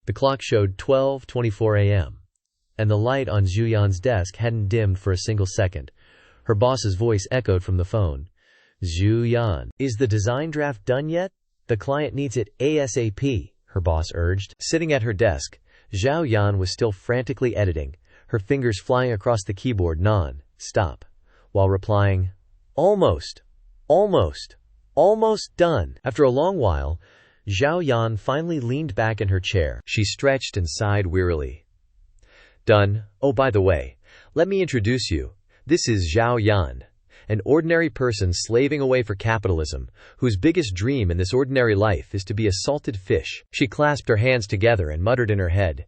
The clock showed 12:24 a.m., and the light on Zhu Yan's desk hadn't dimmed for a single second. Her boss's voice echoed from the phone. "Zhu Yan, is the design draft done yet? The client needs it ASAP," her boss urged. Sitting at her desk, Zhao Yan was still frantically editing, her fingers flying across the keyboard non-stop, while replying, "Almost, almost, almost done." After a long while, Zhao Yan finally leaned back in her chair. She stretched and sighed wearily. "Done. Oh, by the way, let me introduce you. This is Zhao Yan, an ordinary person slaving away for capitalism, whose biggest dream in this ordinary life is to be a salted fish." She clasped her hands together and muttered in her head,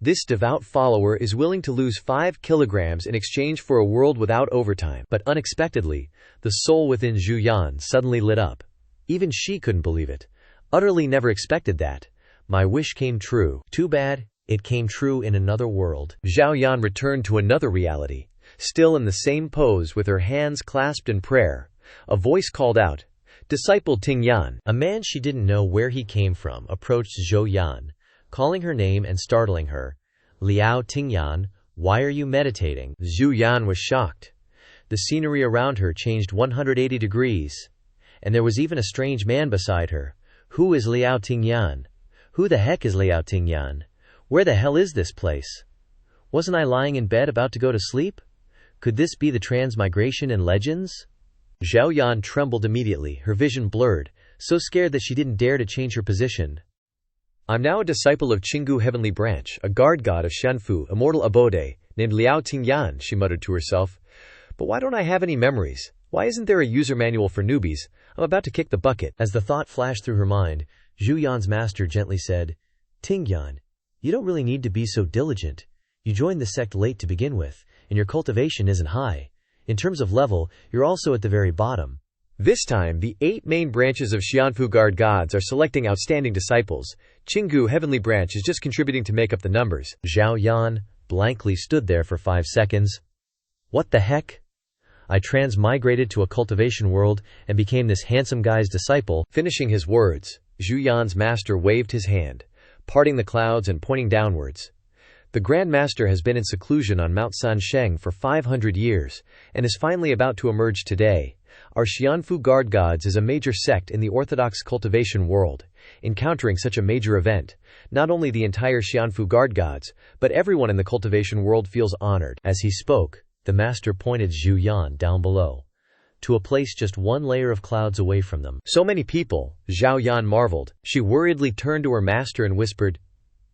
"This devout follower is willing to lose 5 kilograms in exchange for a world without overtime." But unexpectedly, the soul within Zhu Yan suddenly lit up. Even she couldn't believe it. Utterly never expected that. My wish came true. Too bad, it came true in another world. Zhao Yan returned to another reality. Still in the same pose with her hands clasped in prayer, a voice called out, "Disciple Ting Yan." A man she didn't know where he came from approached Zhou Yan, calling her name and startling her. "Liao Tingyan, why are you meditating?" Zhu Yan was shocked. The scenery around her changed 180 degrees, and there was even a strange man beside her. Who is Liao Tingyan? Who the heck is Liao Tingyan? Where the hell is this place? Wasn't I lying in bed about to go to sleep? Could this be the transmigration in Legends? Zhao Yan trembled immediately, her vision blurred, so scared that she didn't dare to change her position. "I'm now a disciple of Qinggu Heavenly Branch, a guard god of Xianfu, immortal abode, named Liao Tingyan," she muttered to herself. "But why don't I have any memories? Why isn't there a user manual for newbies? I'm about to kick the bucket." As the thought flashed through her mind, Zhu Yan's master gently said, "Tingyan, you don't really need to be so diligent. You joined the sect late to begin with, and your cultivation isn't high. In terms of level, you're also at the very bottom." This time, the 8 main branches of Xianfu guard gods are selecting outstanding disciples. Qinggu Heavenly Branch is just contributing to make up the numbers. Zhao Yan blankly stood there for 5 seconds. What the heck? I transmigrated to a cultivation world and became this handsome guy's disciple. Finishing his words, Zhu Yan's master waved his hand, parting the clouds and pointing downwards. The Grandmaster has been in seclusion on Mount Sansheng for 500 years, and is finally about to emerge today. Our Xianfu guard gods is a major sect in the orthodox cultivation world. Encountering such a major event, not only the entire Xianfu guard gods, but everyone in the cultivation world feels honored. As he spoke, the master pointed Zhu Yan down below, to a place just 1 layer of clouds away from them. So many people, Zhao Yan marveled. She worriedly turned to her master and whispered,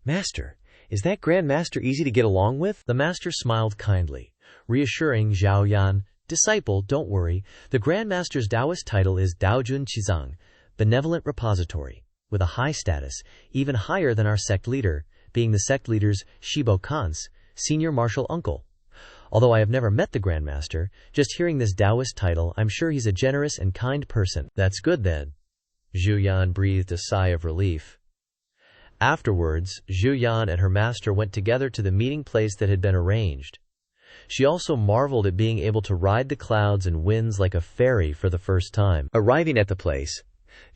"Master, is that Grandmaster easy to get along with?" The master smiled kindly, reassuring Zhao Yan, "Disciple, don't worry. The Grandmaster's Taoist title is Daojun Qizang, Benevolent Repository, with a high status, even higher than our sect leader, being the sect leader's Shibo Khan's senior martial uncle. Although I have never met the Grandmaster, just hearing this Taoist title, I'm sure he's a generous and kind person." "That's good then." Zhu Yan breathed a sigh of relief. Afterwards, Zhu Yan and her master went together to the meeting place that had been arranged. She also marveled at being able to ride the clouds and winds like a fairy for the first time. Arriving at the place,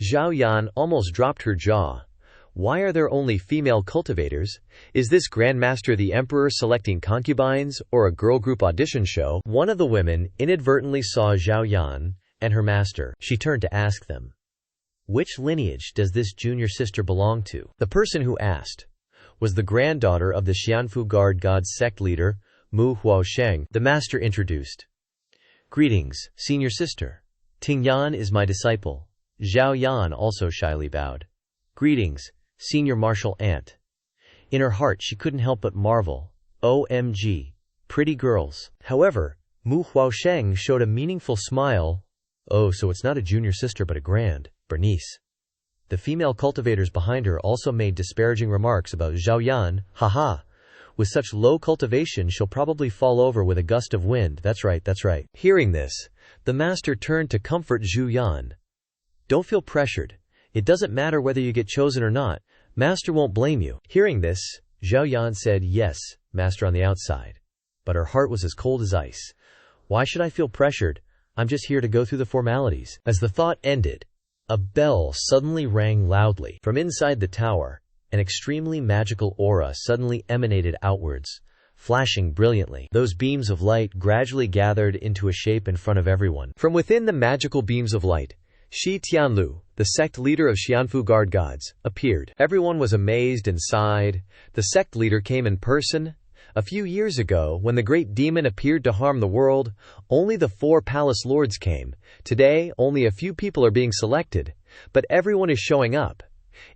Zhao Yan almost dropped her jaw. Why are there only female cultivators? Is this Grandmaster the Emperor selecting concubines, or a girl group audition show? One of the women inadvertently saw Zhao Yan and her master. She turned to ask them, "Which lineage does this junior sister belong to?" The person who asked was the granddaughter of the Xianfu guard god's sect leader, Mu Huosheng. The master introduced. "Greetings, senior sister. Ting Yan is my disciple." Zhao Yan also shyly bowed. "Greetings, senior martial aunt." In her heart she couldn't help but marvel. OMG, pretty girls. However, Mu Huosheng showed a meaningful smile. "Oh, so it's not a junior sister but a Bernice." The female cultivators behind her also made disparaging remarks about Zhao Yan. "Haha. With such low cultivation she'll probably fall over with a gust of wind. That's right, that's right." Hearing this, the master turned to comfort Zhu Yan. "Don't feel pressured. It doesn't matter whether you get chosen or not. Master won't blame you." Hearing this, Zhao Yan said, "Yes, master," on the outside. But her heart was as cold as ice. "Why should I feel pressured? I'm just here to go through the formalities." As the thought ended, a bell suddenly rang loudly. From inside the tower, An extremely magical aura suddenly emanated outwards, flashing brilliantly. Those beams of light gradually gathered into a shape in front of everyone. From within the magical beams of light, Shi Tianlu, the sect leader of Xianfu guard gods, appeared. Everyone was amazed and sighed. The sect leader came in person. A few years ago, when the great demon appeared to harm the world, only the 4 palace lords came. Today, only a few people are being selected, but everyone is showing up.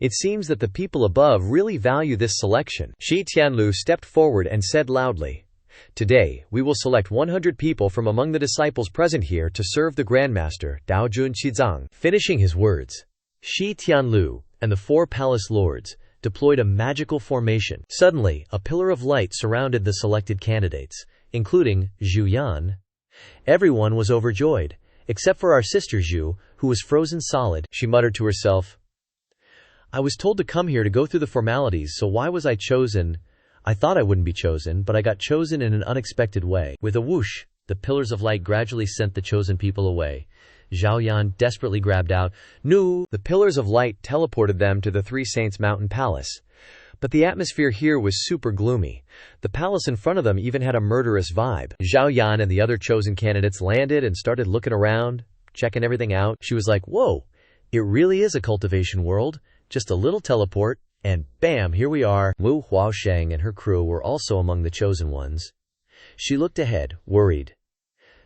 It seems that the people above really value this selection. Shi Tianlu stepped forward and said loudly, "Today, we will select 100 people from among the disciples present here to serve the Grandmaster, Daojun Qizang." Finishing his words, Shi Tianlu and the 4 palace lords deployed a magical formation. Suddenly, a pillar of light surrounded the selected candidates, including Zhu Yan. Everyone was overjoyed, except for our sister Zhou, who was frozen solid. She muttered to herself, "I was told to come here to go through the formalities, so why was I chosen? I thought I wouldn't be chosen, but I got chosen in an unexpected way." With a whoosh, the pillars of light gradually sent the chosen people away. Zhao Yan desperately grabbed out, "No!" The pillars of light teleported them to the 3 Saints Mountain Palace. But the atmosphere here was super gloomy. The palace in front of them even had a murderous vibe. Zhao Yan and the other chosen candidates landed and started looking around, checking everything out. She was like, "Whoa, it really is a cultivation world. Just a little teleport, and bam, here we are." Wu Huaosheng and her crew were also among the chosen ones. She looked ahead, worried.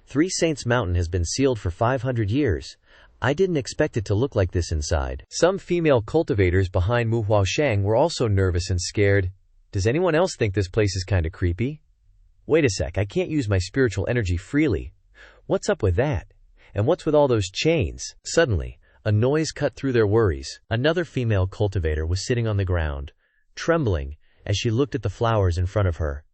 3 Saints Mountain has been sealed for 500 years. I didn't expect it to look like this inside. Some female cultivators behind Mu Huaosheng were also nervous and scared. Does anyone else think this place is kinda creepy? Wait a sec, I can't use my spiritual energy freely. What's up with that? And what's with all those chains? Suddenly, a noise cut through their worries. Another female cultivator was sitting on the ground, trembling as she looked at the flowers in front of her.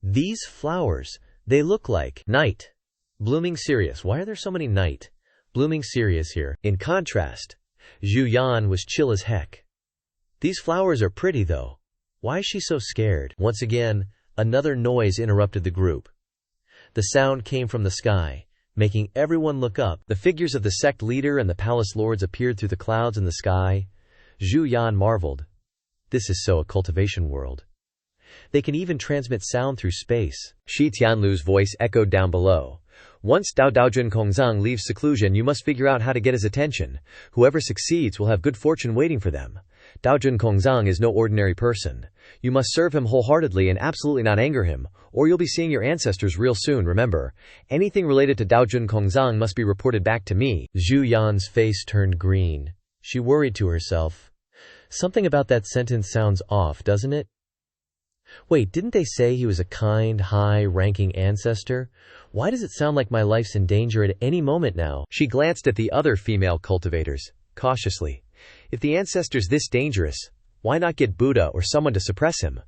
These flowers, they look like night. Blooming Sirius. Why are there so many night blooming Sirius here? In contrast, Zhu Yan was chill as heck. These flowers are pretty though. Why is she so scared? Once again, another noise interrupted the group. The sound came from the sky, making everyone look up. The figures of the sect leader and the palace lords appeared through the clouds in the sky. Zhu Yan marveled. This is so a cultivation world. They can even transmit sound through space. Shi Tianlu's voice echoed down below. "Once Daojun Kongzang leaves seclusion, you must figure out how to get his attention. Whoever succeeds will have good fortune waiting for them. Daojun Kongzang is no ordinary person. You must serve him wholeheartedly and absolutely not anger him, or you'll be seeing your ancestors real soon. Remember, anything related to Daojun Kongzang must be reported back to me." Zhu Yan's face turned green. She worried to herself. Something about that sentence sounds off, doesn't it? Wait, didn't they say he was a kind, high-ranking ancestor? Why does it sound like my life's in danger at any moment now? She glanced at the other female cultivators, cautiously. If the ancestor's this dangerous, why not get Buddha or someone to suppress him?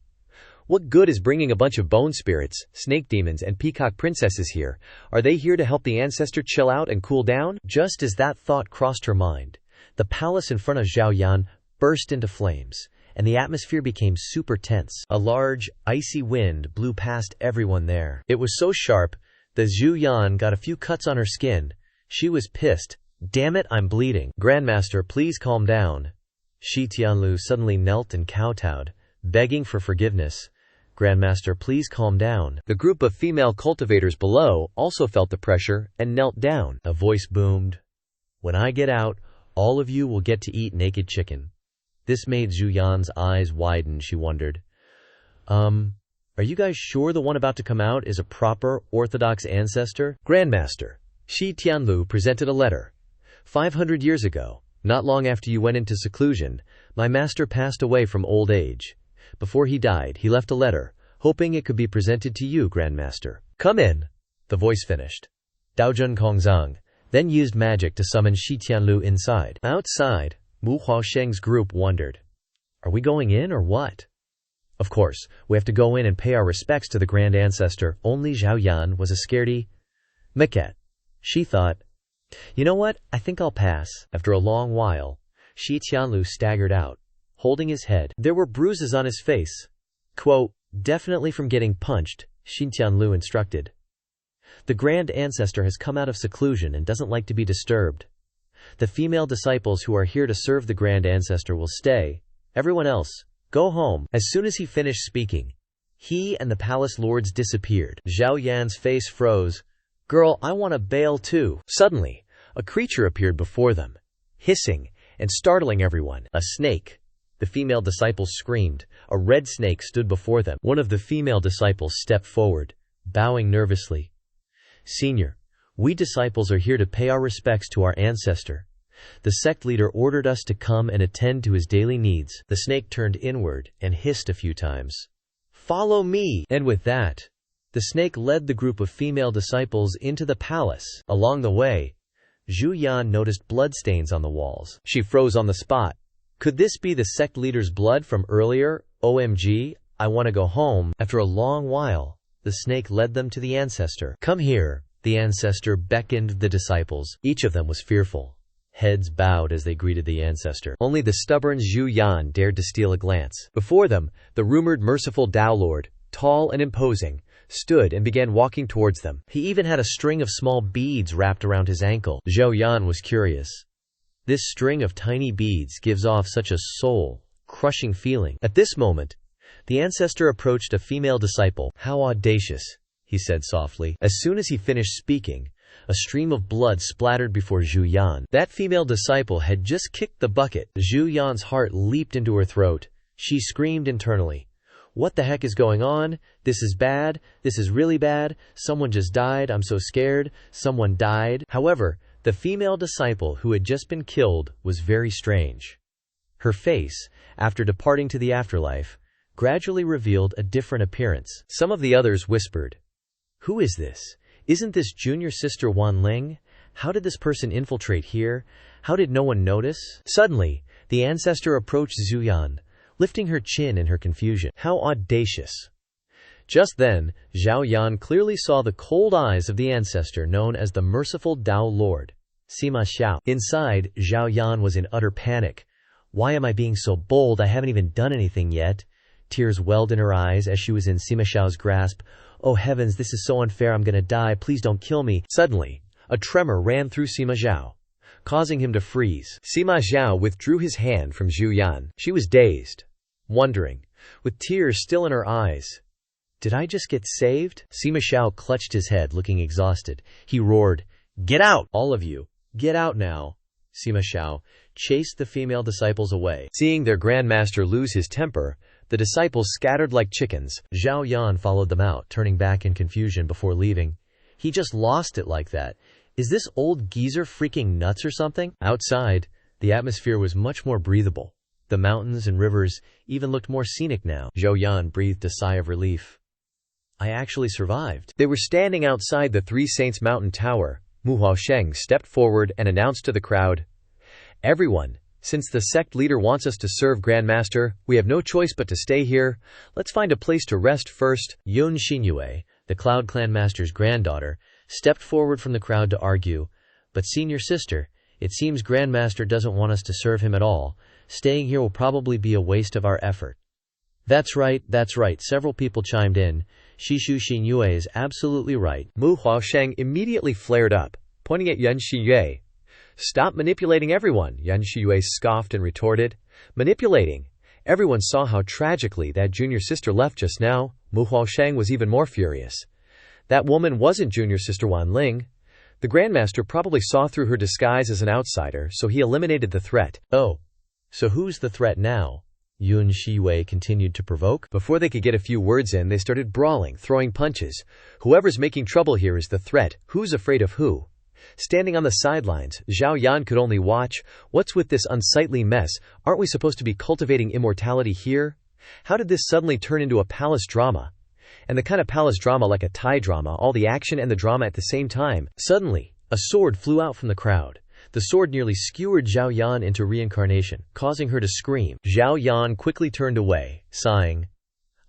What good is bringing a bunch of bone spirits, snake demons, and peacock princesses here? Are they here to help the ancestor chill out and cool down? Just as that thought crossed her mind, the palace in front of Zhao Yan burst into flames, and the atmosphere became super tense. A large, icy wind blew past everyone there. It was so sharp that Zhu Yan got a few cuts on her skin. She was pissed. "Damn it, I'm bleeding." "Grandmaster, please calm down." Shi Tianlu suddenly knelt and kowtowed, begging for forgiveness. "Grandmaster, please calm down." The group of female cultivators below also felt the pressure and knelt down. A voice boomed. "When I get out, all of you will get to eat naked chicken." This made Zhu Yan's eyes widen. She wondered, are you guys sure the one about to come out is a proper, orthodox ancestor? "Grandmaster," Shi Tianlu presented a letter. 500 years ago, not long after you went into seclusion, my master passed away from old age. Before he died, he left a letter, hoping it could be presented to you, Grandmaster." "Come in," the voice finished. Daojun Kongzang then used magic to summon Shi Tianlu inside. Outside, Mu Huaosheng's group wondered, "Are we going in or what?" Of course, we have to go in and pay our respects to the Grand Ancestor. Only Zhao Yan was a scaredy maquette. She thought, "You know what? I think I'll pass." After a long while, Shi Tianlu staggered out, holding his head. There were bruises on his face. Quote, "Definitely from getting punched," Shi Tianlu instructed. "The Grand Ancestor has come out of seclusion and doesn't like to be disturbed. The female disciples who are here to serve the Grand Ancestor will stay. Everyone else, Go home." As soon as he finished speaking, he and the palace lords disappeared. Zhao Yan's face froze. "Girl, I want to bail too." Suddenly, a creature appeared before them, hissing and startling everyone. A snake. The female disciples screamed. A red snake stood before them. One of the female disciples stepped forward, bowing nervously. "Senior, we disciples are here to pay our respects to our ancestor. The sect leader ordered us to come and attend to his daily needs." The snake turned inward and hissed a few times. "Follow me!" And with that, the snake led the group of female disciples into the palace. Along the way, Zhu Yan noticed bloodstains on the walls. She froze on the spot. Could this be the sect leader's blood from earlier? OMG, I want to go home. After a long while, the snake led them to the ancestor. "Come here." The ancestor beckoned the disciples. Each of them was fearful. Heads bowed as they greeted the ancestor. Only the stubborn Zhu Yan dared to steal a glance. Before them, the rumored merciful Tao Lord, tall and imposing, stood and began walking towards them. He even had a string of small beads wrapped around his ankle. Zhou Yan was curious. This string of tiny beads gives off such a soul-crushing feeling. At this moment, the ancestor approached a female disciple. "How audacious," he said softly. As soon as he finished speaking, a stream of blood splattered before Zhu Yan. That female disciple had just kicked the bucket. Zhu Yan's heart leaped into her throat. She screamed internally. "What the heck is going on? This is bad. This is really bad. Someone just died. I'm so scared. Someone died." However, the female disciple who had just been killed was very strange. Her face, after departing to the afterlife, gradually revealed a different appearance. Some of the others whispered, "Who is this? Isn't this junior sister Wan Ling? How did this person infiltrate here? How did no one notice?" Suddenly, the ancestor approached Zhu Yan, lifting her chin in her confusion. How audacious. Just then, Zhao Yan clearly saw the cold eyes of the ancestor known as the merciful Tao Lord, Sima Xiao. Inside, Zhao Yan was in utter panic. "Why am I being so bold? I haven't even done anything yet." Tears welled in her eyes as she was in Sima Xiao's grasp. "Oh heavens, this is so unfair, I'm gonna die, please don't kill me." Suddenly, a tremor ran through Sima Xiao, causing him to freeze. Sima Xiao withdrew his hand from Zhu Yan. She was dazed, wondering, with tears still in her eyes. "Did I just get saved?" Sima Xiao clutched his head, looking exhausted. He roared, "Get out! All of you! Get out now!" Sima Xiao chased the female disciples away. Seeing their Grandmaster lose his temper, the disciples scattered like chickens. Zhao Yan followed them out, turning back in confusion before leaving. He just lost it like that. Is this old geezer freaking nuts or something? Outside, the atmosphere was much more breathable. The mountains and rivers even looked more scenic now. Zhou Yan breathed a sigh of relief. I actually survived. They were standing outside the Three Saints Mountain Tower. Mu Huasheng stepped forward and announced to the crowd, "Everyone, since the sect leader wants us to serve Grandmaster, we have no choice but to stay here. Let's find a place to rest first." Yun Xinyue, the Cloud Clan Master's granddaughter, stepped forward from the crowd to argue, "But senior sister, it seems Grandmaster doesn't want us to serve him at all. Staying here will probably be a waste of our effort." That's right, several people chimed in. Shishu Xinyue is absolutely right. Mu Huasheng immediately flared up, pointing at Yun Xinyue. "Stop manipulating everyone," Yun Xinyue scoffed and retorted. "Manipulating? Everyone saw how tragically that junior sister left just now." Mu Huasheng was even more furious. That woman wasn't junior sister Wan Ling. The Grandmaster probably saw through her disguise as an outsider, so he eliminated the threat. "Oh, so who's the threat now?" Yun Xinyue continued to provoke. Before they could get a few words in, they started brawling, throwing punches. "Whoever's making trouble here is the threat. Who's afraid of who?" Standing on the sidelines, Zhao Yan could only watch. What's with this unsightly mess? Aren't we supposed to be cultivating immortality here? How did this suddenly turn into a palace drama? And the kind of palace drama like a Thai drama, all the action and the drama at the same time. Suddenly, a sword flew out from the crowd. The sword nearly skewered Zhao Yan into reincarnation, causing her to scream. Zhao Yan quickly turned away, sighing,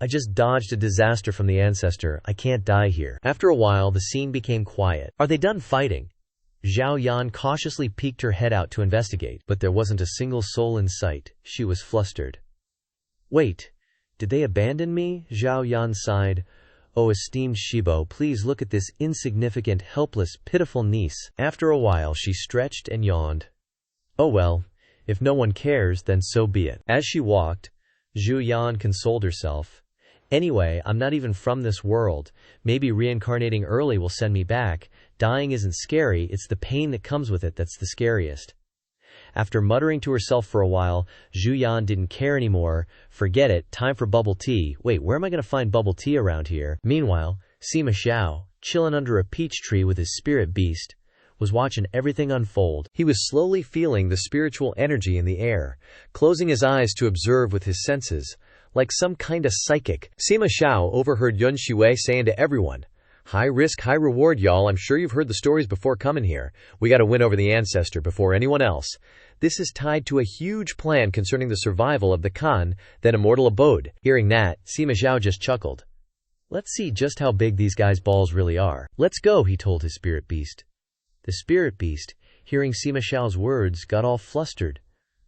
"I just dodged a disaster from the ancestor. I can't die here." After a while, the scene became quiet. Are they done fighting? Zhao Yan cautiously peeked her head out to investigate, but there wasn't a single soul in sight. She was flustered. "Wait, did they abandon me?" Zhao Yan sighed. "Oh, esteemed Shibo, please look at this insignificant, helpless, pitiful niece." After a while she stretched and yawned. "Oh well, if no one cares, then so be it." As she walked, Zhu Yan consoled herself. Anyway, I'm not even from this world. Maybe reincarnating early will send me back. Dying isn't scary, it's the pain that comes with it that's the scariest. After muttering to herself for a while, Zhu Yan didn't care anymore. Forget it, time for bubble tea. Wait, where am I going to find bubble tea around here? Meanwhile, Sima Xiao, chilling under a peach tree with his spirit beast, was watching everything unfold. He was slowly feeling the spiritual energy in the air, closing his eyes to observe with his senses, like some kind of psychic. Sima Xiao overheard Yun Shui saying to everyone, "High risk, high reward, y'all. I'm sure you've heard the stories before coming here. We gotta win over the Ancestor before anyone else. This is tied to a huge plan concerning the survival of the Khan, then immortal abode." Hearing that, Sima Xiao just chuckled. Let's see just how big these guys' balls really are. Let's go, he told his spirit beast. The spirit beast, hearing Sima Xiao's words, got all flustered.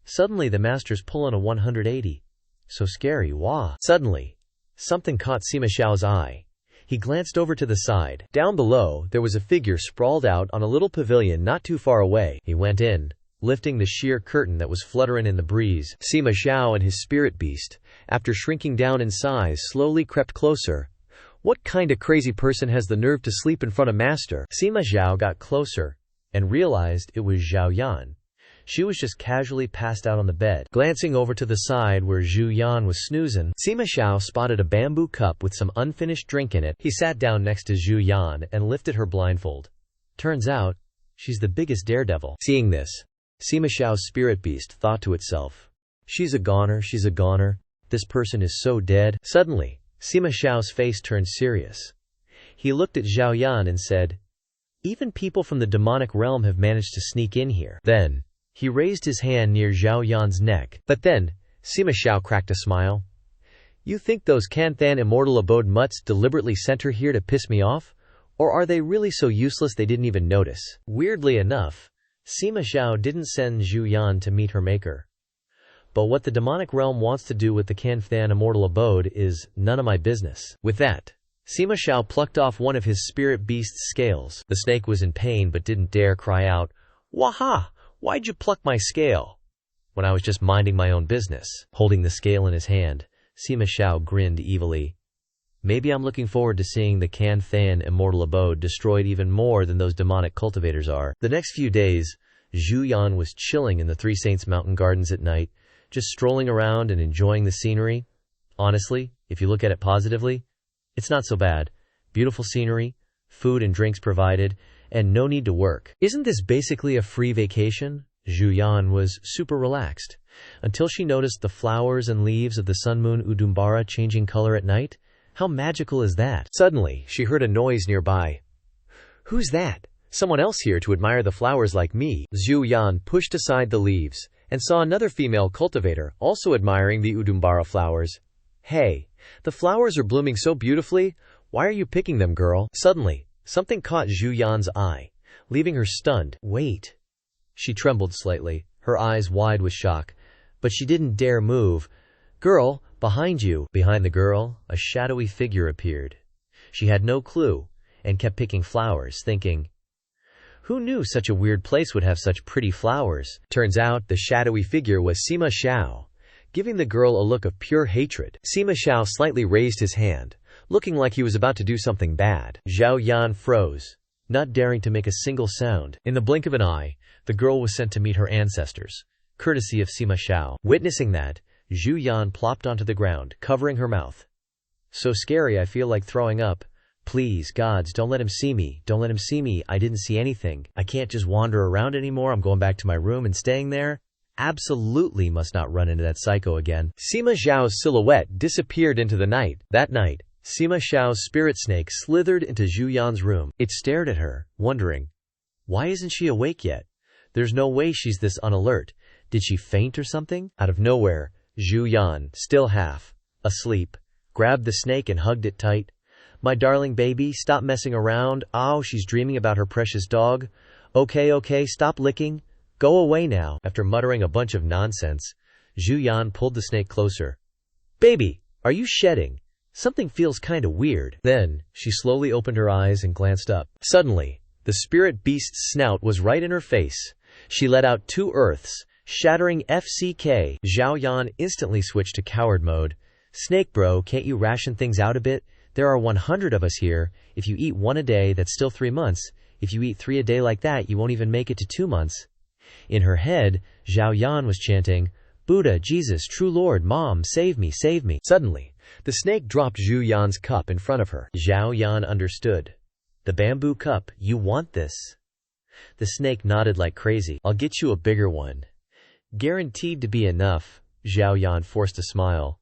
Suddenly the master's pulling a 180. So scary, wah. Suddenly, something caught Sima Xiao's eye. He glanced over to the side. Down below, there was a figure sprawled out on a little pavilion not too far away. He went in, lifting the sheer curtain that was fluttering in the breeze. Sima Xiao and his spirit beast, after shrinking down in size, slowly crept closer. What kind of crazy person has the nerve to sleep in front of master? Sima Xiao got closer and realized it was Zhao Yan. She was just casually passed out on the bed. Glancing over to the side where Zhu Yan was snoozing, Sima Xiao spotted a bamboo cup with some unfinished drink in it. He sat down next to Zhu Yan and lifted her blindfold. Turns out, she's the biggest daredevil. Seeing this, Sima Xiao's spirit beast thought to itself, she's a goner, this person is so dead. Suddenly, Sima Xiao's face turned serious. He looked at Zhao Yan and said, even people from the demonic realm have managed to sneak in here. Then, he raised his hand near Zhao Yan's neck. But then, Sima Xiao cracked a smile. You think those Canthan immortal abode mutts deliberately sent her here to piss me off? Or are they really so useless they didn't even notice? Weirdly enough, Sima Xiao didn't send Zhu Yan to meet her maker. But what the demonic realm wants to do with the Canthan immortal abode is none of my business. With that, Sima Xiao plucked off one of his spirit beast's scales. The snake was in pain but didn't dare cry out, Waha! Why'd you pluck my scale? When I was just minding my own business. Holding the scale in his hand, Sima Xiao grinned evilly. Maybe I'm looking forward to seeing the Canthan immortal abode destroyed even more than those demonic cultivators are. The next few days, Zhu Yan was chilling in the Three Saints Mountain Gardens at night, just strolling around and enjoying the scenery. Honestly, if you look at it positively, it's not so bad. Beautiful scenery, food and drinks provided, and no need to work. Isn't this basically a free vacation? Zhu Yan was super relaxed, until she noticed the flowers and leaves of the sun moon Udumbara changing color at night. How magical is that? Suddenly, she heard a noise nearby. Who's that? Someone else here to admire the flowers like me. Zhu Yan pushed aside the leaves and saw another female cultivator also admiring the Udumbara flowers. Hey, the flowers are blooming so beautifully. Why are you picking them, girl? Suddenly, something caught Zhu Yan's eye, leaving her stunned. Wait. She trembled slightly, her eyes wide with shock, but she didn't dare move. Girl, behind you. Behind the girl, a shadowy figure appeared. She had no clue, and kept picking flowers, thinking, who knew such a weird place would have such pretty flowers? Turns out the shadowy figure was Sima Xiao, giving the girl a look of pure hatred. Sima Xiao slightly raised his hand, looking like he was about to do something bad. Zhao Yan froze, not daring to make a single sound. In the blink of an eye, the girl was sent to meet her ancestors, courtesy of Sima Xiao. Witnessing that, Zhu Yan plopped onto the ground, covering her mouth. So scary I feel like throwing up. Please, gods, don't let him see me. Don't let him see me. I didn't see anything. I can't just wander around anymore. I'm going back to my room and staying there. Absolutely must not run into that psycho again. Sima Xiao's silhouette disappeared into the night. That night, Sima Xiao's spirit snake slithered into Zhu Yan's room. It stared at her, wondering, why isn't she awake yet? There's no way she's this unalert. Did she faint or something? Out of nowhere, Zhu Yan, still half asleep, grabbed the snake and hugged it tight. My darling baby, stop messing around. Oh, she's dreaming about her precious dog. Okay, stop licking. Go away now. After muttering a bunch of nonsense, Zhu Yan pulled the snake closer. Baby, are you shedding? Something feels kinda weird. Then, she slowly opened her eyes and glanced up. Suddenly, the spirit beast's snout was right in her face. She let out two earths, Shattering FCK. Zhao Yan instantly switched to coward mode. Snake bro, can't you ration things out a bit? There are 100 of us here. If you eat 1 a day, that's still 3 months. If you eat 3 a day like that, you won't even make it to 2 months. In her head, Zhao Yan was chanting, Buddha, Jesus, true Lord, Mom, save me, save me. Suddenly, the snake dropped Zhu Yan's cup in front of her. Zhao Yan understood. The bamboo cup, you want this? The snake nodded like crazy. I'll get you a bigger one. Guaranteed to be enough. Zhao Yan forced a smile.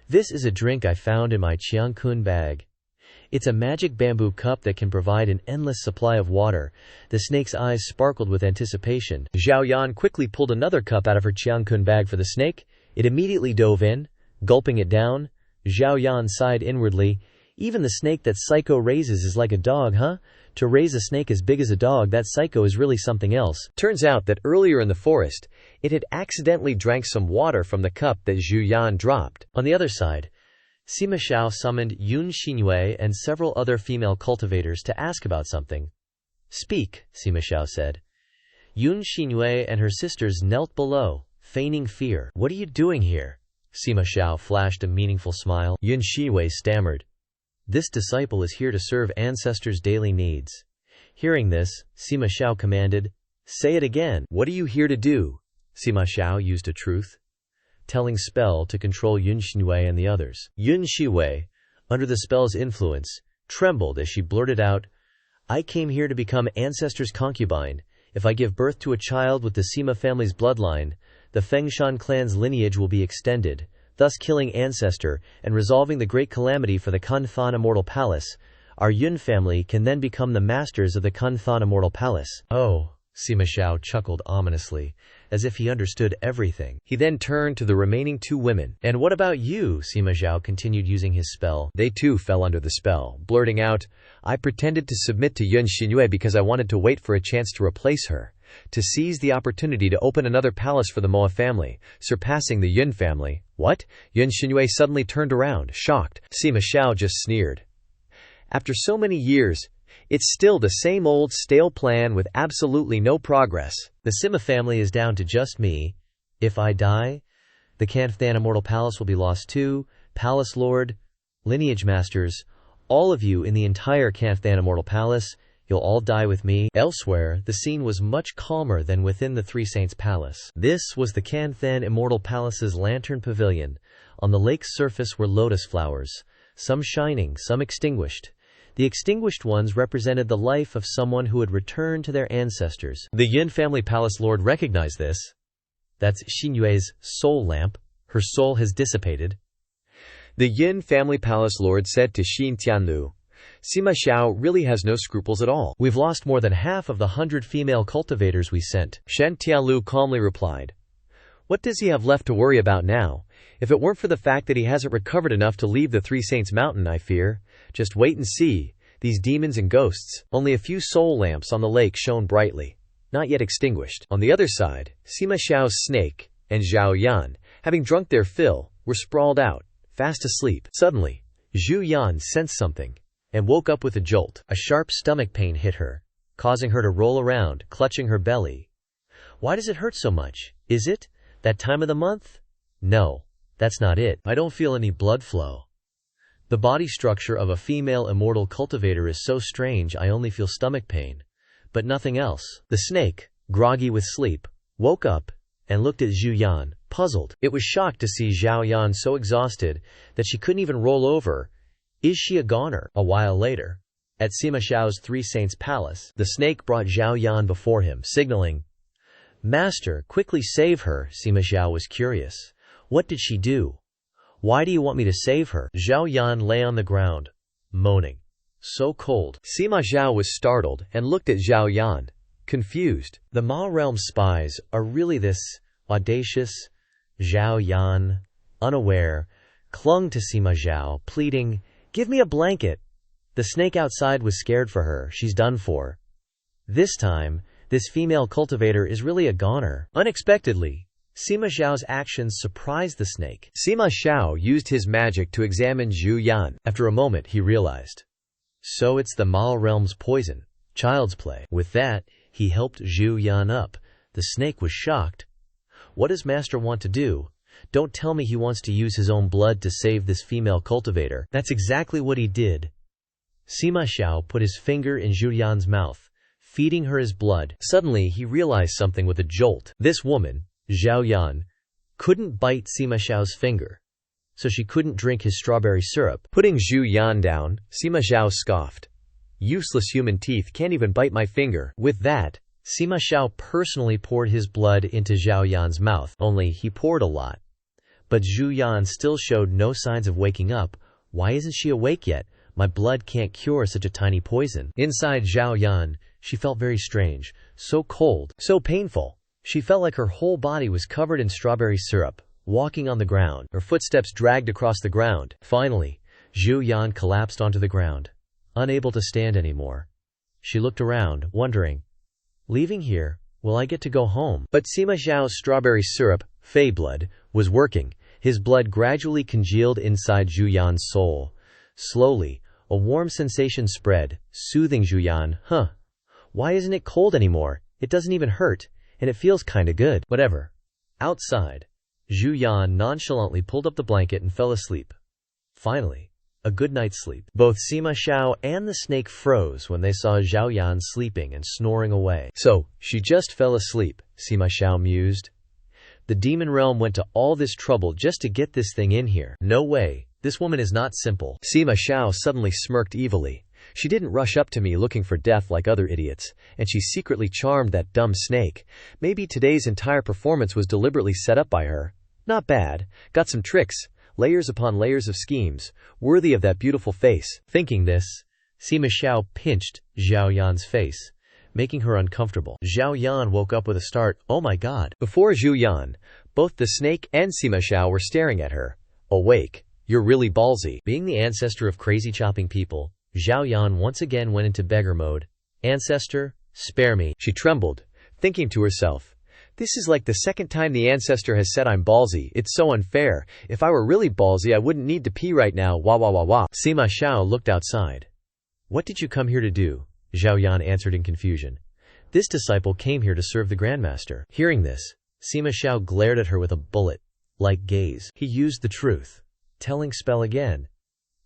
This is a drink I found in my Qiangkun bag. It's a magic bamboo cup that can provide an endless supply of water. The snake's eyes sparkled with anticipation. Zhao Yan quickly pulled another cup out of her Qiangkun bag for the snake. It immediately dove in, gulping it down. Zhao Yan sighed inwardly. Even the snake that Psycho raises is like a dog, huh? To raise a snake as big as a dog, that Psycho is really something else. Turns out that earlier in the forest, it had accidentally drank some water from the cup that Zhu Yan dropped. On the other side, Sima Xiao summoned Yun Xinyue and several other female cultivators to ask about something. Speak, Sima Xiao said. Yun Xinyue and her sisters knelt below, feigning fear. What are you doing here? Sima Xiao flashed a meaningful smile. Yun Xinyue stammered. This disciple is here to serve Ancestor's daily needs. Hearing this, Sima Xiao commanded, Say it again. What are you here to do? Sima Xiao used a truth-telling spell to control Yun Xinyue and the others. Yun Xinyue, under the spell's influence, trembled as she blurted out, I came here to become Ancestor's concubine. If I give birth to a child with the Sima family's bloodline, the Fengshan clan's lineage will be extended, thus killing Ancestor and resolving the great calamity for the Kunthan Immortal Palace. Our Yun family can then become the masters of the Kunthan Immortal Palace. Oh, Sima Xiao chuckled ominously, as if he understood everything. He then turned to the remaining 2 women. And what about you? Sima Xiao continued using his spell. They too fell under the spell, blurting out, I pretended to submit to Yun Xinyue because I wanted to wait for a chance to replace her, to seize the opportunity to open another palace for the Moa family, surpassing the Yun family. What? Yun Xinyue suddenly turned around, shocked. Sima Xiao just sneered. After so many years, it's still the same old stale plan with absolutely no progress. The Sima family is down to just me. If I die, the Kunthan Immortal Palace will be lost too. Palace Lord, Lineage Masters, all of you in the entire Kunthan Immortal Palace, you'll all die with me. Elsewhere, the scene was much calmer than within the Three Saints Palace. This was the Kunthan Immortal Palace's lantern pavilion. On the lake's surface were lotus flowers, some shining, some extinguished. The extinguished ones represented the life of someone who had returned to their ancestors. The Yin family palace lord recognized this. That's Xinyue's soul lamp. Her soul has dissipated. The Yin family palace lord said to Xin Tianlu, Sima Xiao really has no scruples at all. We've lost more than half of the 100 female cultivators we sent. Shen Tianlu calmly replied, What does he have left to worry about now? If it weren't for the fact that he hasn't recovered enough to leave the Three Saints Mountain, I fear. Just wait and see. These demons and ghosts. Only a few soul lamps on the lake shone brightly, not yet extinguished. On the other side, Sima Xiao's snake and Zhao Yan, having drunk their fill, were sprawled out, fast asleep. Suddenly, Zhu Yan sensed something and woke up with a jolt. A sharp stomach pain hit her, causing her to roll around, clutching her belly. Why does it hurt so much? Is it that time of the month? No, that's not it. I don't feel any blood flow. The body structure of a female immortal cultivator is so strange I only feel stomach pain, but nothing else. The snake, groggy with sleep, woke up and looked at Zhu Yan, puzzled. It was shocked to see Zhao Yan so exhausted that she couldn't even roll over. Is she a goner? A while later, at Sima Xiao's Three Saints Palace, the snake brought Zhao Yan before him, signaling, Master, quickly save her. Sima Xiao was curious. What did she do? Why do you want me to save her? Zhao Yan lay on the ground, moaning. So cold. Sima Xiao was startled and looked at Zhao Yan, confused. The Ma realm spies are really this audacious? Zhao Yan, unaware, clung to Sima Xiao, pleading, Give me a blanket. The snake outside was scared for her. She's done for. This time, this female cultivator is really a goner. Unexpectedly, Sima Xiao's actions surprised the snake. Sima Xiao used his magic to examine Zhu Yan. After a moment, he realized. So it's the Ma realm's poison. Child's play. With that, he helped Zhu Yan up, The snake was shocked. What does Master want to do? Don't tell me he wants to use his own blood to save this female cultivator. That's exactly what he did. Sima Xiao put his finger in Zhu Yan's mouth, feeding her his blood. Suddenly, he realized something with a jolt. This woman, Zhou Yan, couldn't bite Sima Xiao's finger, so she couldn't drink his strawberry syrup. Putting Zhu Yan down, Sima Xiao scoffed. Useless human teeth can't even bite my finger. With that, Sima Xiao personally poured his blood into Zhou Yan's mouth, only he poured a lot. But Zhu Yan still showed no signs of waking up. Why isn't she awake yet? My blood can't cure such a tiny poison. Inside Zhou Yan, she felt very strange, so cold, so painful. She felt like her whole body was covered in strawberry syrup, walking on the ground. Her footsteps dragged across the ground. Finally, Zhu Yan collapsed onto the ground, unable to stand anymore. She looked around, wondering, leaving here, will I get to go home? But Sima Xiao's strawberry syrup, Fey blood, was working. His blood gradually congealed inside Zhu Yan's soul. Slowly, a warm sensation spread, soothing Zhu Yan. Why isn't it cold anymore? It doesn't even hurt, and it feels kinda good. Whatever. Outside, Zhu Yan nonchalantly pulled up the blanket and fell asleep. Finally, a good night's sleep. Both Sima Xiao and the snake froze when they saw Zhou Yan sleeping and snoring away. So, she just fell asleep, Sima Xiao mused. The demon realm went to all this trouble just to get this thing in here. No way, this woman is not simple. Sima Xiao suddenly smirked evilly. She didn't rush up to me looking for death like other idiots, and she secretly charmed that dumb snake. Maybe today's entire performance was deliberately set up by her. Not bad. Got some tricks. Layers upon layers of schemes, worthy of that beautiful face. Thinking this, Sima Xiao pinched Zhou Yan's face, making her uncomfortable. Zhou Yan woke up with a start. Oh my god. Before Zhu Yan, both the snake and Sima Xiao were staring at her. Awake. You're really ballsy. Being the ancestor of crazy chopping people, Zhou Yan once again went into beggar mode. Ancestor, spare me. She trembled, thinking to herself, this is like the second time the ancestor has said I'm ballsy. It's so unfair. If I were really ballsy, I wouldn't need to pee right now. Wah wah wah wah. Sima Xiao looked outside. What did you come here to do? Zhou Yan answered in confusion. This disciple came here to serve the Grandmaster. Hearing this, Sima Xiao glared at her with a bullet-like gaze. He used the truth-telling spell again.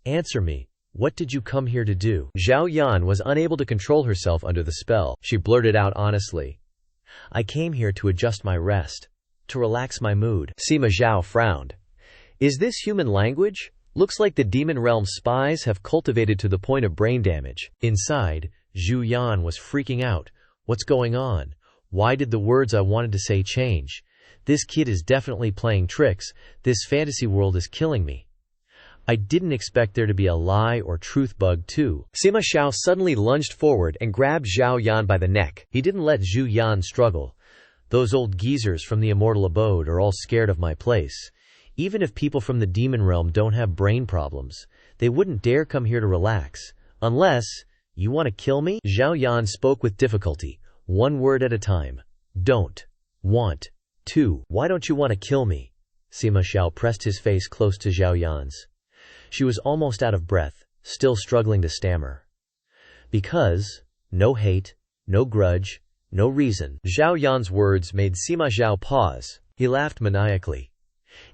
Answer me. What did you come here to do? Zhou Yan was unable to control herself under the spell. She blurted out honestly. I came here to adjust my rest, to relax my mood. Sima Xiao frowned. Is this human language? Looks like the demon realm spies have cultivated to the point of brain damage. Inside, Zhu Yan was freaking out. What's going on? Why did the words I wanted to say change? This kid is definitely playing tricks. This fantasy world is killing me. I didn't expect there to be a lie or truth bug too. Sima Xiao suddenly lunged forward and grabbed Zhou Yan by the neck. He didn't let Zhu Yan struggle. Those old geezers from the immortal abode are all scared of my place. Even if people from the demon realm don't have brain problems, they wouldn't dare come here to relax. Unless, you want to kill me? Zhou Yan spoke with difficulty, one word at a time. Don't. Want. To. Why don't you want to kill me? Sima Xiao pressed his face close to Zhou Yan's. She was almost out of breath, still struggling to stammer. Because, no hate, no grudge, no reason. Zhou Yan's words made Sima Xiao pause. He laughed maniacally.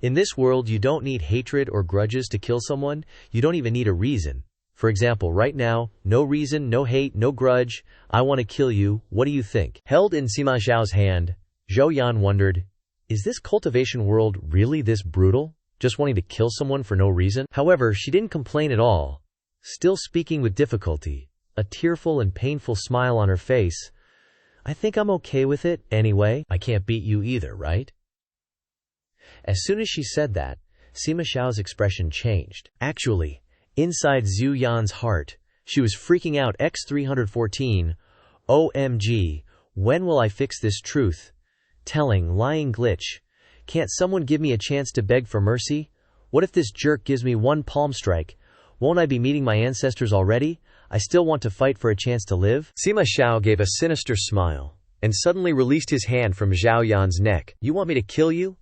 In this world you don't need hatred or grudges to kill someone, you don't even need a reason. For example, right now, no reason, no hate, no grudge, I want to kill you, what do you think? Held in Sima Xiao's hand, Zhou Yan wondered, is this cultivation world really this brutal? Just wanting to kill someone for no reason? However, she didn't complain at all. Still speaking with difficulty, a tearful and painful smile on her face. I think I'm okay with it, anyway. I can't beat you either, right? As soon as she said that, Sima Xiao's expression changed. Actually, inside Zhu Yan's heart, she was freaking out. X314. OMG, when will I fix this truth-telling, lying glitch? Can't someone give me a chance to beg for mercy? What if this jerk gives me one palm strike? Won't I be meeting my ancestors already? I still want to fight for a chance to live? Sima Xiao gave a sinister smile, and suddenly released his hand from Zhou Yan's neck. You want me to kill you?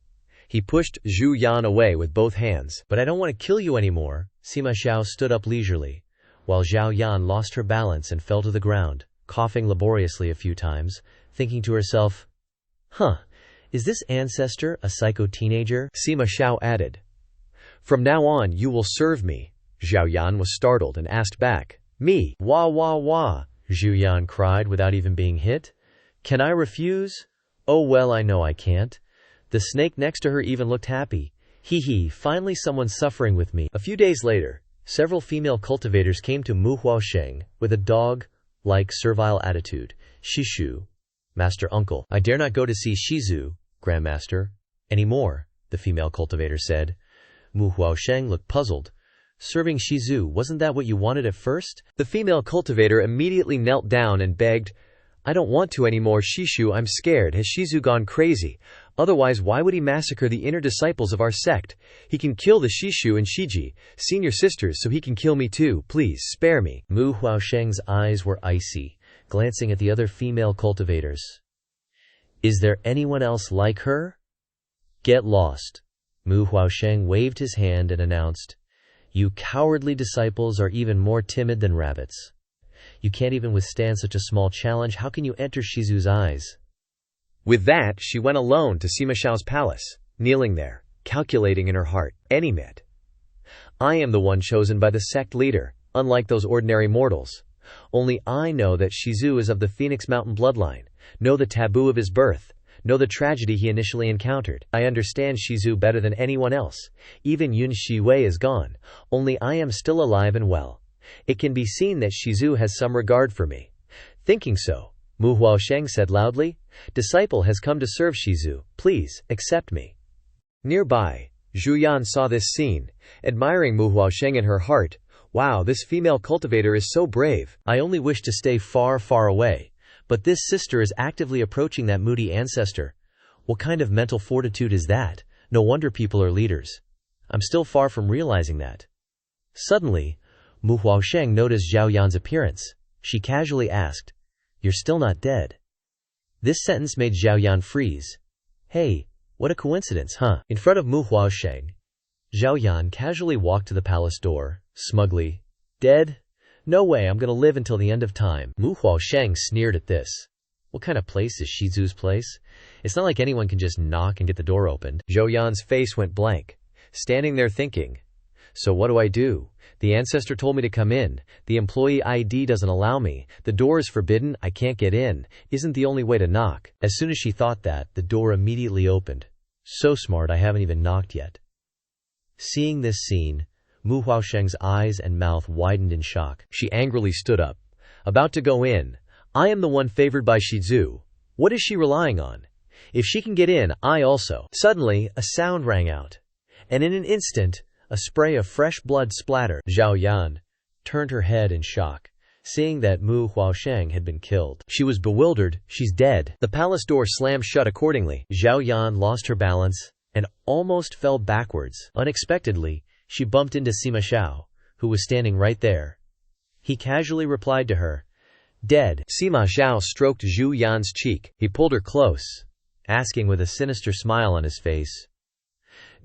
He pushed Zhu Yan away with both hands. But I don't want to kill you anymore. Sima Xiao stood up leisurely, while Zhou Yan lost her balance and fell to the ground, coughing laboriously a few times, thinking to herself, Huh, is this Ancestor a psycho teenager? Sima Xiao added. From now on you will serve me. Zhao Yan was startled and asked back. Me? Wah wah wah, Zhu Yan cried without even being hit. Can I refuse? Oh well, I know I can't. The snake next to her even looked happy. Hee hee, finally someone suffering with me. A few days later, several female cultivators came to Manhua with a dog-like servile attitude. Shishu, Master Uncle, I dare not go to see Shizu, Grandmaster, anymore, the female cultivator said. Manhua looked puzzled. Serving Shizu, wasn't that what you wanted at first? The female cultivator immediately knelt down and begged, I don't want to anymore, Shishu, I'm scared. Has Shizu gone crazy? Otherwise, why would he massacre the inner disciples of our sect? He can kill the Shishu and Shiji, senior sisters, so he can kill me too. Please, spare me. Mu Huaosheng's eyes were icy, glancing at the other female cultivators. Is there anyone else like her? Get lost. Mu Huaosheng waved his hand and announced, You cowardly disciples are even more timid than rabbits. You can't even withstand such a small challenge. How can you enter Shizu's eyes? With that, she went alone to Sima Xiao's palace, kneeling there, calculating in her heart. Animet. I am the one chosen by the sect leader, unlike those ordinary mortals. Only I know that Shizu is of the Phoenix Mountain bloodline, know the taboo of his birth, know the tragedy he initially encountered. I understand Shizu better than anyone else. Even Yun Shiwei is gone. Only I am still alive and well. It can be seen that Shizu has some regard for me. Thinking so, Mu Huaosheng said loudly, Disciple has come to serve Shizu. Please, accept me. Nearby, Zhu Yan saw this scene, admiring Mu Huaosheng in her heart. Wow, this female cultivator is so brave. I only wish to stay far, far away. But this sister is actively approaching that moody ancestor. What kind of mental fortitude is that? No wonder people are leaders. I'm still far from realizing that. Suddenly, Mu Huaosheng noticed Zhao Yan's appearance. She casually asked, You're still not dead. This sentence made Zhao Yan freeze. Hey, what a coincidence, huh? In front of Mu Huaosheng, Zhao Yan casually walked to the palace door, smugly. Dead? No way, I'm gonna live until the end of time. Mu Huaosheng sneered at this. What kind of place is Shizu's place? It's not like anyone can just knock and get the door opened. Zhou Yan's face went blank, standing there thinking. So what do? The ancestor told me to come in. The employee ID doesn't allow me. The door is forbidden. I can't get in. Isn't the only way to knock. As soon as she thought that, the door immediately opened. So smart, I haven't even knocked yet. Seeing this scene, Mu Huaosheng's eyes and mouth widened in shock. She angrily stood up, about to go in. I am the one favored by Shizu. What is she relying on? If she can get in, I also. Suddenly, a sound rang out. And in an instant, a spray of fresh blood splattered. Zhao Yan turned her head in shock, seeing that Mu Huaosheng had been killed. She was bewildered. She's dead. The palace door slammed shut accordingly. Zhao Yan lost her balance and almost fell backwards. Unexpectedly, she bumped into Sima Xiao, who was standing right there. He casually replied to her, Dead. Sima Xiao stroked Zhu Yan's cheek. He pulled her close, asking with a sinister smile on his face,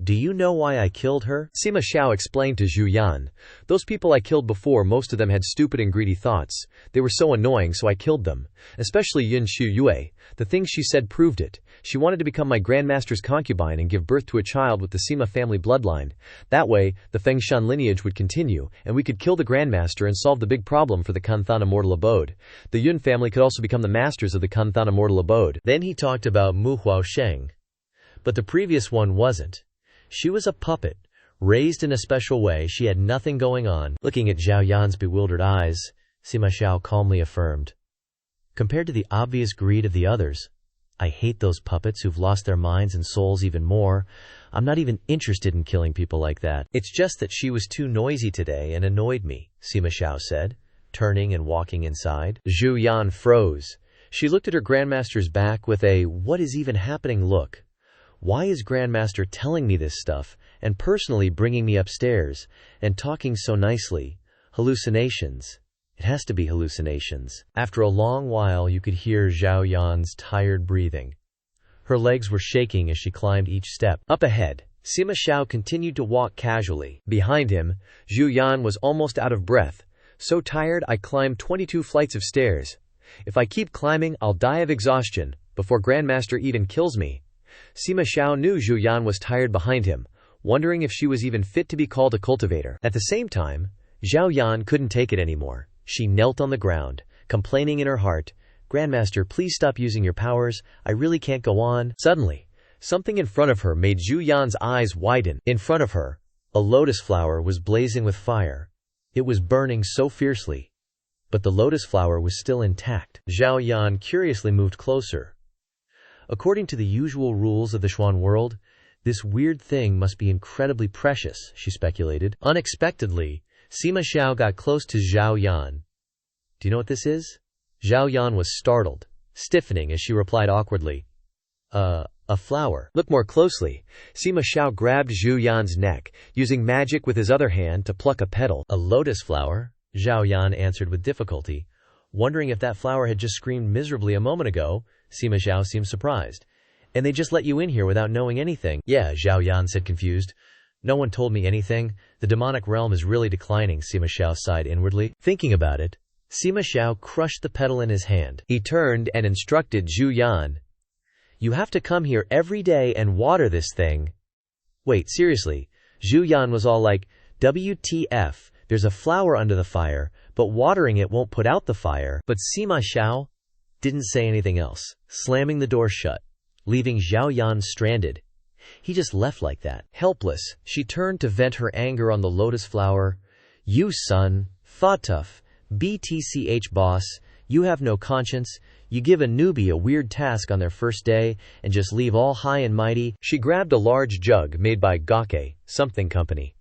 Do you know why I killed her? Sima Xiao explained to Zhu Yan. Those people I killed before, most of them had stupid and greedy thoughts. They were so annoying, so I killed them. Especially Yun Yue. The things she said proved it. She wanted to become my Grandmaster's concubine and give birth to a child with the Sima family bloodline. That way, the Fengshan lineage would continue, and we could kill the Grandmaster and solve the big problem for the Kanthan Immortal Abode. The Yun family could also become the masters of the Kanthan Immortal Abode. Then he talked about Mu Huaosheng. But the previous one wasn't. She was a puppet, raised in a special way. She had nothing going on. Looking at Zhao Yan's bewildered eyes, Sima Xiao calmly affirmed, Compared to the obvious greed of the others, I hate those puppets who've lost their minds and souls even more. I'm not even interested in killing people like that. It's just that she was too noisy today and annoyed me, Sima Xiao said, turning and walking inside. Zhu Yan froze. She looked at her Grandmaster's back with a what is even happening look. Why is Grandmaster telling me this stuff, and personally bringing me upstairs, and talking so nicely? Hallucinations. It has to be hallucinations. After a long while you could hear Zhao Yan's tired breathing. Her legs were shaking as she climbed each step. Up ahead, Sima Xiao continued to walk casually. Behind him, Zhu Yan was almost out of breath. So tired I climbed 22 flights of stairs. If I keep climbing, I'll die of exhaustion. before Grandmaster Eden kills me." Sima Xiao knew Zhu Yan was tired behind him, wondering if she was even fit to be called a cultivator. At the same time, Zhao Yan couldn't take it anymore. She knelt on the ground, complaining in her heart, "Grandmaster, please stop using your powers. I really can't go on." Suddenly, something in front of her made Zhu Yan's eyes widen. In front of her, a lotus flower was blazing with fire. It was burning so fiercely, but the lotus flower was still intact. Zhao Yan curiously moved closer. According to the usual rules of the Xuan world, this weird thing must be incredibly precious, she speculated. Unexpectedly, Sima Xiao got close to Zhao Yan. "Do you know what this is?" Zhao Yan was startled, stiffening as she replied awkwardly, A flower." "Look more closely." Sima Xiao grabbed Zhu Yan's neck, using magic with his other hand to pluck a petal. "A lotus flower?" Zhao Yan answered with difficulty, wondering if that flower had just screamed miserably a moment ago. Sima Xiao seemed surprised. "And they just let you in here without knowing anything?" "Yeah," Zhao Yan said confused. "No one told me anything. The demonic realm is really declining." Sima Xiao sighed inwardly. Thinking about it, Sima Xiao crushed the petal in his hand. He turned and instructed Zhu Yan, "You have to come here every day and water this thing." "Wait, seriously?" Zhu Yan was all like, "WTF, there's a flower under the fire, but watering it won't put out the fire." But Sima Xiao didn't say anything else, slamming the door shut, leaving Zhao Yan stranded. He just left like that. Helpless, she turned to vent her anger on the lotus flower. "You son, thought tough, BTCH boss, you have no conscience. You give a newbie a weird task on their first day and just leave all high and mighty." She grabbed a large jug made by Gake something company,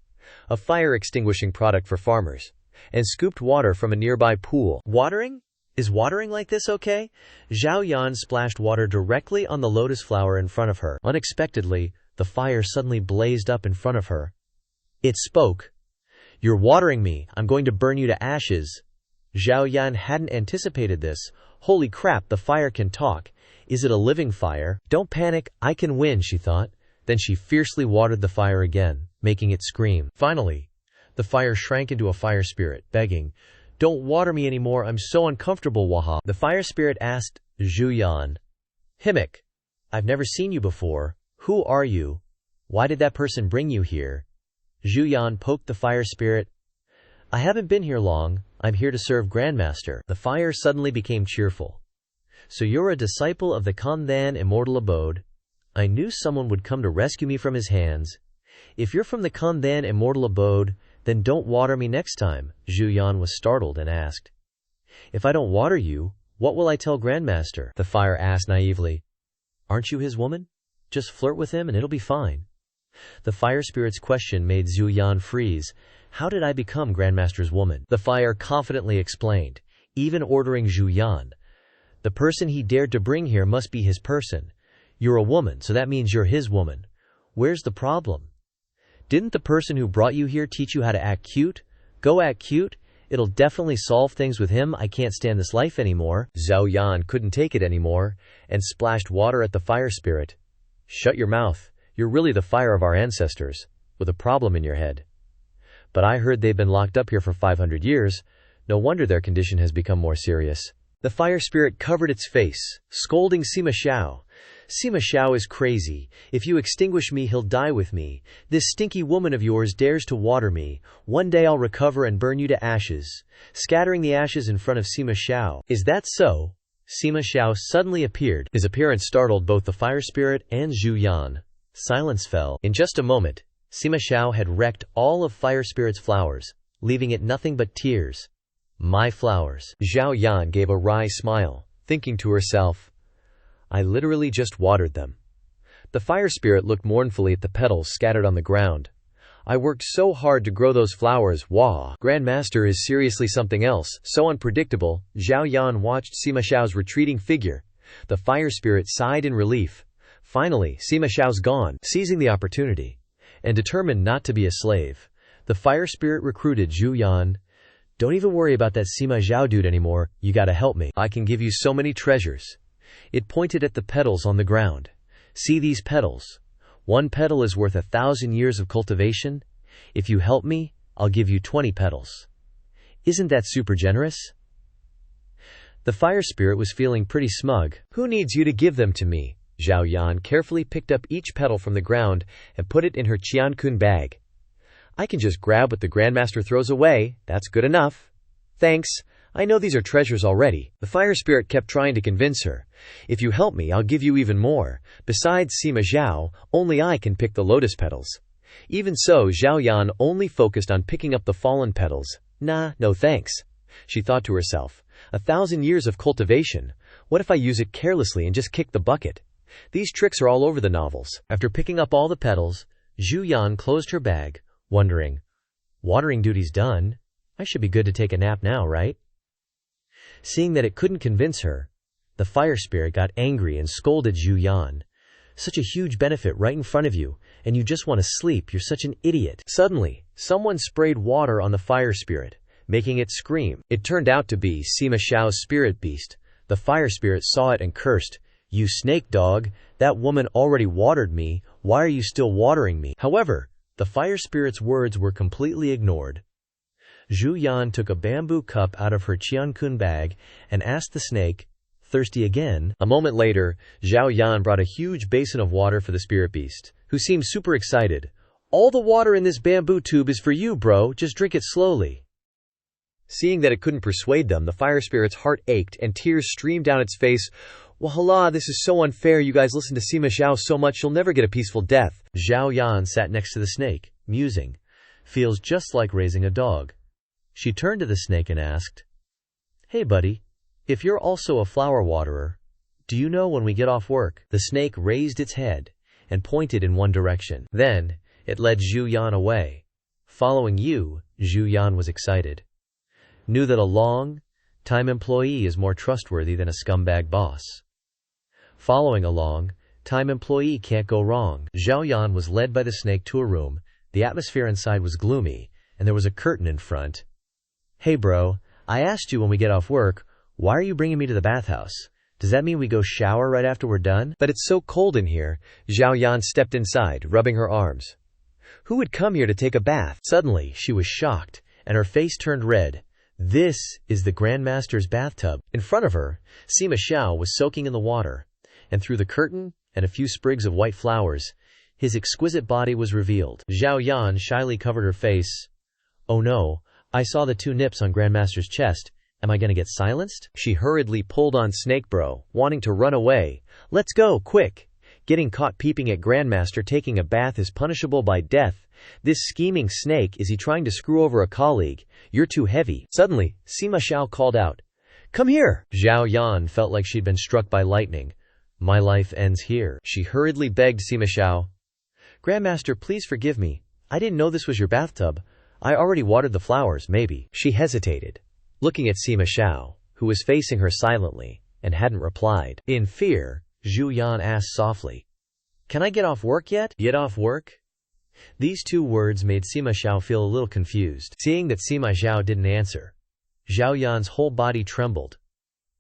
a fire extinguishing product for farmers, and scooped water from a nearby pool. "Watering? Is watering like this okay?" Zhao Yan splashed water directly on the lotus flower in front of her. Unexpectedly, the fire suddenly blazed up in front of her. It spoke. "You're watering me. I'm going to burn you to ashes." Zhao Yan hadn't anticipated this. Holy crap, the fire can talk. Is it a living fire? "Don't panic, I can win," she thought. Then she fiercely watered the fire again, making it scream. Finally, the fire shrank into a fire spirit, begging, "Don't water me anymore, I'm so uncomfortable, waha." The fire spirit asked Zhu Yan, "Himik, I've never seen you before. Who are you? Why did that person bring you here?" Zhu Yan poked the fire spirit. "I haven't been here long. I'm here to serve Grandmaster." The fire suddenly became cheerful. "So you're a disciple of the Kandhan Immortal Abode? I knew someone would come to rescue me from his hands. If you're from the Kandhan Immortal Abode, then don't water me next time." Zhu Yan was startled and asked, "If I don't water you, what will I tell Grandmaster?" The fire asked naively. "Aren't you his woman? Just flirt with him and it'll be fine." The fire spirit's question made Zhu Yan freeze. "How did I become Grandmaster's woman?" The fire confidently explained, even ordering Zhu Yan, "The person he dared to bring here must be his person. You're a woman, so that means you're his woman. Where's the problem? Didn't the person who brought you here teach you how to act cute? Go act cute. It'll definitely solve things with him. I can't stand this life anymore." Zhao Yan couldn't take it anymore and splashed water at the fire spirit. "Shut your mouth. You're really the fire of our ancestors, with a problem in your head. But I heard they've been locked up here for 500 years. No wonder their condition has become more serious." The fire spirit covered its face, scolding Sima Xiao. "Sima Xiao is crazy. If you extinguish me, he'll die with me. This stinky woman of yours dares to water me. One day I'll recover and burn you to ashes." Scattering the ashes in front of Sima Xiao. "Is that so?" Sima Xiao suddenly appeared. His appearance startled both the fire spirit and Zhu Yan. Silence fell. In just a moment, Sima Xiao had wrecked all of Fire Spirit's flowers, leaving it nothing but tears. "My flowers." Zhao Yan gave a wry smile, thinking to herself, "I literally just watered them." The Fire Spirit looked mournfully at the petals scattered on the ground. "I worked so hard to grow those flowers, wah." Grandmaster is seriously something else, so unpredictable. Zhao Yan watched Sima Xiao's retreating figure. The Fire Spirit sighed in relief. Finally, Sima Xiao's gone. Seizing the opportunity, and determined not to be a slave, the Fire Spirit recruited Zhu Yan. "Don't even worry about that Sima Xiao dude anymore, you gotta help me. I can give you so many treasures." It pointed at the petals on the ground. "See these petals? One petal is worth 1,000 years of cultivation. If you help me, I'll give you 20 petals. Isn't that super generous?" The fire spirit was feeling pretty smug. Who needs you to give them to me? Zhao Yan carefully picked up each petal from the ground and put it in her Qiankun bag. I can just grab what the Grandmaster throws away. That's good enough. Thanks. I know these are treasures already. The fire spirit kept trying to convince her. If you help me, I'll give you even more. Besides Sima Zhao, only I can pick the lotus petals. Even so, Zhao Yan only focused on picking up the fallen petals. Nah, no thanks. She thought to herself, 1,000 years of cultivation. What if I use it carelessly and just kick the bucket? These tricks are all over the novels. After picking up all the petals, Zhu Yan closed her bag, wondering, watering duty's done. I should be good to take a nap now, right? Seeing that it couldn't convince her, the fire spirit got angry and scolded Zhu Yan. Such a huge benefit right in front of you, and you just want to sleep. You're such an idiot. Suddenly, someone sprayed water on the fire spirit, making it scream. It turned out to be Sima Xiao's spirit beast. The fire spirit saw it and cursed, "You snake dog, that woman already watered me. Why are you still watering me?" However, the fire spirit's words were completely ignored. Zhu Yan took a bamboo cup out of her Qiankun bag and asked the snake, "Thirsty again?" A moment later, Zhao Yan brought a huge basin of water for the spirit beast, who seemed super excited. "All the water in this bamboo tube is for you, bro. Just drink it slowly." Seeing that it couldn't persuade them, the fire spirit's heart ached and tears streamed down its face. "Wahala, this is so unfair. You guys listen to Sima Xiao so much you'll never get a peaceful death." Zhao Yan sat next to the snake, musing. Feels just like raising a dog. She turned to the snake and asked, "Hey buddy, if you're also a flower waterer, do you know when we get off work?" The snake raised its head and pointed in one direction. Then, it led Zhu Yan away. Following you, Zhu Yan was excited. Knew that a long-time employee is more trustworthy than a scumbag boss. Following a long-time employee can't go wrong. Zhao Yan was led by the snake to a room. The atmosphere inside was gloomy, and there was a curtain in front. "Hey bro, I asked you when we get off work, why are you bringing me to the bathhouse? Does that mean we go shower right after we're done?" "But it's so cold in here." Zhao Yan stepped inside, rubbing her arms. Who would come here to take a bath? Suddenly, she was shocked, and her face turned red. This is the Grandmaster's bathtub. In front of her, Sima Xiao was soaking in the water, and through the curtain and a few sprigs of white flowers, his exquisite body was revealed. Zhao Yan shyly covered her face. "Oh no, I saw the 2 nips on Grandmaster's chest. Am I gonna get silenced?" She hurriedly pulled on Snake Bro, wanting to run away. "Let's go, quick!" Getting caught peeping at Grandmaster taking a bath is punishable by death. This scheming snake, is he trying to screw over a colleague? "You're too heavy." Suddenly, Sima Xiao called out, "Come here!" Zhao Yan felt like she'd been struck by lightning. "My life ends here." She hurriedly begged Sima Xiao, "Grandmaster, please forgive me. I didn't know this was your bathtub. I already watered the flowers, maybe." She hesitated, looking at Sima Xiao, who was facing her silently, and hadn't replied. In fear, Zhu Yan asked softly, "Can I get off work yet?" "Get off work?" These 2 words made Sima Xiao feel a little confused. Seeing that Sima Xiao didn't answer, Zhao Yan's whole body trembled.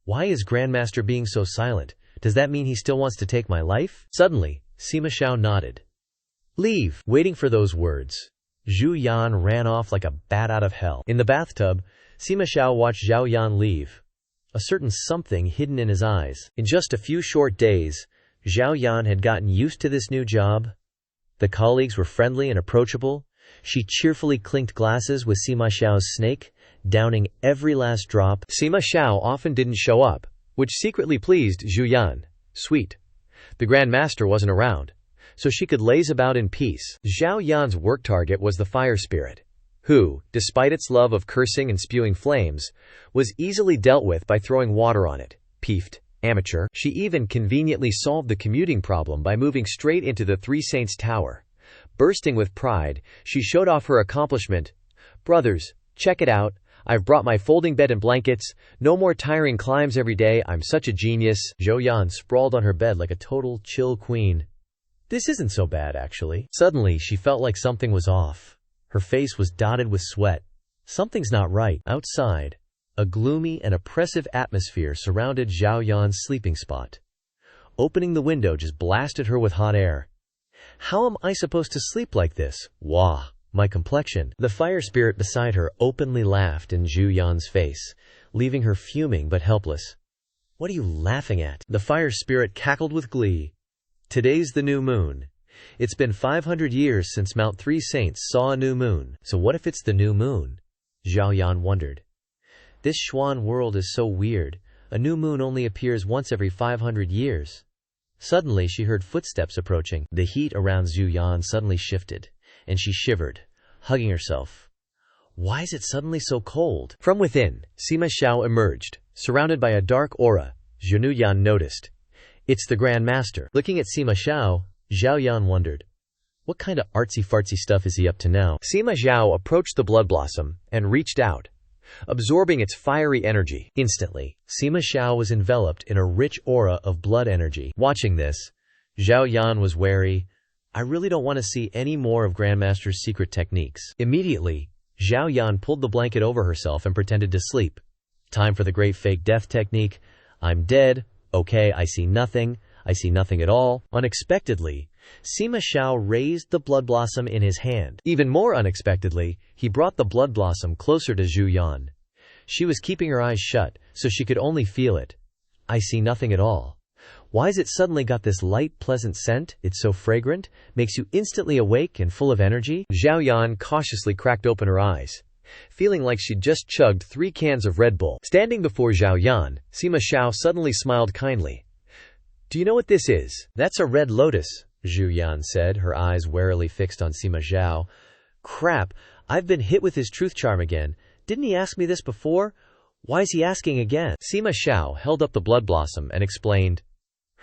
Why is Grandmaster being so silent? Does that mean he still wants to take my life? Suddenly, Sima Xiao nodded. "Leave." Waiting for those words, Zhu Yan ran off like a bat out of hell. In the bathtub, Sima Xiao watched Zhao Yan leave, a certain something hidden in his eyes. In just a few short days, Zhao Yan had gotten used to this new job. The colleagues were friendly and approachable. She cheerfully clinked glasses with Sima Xiao's snake, downing every last drop. Sima Xiao often didn't show up, which secretly pleased Zhu Yan. Sweet. The Grandmaster wasn't around, so she could laze about in peace. Zhao Yan's work target was the fire spirit, who, despite its love of cursing and spewing flames, was easily dealt with by throwing water on it. Peeved. Amateur. She even conveniently solved the commuting problem by moving straight into the Three Saints Tower. Bursting with pride, she showed off her accomplishment. "Brothers, check it out. I've brought my folding bed and blankets. No more tiring climbs every day. I'm such a genius." Zhou Yan sprawled on her bed like a total chill queen. This isn't so bad, actually. Suddenly, she felt like something was off. Her face was dotted with sweat. Something's not right. Outside, a gloomy and oppressive atmosphere surrounded Zhao Yan's sleeping spot. Opening the window just blasted her with hot air. "How am I supposed to sleep like this? Wah, my complexion." The fire spirit beside her openly laughed in Zhu Yan's face, leaving her fuming but helpless. "What are you laughing at?" The fire spirit cackled with glee. "Today's the new moon. It's been 500 years since Mount Three Saints saw a new moon. So what if it's the new moon?" Zhao Yan wondered. "This Xuan world is so weird. A new moon only appears once every 500 years. Suddenly she heard footsteps approaching. The heat around Zhu Yan suddenly shifted, and she shivered, hugging herself. Why is it suddenly so cold? From within, Sima Xiao emerged, surrounded by a dark aura. Zhu Yan noticed. It's the Grandmaster. Looking at Sima Xiao, Zhao Yan wondered. What kind of artsy-fartsy stuff is he up to now? Sima Xiao approached the blood blossom and reached out, absorbing its fiery energy. Instantly, Sima Xiao was enveloped in a rich aura of blood energy. Watching this, Zhao Yan was wary. I really don't want to see any more of Grandmaster's secret techniques. Immediately, Zhao Yan pulled the blanket over herself and pretended to sleep. Time for the great fake death technique. I'm dead. Okay, I see nothing. I see nothing at all. Unexpectedly, Sima Xiao raised the blood blossom in his hand. Even more unexpectedly, he brought the blood blossom closer to Zhu Yan. She was keeping her eyes shut, so she could only feel it. I see nothing at all. Why's it suddenly got this light, pleasant scent? It's so fragrant, makes you instantly awake and full of energy. Zhao Yan cautiously cracked open her eyes, feeling like she'd just chugged 3 cans of Red Bull. Standing before Zhao Yan, Sima Xiao suddenly smiled kindly. Do you know what this is? That's a red lotus, Zhu Yan said, her eyes warily fixed on Sima Xiao. Crap, I've been hit with his truth charm again. Didn't he ask me this before? Why is he asking again? Sima Xiao held up the blood blossom and explained.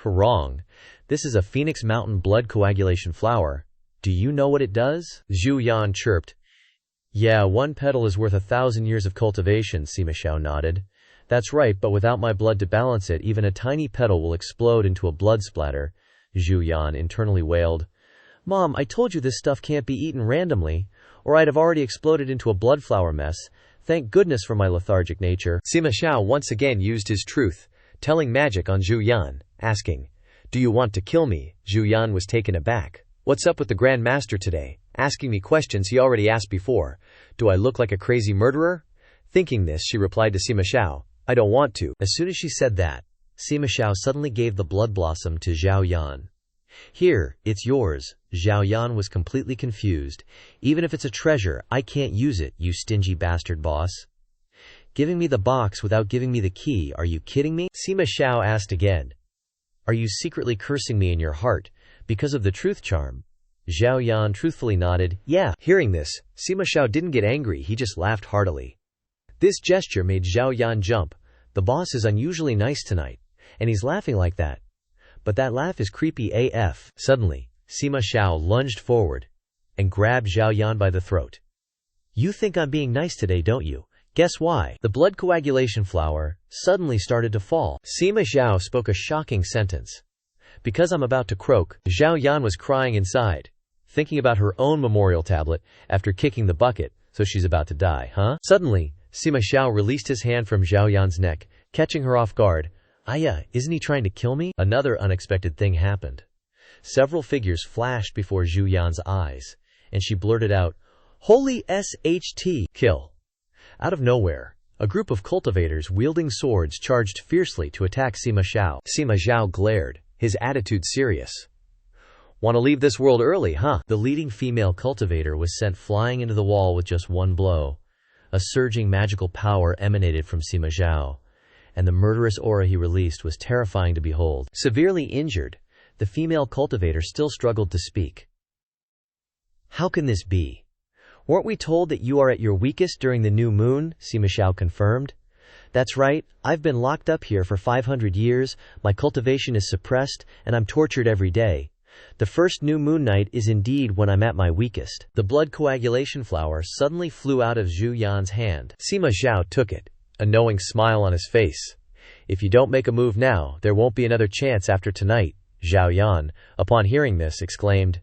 Wrong. This is a Phoenix Mountain blood coagulation flower. Do you know what it does? Zhu Yan chirped. Yeah, 1 petal is worth 1,000 years of cultivation, Sima Xiao nodded. That's right, but without my blood to balance it, even a tiny petal will explode into a blood splatter, Zhu Yan internally wailed. Mom, I told you this stuff can't be eaten randomly, or I'd have already exploded into a blood flower mess. Thank goodness for my lethargic nature. Sima Xiao once again used his truth, telling magic on Zhu Yan, asking, Do you want to kill me? Zhu Yan was taken aback. What's up with the Grandmaster today? Asking me questions he already asked before. Do I look like a crazy murderer? Thinking this, she replied to Sima Xiao, I don't want to. As soon as she said that, Sima Xiao suddenly gave the blood blossom to Zhao Yan. Here, it's yours. Zhao Yan was completely confused. Even if it's a treasure, I can't use it, you stingy bastard boss. Giving me the box without giving me the key, are you kidding me? Sima Xiao asked again. Are you secretly cursing me in your heart, because of the truth charm? Zhao Yan truthfully nodded, yeah. Hearing this, Sima Xiao didn't get angry, he just laughed heartily. This gesture made Zhao Yan jump. The boss is unusually nice tonight, and he's laughing like that. But that laugh is creepy AF. Suddenly, Sima Xiao lunged forward and grabbed Zhao Yan by the throat. You think I'm being nice today, don't you? Guess why? The blood coagulation flower suddenly started to fall. Sima Xiao spoke a shocking sentence. Because I'm about to croak, Zhao Yan was crying inside, thinking about her own memorial tablet after kicking the bucket, so she's about to die, huh? Suddenly, Sima Xiao released his hand from Zhao Yan's neck, catching her off guard. Aya, isn't he trying to kill me? Another unexpected thing happened. Several figures flashed before Zhu Yan's eyes, and she blurted out, Holy SHT, kill. Out of nowhere, a group of cultivators wielding swords charged fiercely to attack Sima Xiao. Sima Xiao glared, his attitude serious. Want to leave this world early, huh? The leading female cultivator was sent flying into the wall with just one blow. A surging magical power emanated from Sima Xiao, and the murderous aura he released was terrifying to behold. Severely injured, the female cultivator still struggled to speak. How can this be? Weren't we told that you are at your weakest during the new moon? Sima Xiao confirmed. That's right, I've been locked up here for 500 years, my cultivation is suppressed, and I'm tortured every day. The first new moon night is indeed when I'm at my weakest. The blood coagulation flower suddenly flew out of Zhu Yan's hand. Sima Xiao took it, a knowing smile on his face. If you don't make a move now, there won't be another chance after tonight. Zhao Yan, upon hearing this, exclaimed,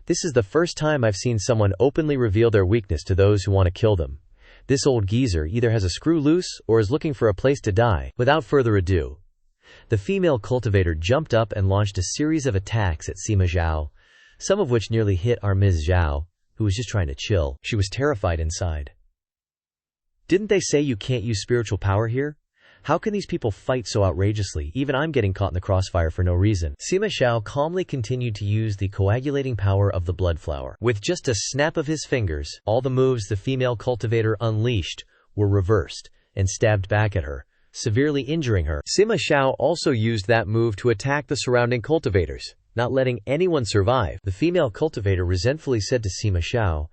This is the first time I've seen someone openly reveal their weakness to those who want to kill them. This old geezer either has a screw loose or is looking for a place to die. Without further ado, the female cultivator jumped up and launched a series of attacks at Sima Xiao, some of which nearly hit our Ms. Zhao, who was just trying to chill. She was terrified inside. Didn't they say you can't use spiritual power here? How can these people fight so outrageously? Even I'm getting caught in the crossfire for no reason. Sima Xiao calmly continued to use the coagulating power of the blood flower. With just a snap of his fingers, all the moves the female cultivator unleashed were reversed and stabbed back at her, severely injuring her. Sima Xiao also used that move to attack the surrounding cultivators, not letting anyone survive. The female cultivator resentfully said to Sima Xiao,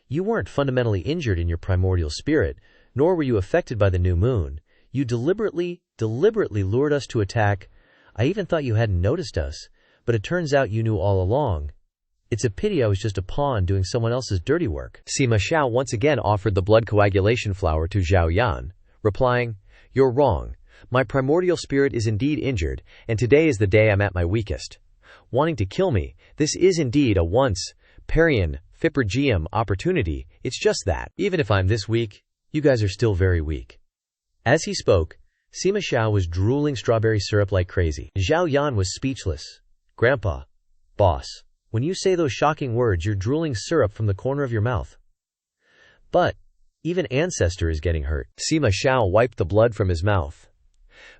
"You weren't fundamentally injured in your primordial spirit, nor were you affected by the new moon. You deliberately lured us to attack. I even thought you hadn't noticed us, but it turns out you knew all along. It's a pity I was just a pawn doing someone else's dirty work." Sima Xiao once again offered the blood coagulation flower to Zhao Yan, replying, "You're wrong. My primordial spirit is indeed injured, and today is the day I'm at my weakest. Wanting to kill me, this is indeed a once Parian Fippergium opportunity. It's just that. Even if I'm this weak, you guys are still very weak." As he spoke, Sima Xiao was drooling strawberry syrup like crazy. Zhao Yan was speechless. "Grandpa, boss, when you say those shocking words, you're drooling syrup from the corner of your mouth." "But even Ancestor is getting hurt." Sima Xiao wiped the blood from his mouth.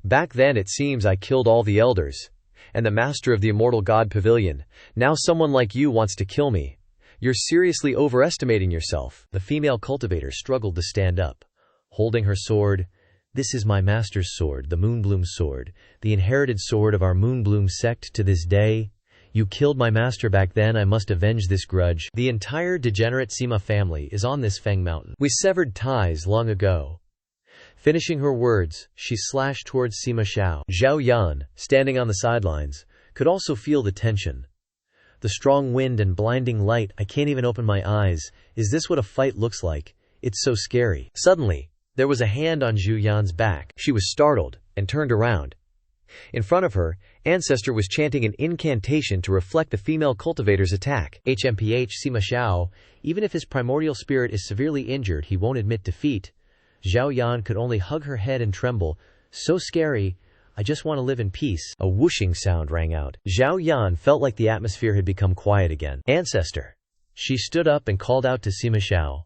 "Back then it seems I killed all the elders and the master of the immortal god pavilion. Now someone like you wants to kill me. You're seriously overestimating yourself." The female cultivator struggled to stand up, holding her sword. "This is my master's sword, the Moonbloom sword, the inherited sword of our Moonbloom sect to this day. You killed my master back then, I must avenge this grudge. The entire degenerate Sima family is on this Feng Mountain. We severed ties long ago." Finishing her words, she slashed towards Sima Xiao. Zhao Yan, standing on the sidelines, could also feel the tension. "The strong wind and blinding light, I can't even open my eyes. Is this what a fight looks like? It's so scary." Suddenly, there was a hand on Zhu Yan's back. She was startled and turned around. In front of her, Ancestor was chanting an incantation to reflect the female cultivator's attack. HMPH Sima Xiao, even if his primordial spirit is severely injured, he won't admit defeat. Zhao Yan could only hug her head and tremble. "So scary. I just want to live in peace." A whooshing sound rang out. Zhao Yan felt like the atmosphere had become quiet again. "Ancestor." She stood up and called out to Sima Xiao.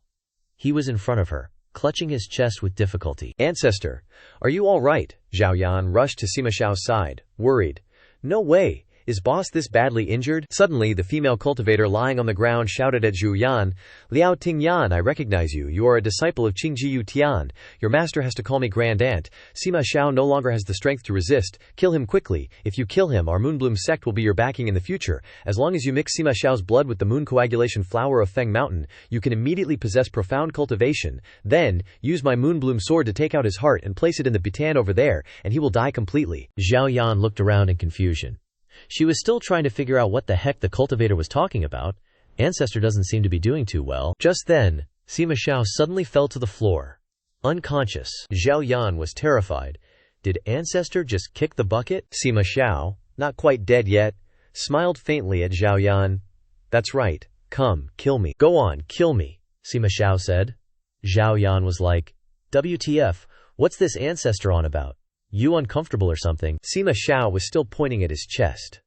He was in front of her, clutching his chest with difficulty. "Ancestor, are you all right?" Zhao Yan rushed to Sima Xiao's side, worried. "No way. Is boss this badly injured?" Suddenly, the female cultivator lying on the ground shouted at Zhu Yan, "Liao Ting Yan, I recognize you. You are a disciple of Qingjiu Tian. Your master has to call me Grand Aunt. Sima Xiao no longer has the strength to resist. Kill him quickly. If you kill him, our Moonbloom sect will be your backing in the future. As long as you mix Sima Xiao's blood with the moon coagulation flower of Feng Mountain, you can immediately possess profound cultivation. Then, use my Moonbloom sword to take out his heart and place it in the Bitan over there, and he will die completely." Zhao Yan looked around in confusion. She was still trying to figure out what the heck the cultivator was talking about. Ancestor doesn't seem to be doing too well. Just then, Sima Xiao suddenly fell to the floor, unconscious. Zhao Yan was terrified. Did Ancestor just kick the bucket? Sima Xiao, not quite dead yet, smiled faintly at Zhao Yan. "That's right. Come, kill me. Go on, kill me," Sima Xiao said. Zhao Yan was like, "WTF, what's this Ancestor on about? You uncomfortable or something?" Sima Xiao was still pointing at his chest.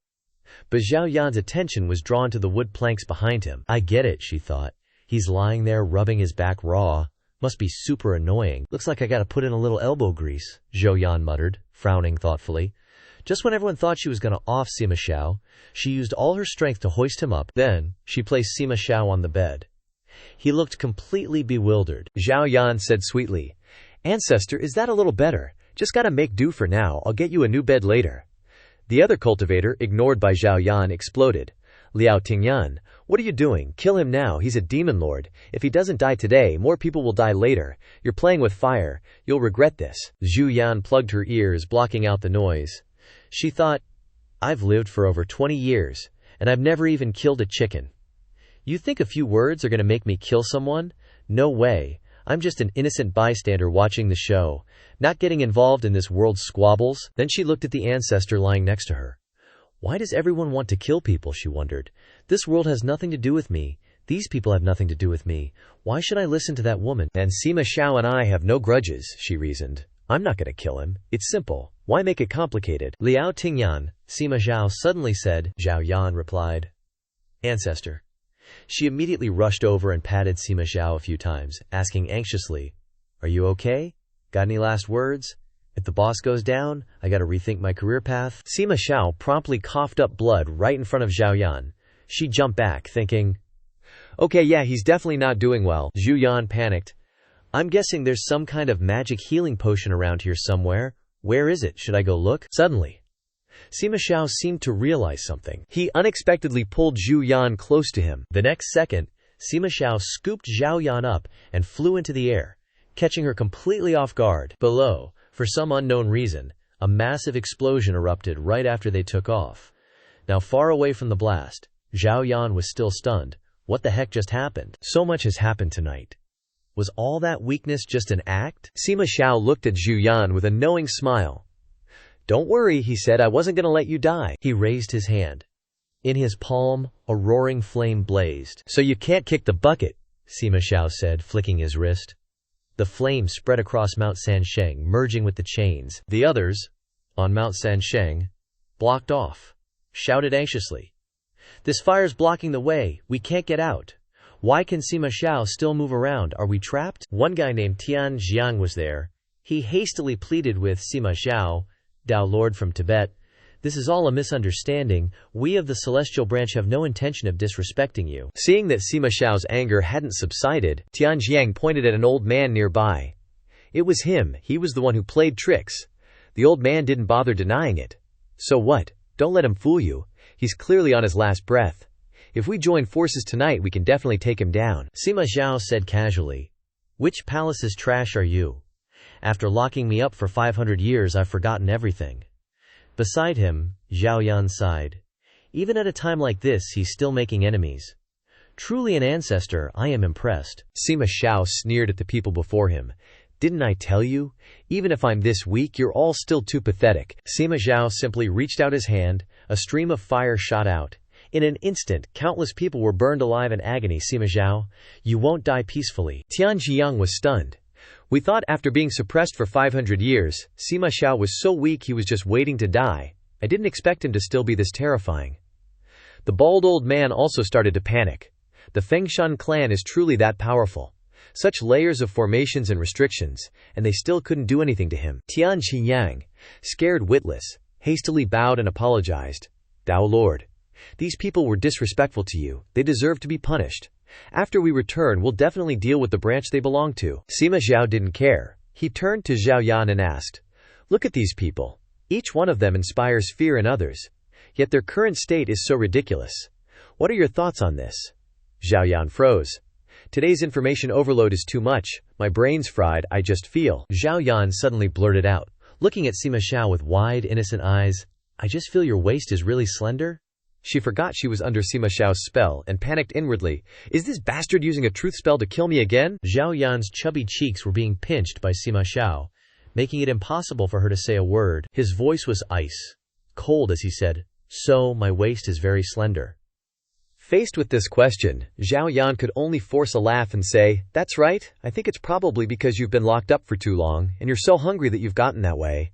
But Zhao Yan's attention was drawn to the wood planks behind him. "I get it," she thought. "He's lying there rubbing his back raw. Must be super annoying. Looks like I gotta put in a little elbow grease," Zhou Yan muttered, frowning thoughtfully. Just when everyone thought she was gonna off Sima Xiao, she used all her strength to hoist him up. Then, she placed Sima Xiao on the bed. He looked completely bewildered. Zhao Yan said sweetly, "Ancestor, is that a little better? Just gotta make do for now. I'll get you a new bed later." The other cultivator, ignored by Zhao Yan, exploded. "Liao Tingyan, what are you doing? Kill him now. He's a demon lord. If he doesn't die today, more people will die later. You're playing with fire. You'll regret this." Zhu Yan plugged her ears, blocking out the noise. She thought, "I've lived for over 20 years, and I've never even killed a chicken. You think a few words are gonna make me kill someone? No way. I'm just an innocent bystander watching the show, not getting involved in this world's squabbles." Then she looked at the Ancestor lying next to her. "Why does everyone want to kill people?" she wondered. "This world has nothing to do with me. These people have nothing to do with me. Why should I listen to that woman?" "And Sima Xiao and I have no grudges," she reasoned. "I'm not going to kill him. It's simple. Why make it complicated?" "Liao Tingyan," Sima Xiao suddenly said. Zhao Yan replied, "Ancestor." She immediately rushed over and patted Sima Xiao a few times, asking anxiously, Are you okay? Got any last words? If the boss goes down, I gotta rethink my career path. Sima Xiao promptly coughed up blood right in front of Zhao Yan. She jumped back, thinking, okay, yeah, he's definitely not doing well. Zhu Yan panicked. I'm guessing there's some kind of magic healing potion around here somewhere. Where is it? Should I go look? Suddenly, Sima Xiao seemed to realize something. He unexpectedly pulled Zhu Yan close to him. The next second, Sima Xiao scooped Zhao Yan up and flew into the air, catching her completely off guard. Below, for some unknown reason, a massive explosion erupted right after they took off. Now far away from the blast, Zhao Yan was still stunned. What the heck just happened? So much has happened tonight. Was all that weakness just an act? Sima Xiao looked at Zhu Yan with a knowing smile. Don't worry, he said, I wasn't going to let you die. He raised his hand. In his palm, a roaring flame blazed. So you can't kick the bucket, Sima Xiao said, flicking his wrist. The flame spread across Mount Sansheng, merging with the chains. The others, on Mount Sansheng, blocked off, shouted anxiously. This fire's blocking the way, we can't get out. Why can Sima Xiao still move around? Are we trapped? One guy named Tian Jiang was there. He hastily pleaded with Sima Xiao, Tao Lord from Tibet. This is all a misunderstanding. We of the Celestial Branch have no intention of disrespecting you. Seeing that Sima Xiao's anger hadn't subsided, Tian Jiang pointed at an old man nearby. It was him. He was the one who played tricks. The old man didn't bother denying it. So what? Don't let him fool you. He's clearly on his last breath. If we join forces tonight, we can definitely take him down. Sima Xiao said casually. Which palace's trash are you? After locking me up for 500 years, I've forgotten everything. Beside him, Zhao Yan sighed. Even at a time like this, he's still making enemies. Truly an ancestor, I am impressed. Sima Xiao sneered at the people before him. Didn't I tell you? Even if I'm this weak, you're all still too pathetic. Sima Xiao simply reached out his hand. A stream of fire shot out. In an instant, countless people were burned alive in agony. Sima Xiao, you won't die peacefully. Tian Jiang was stunned. We thought after being suppressed for 500 years, Sima Xiao was so weak he was just waiting to die. I didn't expect him to still be this terrifying. The bald old man also started to panic. The Fengshan clan is truly that powerful. Such layers of formations and restrictions, and they still couldn't do anything to him. Tian Qinyang, scared witless, hastily bowed and apologized. Tao Lord, these people were disrespectful to you. They deserve to be punished. After we return, we'll definitely deal with the branch they belong to. Sima Xiao didn't care. He turned to Zhao Yan and asked, look at these people. Each one of them inspires fear in others. Yet their current state is so ridiculous. What are your thoughts on this? Zhao Yan froze. Today's information overload is too much. My brain's fried, I just feel. Zhao Yan suddenly blurted out, looking at Sima Xiao with wide, innocent eyes. I just feel your waist is really slender. She forgot she was under Sima Xiao's spell and panicked inwardly. Is this bastard using a truth spell to kill me again? Zhao Yan's chubby cheeks were being pinched by Sima Xiao, making it impossible for her to say a word. His voice was ice cold as he said, so my waist is very slender. Faced with this question, Zhao Yan could only force a laugh and say, that's right, I think it's probably because you've been locked up for too long, and you're so hungry that you've gotten that way.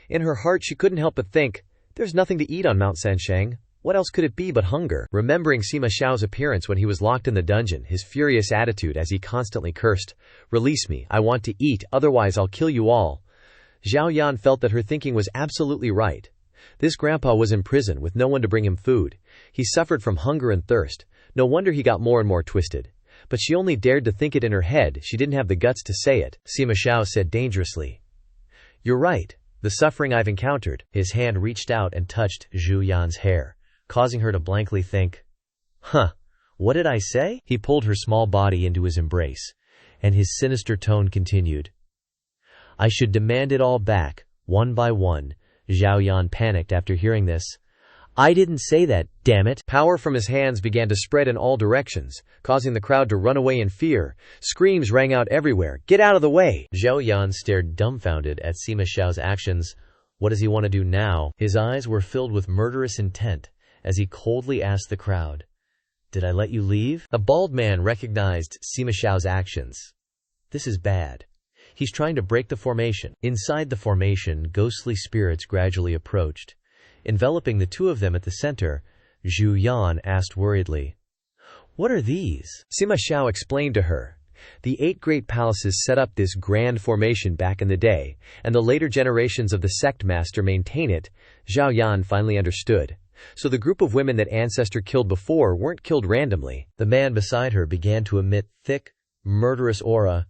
In her heart she couldn't help but think, there's nothing to eat on Mount Sansheng. What else could it be but hunger? Remembering Sima Xiao's appearance when he was locked in the dungeon, his furious attitude as he constantly cursed, release me, I want to eat, otherwise I'll kill you all. Zhao Yan felt that her thinking was absolutely right. This grandpa was in prison with no one to bring him food. He suffered from hunger and thirst. No wonder he got more and more twisted. But she only dared to think it in her head, she didn't have the guts to say it. Sima Xiao said dangerously. You're right. The suffering I've encountered. His hand reached out and touched Zhu Yan's hair, causing her to blankly think, what did I say? He pulled her small body into his embrace, and his sinister tone continued. I should demand it all back, one by one. Zhao Yan panicked after hearing this. I didn't say that, damn it. Power from his hands began to spread in all directions, causing the crowd to run away in fear. Screams rang out everywhere. Get out of the way! Zhao Yan stared dumbfounded at Sima Xiao's actions. What does he want to do now? His eyes were filled with murderous intent as he coldly asked the crowd, did I let you leave? A bald man recognized Sima Xiao's actions. This is bad. He's trying to break the formation. Inside the formation, ghostly spirits gradually approached. Enveloping the two of them at the center, Zhu Yan asked worriedly, what are these? Sima Xiao explained to her. The 8 great palaces set up this grand formation back in the day, and the later generations of the Sect Master maintain it. Zhao Yan finally understood. So the group of women that Ancestor killed before weren't killed randomly. The man beside her began to emit thick, murderous aura.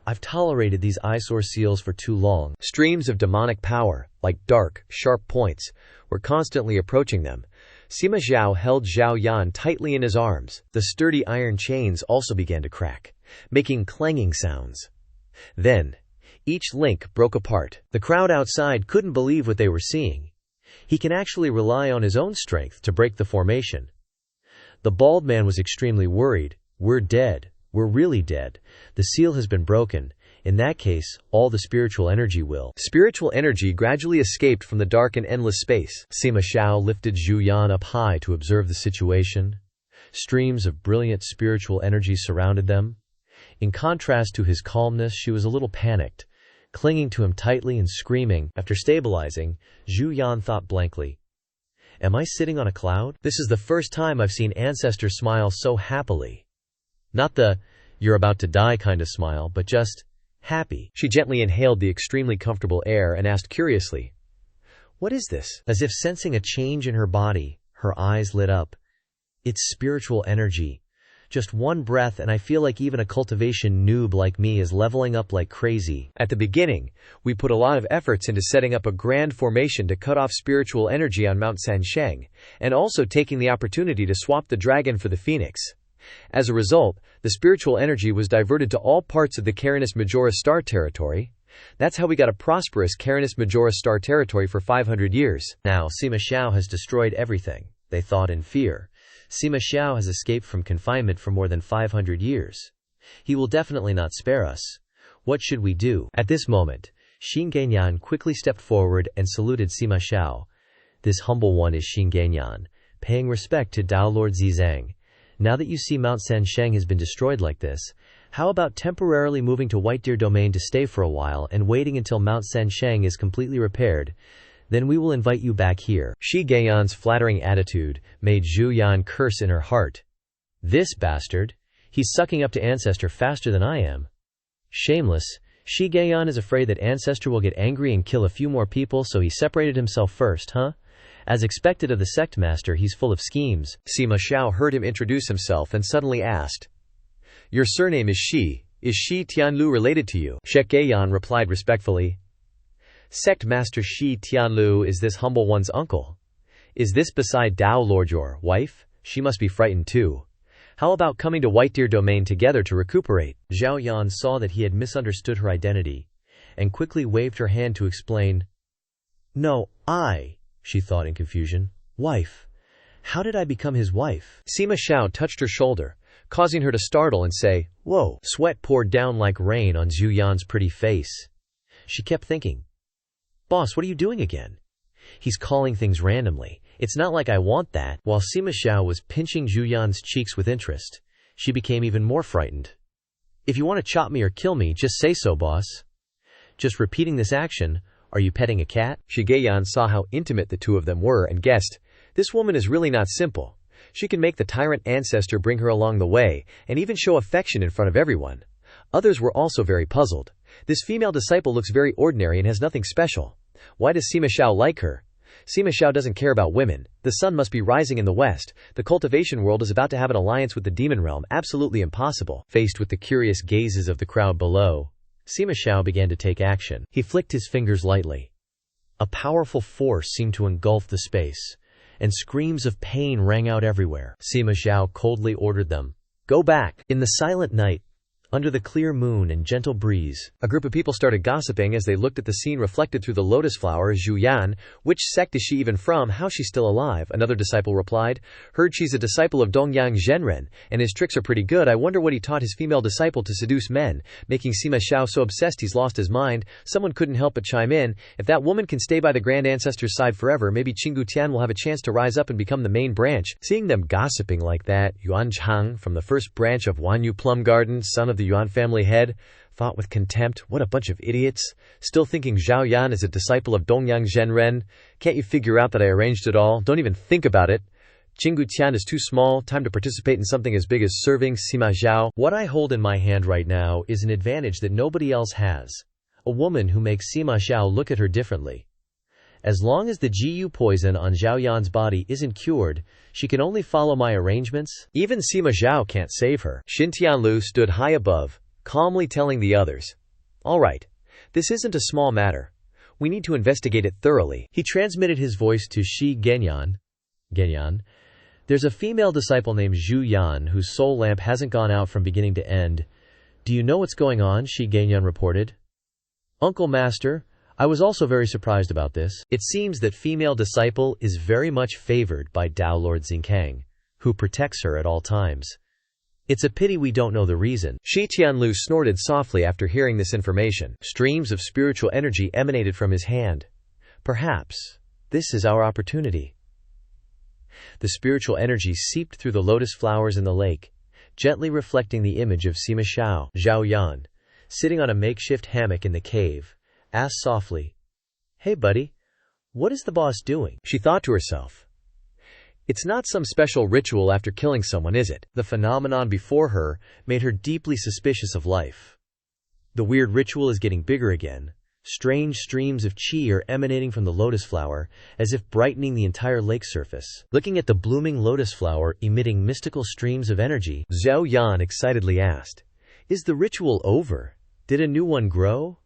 I've tolerated these eyesore seals for too long. Streams of demonic power, like dark, sharp points, were constantly approaching them. Sima Zhao held Zhao Yan tightly in his arms. The sturdy iron chains also began to crack, making clanging sounds. Then, each link broke apart. The crowd outside couldn't believe what they were seeing. He can actually rely on his own strength to break the formation. The bald man was extremely worried. We're dead. We're really dead. The seal has been broken. In that case, all the spiritual energy will. Spiritual energy gradually escaped from the dark and endless space. Sima Xiao lifted Zhu Yan up high to observe the situation. Streams of brilliant spiritual energy surrounded them. In contrast to his calmness, she was a little panicked, clinging to him tightly and screaming. After stabilizing, Zhu Yan thought blankly. Am I sitting on a cloud? This is the first time I've seen Ancestor smile so happily. Not the, you're about to die kind of smile, but just happy. She gently inhaled the extremely comfortable air and asked curiously, what is this? As if sensing a change in her body, her eyes lit up. It's spiritual energy. Just one breath and I feel like even a cultivation noob like me is leveling up like crazy. At the beginning, we put a lot of efforts into setting up a grand formation to cut off spiritual energy on Mount Sansheng, and also taking the opportunity to swap the dragon for the phoenix. As a result, the spiritual energy was diverted to all parts of the Carinus Majora star territory. That's how we got a prosperous Carinus Majora star territory for 500 years. Now, Sima Xiao has destroyed everything, they thought in fear. Sima Xiao has escaped from confinement for more than 500 years. He will definitely not spare us. What should we do? At this moment, Xin Ganyan quickly stepped forward and saluted Sima Xiao. This humble one is Xin Ganyan, paying respect to Tao Lord Zizang. Now that you see Mount Sansheng has been destroyed like this, how about temporarily moving to White Deer Domain to stay for a while and waiting until Mount Sansheng is completely repaired? Then we will invite you back here. Shi Ganyan's flattering attitude made Zhu Yan curse in her heart. This bastard, he's sucking up to Ancestor faster than I am. Shameless, Shi Ganyan is afraid that Ancestor will get angry and kill a few more people, so he separated himself first, huh? As expected of the Sect Master, he's full of schemes. Sima Xiao heard him introduce himself and suddenly asked, your surname is Shi. Is Shi Tianlu related to you? Sect Ganyan replied respectfully. Sect Master Shi Tianlu is this humble one's uncle. Is this beside Tao Lord your wife? She must be frightened too. How about coming to White Deer Domain together to recuperate? Zhao Yan saw that he had misunderstood her identity, and quickly waved her hand to explain. No, she thought in confusion. Wife. How did I become his wife? Sima Xiao touched her shoulder, causing her to startle and say, whoa. Sweat poured down like rain on Zhu Yan's pretty face. She kept thinking, boss, what are you doing again? He's calling things randomly. It's not like I want that. While Sima Xiao was pinching Zhu Yan's cheeks with interest, she became even more frightened. If you want to chop me or kill me, just say so, boss. Just repeating this action, are you petting a cat? Shi Ganyan saw how intimate the two of them were and guessed, this woman is really not simple. She can make the Tyrant Ancestor bring her along the way, and even show affection in front of everyone. Others were also very puzzled. This female disciple looks very ordinary and has nothing special. Why does Sima Xiao like her? Sima Xiao doesn't care about women. The sun must be rising in the west. The cultivation world is about to have an alliance with the demon realm. Absolutely impossible. Faced with the curious gazes of the crowd below, Sima Xiao began to take action. He flicked his fingers lightly. A powerful force seemed to engulf the space, and screams of pain rang out everywhere. Sima Xiao coldly ordered them, go back. In the silent night, under the clear moon and gentle breeze, a group of people started gossiping as they looked at the scene reflected through the lotus flower. Zhu Yan, which sect is she even from? How's she still alive? Another disciple replied, heard she's a disciple of Dongyang Zhenren, and his tricks are pretty good. I wonder what he taught his female disciple to seduce men, making Sima Xiao so obsessed he's lost his mind. Someone couldn't help but chime in, if that woman can stay by the Grand Ancestor's side forever, maybe Qinggu Tian will have a chance to rise up and become the main branch. Seeing them gossiping like that, Yuan Chang, from the first branch of Wanyu Plum Garden, son of the Yuan family head, thought with contempt, what a bunch of idiots. Still thinking Zhao Yan is a disciple of Dongyang Zhenren. Can't you figure out that I arranged it all? Don't even think about it. Qinggu Tian is too small, time to participate in something as big as serving Sima Zhao. What I hold in my hand right now is an advantage that nobody else has. A woman who makes Sima Zhao look at her differently. As long as the GU poison on Zhao Yan's body isn't cured, she can only follow my arrangements. Even Sima Zhao can't save her. Xin Tianlu stood high above, calmly telling the others, "All right, this isn't a small matter. We need to investigate it thoroughly." He transmitted his voice to Shi Genyan. Genyan, there's a female disciple named Zhu Yan whose soul lamp hasn't gone out from beginning to end. Do you know what's going on? Shi Genyan reported. Uncle Master, I was also very surprised about this. It seems that female disciple is very much favored by Dao Lord Xingkang, who protects her at all times. It's a pity we don't know the reason. Shi Tianlu snorted softly after hearing this information. Streams of spiritual energy emanated from his hand. Perhaps this is our opportunity. The spiritual energy seeped through the lotus flowers in the lake, gently reflecting the image of Sima Zhao. Zhao Yan, sitting on a makeshift hammock in the cave, asked softly, "Hey buddy, what is the boss doing?" She thought to herself, "It's not some special ritual after killing someone, is it?" The phenomenon before her made her deeply suspicious of life. The weird ritual is getting bigger again. Strange streams of qi are emanating from the lotus flower, as if brightening the entire lake surface. Looking at the blooming lotus flower emitting mystical streams of energy, Zhao Yan excitedly asked, "Is the ritual over? Did a new one grow?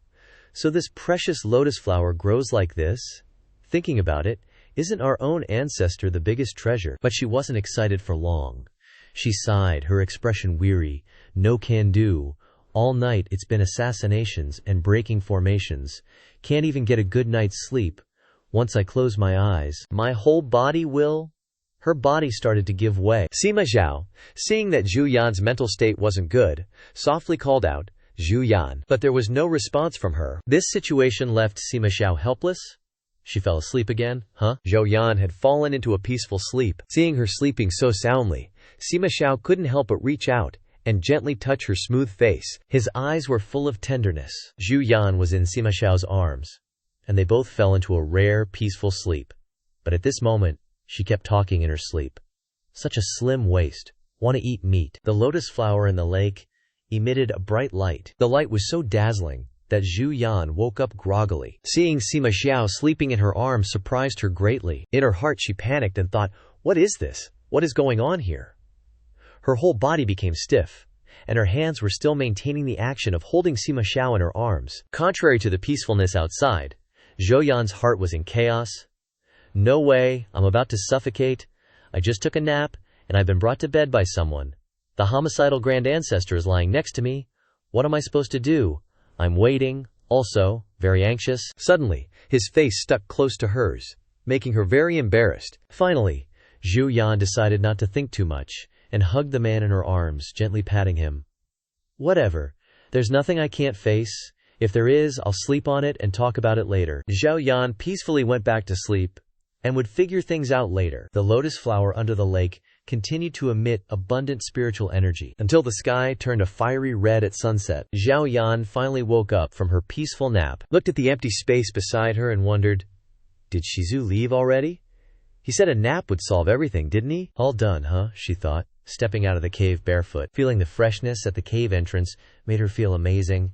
So this precious lotus flower grows like this? Thinking about it, isn't our own ancestor the biggest treasure?" But she wasn't excited for long. She sighed, her expression weary. "No can do. All night it's been assassinations and breaking formations. Can't even get a good night's sleep. Once I close my eyes, my whole body will..." Her body started to give way. Sima Zhao, seeing that Zhu Yan's mental state wasn't good, softly called out, "Zhu Yan," but there was no response from her. This situation left Sima Zhao helpless. She fell asleep again. Zhou Yan had fallen into a peaceful sleep. Seeing her sleeping so soundly, Sima Zhao couldn't help but reach out and gently touch her smooth face. His eyes were full of tenderness. Zhu Yan was in Sima Zhao's arms, and they both fell into a rare, peaceful sleep. But at this moment, she kept talking in her sleep. "Such a slim waist. Want to eat meat." The lotus flower in the lake emitted a bright light. The light was so dazzling that Zhu Yan woke up groggily. Seeing Sima Zhao sleeping in her arms surprised her greatly. In her heart she panicked and thought, "What is this? What is going on here?" Her whole body became stiff, and her hands were still maintaining the action of holding Sima Zhao in her arms. Contrary to the peacefulness outside, Zhou Yan's heart was in chaos. "No way, I'm about to suffocate. I just took a nap, and I've been brought to bed by someone. The homicidal Grand Ancestor is lying next to me. What am I supposed to do? I'm waiting, also, very anxious." Suddenly, his face stuck close to hers, making her very embarrassed. Finally, Zhu Yan decided not to think too much, and hugged the man in her arms, gently patting him. "Whatever. There's nothing I can't face. If there is, I'll sleep on it and talk about it later." Zhao Yan peacefully went back to sleep, and would figure things out later. The lotus flower under the lake continued to emit abundant spiritual energy, until the sky turned a fiery red at sunset. Zhao Yan finally woke up from her peaceful nap, looked at the empty space beside her and wondered, "Did Shizu leave already? He said a nap would solve everything, didn't he?" "All done, huh?" she thought, stepping out of the cave barefoot. Feeling the freshness at the cave entrance made her feel amazing.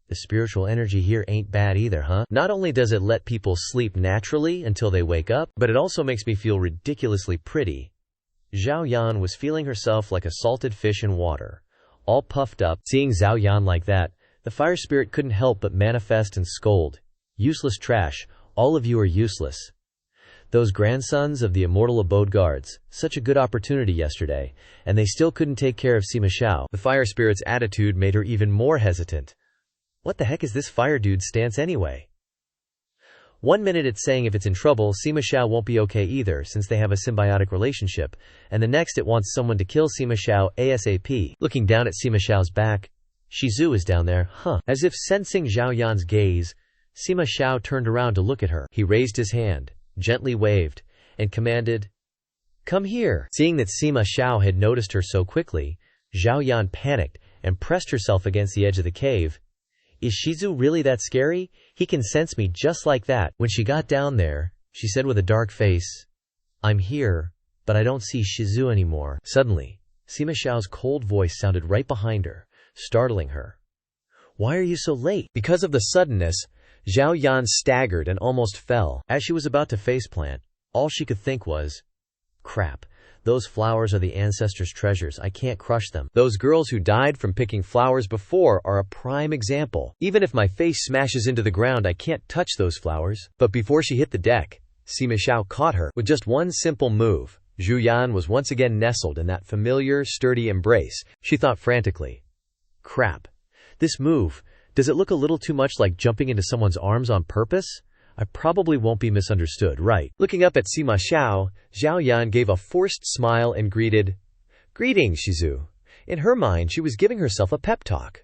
The spiritual energy here ain't bad either, huh? Not only does it let people sleep naturally until they wake up, but it also makes me feel ridiculously pretty. Zhao Yan was feeling herself like a salted fish in water, all puffed up. Seeing Zhao Yan like that, the fire spirit couldn't help but manifest and scold. "Useless trash, all of you are useless. Those grandsons of the immortal abode guards, such a good opportunity yesterday, and they still couldn't take care of Sima Zhao." The fire spirit's attitude made her even more hesitant. What the heck is this fire dude's stance anyway? One minute it's saying if it's in trouble, Sima Zhao won't be okay either since they have a symbiotic relationship, and the next it wants someone to kill Sima Zhao ASAP. Looking down at Sima Zhao's back, Shizu is down there, huh? As if sensing Zhao Yan's gaze, Sima Zhao turned around to look at her. He raised his hand, gently waved, and commanded, "Come here." Seeing that Sima Zhao had noticed her so quickly, Zhao Yan panicked and pressed herself against the edge of the cave. Is Shizu really that scary? He can sense me just like that. When she got down there, she said with a dark face, "I'm here, but I don't see Shizu anymore. Suddenly, Sima Xiao's cold voice sounded right behind her, startling her. Why are you so late? Because of the suddenness, Zhao Yan staggered and almost fell. As she was about to faceplant, all she could think was, crap, those flowers are the Ancestor's treasures, I can't crush them. Those girls who died from picking flowers before are a prime example. Even if my face smashes into the ground, I can't touch those flowers. But before she hit the deck, Sima Xiao caught her. With just one simple move, Zhu Yan was once again nestled in that familiar, sturdy embrace. She thought frantically, crap, this move, does it look a little too much like jumping into someone's arms on purpose? I probably won't be misunderstood, right? Looking up at Sima Xiao, Zhao Yan gave a forced smile and greeted, Greetings, Shizu. In her mind, she was giving herself a pep talk.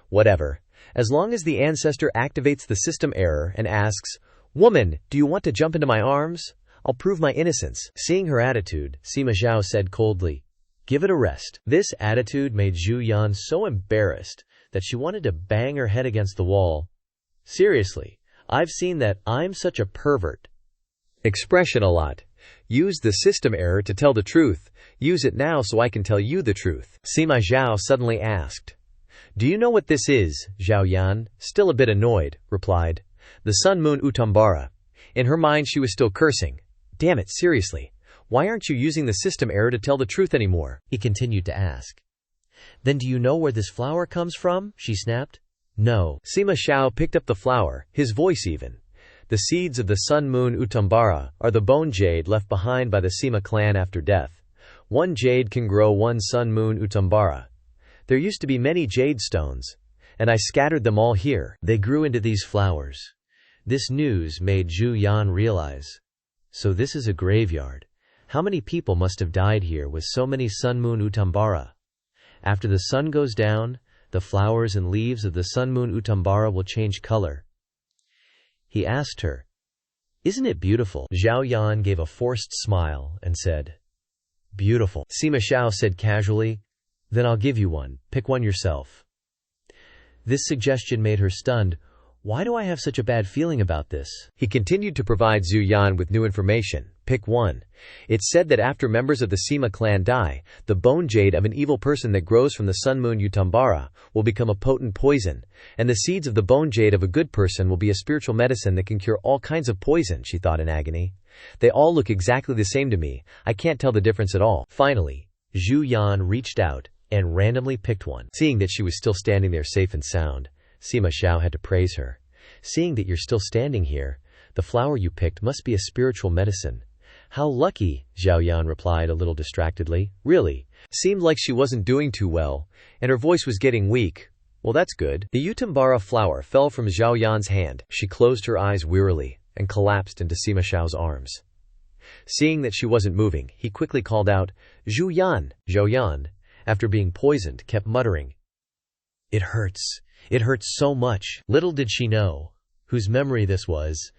Whatever. As long as the Ancestor activates the system error and asks, Woman, do you want to jump into my arms? I'll prove my innocence. Seeing her attitude, Sima Xiao said coldly, Give it a rest. This attitude made Zhu Yan so embarrassed that she wanted to bang her head against the wall. Seriously. I've seen that I'm such a pervert expression a lot. Use the system error to tell the truth. Use it now so I can tell you the truth. Sima Xiao suddenly asked. Do you know what this is? Zhao Yan, still a bit annoyed, replied. The Sun Moon Utambara. In her mind she was still cursing. Damn it, seriously. Why aren't you using the system error to tell the truth anymore? He continued to ask. Then do you know where this flower comes from? She snapped. No. Sima Xiao picked up the flower, his voice even. The seeds of the Sun Moon Utambara are the bone jade left behind by the Sima clan after death. One jade can grow one Sun Moon Utambara. There used to be many jade stones, and I scattered them all here. They grew into these flowers. This news made Zhu Yan realize. So this is a graveyard. How many people must have died here with so many Sun Moon Utambara? After the sun goes down, the flowers and leaves of the Sun Moon Utambara will change color. He asked her, Isn't it beautiful? Zhao Yan gave a forced smile and said, Beautiful. Sima Xiao said casually, Then I'll give you one. Pick one yourself. This suggestion made her stunned. Why do I have such a bad feeling about this? He continued to provide Zhu Yan with new information. Pick one. It's said that after members of the Sima clan die, the bone jade of an evil person that grows from the Sun Moon Utambara will become a potent poison, and the seeds of the bone jade of a good person will be a spiritual medicine that can cure all kinds of poison, she thought in agony. They all look exactly the same to me. I can't tell the difference at all. Finally, Zhu Yan reached out and randomly picked one. Seeing that she was still standing there safe and sound, Sima Xiao had to praise her. Seeing that you're still standing here, the flower you picked must be a spiritual medicine. How lucky, Zhao Yan replied a little distractedly. Really? Seemed like she wasn't doing too well, and her voice was getting weak. Well, that's good. The Utambara flower fell from Zhao Yan's hand. She closed her eyes wearily and collapsed into Sima Xiao's arms. Seeing that she wasn't moving, he quickly called out, Zhu Yan. Zhao Yan, after being poisoned, kept muttering, It hurts. It hurts so much. Little did she know whose memory this was.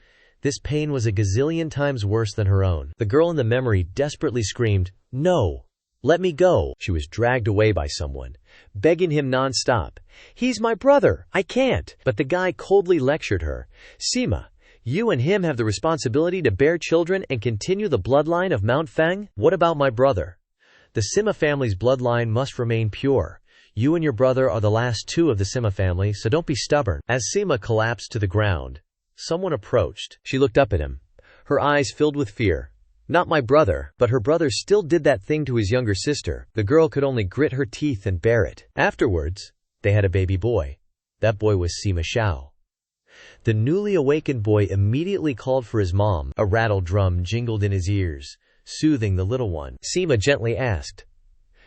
This pain was a gazillion times worse than her own. The girl in the memory desperately screamed, No! Let me go! She was dragged away by someone, begging him non-stop. He's my brother! I can't! But the guy coldly lectured her. Sima, you and him have the responsibility to bear children and continue the bloodline of Mount Feng? What about my brother? The Sima family's bloodline must remain pure. You and your brother are the last two of the Sima family, so don't be stubborn. As Sima collapsed to the ground, someone approached. She looked up at him, her eyes filled with fear. Not my brother, but her brother still did that thing to his younger sister. The girl could only grit her teeth and bear it. Afterwards, they had a baby boy. That boy was Sima Xiao. The newly awakened boy immediately called for his mom. A rattle drum jingled in his ears, soothing the little one. Sima gently asked,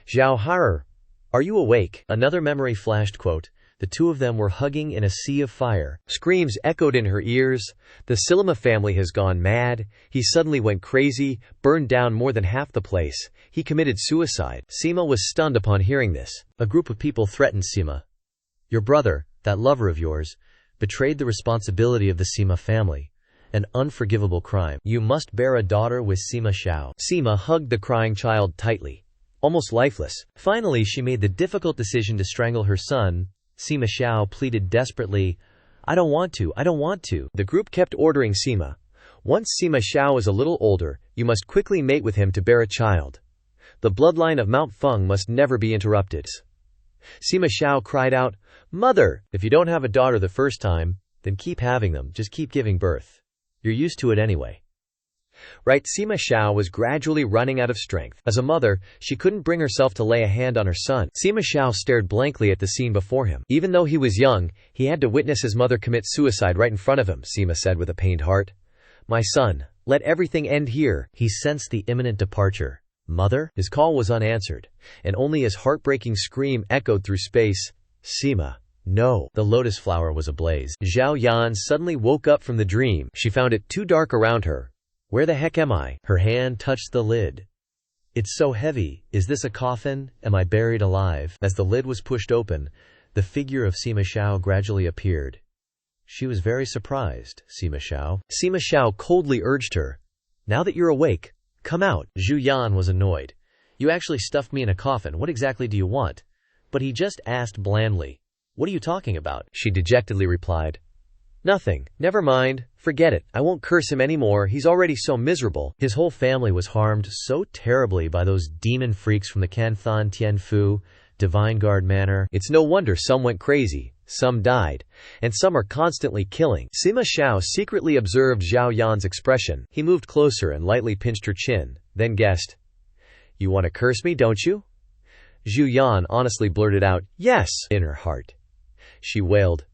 Zhao Har, are you awake? Another memory flashed, quote, The two of them were hugging in a sea of fire. Screams echoed in her ears. The Sima family has gone mad. He suddenly went crazy, burned down more than half the place. He committed suicide. Sima was stunned upon hearing this. A group of people threatened Sima. Your brother, that lover of yours, betrayed the responsibility of the Sima family. An unforgivable crime. You must bear a daughter with Sima Xiao. Sima hugged the crying child tightly, almost lifeless. Finally, she made the difficult decision to strangle her son. Sima Xiao pleaded desperately, I don't want to. The group kept ordering Sima. Once Sima Xiao is a little older, you must quickly mate with him to bear a child. The bloodline of Mount Feng must never be interrupted. Sima Xiao cried out, "Mother, if you don't have a daughter the first time, then keep having them, just keep giving birth. You're used to it anyway." Right, Sima Xiao was gradually running out of strength. As a mother, she couldn't bring herself to lay a hand on her son. Sima Xiao stared blankly at the scene before him. Even though he was young, he had to witness his mother commit suicide right in front of him, Sima said with a pained heart. "My son, let everything end here." He sensed the imminent departure. "Mother?" His call was unanswered, and only his heartbreaking scream echoed through space. "Sima, no." The lotus flower was ablaze. Zhao Yan suddenly woke up from the dream. She found it too dark around her. "Where the heck am I?" Her hand touched the lid. "It's so heavy. Is this a coffin? Am I buried alive?" As the lid was pushed open, the figure of Sima Xiao gradually appeared. She was very surprised. "Sima Xiao?" Sima Xiao coldly urged her. "Now that you're awake, come out." Zhu Yan was annoyed. "You actually stuffed me in a coffin. What exactly do you want?" But he just asked blandly. "What are you talking about?" She dejectedly replied. "Nothing. Never mind. Forget it. I won't curse him anymore. He's already so miserable." His whole family was harmed so terribly by those demon freaks from the Canthan Tianfu, Divine Guard Manor. It's no wonder some went crazy, some died, and some are constantly killing. Sima Xiao secretly observed Zhao Yan's expression. He moved closer and lightly pinched her chin, then guessed. "You want to curse me, don't you?" Zhu Yan honestly blurted out, "Yes," in her heart. She wailed,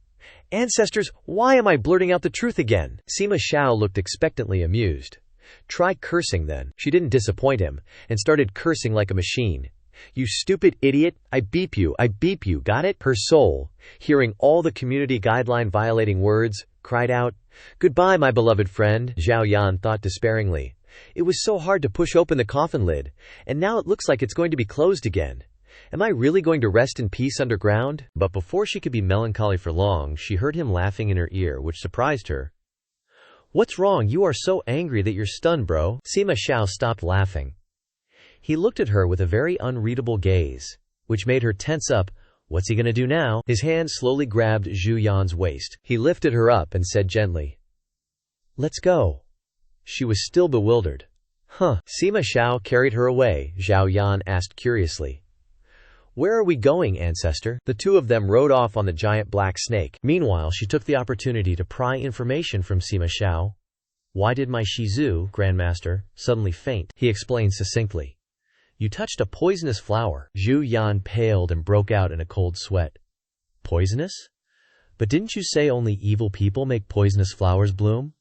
"Ancestors, why am I blurting out the truth again?" Sima Xiao looked expectantly amused. "Try cursing then." She didn't disappoint him, and started cursing like a machine. "You stupid idiot, I beep you, got it?" Her soul, hearing all the community guideline violating words, cried out, "Goodbye, my beloved friend." Zhao Yan thought despairingly. It was so hard to push open the coffin lid, and now it looks like it's going to be closed again. Am I really going to rest in peace underground? But before she could be melancholy for long, she heard him laughing in her ear, which surprised her. "What's wrong? You are so angry that you're stunned, bro." Sima Xiao stopped laughing. He looked at her with a very unreadable gaze, which made her tense up. What's he gonna do now? His hand slowly grabbed Zhu Yan's waist. He lifted her up and said gently, "Let's go." She was still bewildered. "Huh." Sima Xiao carried her away. Zhao Yan asked curiously, "Where are we going, Ancestor?" The two of them rode off on the giant black snake. Meanwhile, she took the opportunity to pry information from Sima Xiao. "Why did my Shizu, Grandmaster, suddenly faint?" He explained succinctly. "You touched a poisonous flower." Zhu Yan paled and broke out in a cold sweat. "Poisonous? But didn't you say only evil people make poisonous flowers bloom?"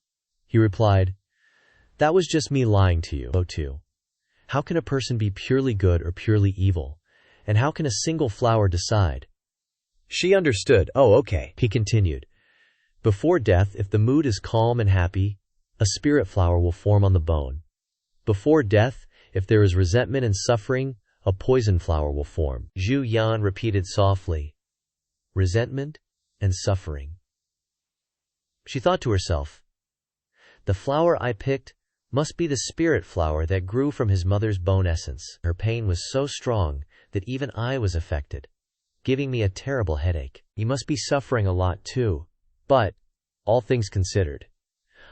He replied, "That was just me lying to you, O2. How can a person be purely good or purely evil? And how can a single flower decide?" She understood. "Oh, okay." He continued, "Before death, if the mood is calm and happy, a spirit flower will form on the bone. Before death, if there is resentment and suffering, a poison flower will form." Zhu Yan repeated softly, "Resentment and suffering." She thought to herself, "The flower I picked must be the spirit flower that grew from his mother's bone essence." Her pain was so strong that even I was affected, giving me a terrible headache. He must be suffering a lot too. But, all things considered,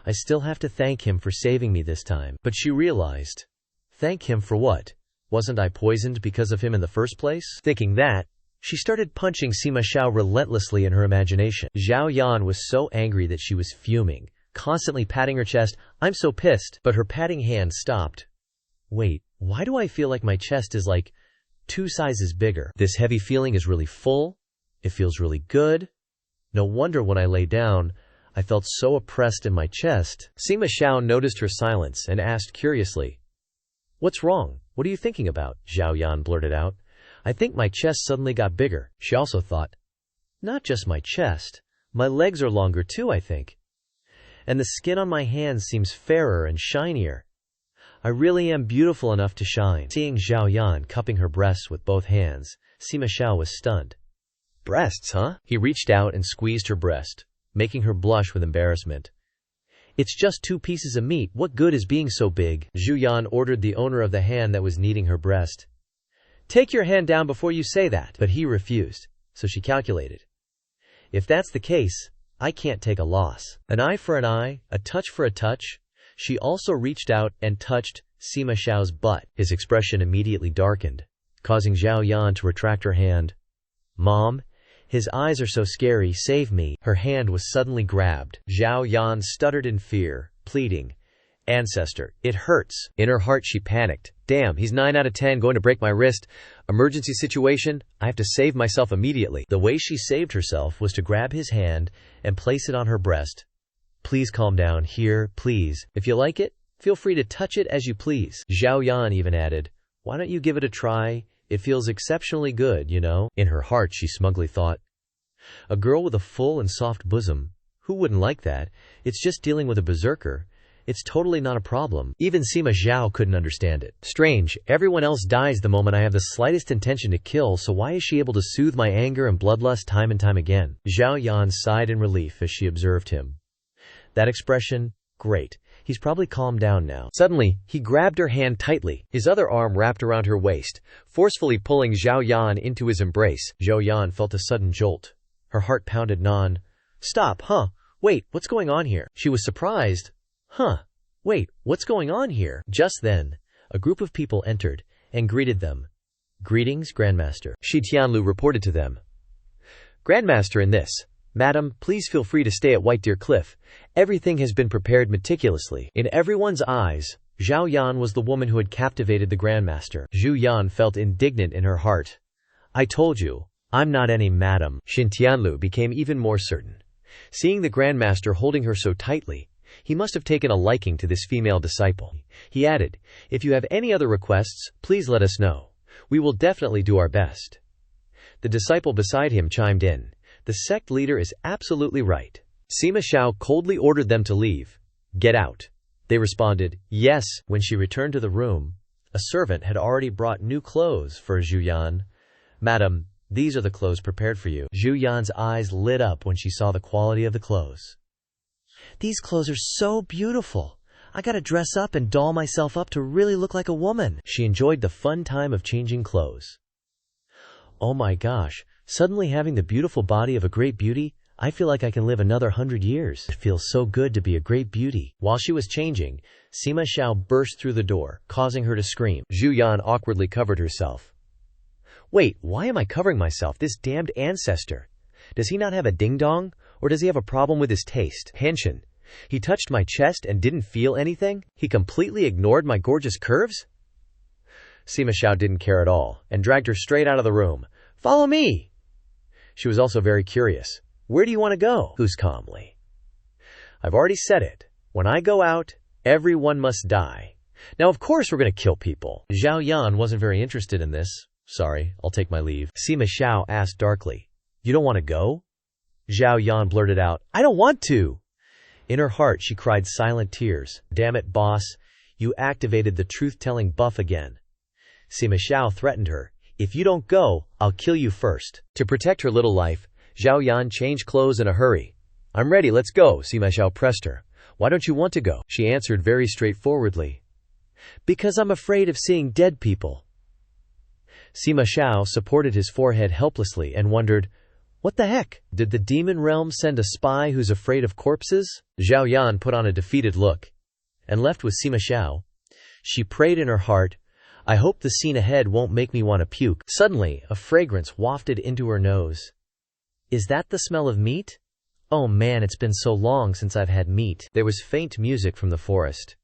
I still have to thank him for saving me this time. But she realized, thank him for what? Wasn't I poisoned because of him in the first place? Thinking that, she started punching Sima Xiao relentlessly in her imagination. Zhao Yan was so angry that she was fuming, constantly patting her chest. "I'm so pissed." But her patting hand stopped. "Wait, why do I feel like my chest is like 2 sizes bigger? This heavy feeling is really full. It feels really good. No wonder when I lay down, I felt so oppressed in my chest." Sima Xiao noticed her silence and asked curiously, "What's wrong? What are you thinking about?" Zhao Yan blurted out, "I think my chest suddenly got bigger." She also thought, "Not just my chest. My legs are longer too, I think. And the skin on my hands seems fairer and shinier. I really am beautiful enough to shine." Seeing Zhao Yan cupping her breasts with both hands, Sima Xiao was stunned. "Breasts, huh?" He reached out and squeezed her breast, making her blush with embarrassment. "It's just 2 pieces of meat. What good is being so big?" Zhu Yan ordered the owner of the hand that was kneading her breast. "Take your hand down before you say that." But he refused, so she calculated. If that's the case, I can't take a loss. An eye for an eye, a touch for a touch. She also reached out and touched Sima Xiao's butt. His expression immediately darkened, causing Zhao Yan to retract her hand. "Mom, his eyes are so scary, save me." Her hand was suddenly grabbed. Zhao Yan stuttered in fear, pleading, "Ancestor, it hurts." In her heart she panicked. "Damn, he's 9 out of 10 going to break my wrist. Emergency situation, I have to save myself immediately." The way she saved herself was to grab his hand and place it on her breast. "Please calm down, here, please. If you like it, feel free to touch it as you please." Zhao Yan even added, "Why don't you give it a try? It feels exceptionally good, you know." In her heart she smugly thought, a girl with a full and soft bosom, who wouldn't like that? It's just dealing with a berserker. It's totally not a problem. Even Sima Zhao couldn't understand it. Strange, everyone else dies the moment I have the slightest intention to kill, so why is she able to soothe my anger and bloodlust time and time again? Zhao Yan sighed in relief as she observed him. That expression, great. He's probably calmed down now. Suddenly, he grabbed her hand tightly, his other arm wrapped around her waist, forcefully pulling Zhao Yan into his embrace. Zhao Yan felt a sudden jolt. Her heart pounded non-stop. Wait, what's going on here? She was surprised. Wait, what's going on here? Just then, a group of people entered and greeted them. "Greetings, Grandmaster," Shi Tianlu reported to them. "Grandmaster in this. Madam, please feel free to stay at White Deer Cliff. Everything has been prepared meticulously." In everyone's eyes, Zhao Yan was the woman who had captivated the Grandmaster. Zhu Yan felt indignant in her heart. "I told you, I'm not any madam." Xin Tianlu became even more certain. Seeing the Grandmaster holding her so tightly, he must have taken a liking to this female disciple. He added, "If you have any other requests, please let us know. We will definitely do our best." The disciple beside him chimed in. "The sect leader is absolutely right." Sima Xiao coldly ordered them to leave. "Get out." They responded, "Yes." When she returned to the room, a servant had already brought new clothes for Zhu Yan. "Madam, these are the clothes prepared for you." Zhu Yan's eyes lit up when she saw the quality of the clothes. "These clothes are so beautiful. I gotta dress up and doll myself up to really look like a woman." She enjoyed the fun time of changing clothes. "Oh my gosh, suddenly having the beautiful body of a great beauty, I feel like I can live another 100 years. It feels so good to be a great beauty." While she was changing, Sima Xiao burst through the door, causing her to scream. Zhu Yan awkwardly covered herself. "Wait, why am I covering myself? This damned ancestor. Does he not have a ding-dong? Or does he have a problem with his taste? Henshin, he touched my chest and didn't feel anything? He completely ignored my gorgeous curves?" Sima Xiao didn't care at all, and dragged her straight out of the room. "Follow me!" She was also very curious. "Where do you want to go?" Who's calmly. "I've already said it. When I go out, everyone must die. Now of course we're going to kill people." Zhao Yan wasn't very interested in this. "Sorry, I'll take my leave." Sima Xiao asked darkly, "You don't want to go?" Zhao Yan blurted out, "I don't want to." In her heart she cried silent tears. "Damn it, boss, you activated the truth-telling buff again." Sima Xiao threatened her, "If you don't go, I'll kill you first." To protect her little life, Zhao Yan changed clothes in a hurry. "I'm ready, let's go." Sima Xiao pressed her. "Why don't you want to go?" She answered very straightforwardly. "Because I'm afraid of seeing dead people." Sima Xiao supported his forehead helplessly and wondered, what the heck? Did the demon realm send a spy who's afraid of corpses? Zhao Yan put on a defeated look and left with Sima Xiao. She prayed in her heart, "I hope the scene ahead won't make me want to puke." Suddenly, a fragrance wafted into her nose. "Is that the smell of meat? Oh man, it's been so long since I've had meat." There was faint music from the forest,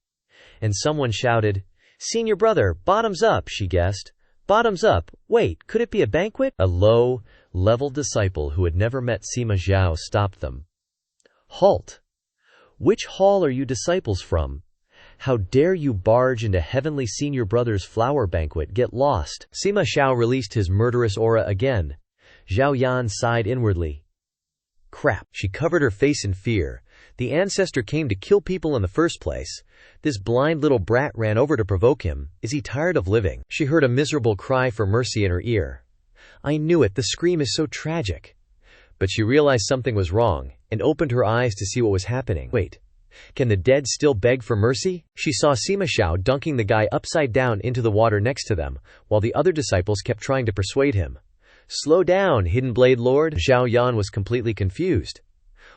and someone shouted, "Senior brother, bottoms up," she guessed. "Bottoms up, wait, could it be a banquet?" A low-level disciple who had never met Sima Zhao stopped them. "Halt! Which hall are you disciples from? How dare you barge into Heavenly Senior Brother's flower banquet? Get lost." Sima Xiao released his murderous aura again. Zhao Yan sighed inwardly. Crap. She covered her face in fear. The ancestor came to kill people in the first place. This blind little brat ran over to provoke him. Is he tired of living? She heard a miserable cry for mercy in her ear. I knew it, the scream is so tragic. But she realized something was wrong, and opened her eyes to see what was happening. Wait, can the dead still beg for mercy? She saw Sima Xiao dunking the guy upside down into the water next to them, while the other disciples kept trying to persuade him. Slow down, Hidden Blade Lord. Zhao Yan was completely confused.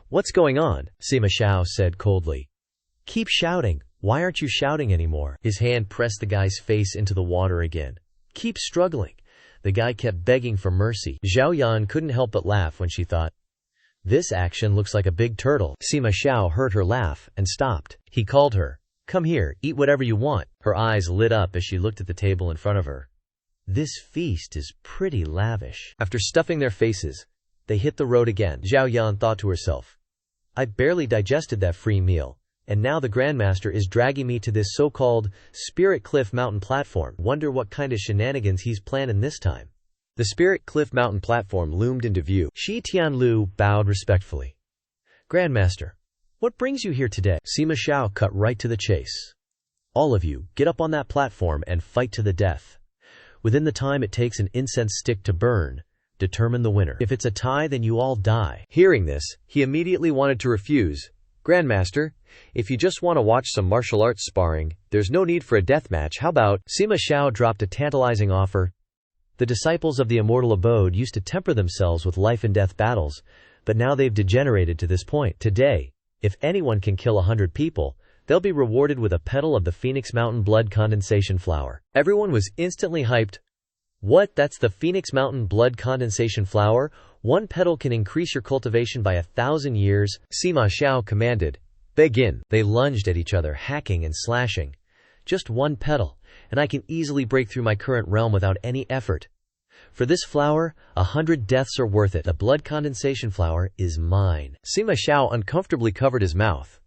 What's going on? Sima Xiao said coldly. Keep shouting. Why aren't you shouting anymore? His hand pressed the guy's face into the water again. Keep struggling. The guy kept begging for mercy. Zhao Yan couldn't help but laugh when she thought, this action looks like a big turtle. Sima Xiao heard her laugh and stopped. He called her. Come here, eat whatever you want. Her eyes lit up as she looked at the table in front of her. This feast is pretty lavish. After stuffing their faces, they hit the road again. Zhao Yan thought to herself, I barely digested that free meal, and now the Grandmaster is dragging me to this so-called Spirit Cliff Mountain platform. Wonder what kind of shenanigans he's planning this time. The Spirit Cliff Mountain platform loomed into view. Shi Tianlu bowed respectfully. Grandmaster, what brings you here today? Sima Xiao cut right to the chase. All of you, get up on that platform and fight to the death. Within the time it takes an incense stick to burn, determine the winner. If it's a tie, then you all die. Hearing this, he immediately wanted to refuse. Grandmaster, if you just want to watch some martial arts sparring, there's no need for a death match. How about? Sima Xiao dropped a tantalizing offer. The disciples of the immortal abode used to temper themselves with life and death battles, but now they've degenerated to this point. Today, if anyone can kill 100 people, they'll be rewarded with a petal of the Phoenix Mountain blood condensation flower. Everyone was instantly hyped. What? That's the Phoenix Mountain blood condensation flower? One petal can increase your cultivation by 1,000 years. Sima Xiao commanded. Begin. They lunged at each other, hacking and slashing. Just one petal, and I can easily break through my current realm without any effort. For this flower, 100 deaths are worth it. The blood condensation flower is mine. Sima Xiao uncomfortably covered his mouth.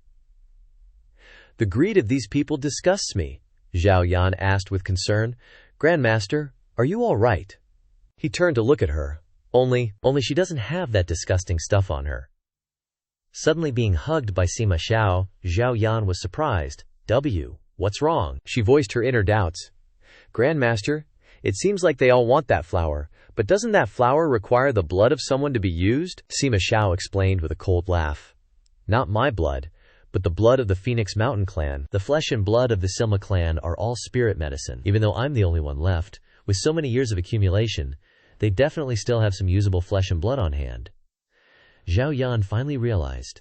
The greed of these people disgusts me, Zhao Yan asked with concern. Grandmaster, are you all right? He turned to look at her. Only she doesn't have that disgusting stuff on her. Suddenly being hugged by Sima Xiao, Zhao Yan was surprised. What's wrong? She voiced her inner doubts. Grandmaster, it seems like they all want that flower, but doesn't that flower require the blood of someone to be used? Sima Xiao explained with a cold laugh. Not my blood, but the blood of the Phoenix Mountain clan. The flesh and blood of the Sima clan are all spirit medicine. Even though I'm the only one left, with so many years of accumulation, they definitely still have some usable flesh and blood on hand. Zhao Yan finally realized.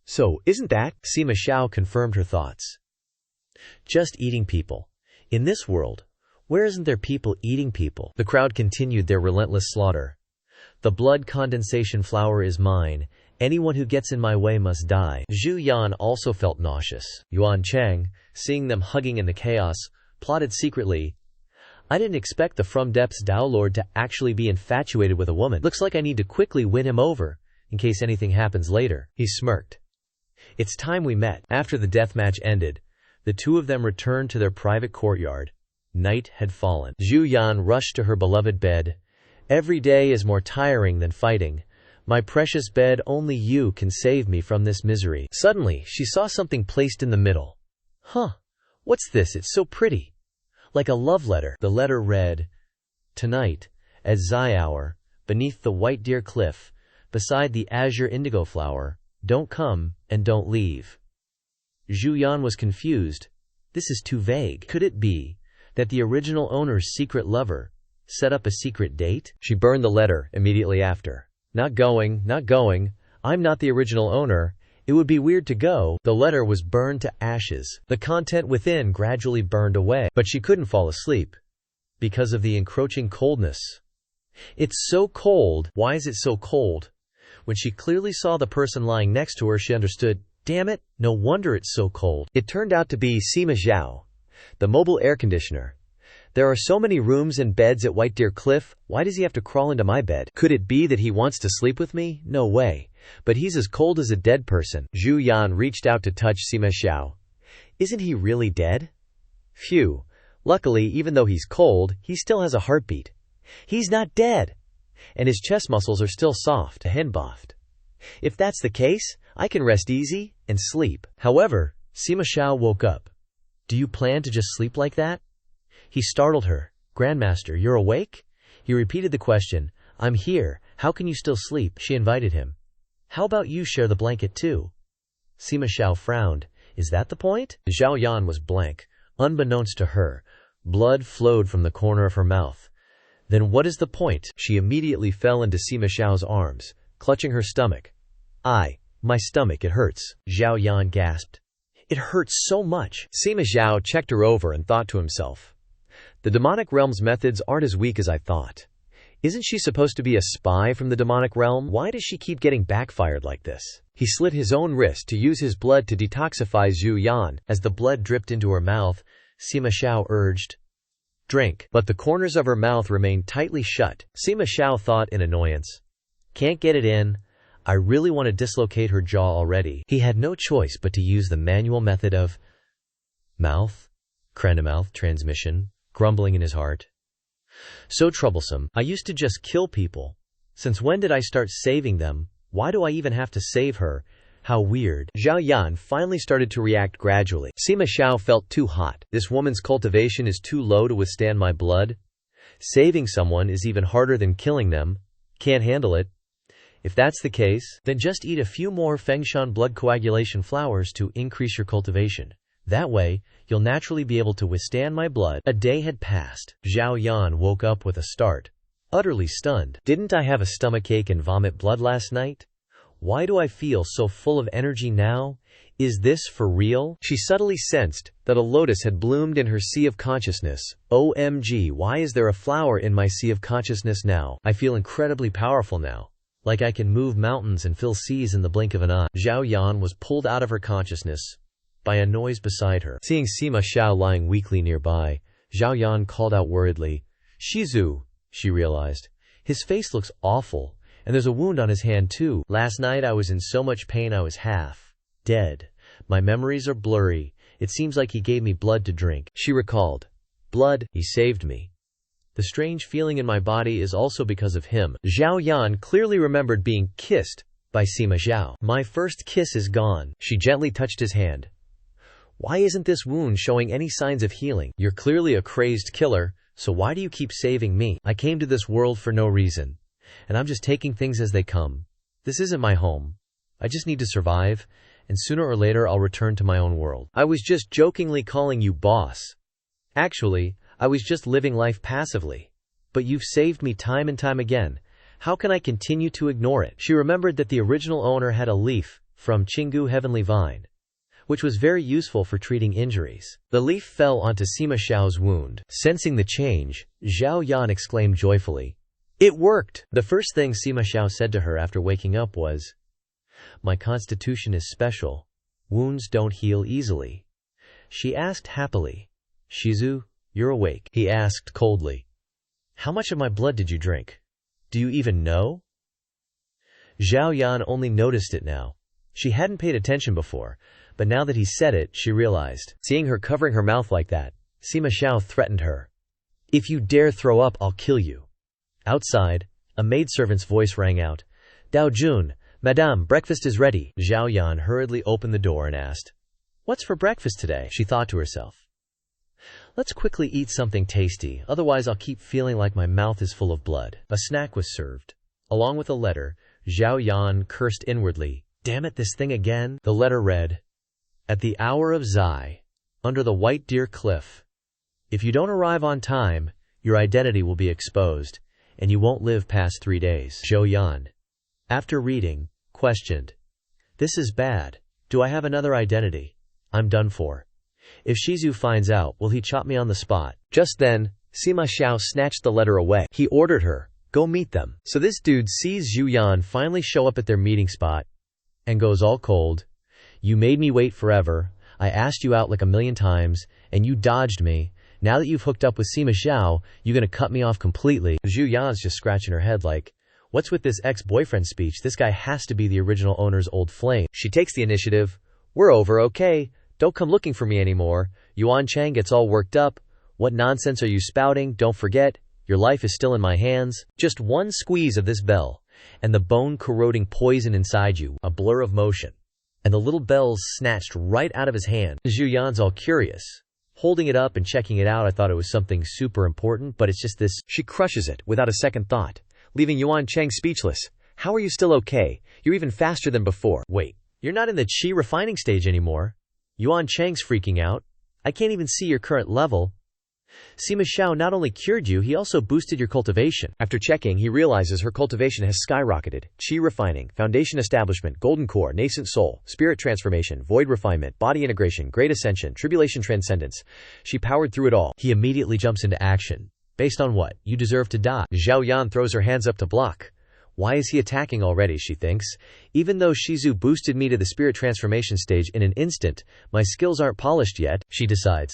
So, isn't that? Sima Xiao confirmed her thoughts. Just eating people. In this world, where isn't there people eating people? The crowd continued their relentless slaughter. The blood condensation flower is mine. Anyone who gets in my way must die. Zhu Yan also felt nauseous. Yuan Cheng, seeing them hugging in the chaos, plotted secretly. I didn't expect the From Depths Dao Lord to actually be infatuated with a woman. Looks like I need to quickly win him over, in case anything happens later. He smirked. It's time we met. After the deathmatch ended, the two of them returned to their private courtyard. Night had fallen. Zhu Yan rushed to her beloved bed. Every day is more tiring than fighting. My precious bed, only you can save me from this misery. Suddenly, she saw something placed in the middle. Huh, what's this? It's so pretty. Like a love letter. The letter read, Tonight, at Zai hour, beneath the white deer cliff, beside the azure indigo flower, don't come and don't leave. Zhu Yan was confused. This is too vague. Could it be that the original owner's secret lover set up a secret date? She burned the letter immediately after. Not going. I'm not the original owner. It would be weird to go. The letter was burned to ashes. The content within gradually burned away, but she couldn't fall asleep because of the encroaching coldness. It's so cold. Why is it so cold? When she clearly saw the person lying next to her, she understood. Damn it, no wonder it's so cold. It turned out to be Sima Xiao, the mobile air conditioner. There are so many rooms and beds at White Deer Cliff. Why does he have to crawl into my bed? Could it be that he wants to sleep with me? No way. But he's as cold as a dead person. Zhu Yan reached out to touch Sima Xiao. Isn't he really dead? Phew. Luckily, even though he's cold, he still has a heartbeat. He's not dead. And his chest muscles are still soft. Henboffed. If that's the case, I can rest easy and sleep. However, Sima Xiao woke up. Do you plan to just sleep like that? He startled her. Grandmaster, you're awake? He repeated the question. I'm here. How can you still sleep? She invited him. How about you share the blanket too? Sima Xiao frowned. Is that the point? Zhao Yan was blank. Unbeknownst to her, blood flowed from the corner of her mouth. Then what is the point? She immediately fell into Sima Xiao's arms, clutching her stomach. My stomach, it hurts. Zhao Yan gasped. It hurts so much. Sima Xiao checked her over and thought to himself, the demonic realm's methods aren't as weak as I thought. Isn't she supposed to be a spy from the demonic realm? Why does she keep getting backfired like this? He slit his own wrist to use his blood to detoxify Zhu Yan. As the blood dripped into her mouth, Sima Xiao urged, drink. But the corners of her mouth remained tightly shut. Sima Xiao thought in annoyance, can't get it in. I really want to dislocate her jaw already. He had no choice but to use the manual method of mouth, mouth transmission, grumbling in his heart. So troublesome. I used to just kill people. Since when did I start saving them? Why do I even have to save her? How weird. Zhao Yan finally started to react gradually. Sima Xiao felt too hot. This woman's cultivation is too low to withstand my blood. Saving someone is even harder than killing them. Can't handle it. If that's the case, then just eat a few more Fengshan blood coagulation flowers to increase your cultivation. That way, you'll naturally be able to withstand my blood. A day had passed. Zhao Yan woke up with a start, utterly stunned. Didn't I have a stomachache and vomit blood last night? Why do I feel so full of energy now? Is this for real? She subtly sensed that a lotus had bloomed in her sea of consciousness. OMG, why is there a flower in my sea of consciousness now? I feel incredibly powerful now. Like I can move mountains and fill seas in the blink of an eye. Zhao Yan was pulled out of her consciousness by a noise beside her. Seeing Sima Xiao lying weakly nearby, Zhao Yan called out worriedly, Shizu, she realized. His face looks awful, and there's a wound on his hand too. Last night I was in so much pain I was half dead. My memories are blurry. It seems like he gave me blood to drink. She recalled. Blood, he saved me. The strange feeling in my body is also because of him. Zhao Yan clearly remembered being kissed by Sima Xiao. My first kiss is gone. She gently touched his hand. Why isn't this wound showing any signs of healing? You're clearly a crazed killer, so why do you keep saving me? I came to this world for no reason, and I'm just taking things as they come. This isn't my home. I just need to survive, and sooner or later I'll return to my own world. I was just jokingly calling you boss. Actually, I was just living life passively. But you've saved me time and time again. How can I continue to ignore it? She remembered that the original owner had a leaf from Qinggu Heavenly Vine, which was very useful for treating injuries. The leaf fell onto Sima Xiao's wound. Sensing the change, Zhao Yan exclaimed joyfully, It worked! The first thing Sima Xiao said to her after waking up was, My constitution is special. Wounds don't heal easily. She asked happily, Shizu, you're awake. He asked coldly, How much of my blood did you drink? Do you even know? Zhao Yan only noticed it now. She hadn't paid attention before, but now that he said it, she realized. Seeing her covering her mouth like that, Sima Xiao threatened her. If you dare throw up, I'll kill you. Outside, a maidservant's voice rang out. Dao Jun, Madame, breakfast is ready. Zhao Yan hurriedly opened the door and asked, What's for breakfast today? She thought to herself. Let's quickly eat something tasty, otherwise I'll keep feeling like my mouth is full of blood. A snack was served. Along with a letter, Zhao Yan cursed inwardly. Damn it, this thing again. The letter read, At the hour of Zai, under the White Deer Cliff. If you don't arrive on time, your identity will be exposed, and you won't live past 3 days. Zhou Yan, after reading, questioned. This is bad. Do I have another identity? I'm done for. If Shizu finds out, will he chop me on the spot? Just then, Sima Xiao snatched the letter away. He ordered her, Go meet them. So this dude sees Zhu Yan finally show up at their meeting spot, and goes all cold. You made me wait forever. I asked you out like 1,000,000 times, and you dodged me. Now that you've hooked up with Sima Xiao, you're gonna cut me off completely. Zhu Yan's just scratching her head like, what's with this ex-boyfriend speech? This guy has to be the original owner's old flame. She takes the initiative. We're over, okay? Don't come looking for me anymore. Yuan Chang gets all worked up. What nonsense are you spouting? Don't forget, your life is still in my hands. Just one squeeze of this bell, and the bone-corroding poison inside you, a blur of motion. And the little bell's snatched right out of his hand. Zhu Yan's all curious. Holding it up and checking it out, I thought it was something super important, but it's just this. She crushes it without a second thought, leaving Yuan Chang speechless. How are you still okay? You're even faster than before. Wait, you're not in the chi refining stage anymore. Yuan Chang's freaking out. I can't even see your current level. Sima Xiao not only cured you, he also boosted your cultivation. After checking, he realizes her cultivation has skyrocketed. Qi refining, foundation establishment, golden core, nascent soul, spirit transformation, void refinement, body integration, great ascension, tribulation transcendence. She powered through it all. He immediately jumps into action. Based on what? You deserve to die. Zhao Yan throws her hands up to block. Why is he attacking already, she thinks. Even though Shizu boosted me to the spirit transformation stage in an instant, my skills aren't polished yet, she decides.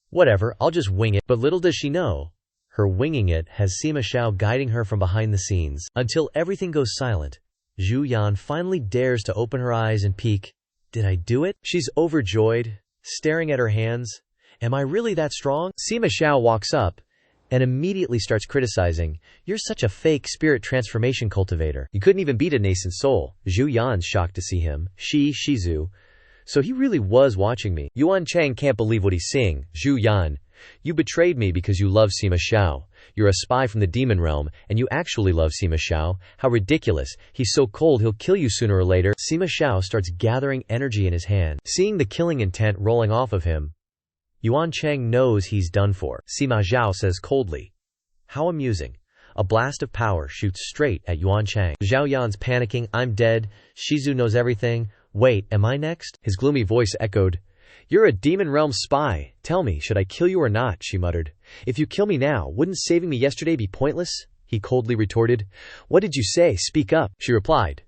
Whatever, I'll just wing it. But little does she know, her winging it has Sima Xiao guiding her from behind the scenes. Until everything goes silent, Zhu Yan finally dares to open her eyes and peek. Did I do it? She's overjoyed, staring at her hands. Am I really that strong? Sima Xiao walks up and immediately starts criticizing. You're such a fake spirit transformation cultivator. You couldn't even beat a nascent soul. Zhu Yan's shocked to see him. Shizu. So he really was watching me. Yuan Chang can't believe what he's seeing. Zhu Yan, you betrayed me because you love Sima Xiao. You're a spy from the demon realm, and you actually love Sima Xiao. How ridiculous. He's so cold he'll kill you sooner or later. Sima Xiao starts gathering energy in his hand. Seeing the killing intent rolling off of him, Yuan Chang knows he's done for. Sima Xiao says coldly. How amusing. A blast of power shoots straight at Yuan Chang. Zhao Yan's panicking. I'm dead. Shizu knows everything. Wait, am I next? His gloomy voice echoed. You're a demon realm spy. Tell me, should I kill you or not? She muttered. If you kill me now, wouldn't saving me yesterday be pointless? He coldly retorted. What did you say? Speak up. She replied.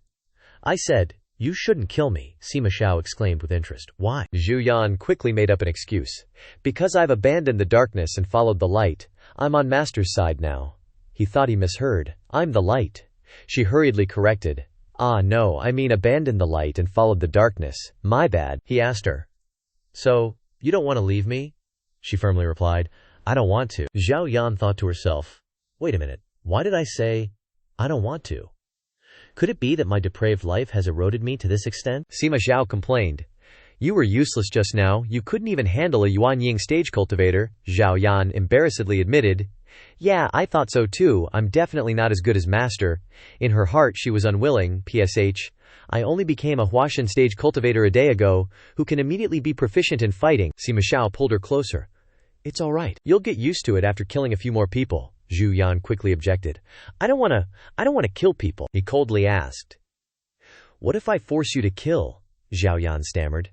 I said, you shouldn't kill me, Sima Xiao exclaimed with interest. Why? Zhu Yan quickly made up an excuse. Because I've abandoned the darkness and followed the light. I'm on Master's side now. He thought he misheard. I'm the light. She hurriedly corrected. Ah no, I mean abandoned the light and followed the darkness. My bad. He asked her. So, you don't want to leave me? She firmly replied. I don't want to. Zhao Yan thought to herself. Wait a minute, why did I say, I don't want to? Could it be that my depraved life has eroded me to this extent? Sima Xiao complained. You were useless just now, you couldn't even handle a Yuan Ying stage cultivator, Zhao Yan embarrassedly admitted. Yeah, I thought so too, I'm definitely not as good as Master. In her heart she was unwilling, PSH. I only became a Huashan stage cultivator a day ago, who can immediately be proficient in fighting. Sima Xiao pulled her closer. It's alright, you'll get used to it after killing a few more people, Zhu Yan quickly objected. I don't want to kill people, he coldly asked. What if I force you to kill? Zhao Yan stammered.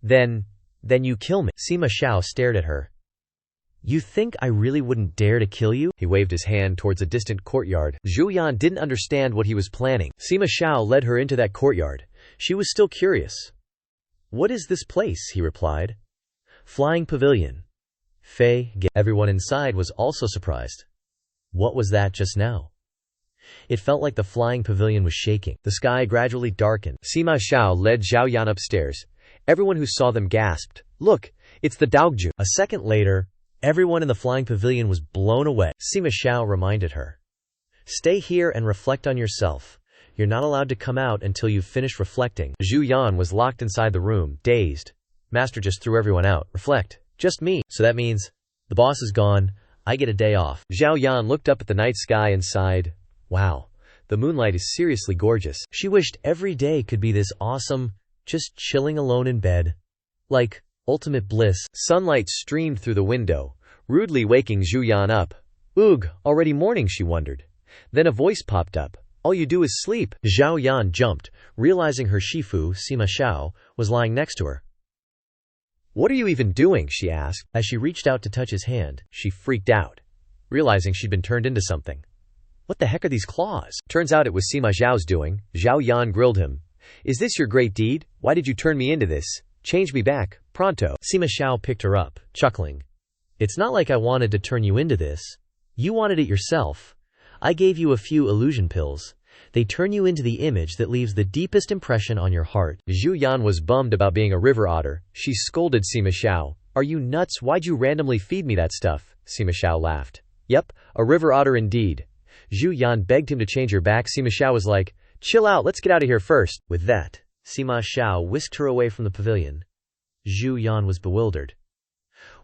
Then you kill me. Sima Xiao stared at her. You think I really wouldn't dare to kill you? He waved his hand towards a distant courtyard. Zhu Yan didn't understand what he was planning. Sima Xiao led her into that courtyard. She was still curious. What is this place? He replied. Flying pavilion. Everyone inside was also surprised. What was that just now? It felt like the flying pavilion was shaking. The sky gradually darkened. Sima Xiao led Zhao Yan upstairs. Everyone who saw them gasped. Look, it's the Daogju. A second later, everyone in the flying pavilion was blown away. Sima Xiao reminded her. Stay here and reflect on yourself. You're not allowed to come out until you've finished reflecting. Zhu Yan was locked inside the room, dazed. Master just threw everyone out. Reflect. Just me. So that means, the boss is gone, I get a day off. Zhao Yan looked up at the night sky and sighed. Wow, the moonlight is seriously gorgeous. She wished every day could be this awesome, just chilling alone in bed. Like, ultimate bliss. Sunlight streamed through the window, rudely waking Zhu Yan up. Oog, already morning, she wondered. Then a voice popped up. All you do is sleep. Zhao Yan jumped, realizing her Shifu, Sima Xiao, was lying next to her. What are you even doing? She asked. As she reached out to touch his hand, she freaked out, realizing she'd been turned into something. What the heck are these claws? Turns out it was Sima Xiao's doing. Zhao Yan grilled him. Is this your great deed? Why did you turn me into this? Change me back, pronto. Sima Xiao picked her up, chuckling. It's not like I wanted to turn you into this. You wanted it yourself. I gave you a few illusion pills. They turn you into the image that leaves the deepest impression on your heart. Zhu Yan was bummed about being a river otter. She scolded Sima Xiao. Are you nuts? Why'd you randomly feed me that stuff? Sima Xiao laughed. Yep, a river otter indeed. Zhu Yan begged him to change her back. Sima Xiao was like, chill out, let's get out of here first. With that, Sima Xiao whisked her away from the pavilion. Zhu Yan was bewildered.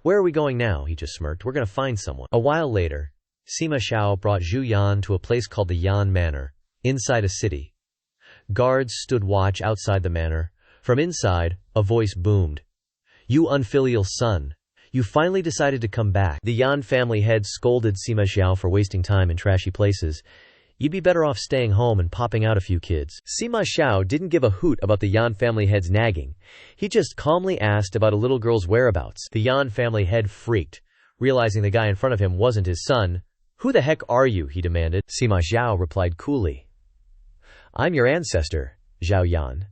Where are we going now? He just smirked. We're gonna find someone. A while later, Sima Xiao brought Zhu Yan to a place called the Yan Manor, inside a city. Guards stood watch outside the manor. From inside, a voice boomed. You unfilial son. You finally decided to come back. The Yan family head scolded Sima Xiao for wasting time in trashy places. You'd be better off staying home and popping out a few kids. Sima Xiao didn't give a hoot about the Yan family head's nagging. He just calmly asked about a little girl's whereabouts. The Yan family head freaked, realizing the guy in front of him wasn't his son. Who the heck are you? He demanded. Sima Xiao replied coolly. I'm your ancestor, Zhao Yan.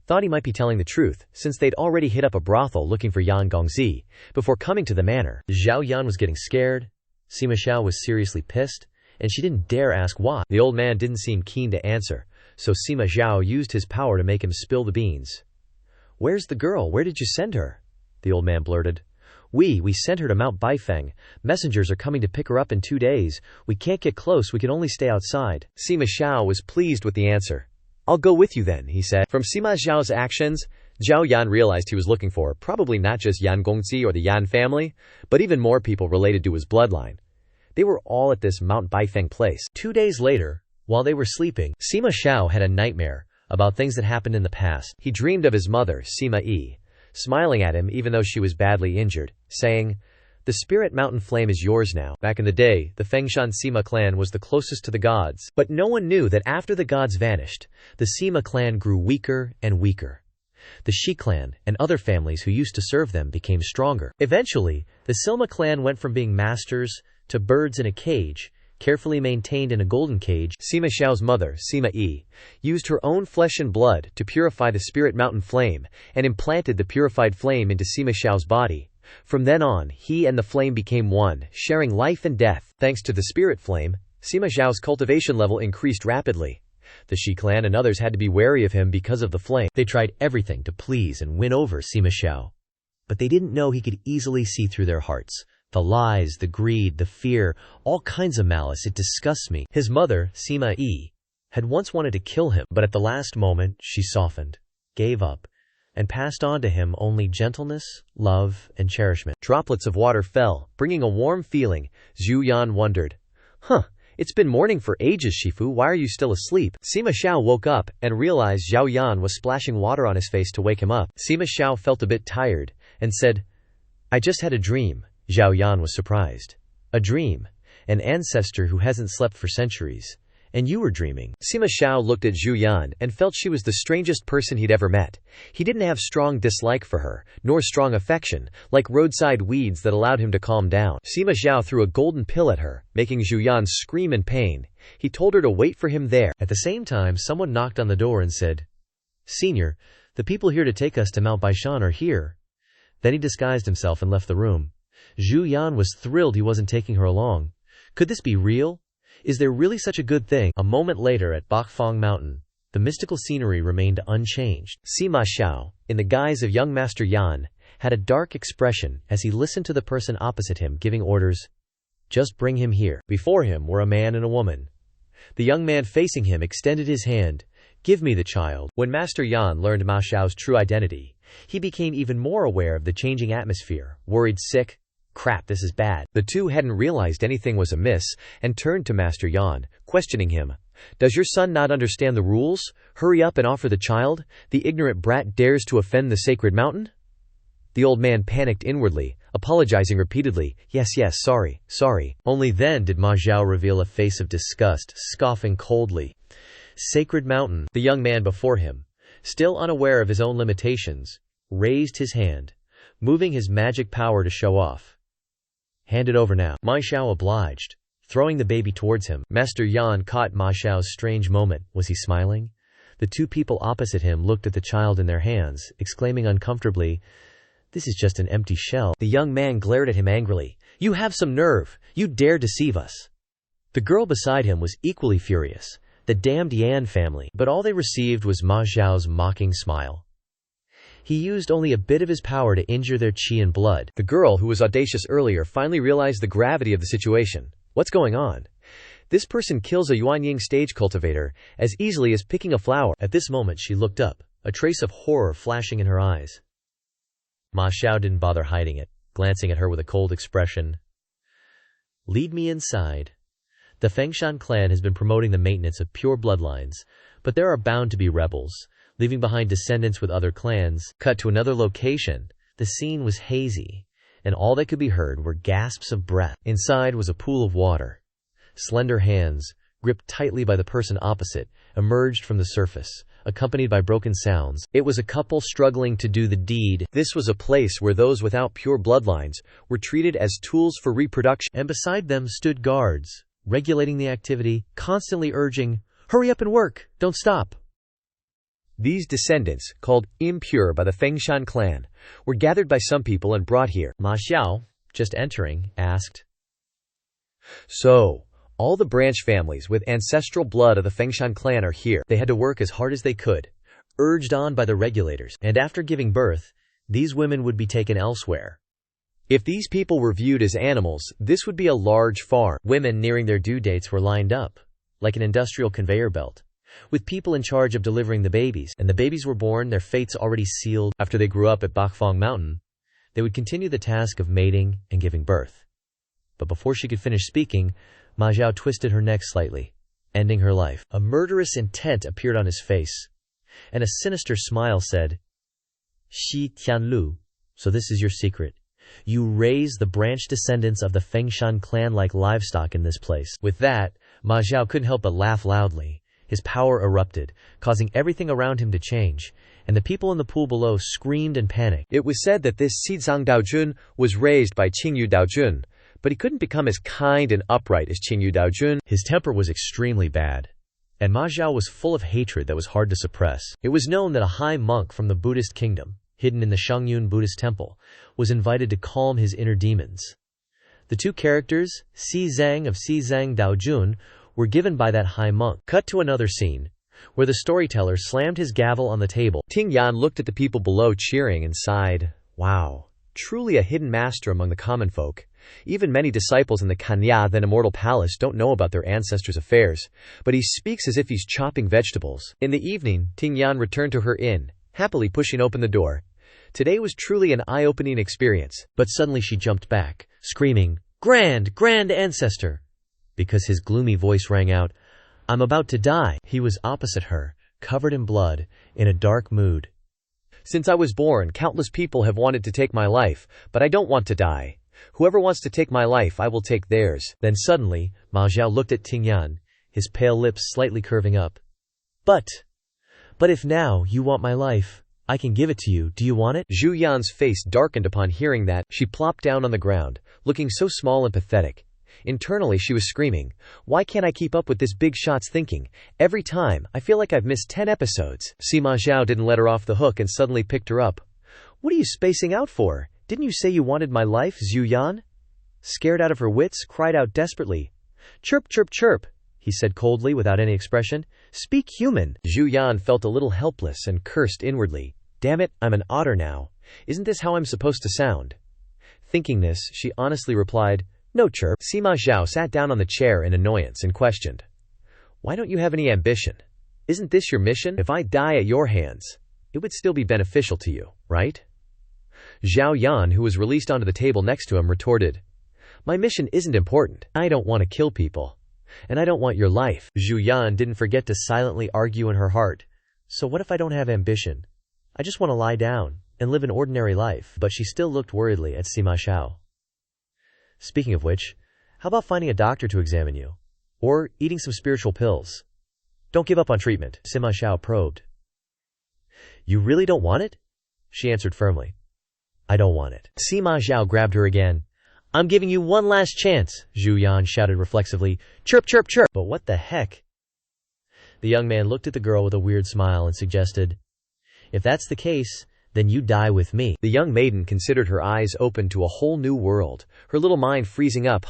Thought he might be telling the truth, since they'd already hit up a brothel looking for Yan Gongzi before coming to the manor. Zhao Yan was getting scared. Sima Xiao was seriously pissed, and she didn't dare ask why. The old man didn't seem keen to answer, so Sima Xiao used his power to make him spill the beans. Where's the girl? Where did you send her? The old man blurted. We sent her to Mount Baifeng. Messengers are coming to pick her up in 2 days. We can't get close, we can only stay outside. Sima Xiao was pleased with the answer. I'll go with you then, he said. From Sima Xiao's actions, Zhao Yan realized he was looking for probably not just Yan Gongzi or the Yan family, but even more people related to his bloodline. They were all at this Mount Baifeng place. 2 days later, while they were sleeping, Sima Xiao had a nightmare about things that happened in the past. He dreamed of his mother, Sima Yi, smiling at him even though she was badly injured, saying, "The spirit mountain flame is yours now." Back in the day, the Fengshan Sima clan was the closest to the gods, but no one knew that after the gods vanished, the Sima clan grew weaker and weaker. The Shi clan and other families who used to serve them became stronger. Eventually, the Sima clan went from being masters to birds in a cage, carefully maintained in a golden cage. Sima Xiao's mother, Sima Yi, used her own flesh and blood to purify the spirit mountain flame and implanted the purified flame into Sima Xiao's body. From then on, he and the flame became one, sharing life and death. Thanks to the spirit flame, Sima Xiao's cultivation level increased rapidly. The Shi clan and others had to be wary of him because of the flame. They tried everything to please and win over Sima Xiao, but they didn't know he could easily see through their hearts. The lies, the greed, the fear, all kinds of malice. It disgusts me. His mother, Sima Yi, had once wanted to kill him, but at the last moment, she softened, gave up, and passed on to him only gentleness, love, and cherishment. Droplets of water fell, bringing a warm feeling. Zhu Yan wondered, it's been morning for ages, Shifu, why are you still asleep? Sima Xiao woke up and realized Zhao Yan was splashing water on his face to wake him up. Sima Xiao felt a bit tired and said, I just had a dream. Zhao Yan was surprised. A dream? An ancestor who hasn't slept for centuries. And you were dreaming. Sima Xiao looked at Zhu Yan and felt she was the strangest person he'd ever met. He didn't have strong dislike for her, nor strong affection, like roadside weeds that allowed him to calm down. Sima Xiao threw a golden pill at her, making Zhu Yan scream in pain. He told her to wait for him there. At the same time, someone knocked on the door and said, Senior, the people here to take us to Mount Baishan are here. Then he disguised himself and left the room. Zhu Yan was thrilled he wasn't taking her along. Could this be real? Is there really such a good thing? A moment later at Bakfang Mountain, the mystical scenery remained unchanged. Sima Xiao, in the guise of young Master Yan, had a dark expression as he listened to the person opposite him giving orders. Just bring him here. Before him were a man and a woman. The young man facing him extended his hand. Give me the child. When Master Yan learned Ma Xiao's true identity, he became even more aware of the changing atmosphere, worried sick. Crap, this is bad. The two hadn't realized anything was amiss and turned to Master Yan, questioning him. Does your son not understand the rules? Hurry up and offer the child. The ignorant brat dares to offend the sacred mountain? The old man panicked inwardly, apologizing repeatedly. Yes, sorry. Only then did Ma Xiao reveal a face of disgust, scoffing coldly. Sacred mountain. The young man before him, still unaware of his own limitations, raised his hand, moving his magic power to show off. Hand it over now. Ma Xiao obliged, throwing the baby towards him. Master Yan caught Ma Xiao's strange moment. Was he smiling? The two people opposite him looked at the child in their hands, exclaiming uncomfortably, This is just an empty shell. The young man glared at him angrily. You have some nerve. You dare deceive us. The girl beside him was equally furious. The damned Yan family. But all they received was Ma Xiao's mocking smile. He used only a bit of his power to injure their qi and blood. The girl, who was audacious earlier, finally realized the gravity of the situation. What's going on? This person kills a Yuanying stage cultivator as easily as picking a flower. At this moment she looked up, a trace of horror flashing in her eyes. Ma Xiao didn't bother hiding it, glancing at her with a cold expression. Lead me inside. The Fengshan clan has been promoting the maintenance of pure bloodlines, but there are bound to be rebels, leaving behind descendants with other clans. Cut to another location. The scene was hazy, and all that could be heard were gasps of breath. Inside was a pool of water. Slender hands, gripped tightly by the person opposite, emerged from the surface, accompanied by broken sounds. It was a couple struggling to do the deed. This was a place where those without pure bloodlines were treated as tools for reproduction, and beside them stood guards, regulating the activity, constantly urging, "Hurry up and work! Don't stop!" These descendants, called impure by the Fengshan clan, were gathered by some people and brought here. Ma Xiao, just entering, asked, "So, all the branch families with ancestral blood of the Fengshan clan are here." They had to work as hard as they could, urged on by the regulators, and after giving birth, these women would be taken elsewhere. If these people were viewed as animals, this would be a large farm. Women nearing their due dates were lined up, like an industrial conveyor belt, with people in charge of delivering the babies, and the babies were born, their fates already sealed. After they grew up at Bakfang Mountain, they would continue the task of mating and giving birth. But before she could finish speaking, Ma Xiao twisted her neck slightly, ending her life. A murderous intent appeared on his face, and a sinister smile said, "Shi Tianlu, so this is your secret. You raise the branch descendants of the Fengshan clan like livestock in this place." With that, Ma Xiao couldn't help but laugh loudly. His power erupted, causing everything around him to change, and the people in the pool below screamed in panic. It was said that this Xizang Daojun was raised by Qingyu Daojun, but he couldn't become as kind and upright as Qingyu Daojun. His temper was extremely bad, and Ma Xiao was full of hatred that was hard to suppress. It was known that a high monk from the Buddhist kingdom, hidden in the Shangyun Buddhist temple, was invited to calm his inner demons. The two characters, Si Zhang of Xizang Daojun, were given by that high monk. Cut to another scene, where the storyteller slammed his gavel on the table. Ting Yan looked at the people below cheering and sighed, "Wow, truly a hidden master among the common folk. Even many disciples in the Kanya, then immortal palace, don't know about their ancestors' affairs, but he speaks as if he's chopping vegetables." In the evening, Ting Yan returned to her inn, happily pushing open the door. Today was truly an eye-opening experience, but suddenly she jumped back, screaming, "Grand Ancestor!" because his gloomy voice rang out, "I'm about to die." He was opposite her, covered in blood, in a dark mood. "Since I was born, countless people have wanted to take my life, but I don't want to die. Whoever wants to take my life, I will take theirs." Then suddenly, Ma Xiao looked at Ting Yan, his pale lips slightly curving up. But if now you want my life, I can give it to you. Do you want it?" Zhu Yan's face darkened upon hearing that. She plopped down on the ground, looking so small and pathetic. Internally, she was screaming, "Why can't I keep up with this big shot's thinking? Every time, I feel like I've missed 10 episodes. Sima Xiao didn't let her off the hook and suddenly picked her up. "What are you spacing out for? Didn't you say you wanted my life?" Zhu Yan, scared out of her wits, cried out desperately. "Chirp, chirp, chirp," he said coldly without any expression. "Speak human." Zhu Yan felt a little helpless and cursed inwardly. "Damn it, I'm an otter now. Isn't this how I'm supposed to sound?" Thinking this, she honestly replied, "No, chirp." Sima Xiao sat down on the chair in annoyance and questioned, "Why don't you have any ambition? Isn't this your mission? If I die at your hands, it would still be beneficial to you, right?" Zhao Yan, who was released onto the table next to him, retorted, "My mission isn't important. I don't want to kill people. And I don't want your life." Zhu Yan didn't forget to silently argue in her heart, "So what if I don't have ambition? I just want to lie down and live an ordinary life." But she still looked worriedly at Sima Xiao. "Speaking of which, how about finding a doctor to examine you? Or eating some spiritual pills? Don't give up on treatment." Sima Xiao probed. "You really don't want it?" She answered firmly. "I don't want it." Sima Xiao grabbed her again. "I'm giving you one last chance," Zhu Yan shouted reflexively. "Chirp, chirp, chirp." "But what the heck?" The young man looked at the girl with a weird smile and suggested, "If that's the case, then you die with me." The young maiden considered, her eyes open to a whole new world, her little mind freezing up.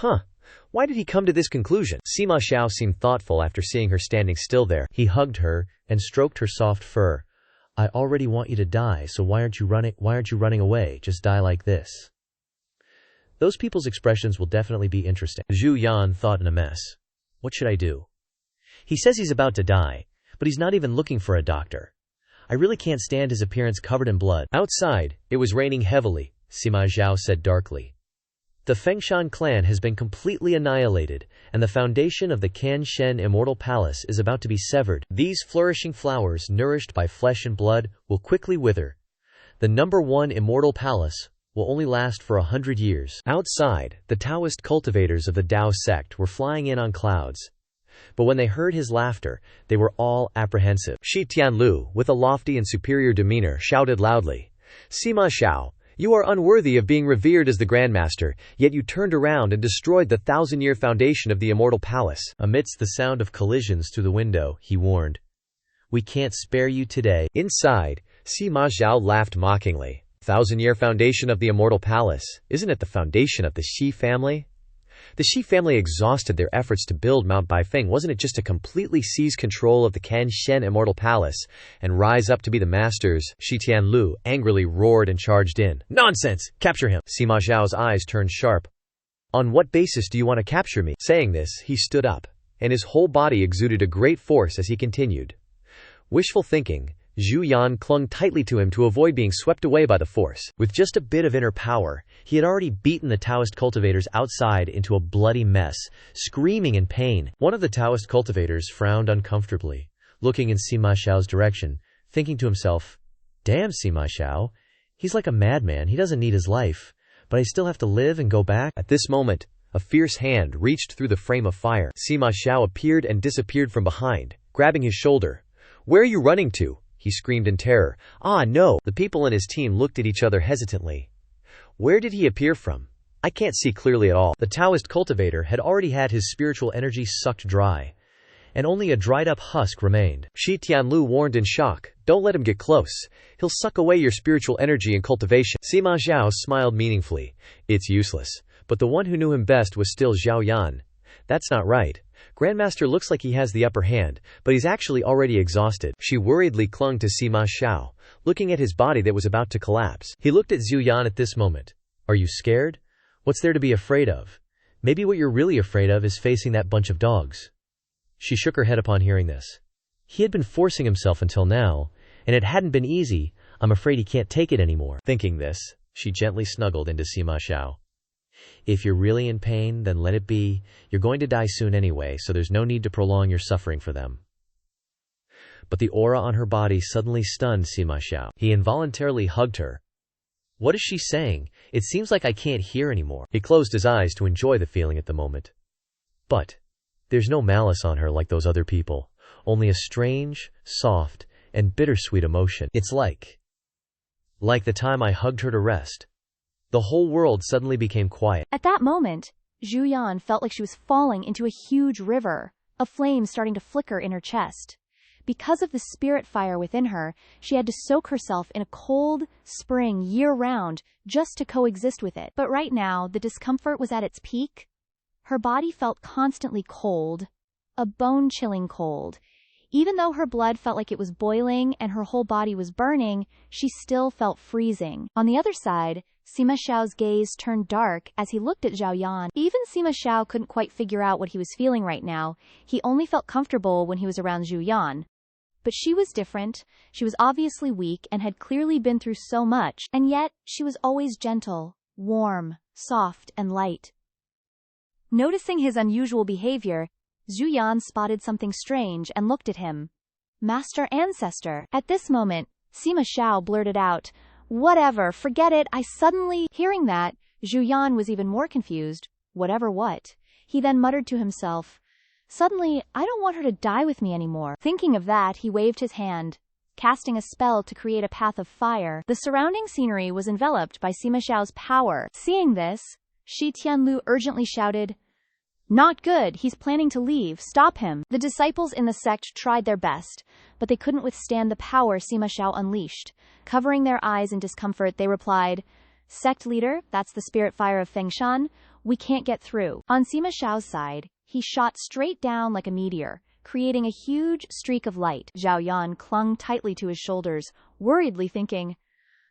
Why did he come to this conclusion? Sima Xiao seemed thoughtful after seeing her standing still there. He hugged her and stroked her soft fur. "I already want you to die, so why aren't you running away? Just die like this." Those people's expressions will definitely be interesting. Zhu Yan thought in a mess. What should I do? He says he's about to die, but he's not even looking for a doctor. I really can't stand his appearance covered in blood. Outside, it was raining heavily, Sima Zhao said darkly. The Fengshan clan has been completely annihilated, and the foundation of the Kanshen Immortal Palace is about to be severed. These flourishing flowers, nourished by flesh and blood, will quickly wither. The #1 Immortal Palace will only last for 100 years. Outside, the Taoist cultivators of the Tao sect were flying in on clouds. But when they heard his laughter, they were all apprehensive. Shi Tianlu, with a lofty and superior demeanor, shouted loudly, "Sima Xiao, you are unworthy of being revered as the Grandmaster, yet you turned around and destroyed the 1,000-year foundation of the Immortal Palace." Amidst the sound of collisions through the window, he warned, "We can't spare you today." Inside, Sima Xiao laughed mockingly. 1,000-year foundation of the Immortal Palace, isn't it the foundation of the Shi family? The Shi family exhausted their efforts to build Mount Baifeng. Wasn't it just to completely seize control of the Kanshen Immortal Palace and rise up to be the masters? Shi Tianlu angrily roared and charged in. "Nonsense! Capture him!" Sima Zhao's eyes turned sharp. "On what basis do you want to capture me?" Saying this, he stood up, and his whole body exuded a great force as he continued. Wishful thinking, Zhu Yan clung tightly to him to avoid being swept away by the force. With just a bit of inner power, he had already beaten the Taoist cultivators outside into a bloody mess, screaming in pain. One of the Taoist cultivators frowned uncomfortably, looking in Sima Xiao's direction, thinking to himself, "Damn Sima Xiao, he's like a madman, he doesn't need his life, but I still have to live and go back?" At this moment, a fierce hand reached through the frame of fire. Sima Xiao appeared and disappeared from behind, grabbing his shoulder. "Where are you running to?" he screamed in terror. "Ah, no!" The people in his team looked at each other hesitantly. Where did he appear from? I can't see clearly at all. The Taoist cultivator had already had his spiritual energy sucked dry, and only a dried-up husk remained. Shi Tianlu warned in shock, "Don't let him get close. He'll suck away your spiritual energy and cultivation." Sima Zhao smiled meaningfully. "It's useless." But the one who knew him best was still Zhao Yan. "That's not right. Grandmaster looks like he has the upper hand, but he's actually already exhausted." She worriedly clung to Sima Xiao, looking at his body that was about to collapse. He looked at Zhu Yan at this moment. "Are you scared? What's there to be afraid of? Maybe what you're really afraid of is facing that bunch of dogs." She shook her head upon hearing this. He had been forcing himself until now, and it hadn't been easy. "I'm afraid he can't take it anymore." Thinking this, she gently snuggled into Sima Xiao. "If you're really in pain, then let it be. You're going to die soon anyway, so there's no need to prolong your suffering for them." But the aura on her body suddenly stunned Sima Xiao. He involuntarily hugged her. "What is she saying? It seems like I can't hear anymore." He closed his eyes to enjoy the feeling at the moment. But there's no malice on her like those other people, only a strange, soft, and bittersweet emotion. It's like the time I hugged her to rest. The whole world suddenly became quiet. At that moment, Zhu Yan felt like she was falling into a huge river, a flame starting to flicker in her chest. Because of the spirit fire within her, she had to soak herself in a cold spring year-round just to coexist with it. But right now, the discomfort was at its peak. Her body felt constantly cold, a bone-chilling cold. Even though her blood felt like it was boiling and her whole body was burning, she still felt freezing. On the other side, Sima Xiao's gaze turned dark as he looked at Zhao Yan. Even Sima Xiao couldn't quite figure out what he was feeling right now. He only felt comfortable when he was around Zhu Yan. But she was different. She was obviously weak and had clearly been through so much, and yet she was always gentle, warm, soft, and light. Noticing his unusual behavior, Zhu Yan spotted something strange and looked at him. "Master Ancestor." At this moment, Sima Xiao blurted out, "Whatever, forget it, I suddenly..." Hearing that, Zhu Yan was even more confused. Whatever what? He then muttered to himself, "Suddenly, I don't want her to die with me anymore." Thinking of that, he waved his hand, casting a spell to create a path of fire. The surrounding scenery was enveloped by Sima Xiao's power. Seeing this, Shi Tianlu urgently shouted, "Not good, he's planning to leave, stop him." The disciples in the sect tried their best, but they couldn't withstand the power Sima Xiao unleashed. Covering their eyes in discomfort, they replied, "Sect Leader, that's the spirit fire of Fengshan, we can't get through." On Sima Xiao's side, he shot straight down like a meteor, creating a huge streak of light. Zhao Yan clung tightly to his shoulders, worriedly thinking,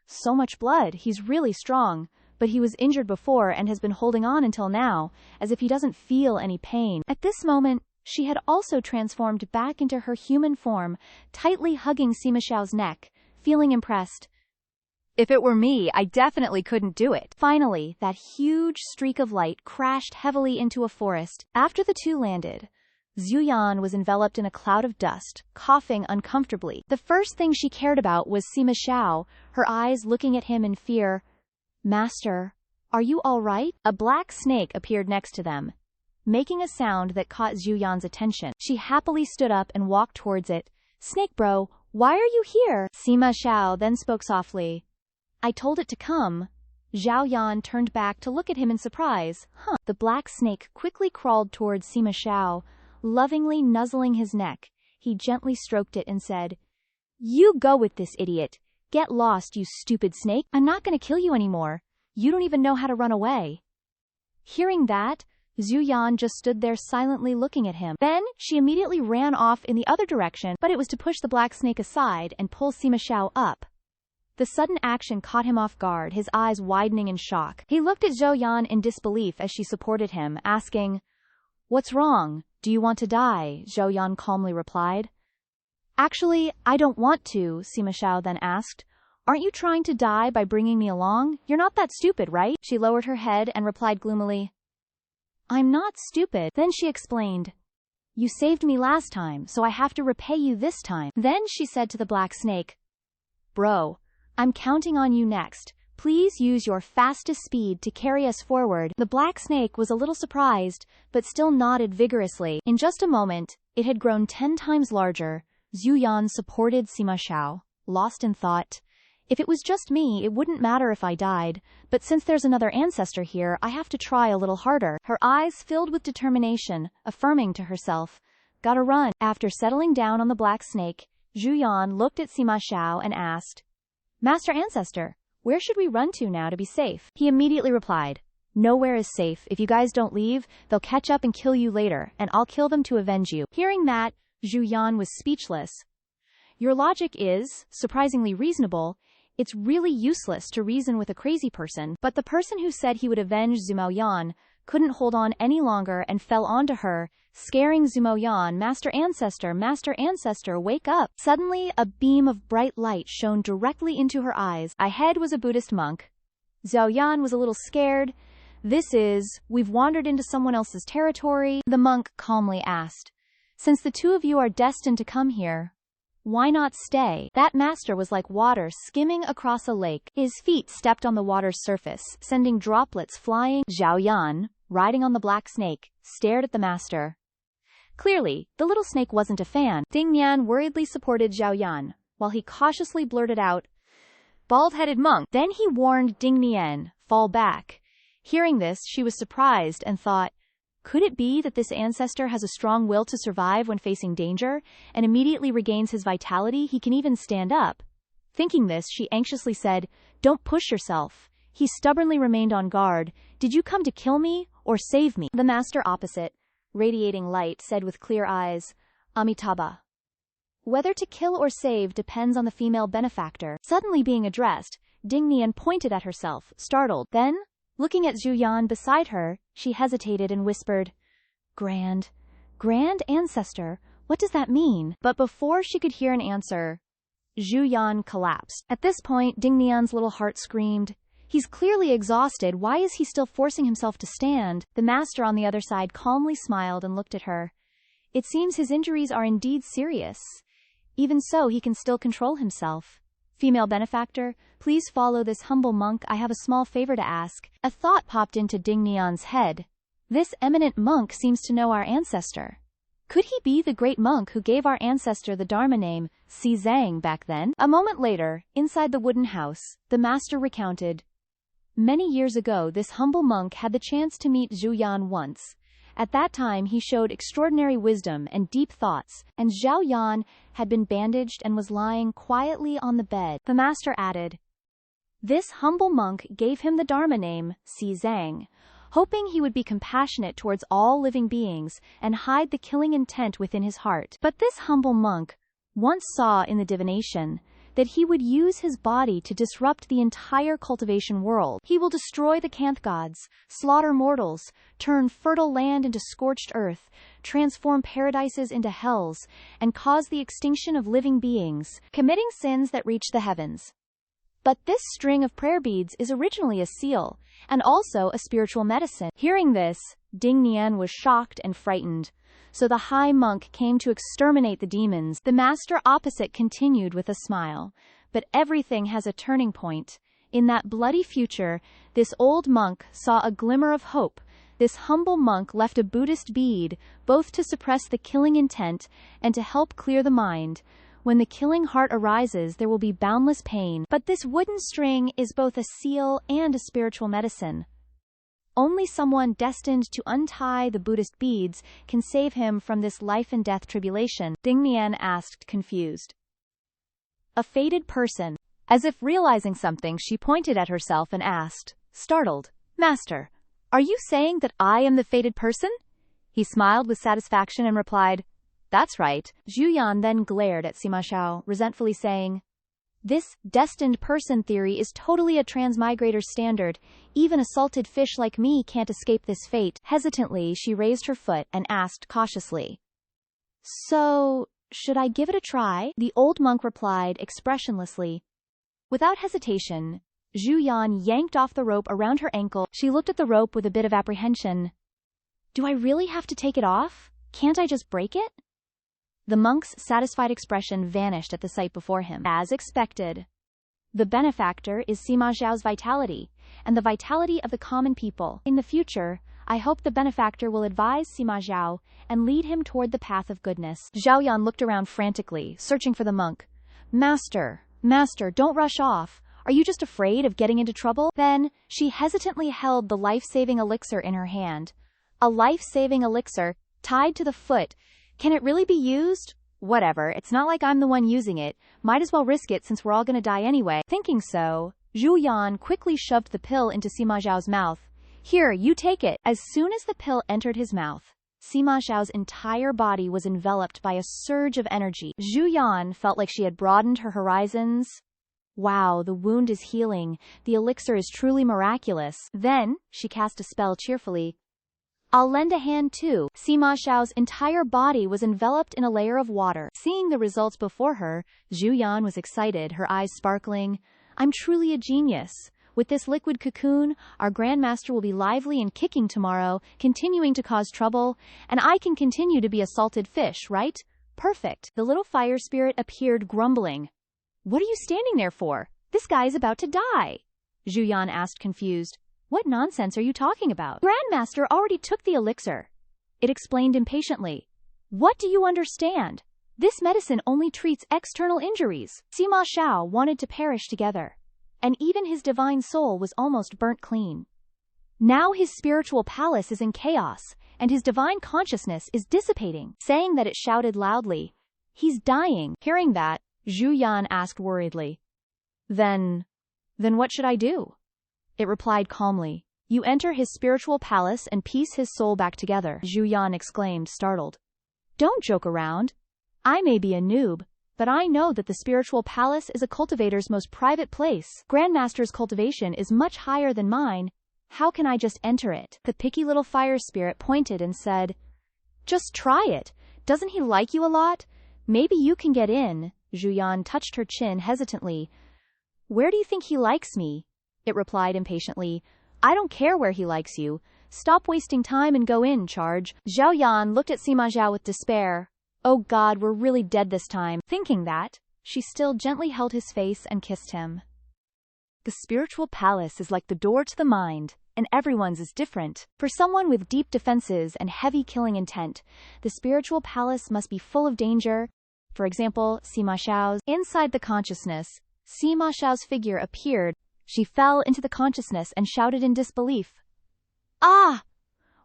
"So much blood, he's really strong. But he was injured before and has been holding on until now, as if he doesn't feel any pain." At this moment, she had also transformed back into her human form, tightly hugging Sima Xiao's neck, feeling impressed. "If it were me, I definitely couldn't do it." Finally, that huge streak of light crashed heavily into a forest. After the two landed, Zhu Yan was enveloped in a cloud of dust, coughing uncomfortably. The first thing she cared about was Sima Xiao, her eyes looking at him in fear. Master, are you all right? A black snake appeared next to them, making a sound that caught Zhu Yan's attention. She happily stood up and walked towards it. Snake bro, why are you here? Sima Xiao then spoke softly. I told it to come. Zhao Yan turned back to look at him in surprise. Huh. The black snake quickly crawled towards Sima Xiao, lovingly nuzzling his neck. He gently stroked it and said, You go with this idiot. Get lost, you stupid snake. I'm not going to kill you anymore. You don't even know how to run away. Hearing that, Zhu Yan just stood there silently looking at him. Then, she immediately ran off in the other direction, but it was to push the black snake aside and pull Sima Xiao up. The sudden action caught him off guard, his eyes widening in shock. He looked at Zhou Yan in disbelief as she supported him, asking, What's wrong? Do you want to die? Zhou Yan calmly replied. Actually, I don't want to, Sima Xiao then asked. Aren't you trying to die by bringing me along? You're not that stupid, right? She lowered her head and replied gloomily, I'm not stupid. Then she explained, You saved me last time, so I have to repay you this time. Then she said to the black snake, Bro, I'm counting on you next. Please use your fastest speed to carry us forward. The black snake was a little surprised, but still nodded vigorously. In just a moment, it had grown 10 times larger. Zhu Yan supported Sima Xiao, lost in thought. If it was just me, it wouldn't matter if I died, but since there's another ancestor here, I have to try a little harder. Her eyes filled with determination, affirming to herself, Gotta run. After settling down on the black snake, Zhu Yan looked at Sima Xiao and asked, Master Ancestor, where should we run to now to be safe? He immediately replied, Nowhere is safe. If you guys don't leave, they'll catch up and kill you later, and I'll kill them to avenge you. Hearing that, Zhu Yan was speechless. Your logic is, surprisingly reasonable. It's really useless to reason with a crazy person, but the person who said he would avenge Zhou Yan couldn't hold on any longer and fell onto her, scaring Zhou Yan. Master Ancestor, wake up. Suddenly, a beam of bright light shone directly into her eyes. Ahead was a Buddhist monk. Zhou Yan was a little scared. We've wandered into someone else's territory, the monk calmly asked. Since the two of you are destined to come here, why not stay? That master was like water skimming across a lake. His feet stepped on the water's surface, sending droplets flying. Zhao Yan, riding on the black snake, stared at the master. Clearly, the little snake wasn't a fan. Ding Nian worriedly supported Zhao Yan, while he cautiously blurted out, Bald-headed monk. Then he warned Ding Nian, fall back. Hearing this, she was surprised and thought, could it be that this ancestor has a strong will to survive when facing danger, and immediately regains his vitality? He can even stand up. Thinking this, she anxiously said, Don't push yourself. He stubbornly remained on guard. Did you come to kill me, or save me? The master opposite, radiating light, said with clear eyes, Amitabha. Whether to kill or save depends on the female benefactor. Suddenly being addressed, Ding Nian pointed at herself, startled. Then, looking at Zhu Yan beside her, she hesitated and whispered, Grand Ancestor, what does that mean? But before she could hear an answer, Zhu Yan collapsed. At this point, Ding Nian's little heart screamed, He's clearly exhausted. Why is he still forcing himself to stand? The master on the other side calmly smiled and looked at her. It seems his injuries are indeed serious. Even so, he can still control himself. Female benefactor, please follow this humble monk. I have a small favor to ask. A thought popped into Ding Nian's head. This eminent monk seems to know our ancestor. Could he be the great monk who gave our ancestor the Dharma name, Si Zhang, back then? A moment later, inside the wooden house, the master recounted. Many years ago, this humble monk had the chance to meet Zhu Yan once. At that time, he showed extraordinary wisdom and deep thoughts, and Zhao Yan had been bandaged and was lying quietly on the bed. The master added, This humble monk gave him the Dharma name, Si Zhang, hoping he would be compassionate towards all living beings and hide the killing intent within his heart. But this humble monk once saw in the divination that he would use his body to disrupt the entire cultivation world. He will destroy the Kanth gods, slaughter mortals, turn fertile land into scorched earth, transform paradises into hells, and cause the extinction of living beings, committing sins that reach the heavens. But this string of prayer beads is originally a seal, and also a spiritual medicine. Hearing this, Ding Nian was shocked and frightened. So the high monk came to exterminate the demons. The master opposite continued with a smile. But everything has a turning point. In that bloody future, this old monk saw a glimmer of hope. This humble monk left a Buddhist bead, both to suppress the killing intent and to help clear the mind. When the killing heart arises, there will be boundless pain. But this wooden string is both a seal and a spiritual medicine. Only someone destined to untie the Buddhist beads can save him from this life and death tribulation, Ding Nian asked, confused. A fated person. As if realizing something, she pointed at herself and asked, startled, Master, are you saying that I am the fated person? He smiled with satisfaction and replied, That's right. Zhu Yan then glared at Sima Xiao, resentfully saying, This destined person theory is totally a transmigrator's standard. Even a salted fish like me can't escape this fate. Hesitantly, she raised her foot and asked cautiously, So, should I give it a try? The old monk replied expressionlessly. Without hesitation, Zhu Yan yanked off the rope around her ankle. She looked at the rope with a bit of apprehension. Do I really have to take it off? Can't I just break it? The monk's satisfied expression vanished at the sight before him. As expected. The benefactor is Sima Zhao's vitality, and the vitality of the common people. In the future, I hope the benefactor will advise Sima Zhao and lead him toward the path of goodness. Zhao Yan looked around frantically, searching for the monk. Master, don't rush off. Are you just afraid of getting into trouble? Then, she hesitantly held the life-saving elixir in her hand. A life-saving elixir, tied to the foot. Can it really be used? Whatever, it's not like I'm the one using it. Might as well risk it since we're all gonna die anyway. Thinking so, Zhu Yan quickly shoved the pill into Sima Zhao's mouth. Here, you take it. As soon as the pill entered his mouth, Sima Zhao's entire body was enveloped by a surge of energy. Zhu Yan felt like she had broadened her horizons. Wow, the wound is healing. The elixir is truly miraculous. Then, she cast a spell cheerfully. I'll lend a hand too. Sima Zhao's entire body was enveloped in a layer of water. Seeing the results before her, Zhu Yan was excited, her eyes sparkling. I'm truly a genius. With this liquid cocoon, our Grandmaster will be lively and kicking tomorrow, continuing to cause trouble, and I can continue to be a salted fish, right? Perfect. The little fire spirit appeared, grumbling. What are you standing there for? This guy's about to die. Zhu Yan asked, confused. What nonsense are you talking about? Grandmaster already took the elixir. It explained impatiently. What do you understand? This medicine only treats external injuries. Sima Xiao wanted to perish together, and even his divine soul was almost burnt clean. Now his spiritual palace is in chaos, and his divine consciousness is dissipating. Saying that, it shouted loudly. He's dying. Hearing that, Zhu Yan asked worriedly. Then what should I do? It replied calmly. You enter his spiritual palace and piece his soul back together. Zhu Yan exclaimed, startled. Don't joke around. I may be a noob, but I know that the spiritual palace is a cultivator's most private place. Grandmaster's cultivation is much higher than mine. How can I just enter it? The picky little fire spirit pointed and said, Just try it. Doesn't he like you a lot? Maybe you can get in. Zhu Yan touched her chin hesitantly. Where do you think he likes me? It replied impatiently. I don't care where he likes you. Stop wasting time and go in, charge. Zhao Yan looked at Sima Zhao with despair. Oh God, we're really dead this time. Thinking that, she still gently held his face and kissed him. The spiritual palace is like the door to the mind, and everyone's is different. For someone with deep defenses and heavy killing intent, the spiritual palace must be full of danger. For example, Sima Xiao's. Inside the consciousness, Sima Xiao's figure appeared. She fell into the consciousness and shouted in disbelief. Ah!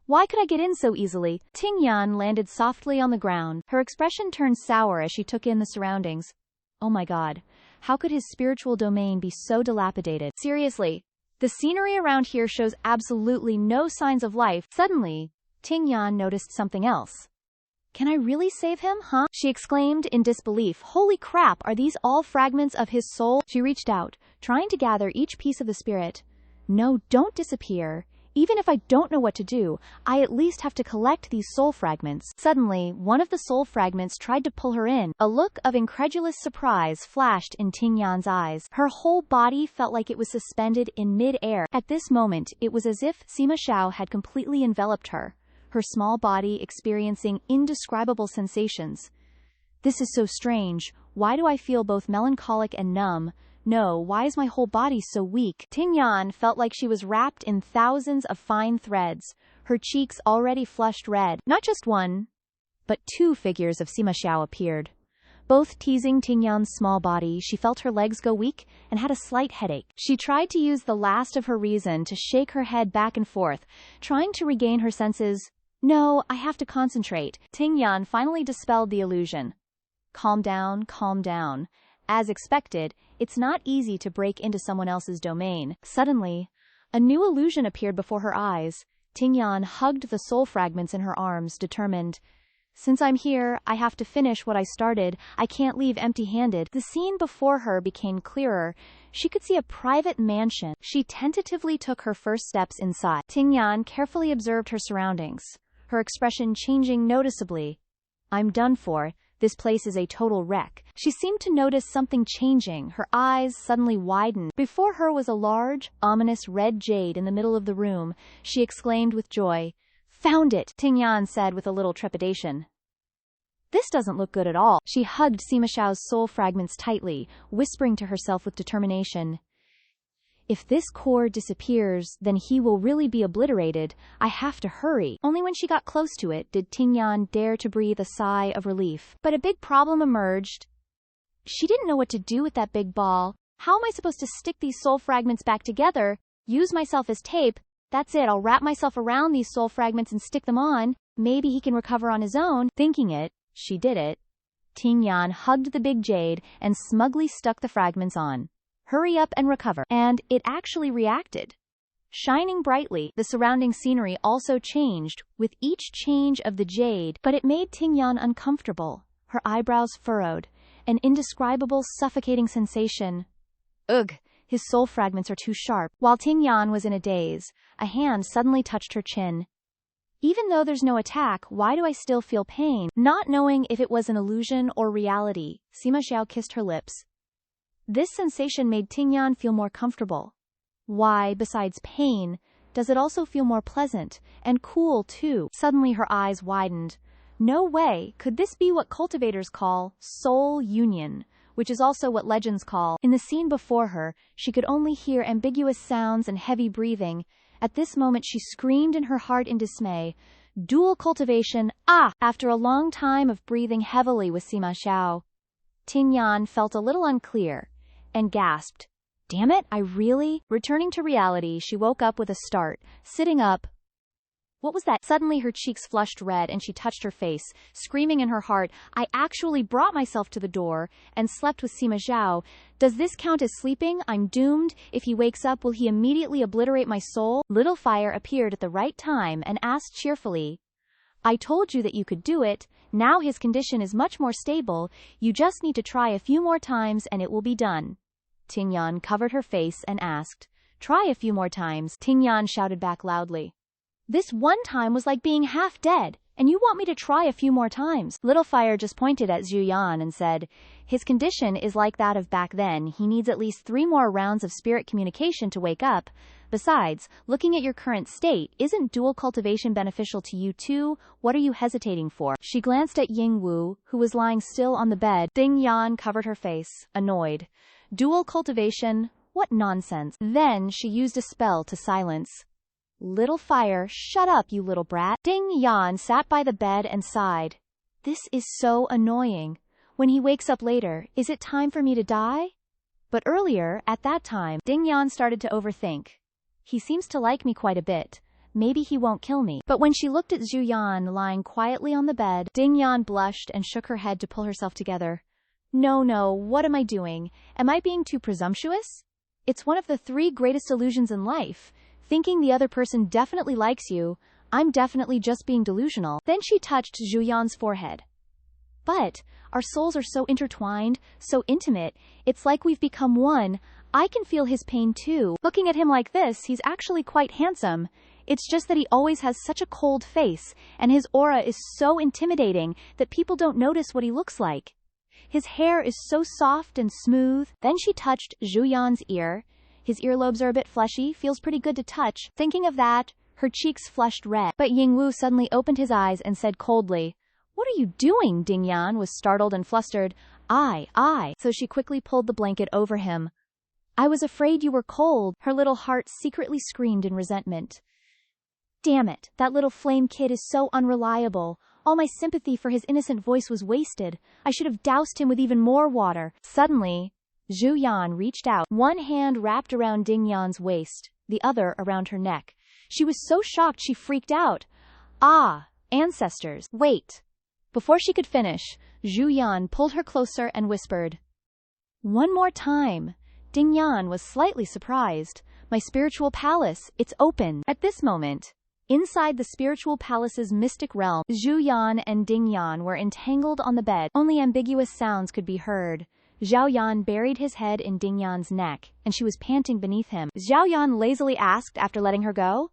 Why could I get in so easily? Ting Yan landed softly on the ground. Her expression turned sour as she took in the surroundings. Oh my God. How could his spiritual domain be so dilapidated? Seriously, the scenery around here shows absolutely no signs of life. Suddenly, Ting Yan noticed something else. Can I really save him, huh? She exclaimed in disbelief. Holy crap, are these all fragments of his soul? She reached out, trying to gather each piece of the spirit. No, don't disappear. Even if I don't know what to do, I at least have to collect these soul fragments. Suddenly, one of the soul fragments tried to pull her in. A look of incredulous surprise flashed in Ting Yan's eyes. Her whole body felt like it was suspended in mid-air. At this moment, it was as if Sima Xiao had completely enveloped her, her small body experiencing indescribable sensations. This is so strange. Why do I feel both melancholic and numb? No, why is my whole body so weak? Tingyan felt like she was wrapped in thousands of fine threads, her cheeks already flushed red. Not just one, but two figures of Sima Xiao appeared. Both teasing Tingyan's small body, she felt her legs go weak and had a slight headache. She tried to use the last of her reason to shake her head back and forth, trying to regain her senses. No, I have to concentrate. Tingyan finally dispelled the illusion. Calm down, calm down. As expected, it's not easy to break into someone else's domain. Suddenly, a new illusion appeared before her eyes. Tingyan hugged the soul fragments in her arms, determined. Since I'm here, I have to finish what I started. I can't leave empty-handed. The scene before her became clearer. She could see a private mansion. She tentatively took her first steps inside. Tingyan carefully observed her surroundings, her expression changing noticeably. I'm done for. This place is a total wreck. She seemed to notice something changing. Her eyes suddenly widened. Before her was a large, ominous red jade in the middle of the room. She exclaimed with joy. Found it, Tingyan said with a little trepidation. This doesn't look good at all. She hugged Sima Xiao's soul fragments tightly, whispering to herself with determination. If this core disappears, then he will really be obliterated. I have to hurry. Only when she got close to it did Tingyan dare to breathe a sigh of relief. But a big problem emerged. She didn't know what to do with that big ball. How am I supposed to stick these soul fragments back together? Use myself as tape? That's it, I'll wrap myself around these soul fragments and stick them on. Maybe he can recover on his own. Thinking it, she did it. Tingyan hugged the big jade and smugly stuck the fragments on. Hurry up and recover. And it actually reacted. Shining brightly, the surrounding scenery also changed with each change of the jade, but it made Tingyan uncomfortable. Her eyebrows furrowed, an indescribable suffocating sensation. Ugh! His soul fragments are too sharp. While Tingyan was in a daze, a hand suddenly touched her chin. Even though there's no attack, why do I still feel pain? Not knowing if it was an illusion or reality, Sima Xiao kissed her lips. This sensation made Tingyan feel more comfortable. Why, besides pain, does it also feel more pleasant, and cool too? Suddenly her eyes widened. No way, could this be what cultivators call soul union? Which is also what legends call. In the scene before her, she could only hear ambiguous sounds and heavy breathing. At this moment she screamed in her heart in dismay. Dual cultivation, ah! After a long time of breathing heavily with Sima Xiao, Tingyan felt a little unclear, and gasped. Damn it, I really? Returning to reality, she woke up with a start, sitting up. What was that? Suddenly her cheeks flushed red and she touched her face, screaming in her heart, I actually brought myself to the door and slept with Sima Xiao. Does this count as sleeping? I'm doomed. If he wakes up, will he immediately obliterate my soul? Little Fire appeared at the right time and asked cheerfully. I told you that you could do it. Now his condition is much more stable. You just need to try a few more times and it will be done. Tingyan covered her face and asked. Try a few more times. Tingyan shouted back loudly. This one time was like being half dead, and you want me to try a few more times? Little Fire just pointed at Zhu and said, his condition is like that of back then. He needs at least 3 more rounds of spirit communication to wake up. Besides, looking at your current state, isn't dual cultivation beneficial to you too? What are you hesitating for? She glanced at Yingwu, who was lying still on the bed. Tingyan covered her face, annoyed. Dual cultivation? What nonsense. Then she used a spell to silence. Little Fire, shut up, you little brat. Tingyan sat by the bed and sighed. This is so annoying. When he wakes up later, is it time for me to die? But earlier, at that time, Tingyan started to overthink. He seems to like me quite a bit. Maybe he won't kill me. But when she looked at Zhu lying quietly on the bed, Tingyan blushed and shook her head to pull herself together. No, what am I doing? Am I being too presumptuous? It's one of the 3 greatest illusions in life. Thinking the other person definitely likes you, I'm definitely just being delusional. Then she touched Zhu forehead. But our souls are so intertwined, so intimate, it's like we've become one. I can feel his pain too. Looking at him like this, he's actually quite handsome. It's just that he always has such a cold face, and his aura is so intimidating that people don't notice what he looks like. His hair is so soft and smooth. Then she touched Zhu ear. His earlobes are a bit fleshy, feels pretty good to touch. Thinking of that, her cheeks flushed red. But Yingwu suddenly opened his eyes and said coldly, What are you doing? Tingyan was startled and flustered. I. So she quickly pulled the blanket over him. I was afraid you were cold, her little heart secretly screamed in resentment. Damn it, that little flame kid is so unreliable. All my sympathy for his innocent voice was wasted. I should have doused him with even more water. Suddenly, Zhu Yan reached out, one hand wrapped around Ding Yan's waist, the other around her neck. She was so shocked she freaked out. Ah, ancestors. Wait. Before she could finish, Zhu Yan pulled her closer and whispered, one more time. Ding Yan was slightly surprised. My spiritual palace, it's open. At this moment, inside the spiritual palace's mystic realm, Zhu Yan and Ding Yan were entangled on the bed. Only ambiguous sounds could be heard. Xiao Yan buried his head in Ding Yan's neck, and she was panting beneath him. Xiao Yan lazily asked after letting her go.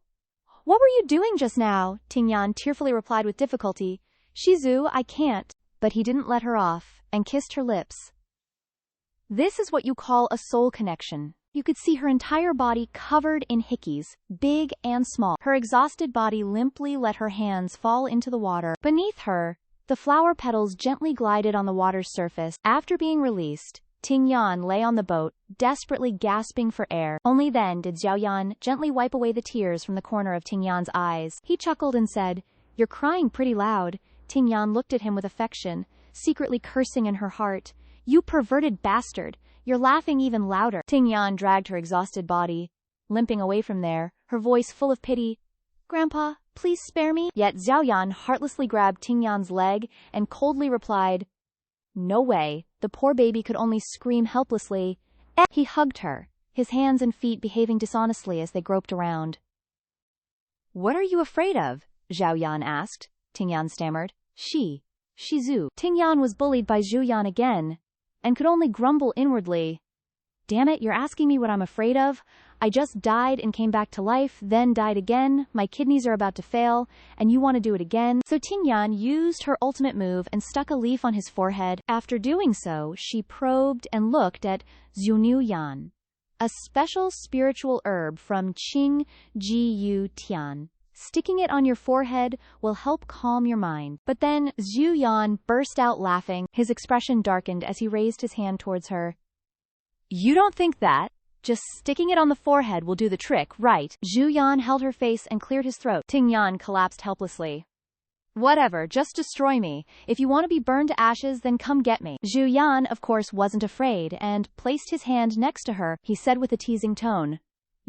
What were you doing just now? Ting Yan tearfully replied with difficulty. Shizu, I can't. But he didn't let her off, and kissed her lips. This is what you call a soul connection. You could see her entire body covered in hickeys, big and small. Her exhausted body limply let her hands fall into the water. Beneath her, the flower petals gently glided on the water's surface. After being released, Ting Yan lay on the boat, desperately gasping for air. Only then did Xiao Yan gently wipe away the tears from the corner of Ting Yan's eyes. He chuckled and said, You're crying pretty loud. Ting Yan looked at him with affection, secretly cursing in her heart. You perverted bastard. You're laughing even louder. Ting Yan dragged her exhausted body, limping away from there, her voice full of pity. Grandpa, please spare me. Yet Xiao Yan heartlessly grabbed Ting Yan's leg and coldly replied, No way. The poor baby could only scream helplessly. He hugged her, his hands and feet behaving dishonestly as they groped around. What are you afraid of? Xiao Yan asked. Ting Yan stammered. Shizu. Ting Yan was bullied by Zhu Yan again, and could only grumble inwardly. Damn it, you're asking me what I'm afraid of? I just died and came back to life, then died again, my kidneys are about to fail, and you want to do it again? So Ting Yan used her ultimate move and stuck a leaf on his forehead. After doing so, she probed and looked at Zhuniu Yan, a special spiritual herb from Qing Jiyu Tian. Sticking it on your forehead will help calm your mind. But then Zhu Yan burst out laughing. His expression darkened as he raised his hand towards her. You don't think that just sticking it on the forehead will do the trick, right? Zhu Yan held her face and cleared his throat. Ting Yan collapsed helplessly. Whatever, just destroy me. If you want to be burned to ashes, then come get me. Zhu Yan, of course, wasn't afraid, and placed his hand next to her. He said with a teasing tone,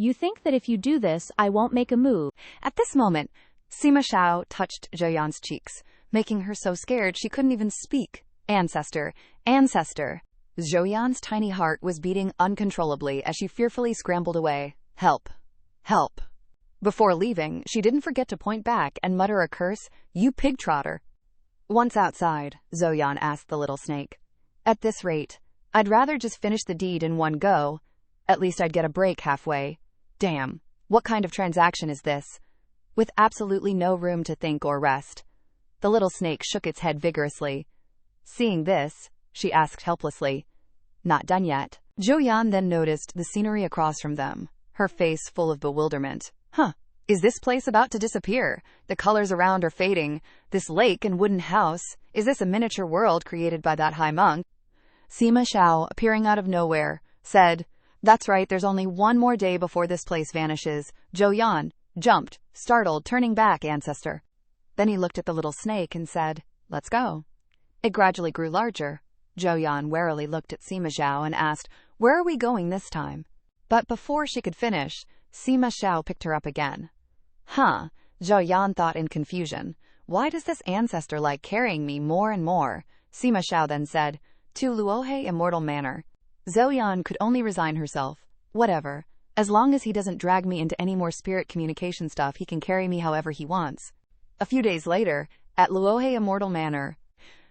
You think that if you do this, I won't make a move. At this moment, Sima Xiao touched Zhou Yan's cheeks, making her so scared she couldn't even speak. Ancestor, ancestor. Zhou Yan's tiny heart was beating uncontrollably as she fearfully scrambled away. Help. Help. Before leaving, she didn't forget to point back and mutter a curse, You pig trotter. Once outside, Zhou Yan asked the little snake. At this rate, I'd rather just finish the deed in one go. At least I'd get a break halfway. Damn, what kind of transaction is this? With absolutely no room to think or rest. The little snake shook its head vigorously. Seeing this, she asked helplessly, Not done yet. Zhou Yan then noticed the scenery across from them, her face full of bewilderment. Is this place about to disappear? The colors around are fading. This lake and wooden house, is this a miniature world created by that high monk? Sima Xiao, appearing out of nowhere, said, That's right, there's only one more day before this place vanishes. Zhou Yan jumped, startled, turning back, Ancestor. Then he looked at the little snake and said, Let's go. It gradually grew larger. Zhou Yan warily looked at Sima Xiao and asked, Where are we going this time? But before she could finish, Sima Xiao picked her up again. Zhou Yan thought in confusion. Why does this ancestor like carrying me more and more? Sima Xiao then said, To Luohe Immortal Manor. Zhou Yan could only resign herself. Whatever. As long as he doesn't drag me into any more spirit communication stuff, he can carry me however he wants. A few days later, at Luohe Immortal Manor.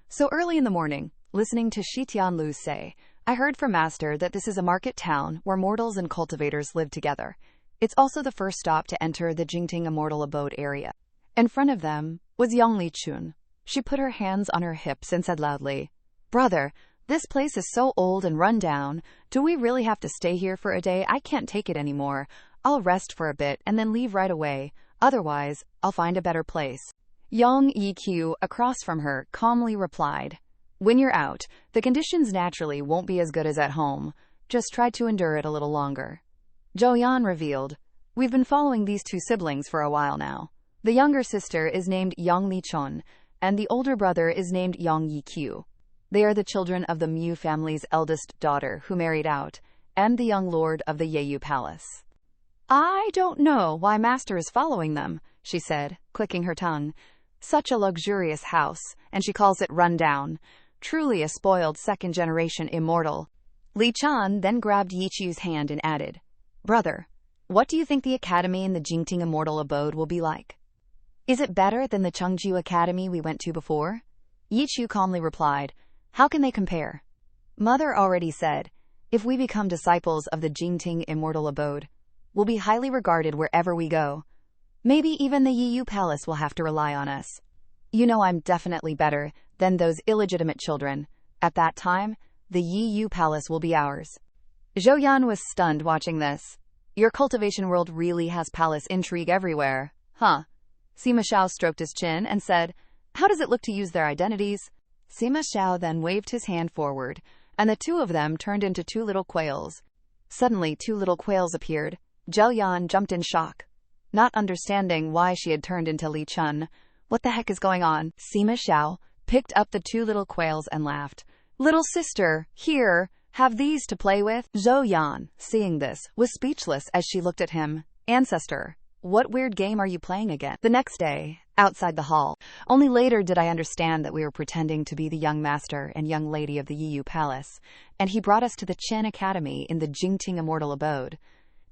So early in the morning, listening to Shi Tianlu say, I heard from Master that this is a market town where mortals and cultivators live together. It's also the first stop to enter the Jingting Immortal Abode area. In front of them was Yongli Chun. She put her hands on her hips and said loudly, Brother, this place is so old and run down. Do we really have to stay here for a day? I can't take it anymore. I'll rest for a bit and then leave right away. Otherwise, I'll find a better place. Yang Yiqiu, across from her, calmly replied, When you're out, the conditions naturally won't be as good as at home. Just try to endure it a little longer. Zhou Yan revealed, we've been following these two siblings for a while now. The younger sister is named Yang Lichun, and the older brother is named Yang Yiqiu. They are the children of the Mu family's eldest daughter who married out, and the young lord of the Yeyu Palace. I don't know why Master is following them, she said, clicking her tongue. Such a luxurious house, and she calls it run down. Truly a spoiled second-generation immortal. Li Chan then grabbed Yiqiu's hand and added, Brother, what do you think the academy in the Jingting Immortal Abode will be like? Is it better than the Chengju Academy we went to before? Yiqiu calmly replied, How can they compare? Mother already said, if we become disciples of the Jingting Immortal Abode, we'll be highly regarded wherever we go. Maybe even the Yeyu Palace will have to rely on us. You know I'm definitely better than those illegitimate children. At that time, the Yeyu Palace will be ours. Zhou Yan was stunned watching this. Your cultivation world really has palace intrigue everywhere, huh? Sima Xiao stroked his chin and said, How does it look to use their identities? Sima Xiao then waved his hand forward, and the two of them turned into two little quails. Suddenly, two little quails appeared. Zhou Yan jumped in shock, not understanding why she had turned into Li Chun. What the heck is going on? Sima Xiao picked up the two little quails and laughed. Little sister, here, have these to play with. Zhou Yan, seeing this, was speechless as she looked at him. Ancestor, what weird game are you playing again? The next day, outside the hall, only later did I understand that we were pretending to be the young master and young lady of the Yeyu Palace, and he brought us to the Chen Academy in the Jingting Immortal Abode.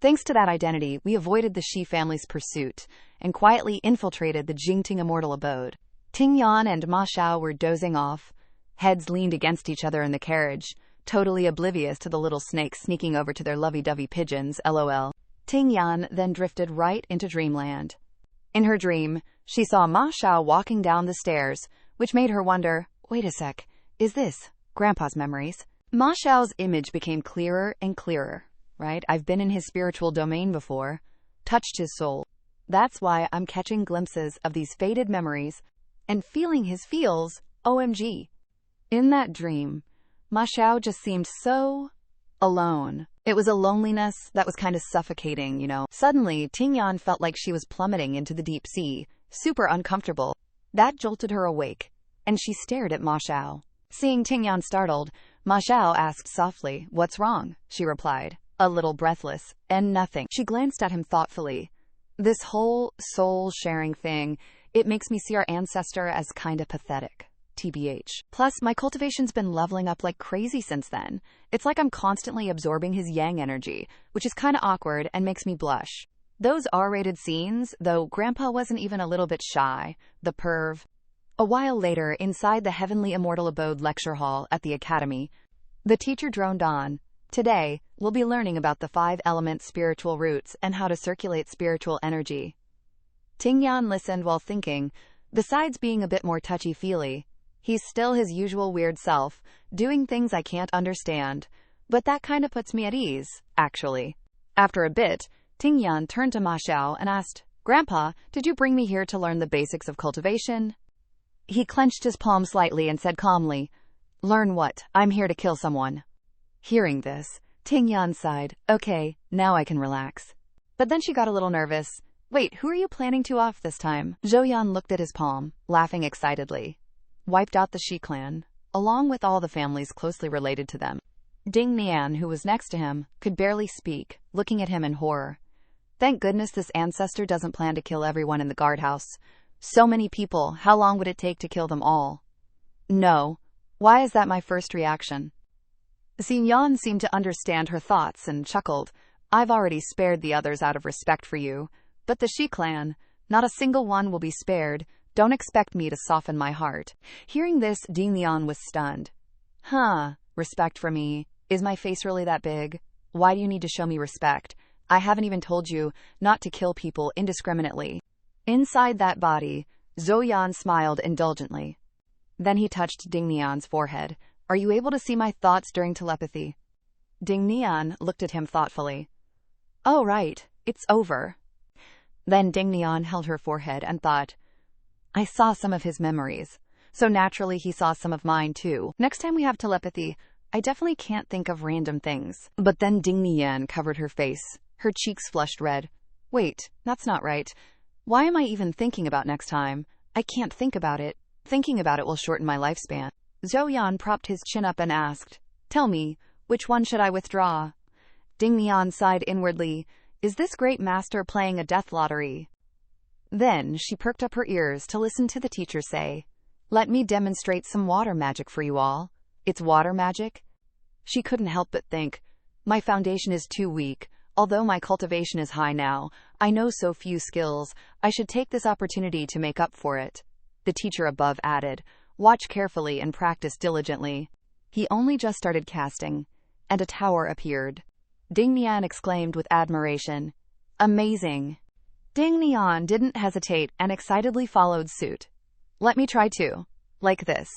Thanks to that identity, we avoided the Shi family's pursuit and quietly infiltrated the Jingting Immortal Abode. Ting Yan and Ma Xiao were dozing off, heads leaned against each other in the carriage, totally oblivious to the little snakes sneaking over to their lovey-dovey pigeons, lol. Ting Yan then drifted right into dreamland. In her dream, she saw Ma Xiao walking down the stairs, which made her wonder, wait a sec, is this Grandpa's memories? Ma Xiao's image became clearer and clearer, right? I've been in his spiritual domain before, touched his soul. That's why I'm catching glimpses of these faded memories and feeling his feels, OMG. In that dream, Ma Xiao just seemed so alone. It was a loneliness that was kind of suffocating, you know. Suddenly, Ting Yan felt like she was plummeting into the deep sea, super uncomfortable. That jolted her awake, and she stared at Ma Xiao. Seeing Ting Yan startled, Ma Xiao asked softly, What's wrong? She replied, a little breathless, and nothing. She glanced at him thoughtfully. This whole soul-sharing thing, it makes me see our ancestor as kinda pathetic. TBH. Plus, my cultivation's been leveling up like crazy since then. It's like I'm constantly absorbing his yang energy, which is kinda awkward and makes me blush. Those R-rated scenes, though Grandpa wasn't even a little bit shy, the perv. A while later, inside the Heavenly Immortal Abode lecture hall at the Academy, the teacher droned on. Today, we'll be learning about the 5-element spiritual roots and how to circulate spiritual energy. Ting Yan listened while thinking, besides being a bit more touchy-feely, he's still his usual weird self, doing things I can't understand. But that kinda puts me at ease, actually. After a bit, Ting Yan turned to Ma Xiao and asked, Grandpa, did you bring me here to learn the basics of cultivation? He clenched his palm slightly and said calmly, Learn what? I'm here to kill someone. Hearing this, Ting Yan sighed, Okay, now I can relax. But then she got a little nervous. Wait, who are you planning to off this time? Zhou Yan looked at his palm, laughing excitedly. Wiped out the Shi clan, along with all the families closely related to them. Ding Nian, who was next to him, could barely speak, looking at him in horror. Thank goodness this ancestor doesn't plan to kill everyone in the guardhouse. So many people, how long would it take to kill them all? No. Why is that my first reaction? Xin Yan seemed to understand her thoughts and chuckled. I've already spared the others out of respect for you, but the Shi clan, not a single one will be spared. Don't expect me to soften my heart. Hearing this, Ding Nian was stunned. Huh, respect for me? Is my face really that big? Why do you need to show me respect? I haven't even told you not to kill people indiscriminately. Inside that body, Zhou Yan smiled indulgently. Then he touched Ding Nian's forehead. Are you able to see my thoughts during telepathy? Ding Nian looked at him thoughtfully. Oh, right, it's over. Then Ding Nian held her forehead and thought, I saw some of his memories, so naturally he saw some of mine too. Next time we have telepathy, I definitely can't think of random things. But then Ding Nian covered her face. Her cheeks flushed red. Wait, that's not right. Why am I even thinking about next time? I can't think about it. Thinking about it will shorten my lifespan. Zhou propped his chin up and asked, Tell me, which one should I withdraw? Ding Nian sighed inwardly. Is this great master playing a death lottery? Then she perked up her ears to listen to the teacher say, Let me demonstrate some water magic for you all. It's water magic? She couldn't help but think, My foundation is too weak. Although my cultivation is high now, I know so few skills, I should take this opportunity to make up for it. The teacher above added, Watch carefully and practice diligently. He only just started casting, and a tower appeared. Ding Nian exclaimed with admiration, Amazing! Ding Nian didn't hesitate and excitedly followed suit. Let me try too. Like this.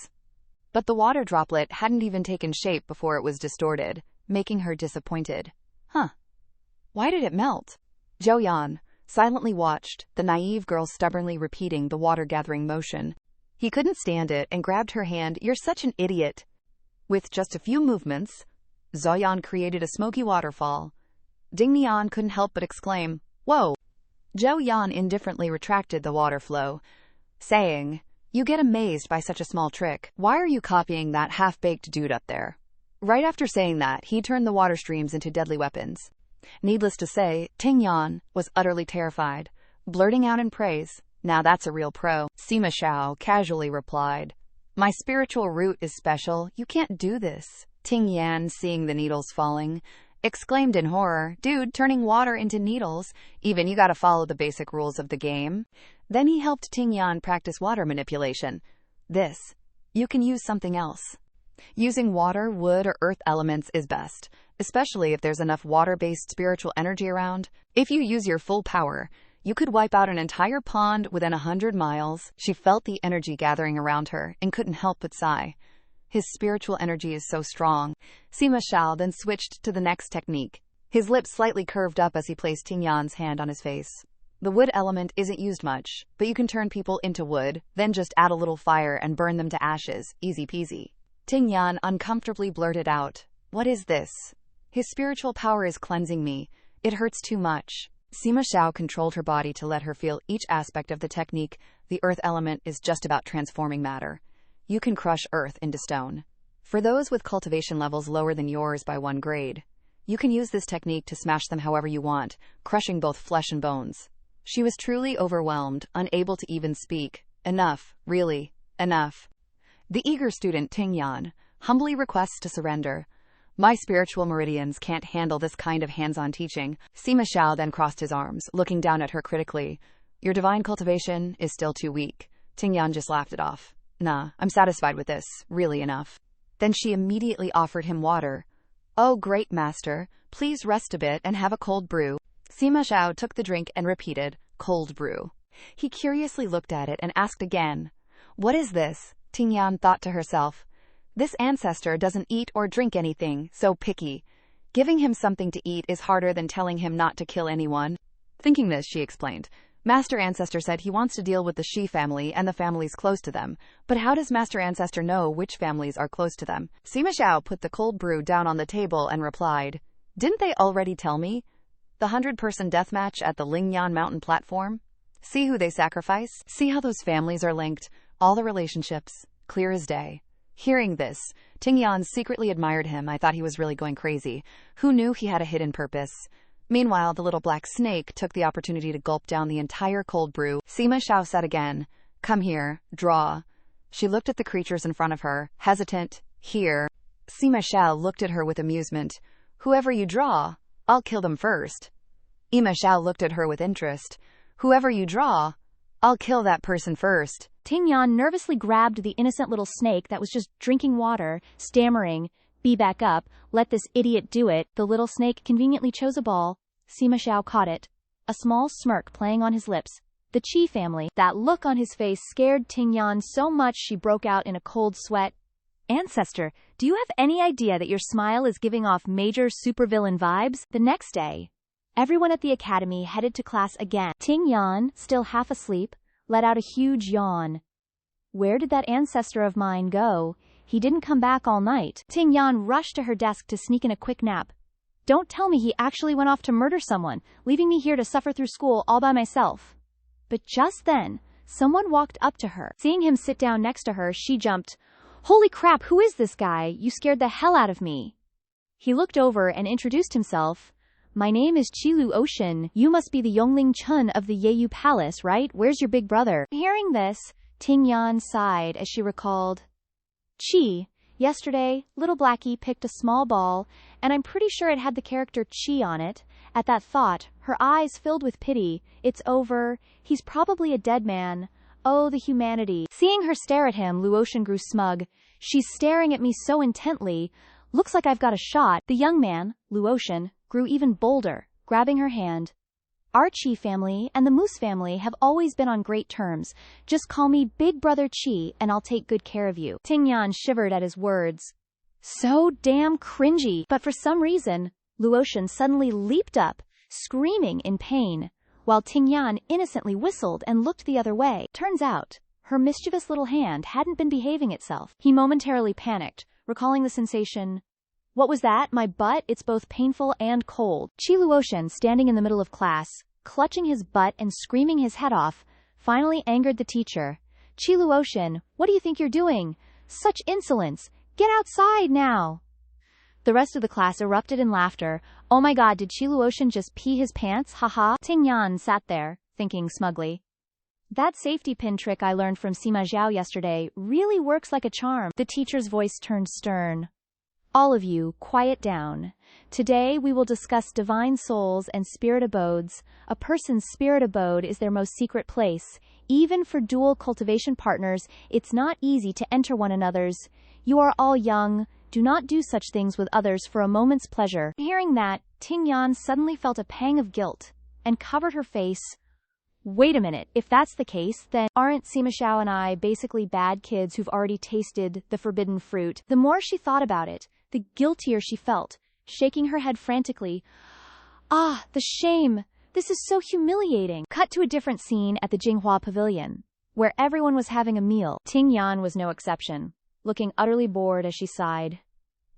But the water droplet hadn't even taken shape before it was distorted, making her disappointed. Huh. Why did it melt? Zhou silently watched, the naive girl stubbornly repeating the water-gathering motion. He couldn't stand it and grabbed her hand. You're such an idiot. With just a few movements, Zhou created a smoky waterfall. Ding Nian couldn't help but exclaim, Whoa! Zhou indifferently retracted the water flow, saying, You get amazed by such a small trick. Why are you copying that half-baked dude up there? Right after saying that, he turned the water streams into deadly weapons. Needless to say, Ting Yan was utterly terrified, blurting out in praise, Now that's a real pro. Sima Xiao casually replied, My spiritual root is special, you can't do this. Ting Yan, seeing the needles falling, exclaimed in horror, Dude, turning water into needles, even you gotta follow the basic rules of the game. Then he helped Ting Yan practice water manipulation. You can use something else. Using water, wood, or earth elements is best, especially if there's enough water-based spiritual energy around. If you use your full power, you could wipe out an entire pond within 100 miles. She felt the energy gathering around her and couldn't help but sigh. His spiritual energy is so strong. Sima Xiao then switched to the next technique. His lips slightly curved up as he placed Ting Yan's hand on his face. The wood element isn't used much, but you can turn people into wood, then just add a little fire and burn them to ashes. Easy peasy. Ting Yan uncomfortably blurted out, What is this? His spiritual power is cleansing me. It hurts too much. Sima Xiao controlled her body to let her feel each aspect of the technique. The earth element is just about transforming matter. You can crush earth into stone. For those with cultivation levels lower than yours by 1 grade, you can use this technique to smash them however you want, crushing both flesh and bones. She was truly overwhelmed, unable to even speak. Enough, really, enough. The eager student Ting Yan humbly requests to surrender. My spiritual meridians can't handle this kind of hands-on teaching. Sima Xiao then crossed his arms, looking down at her critically. Your divine cultivation is still too weak. Ting Yan just laughed it off. Nah, I'm satisfied with this. Really enough. Then she immediately offered him water. Oh, great master, please rest a bit and have a cold brew. Sima Xiao took the drink and repeated, cold brew. He curiously looked at it and asked again. What is this? Ting Yan thought to herself. This ancestor doesn't eat or drink anything, so picky. Giving him something to eat is harder than telling him not to kill anyone. Thinking this, she explained. Master Ancestor said he wants to deal with the Shi family and the families close to them. But how does Master Ancestor know which families are close to them? Sima Xiao put the cold brew down on the table and replied, Didn't they already tell me? The 100-person deathmatch at the Lingyan Mountain platform? See who they sacrifice? See how those families are linked? All the relationships, clear as day. Hearing this, Ting Yan secretly admired him. I thought he was really going crazy. Who knew he had a hidden purpose? Meanwhile, the little black snake took the opportunity to gulp down the entire cold brew. Sima Xiao said again, Come here, draw. She looked at the creatures in front of her, hesitant. Here. Sima Xiao looked at her with amusement. Whoever you draw, I'll kill them first. Sima Xiao looked at her with interest. Whoever you draw, I'll kill that person first. Ting Yan nervously grabbed the innocent little snake that was just drinking water, stammering, Be back up, let this idiot do it. The little snake conveniently chose a ball. Sima Xiao caught it. A small smirk playing on his lips. The Qi family. That look on his face scared Ting Yan so much she broke out in a cold sweat. Ancestor, do you have any idea that your smile is giving off major supervillain vibes? The next day, everyone at the academy headed to class again. Ting Yan, still half asleep, let out a huge yawn. Where did that ancestor of mine go? He didn't come back all night. Ting Yan rushed to her desk to sneak in a quick nap. Don't tell me he actually went off to murder someone, leaving me here to suffer through school all by myself. But just then, someone walked up to her. Seeing him sit down next to her, she jumped. Holy crap, who is this guy? You scared the hell out of me. He looked over and introduced himself. My name is Qilu Ocean. You must be the Yongling Chun of the Yeyu Palace, right? Where's your big brother? Hearing this, Ting Yan sighed as she recalled. Qi. Yesterday, little Blackie picked a small ball, and I'm pretty sure it had the character Qi on it. At that thought, her eyes filled with pity. It's over. He's probably a dead man. Oh, the humanity. Seeing her stare at him, Luotian grew smug. She's staring at me so intently. Looks like I've got a shot. The young man, Luotian, grew even bolder, grabbing her hand. Our Qi family and the Moose family have always been on great terms. Just call me Big Brother Qi and I'll take good care of you. Ting Yan shivered at his words. So damn cringy. But for some reason, Luotian suddenly leaped up, screaming in pain, while Ting Yan innocently whistled and looked the other way. Turns out, her mischievous little hand hadn't been behaving itself. He momentarily panicked, recalling the sensation. What was that? My butt? It's both painful and cold. Qi Luotian, standing in the middle of class, clutching his butt and screaming his head off, finally angered the teacher. Qi Luotian, what do you think you're doing? Such insolence! Get outside now! The rest of the class erupted in laughter. Oh my god, did Qi Luotian just pee his pants? Haha. Ting Yan sat there, thinking smugly. That safety pin trick I learned from Sima Zhou yesterday really works like a charm. The teacher's voice turned stern. All of you, quiet down. Today we will discuss divine souls and spirit abodes. A person's spirit abode is their most secret place. Even for dual cultivation partners, it's not easy to enter one another's. You are all young. Do not do such things with others for a moment's pleasure. Hearing that, Ting Yan suddenly felt a pang of guilt and covered her face. Wait a minute, if that's the case, then aren't Sima Xiao and I basically bad kids who've already tasted the forbidden fruit? The more she thought about it, the guiltier she felt, shaking her head frantically. Ah, the shame! This is so humiliating. Cut to a different scene at the Jinghua Pavilion, where everyone was having a meal. Ting Yan was no exception, looking utterly bored as she sighed.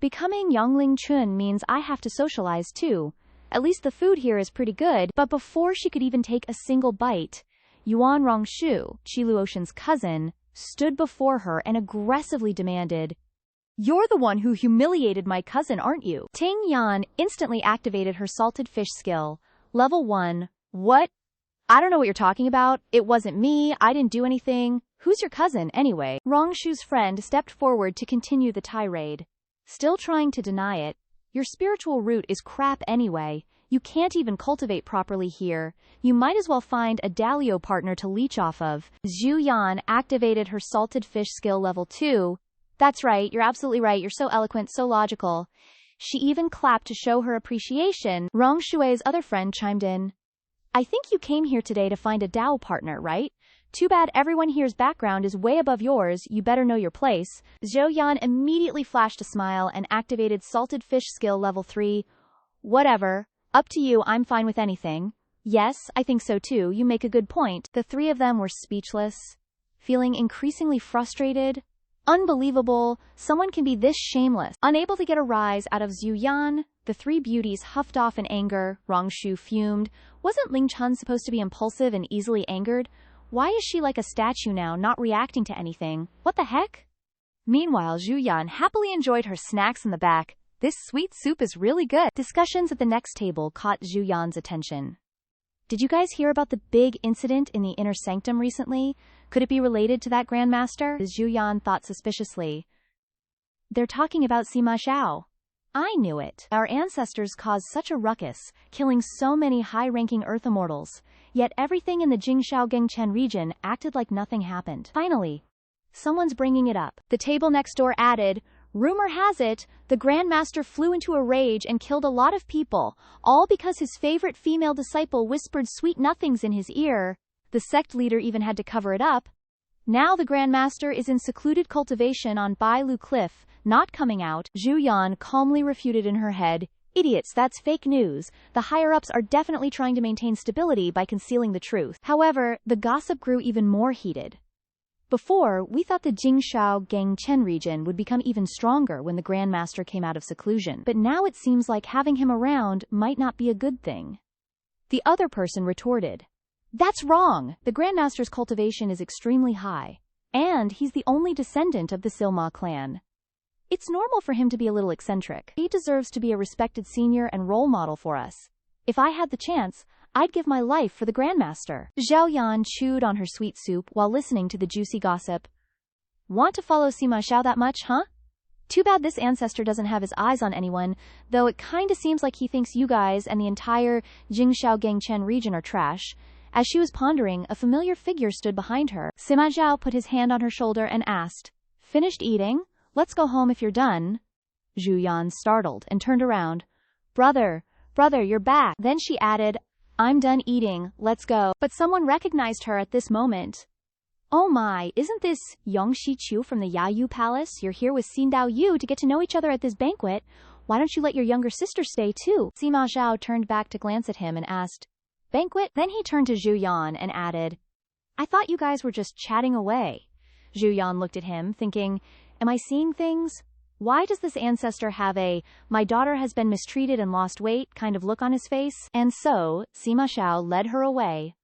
Becoming Yongling Chun means I have to socialize too. At least the food here is pretty good. But before she could even take a single bite, Yuan Rongshu, Qi Luotian's cousin, stood before her and aggressively demanded, You're the one who humiliated my cousin, aren't you? Ting Yan instantly activated her salted fish skill. Level 1. What? I don't know what you're talking about. It wasn't me. I didn't do anything. Who's your cousin, anyway? Rongshu's friend stepped forward to continue the tirade. Still trying to deny it. Your spiritual root is crap anyway. You can't even cultivate properly here. You might as well find a Dalio partner to leech off of. Zhu Yan activated her salted fish skill level 2. That's right, you're absolutely right. You're so eloquent, so logical. She even clapped to show her appreciation. Rong Shui's other friend chimed in. I think you came here today to find a Dao partner, right? Too bad everyone here's background is way above yours. You better know your place. Zhou Yan immediately flashed a smile and activated salted fish skill level 3. Whatever. Up to you, I'm fine with anything. Yes, I think so too. You make a good point. The three of them were speechless, feeling increasingly frustrated. Unbelievable. Someone can be this shameless. Unable to get a rise out of Zhu Yan, the three beauties huffed off in anger. Rongshu fumed. Wasn't Ling Chun supposed to be impulsive and easily angered? Why is she like a statue now, not reacting to anything? What the heck? Meanwhile, Zhu Yan happily enjoyed her snacks in the back. This sweet soup is really good. Discussions at the next table caught Zhu Yan's attention. Did you guys hear about the big incident in the inner sanctum recently? Could it be related to that Grandmaster? Zhu Yan thought suspiciously. They're talking about Sima Xiao. I knew it. Our ancestors caused such a ruckus, killing so many high-ranking Earth immortals, yet everything in the Jingxiao Gengchen region acted like nothing happened. Finally, someone's bringing it up. The table next door added, Rumor has it, the Grandmaster flew into a rage and killed a lot of people, all because his favorite female disciple whispered sweet nothings in his ear. The sect leader even had to cover it up. Now the Grandmaster is in secluded cultivation on Bai Lu Cliff, not coming out. Zhu Yan calmly refuted in her head, Idiots, that's fake news. The higher-ups are definitely trying to maintain stability by concealing the truth. However, the gossip grew even more heated. Before, we thought the Jingxiao Gangchen region would become even stronger when the Grandmaster came out of seclusion, but now it seems like having him around might not be a good thing. The other person retorted. That's wrong! The Grandmaster's cultivation is extremely high, and he's the only descendant of the Sima clan. It's normal for him to be a little eccentric. He deserves to be a respected senior and role model for us. If I had the chance, I'd give my life for the Grandmaster. Zhao Yan chewed on her sweet soup while listening to the juicy gossip. Want to follow Sima Xiao that much, huh? Too bad this ancestor doesn't have his eyes on anyone, though it kinda seems like he thinks you guys and the entire Jingxiao Gangchen region are trash. As she was pondering, a familiar figure stood behind her. Sima Xiao put his hand on her shoulder and asked, Finished eating? Let's go home if you're done. Zhu Yan startled and turned around. Brother, you're back. Then she added, I'm done eating, let's go. But someone recognized her at this moment. Oh my, isn't this Yongxi Chu from the Yayu Palace? You're here with Xin Dao Yu to get to know each other at this banquet. Why don't you let your younger sister stay too? Sima Xiao turned back to glance at him and asked, Banquet? Then he turned to Zhu Yan and added, I thought you guys were just chatting away. Zhu Yan looked at him, thinking, Am I seeing things? Why does this ancestor have a, my daughter has been mistreated and lost weight kind of look on his face? And so, Sima Xiao led her away.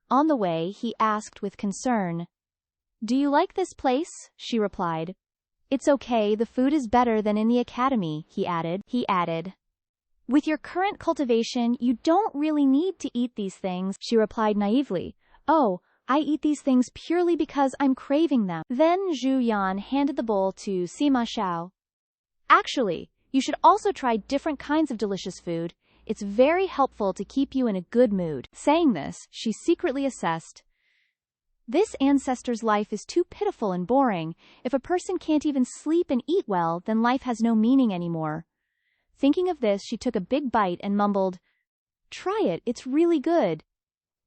On the way, he asked with concern, Do you like this place? She replied. It's okay, the food is better than in the academy, he added. With your current cultivation, you don't really need to eat these things, she replied naively. Oh, I eat these things purely because I'm craving them. Then Zhu Yan handed the bowl to Sima Xiao. Actually, you should also try different kinds of delicious food. It's very helpful to keep you in a good mood. Saying this, she secretly assessed, This ancestor's life is too pitiful and boring. If a person can't even sleep and eat well, then life has no meaning anymore. Thinking of this, she took a big bite and mumbled, Try it, it's really good.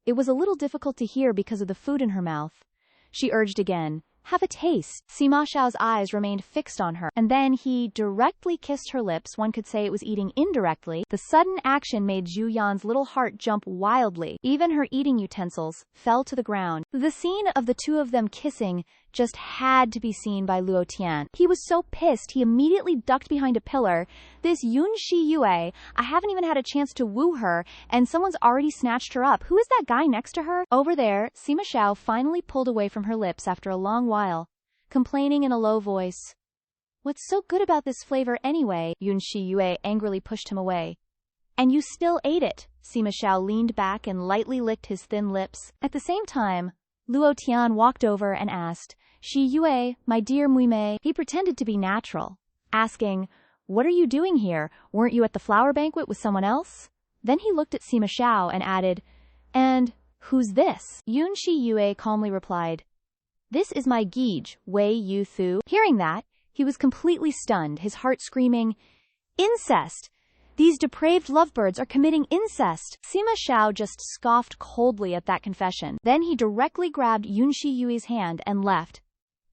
It was a little difficult to hear because of the food in her mouth. She urged again, Have a taste. Sima Xiao's eyes remained fixed on her, and then he directly kissed her lips. One could say it was eating indirectly. The sudden action made Zhu Yan's little heart jump wildly. Even her eating utensils fell to the ground. The scene of the two of them kissing just had to be seen by Luo Tian. He was so pissed he immediately ducked behind a pillar. This Yunxi Yue, I haven't even had a chance to woo her, and someone's already snatched her up. Who is that guy next to her? Over there, Sima Xiao finally pulled away from her lips after a long while, complaining in a low voice. What's so good about this flavor anyway? Yunxi Yue angrily pushed him away. And you still ate it. Sima Xiao leaned back and lightly licked his thin lips. At the same time, Luo Tian walked over and asked, Shi Yue, my dear Muimei. He pretended to be natural, asking, What are you doing here? Weren't you at the flower banquet with someone else? Then he looked at Sima Xiao and added, And who's this? Yunxi Yue calmly replied, This is my Gege, Wei Yu Thu. Hearing that, he was completely stunned, his heart screaming, Incest! These depraved lovebirds are committing incest. Sima Xiao just scoffed coldly at that confession. Then he directly grabbed Yunxi Yue's hand and left.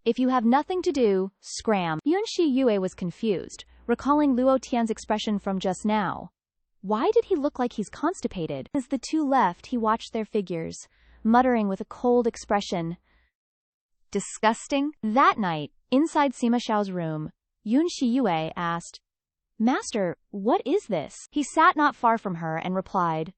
If you have nothing to do, scram. Yunxi Yue was confused, recalling Luo Tian's expression from just now. Why did he look like he's constipated? As the two left, he watched their figures, muttering with a cold expression. Disgusting. That night, inside Sima Xiao's room, Yunxi Yue asked, Master, what is this? He sat not far from her and replied,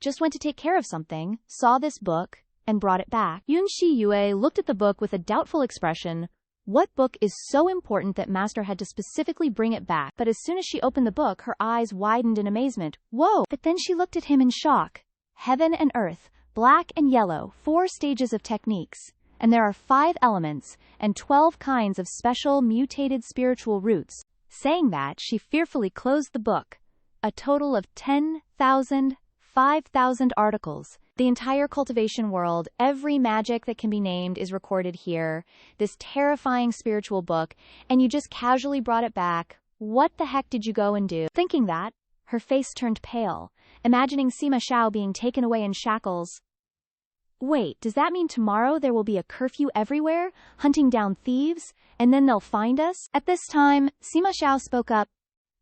Just went to take care of something, saw this book, and brought it back. Yunxi Yue looked at the book with a doubtful expression. What book is so important that Master had to specifically bring it back? But as soon as she opened the book, her eyes widened in amazement. Whoa! But then she looked at him in shock. Heaven and earth, black and yellow, 4 stages of techniques. And there are 5 elements, and 12 kinds of special mutated spiritual roots. Saying that, she fearfully closed the book. A total of 10,000, 5,000 articles. The entire cultivation world, every magic that can be named is recorded here. This terrifying spiritual book, and you just casually brought it back. What the heck did you go and do? Thinking that, her face turned pale, imagining Sima Xiao being taken away in shackles. Wait, does that mean tomorrow there will be a curfew everywhere, hunting down thieves, and then they'll find us? At this time, Sima Xiao spoke up.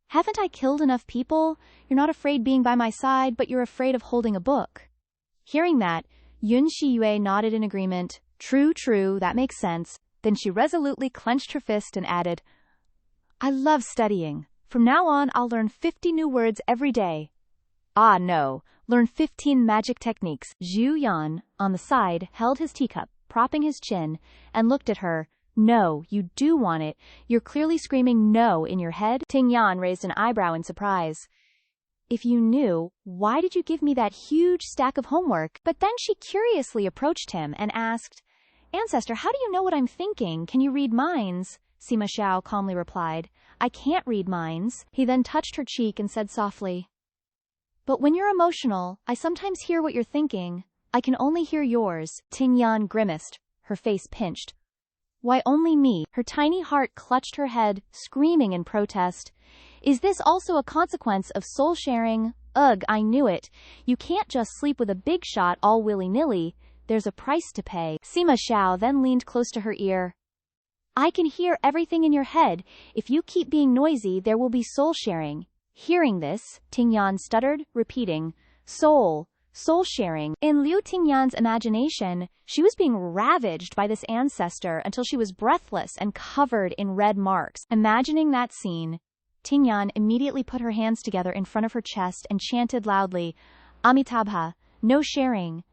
Haven't I killed enough people? You're not afraid being by my side, but you're afraid of holding a book. Hearing that, Yunxi Yue nodded in agreement. True, that makes sense. Then she resolutely clenched her fist and added, I love studying. From now on, I'll learn 50 new words every day. Ah, no. Learn 15 magic techniques. Zhu Yan, on the side, held his teacup, propping his chin, and looked at her. No, you do want it. You're clearly screaming no in your head. Ting Yan raised an eyebrow in surprise. If you knew, why did you give me that huge stack of homework? But then she curiously approached him and asked, Ancestor, how do you know what I'm thinking? Can you read minds? Sima Xiao calmly replied, I can't read minds. He then touched her cheek and said softly, But when you're emotional, I sometimes hear what you're thinking. I can only hear yours. Ting Yan grimaced, her face pinched. Why only me? Her tiny heart clutched her head, screaming in protest. Is this also a consequence of soul sharing? Ugh, I knew it. You can't just sleep with a big shot all willy-nilly. There's a price to pay. Sima Xiao then leaned close to her ear. I can hear everything in your head. If you keep being noisy, there will be soul sharing. Hearing this, Ting Yan stuttered, repeating, soul sharing. In Liu Tingyan's imagination, she was being ravaged by this ancestor until she was breathless and covered in red marks. Imagining that scene, Tingyan immediately put her hands together in front of her chest and chanted loudly, Amitabha, no sharing,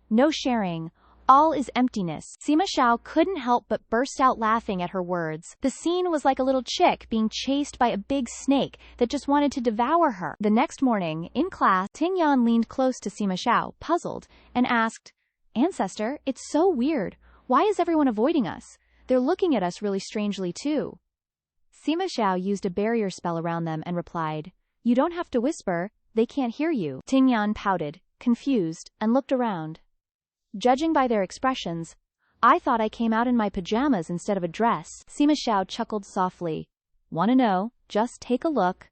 all is emptiness. Sima Xiao couldn't help but burst out laughing at her words. The scene was like a little chick being chased by a big snake that just wanted to devour her. The next morning, in class, Tingyan leaned close to Sima Xiao, puzzled, and asked, Ancestor, it's so weird. Why is everyone avoiding us? They're looking at us really strangely too. Sima Xiao used a barrier spell around them and replied, You don't have to whisper, they can't hear you. Tingyan pouted, confused, and looked around. Judging by their expressions, I thought I came out in my pajamas instead of a dress. Sima Xiao chuckled softly. Want to know? Just take a look.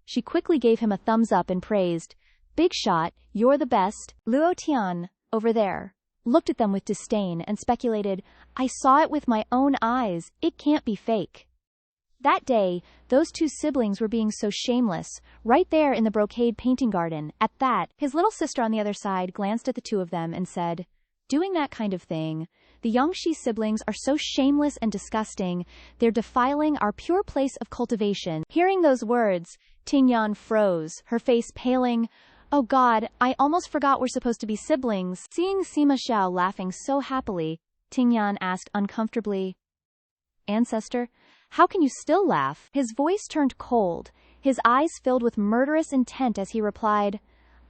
She quickly gave him a thumbs up and praised, Big shot, you're the best. Luo Tian, over there, looked at them with disdain and speculated, I saw it with my own eyes, it can't be fake. That day, those two siblings were being so shameless, right there in the brocade painting garden. At that, his little sister on the other side glanced at the two of them and said, Doing that kind of thing. The Yongxi siblings are so shameless and disgusting, they're defiling our pure place of cultivation. Hearing those words, Tingyan froze, her face paling. Oh God, I almost forgot we're supposed to be siblings. Seeing Sima Xiao laughing so happily, Tingyan asked uncomfortably, Ancestor, how can you still laugh? His voice turned cold, his eyes filled with murderous intent as he replied,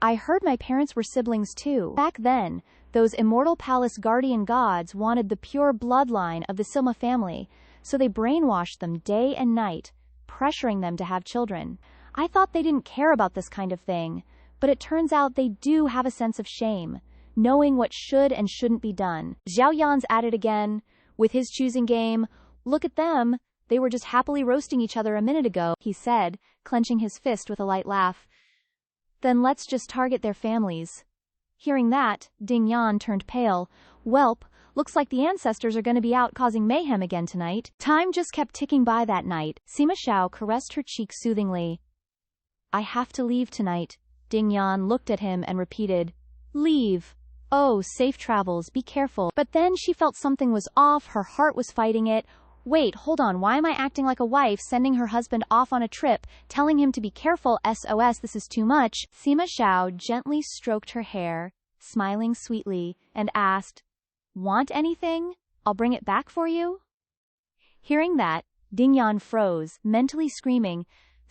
I heard my parents were siblings too. Back then, those immortal palace guardian gods wanted the pure bloodline of the Sima family, so they brainwashed them day and night, pressuring them to have children. I thought they didn't care about this kind of thing, but it turns out they do have a sense of shame, knowing what should and shouldn't be done. Xiao Yan's at it again, with his choosing game. Look at them. They were just happily roasting each other a minute ago, he said, clenching his fist with a light laugh. Then let's just target their families. Hearing that, Ding Yan turned pale. Welp, looks like the ancestors are going to be out causing mayhem again tonight. Time just kept ticking by that night. Sima Xiao caressed her cheek soothingly. I have to leave tonight. Ding Yan looked at him and repeated, Leave. Oh, safe travels, be careful. But then she felt something was off, her heart was fighting it. Wait, hold on, why am I acting like a wife sending her husband off on a trip, telling him to be careful, SOS, this is too much. Sima Xiao gently stroked her hair, smiling sweetly, and asked, Want anything? I'll bring it back for you? Hearing that, Ding Yan froze, mentally screaming,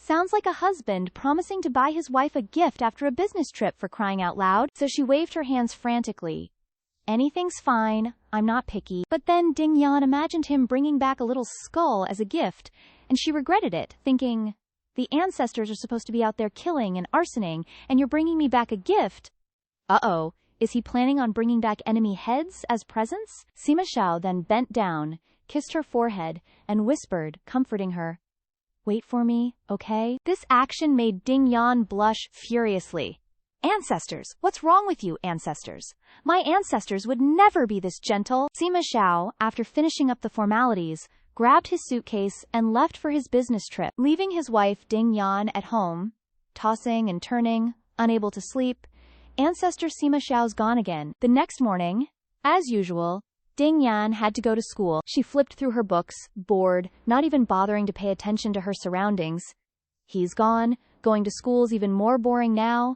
Sounds like a husband promising to buy his wife a gift after a business trip, for crying out loud. So she waved her hands frantically. Anything's fine, I'm not picky. But then Ding Yan imagined him bringing back a little skull as a gift, and she regretted it, thinking, the ancestors are supposed to be out there killing and arsoning, and you're bringing me back a gift. Uh-oh, is he planning on bringing back enemy heads as presents? Sima Xiao then bent down, kissed her forehead, and whispered, comforting her, Wait for me, okay? This action made Ding Yan blush furiously. Ancestors, what's wrong with you, ancestors? My ancestors would never be this gentle. Sima Xiao, after finishing up the formalities, grabbed his suitcase and left for his business trip, leaving his wife Ding Yan at home, tossing and turning, unable to sleep. Ancestor Sima Xiao's gone again. The next morning, as usual, Ding Yan had to go to school. She flipped through her books, bored, not even bothering to pay attention to her surroundings. He's gone. Going to school's even more boring now.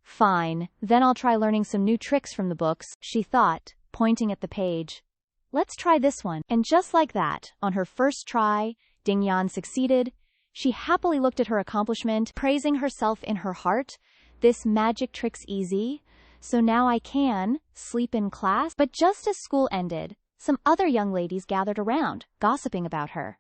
Fine, then I'll try learning some new tricks from the books, she thought, pointing at the page. Let's try this one. And just like that, on her first try, Ding Yan succeeded. She happily looked at her accomplishment, praising herself in her heart. This magic trick's easy, so now I can sleep in class. But just as school ended, some other young ladies gathered around, gossiping about her.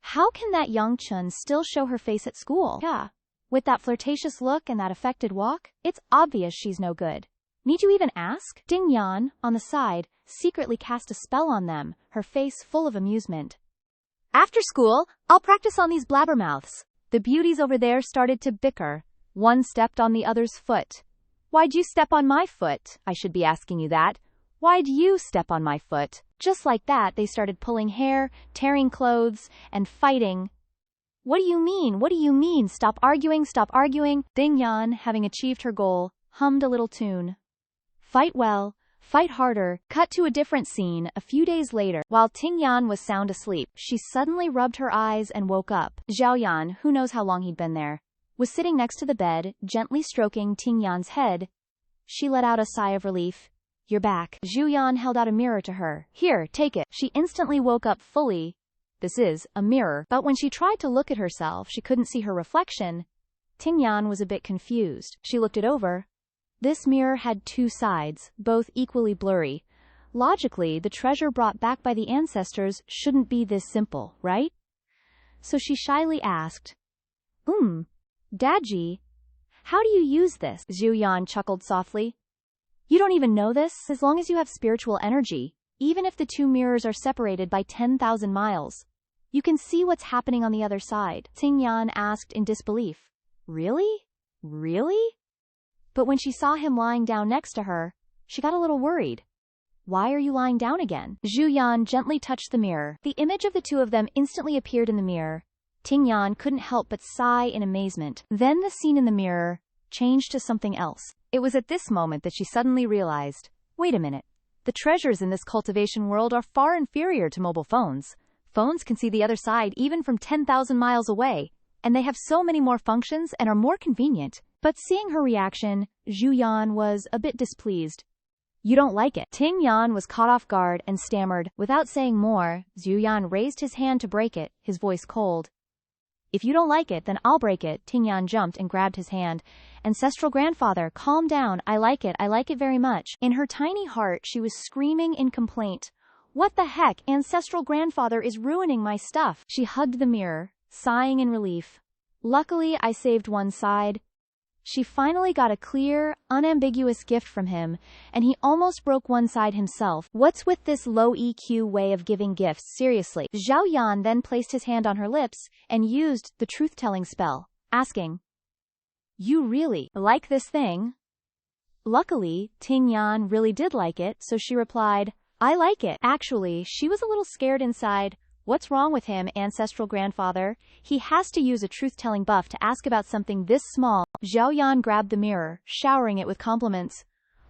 How can that young Chun still show her face at school? Yeah. With that flirtatious look and that affected walk, it's obvious she's no good. Need you even ask? Ding Yan, on the side, secretly cast a spell on them, her face full of amusement. After school, I'll practice on these blabbermouths. The beauties over there started to bicker. One stepped on the other's foot. Why'd you step on my foot? I should be asking you that. Why'd you step on my foot? Just like that, they started pulling hair, tearing clothes, and fighting. What do you mean? What do you mean? Stop arguing, stop arguing. Ding Yan, having achieved her goal, hummed a little tune. Fight well, fight harder. Cut to a different scene a few days later. While Ting Yan was sound asleep, she suddenly rubbed her eyes and woke up. Zhao Yan, who knows how long he'd been there, was sitting next to the bed, gently stroking Ting Yan's head. She let out a sigh of relief. You're back. Zhu Yan held out a mirror to her. Here, take it. She instantly woke up fully. This is a mirror. But when she tried to look at herself, she couldn't see her reflection. Ting Yan was a bit confused. She looked it over. This mirror had two sides, both equally blurry. Logically, the treasure brought back by the ancestors shouldn't be this simple, right? So she shyly asked, Dadji, how do you use this? Zhu Yan chuckled softly. You don't even know this? As long as you have spiritual energy, even if the two mirrors are separated by 10,000 miles, you can see what's happening on the other side. Ting Yan asked in disbelief. Really? Really? But when she saw him lying down next to her, she got a little worried. Why are you lying down again? Zhu Yan gently touched the mirror. The image of the two of them instantly appeared in the mirror. Ting Yan couldn't help but sigh in amazement. Then the scene in the mirror changed to something else. It was at this moment that she suddenly realized, wait a minute. The treasures in this cultivation world are far inferior to mobile phones. Phones can see the other side even from 10,000 miles away, and they have so many more functions and are more convenient. But seeing her reaction, Zhu Yan was a bit displeased. You don't like it. Ting Yan was caught off guard and stammered. Without saying more, Zhu Yan raised his hand to break it, his voice cold. If you don't like it, then I'll break it. Ting Yan jumped and grabbed his hand. Ancestral grandfather, calm down. I like it very much. In her tiny heart, she was screaming in complaint. What the heck? Ancestral grandfather is ruining my stuff. She hugged the mirror, sighing in relief. Luckily, I saved one side. She finally got a clear, unambiguous gift from him, and he almost broke one side himself. What's with this low EQ way of giving gifts? Seriously. Zhao Yan then placed his hand on her lips and used the truth-telling spell, asking, You really like this thing? Luckily, Ting Yan really did like it, so she replied, I like it. Actually, she was a little scared inside. What's wrong with him, ancestral grandfather? He has to use a truth-telling buff to ask about something this small. Zhao Yan grabbed the mirror, showering it with compliments.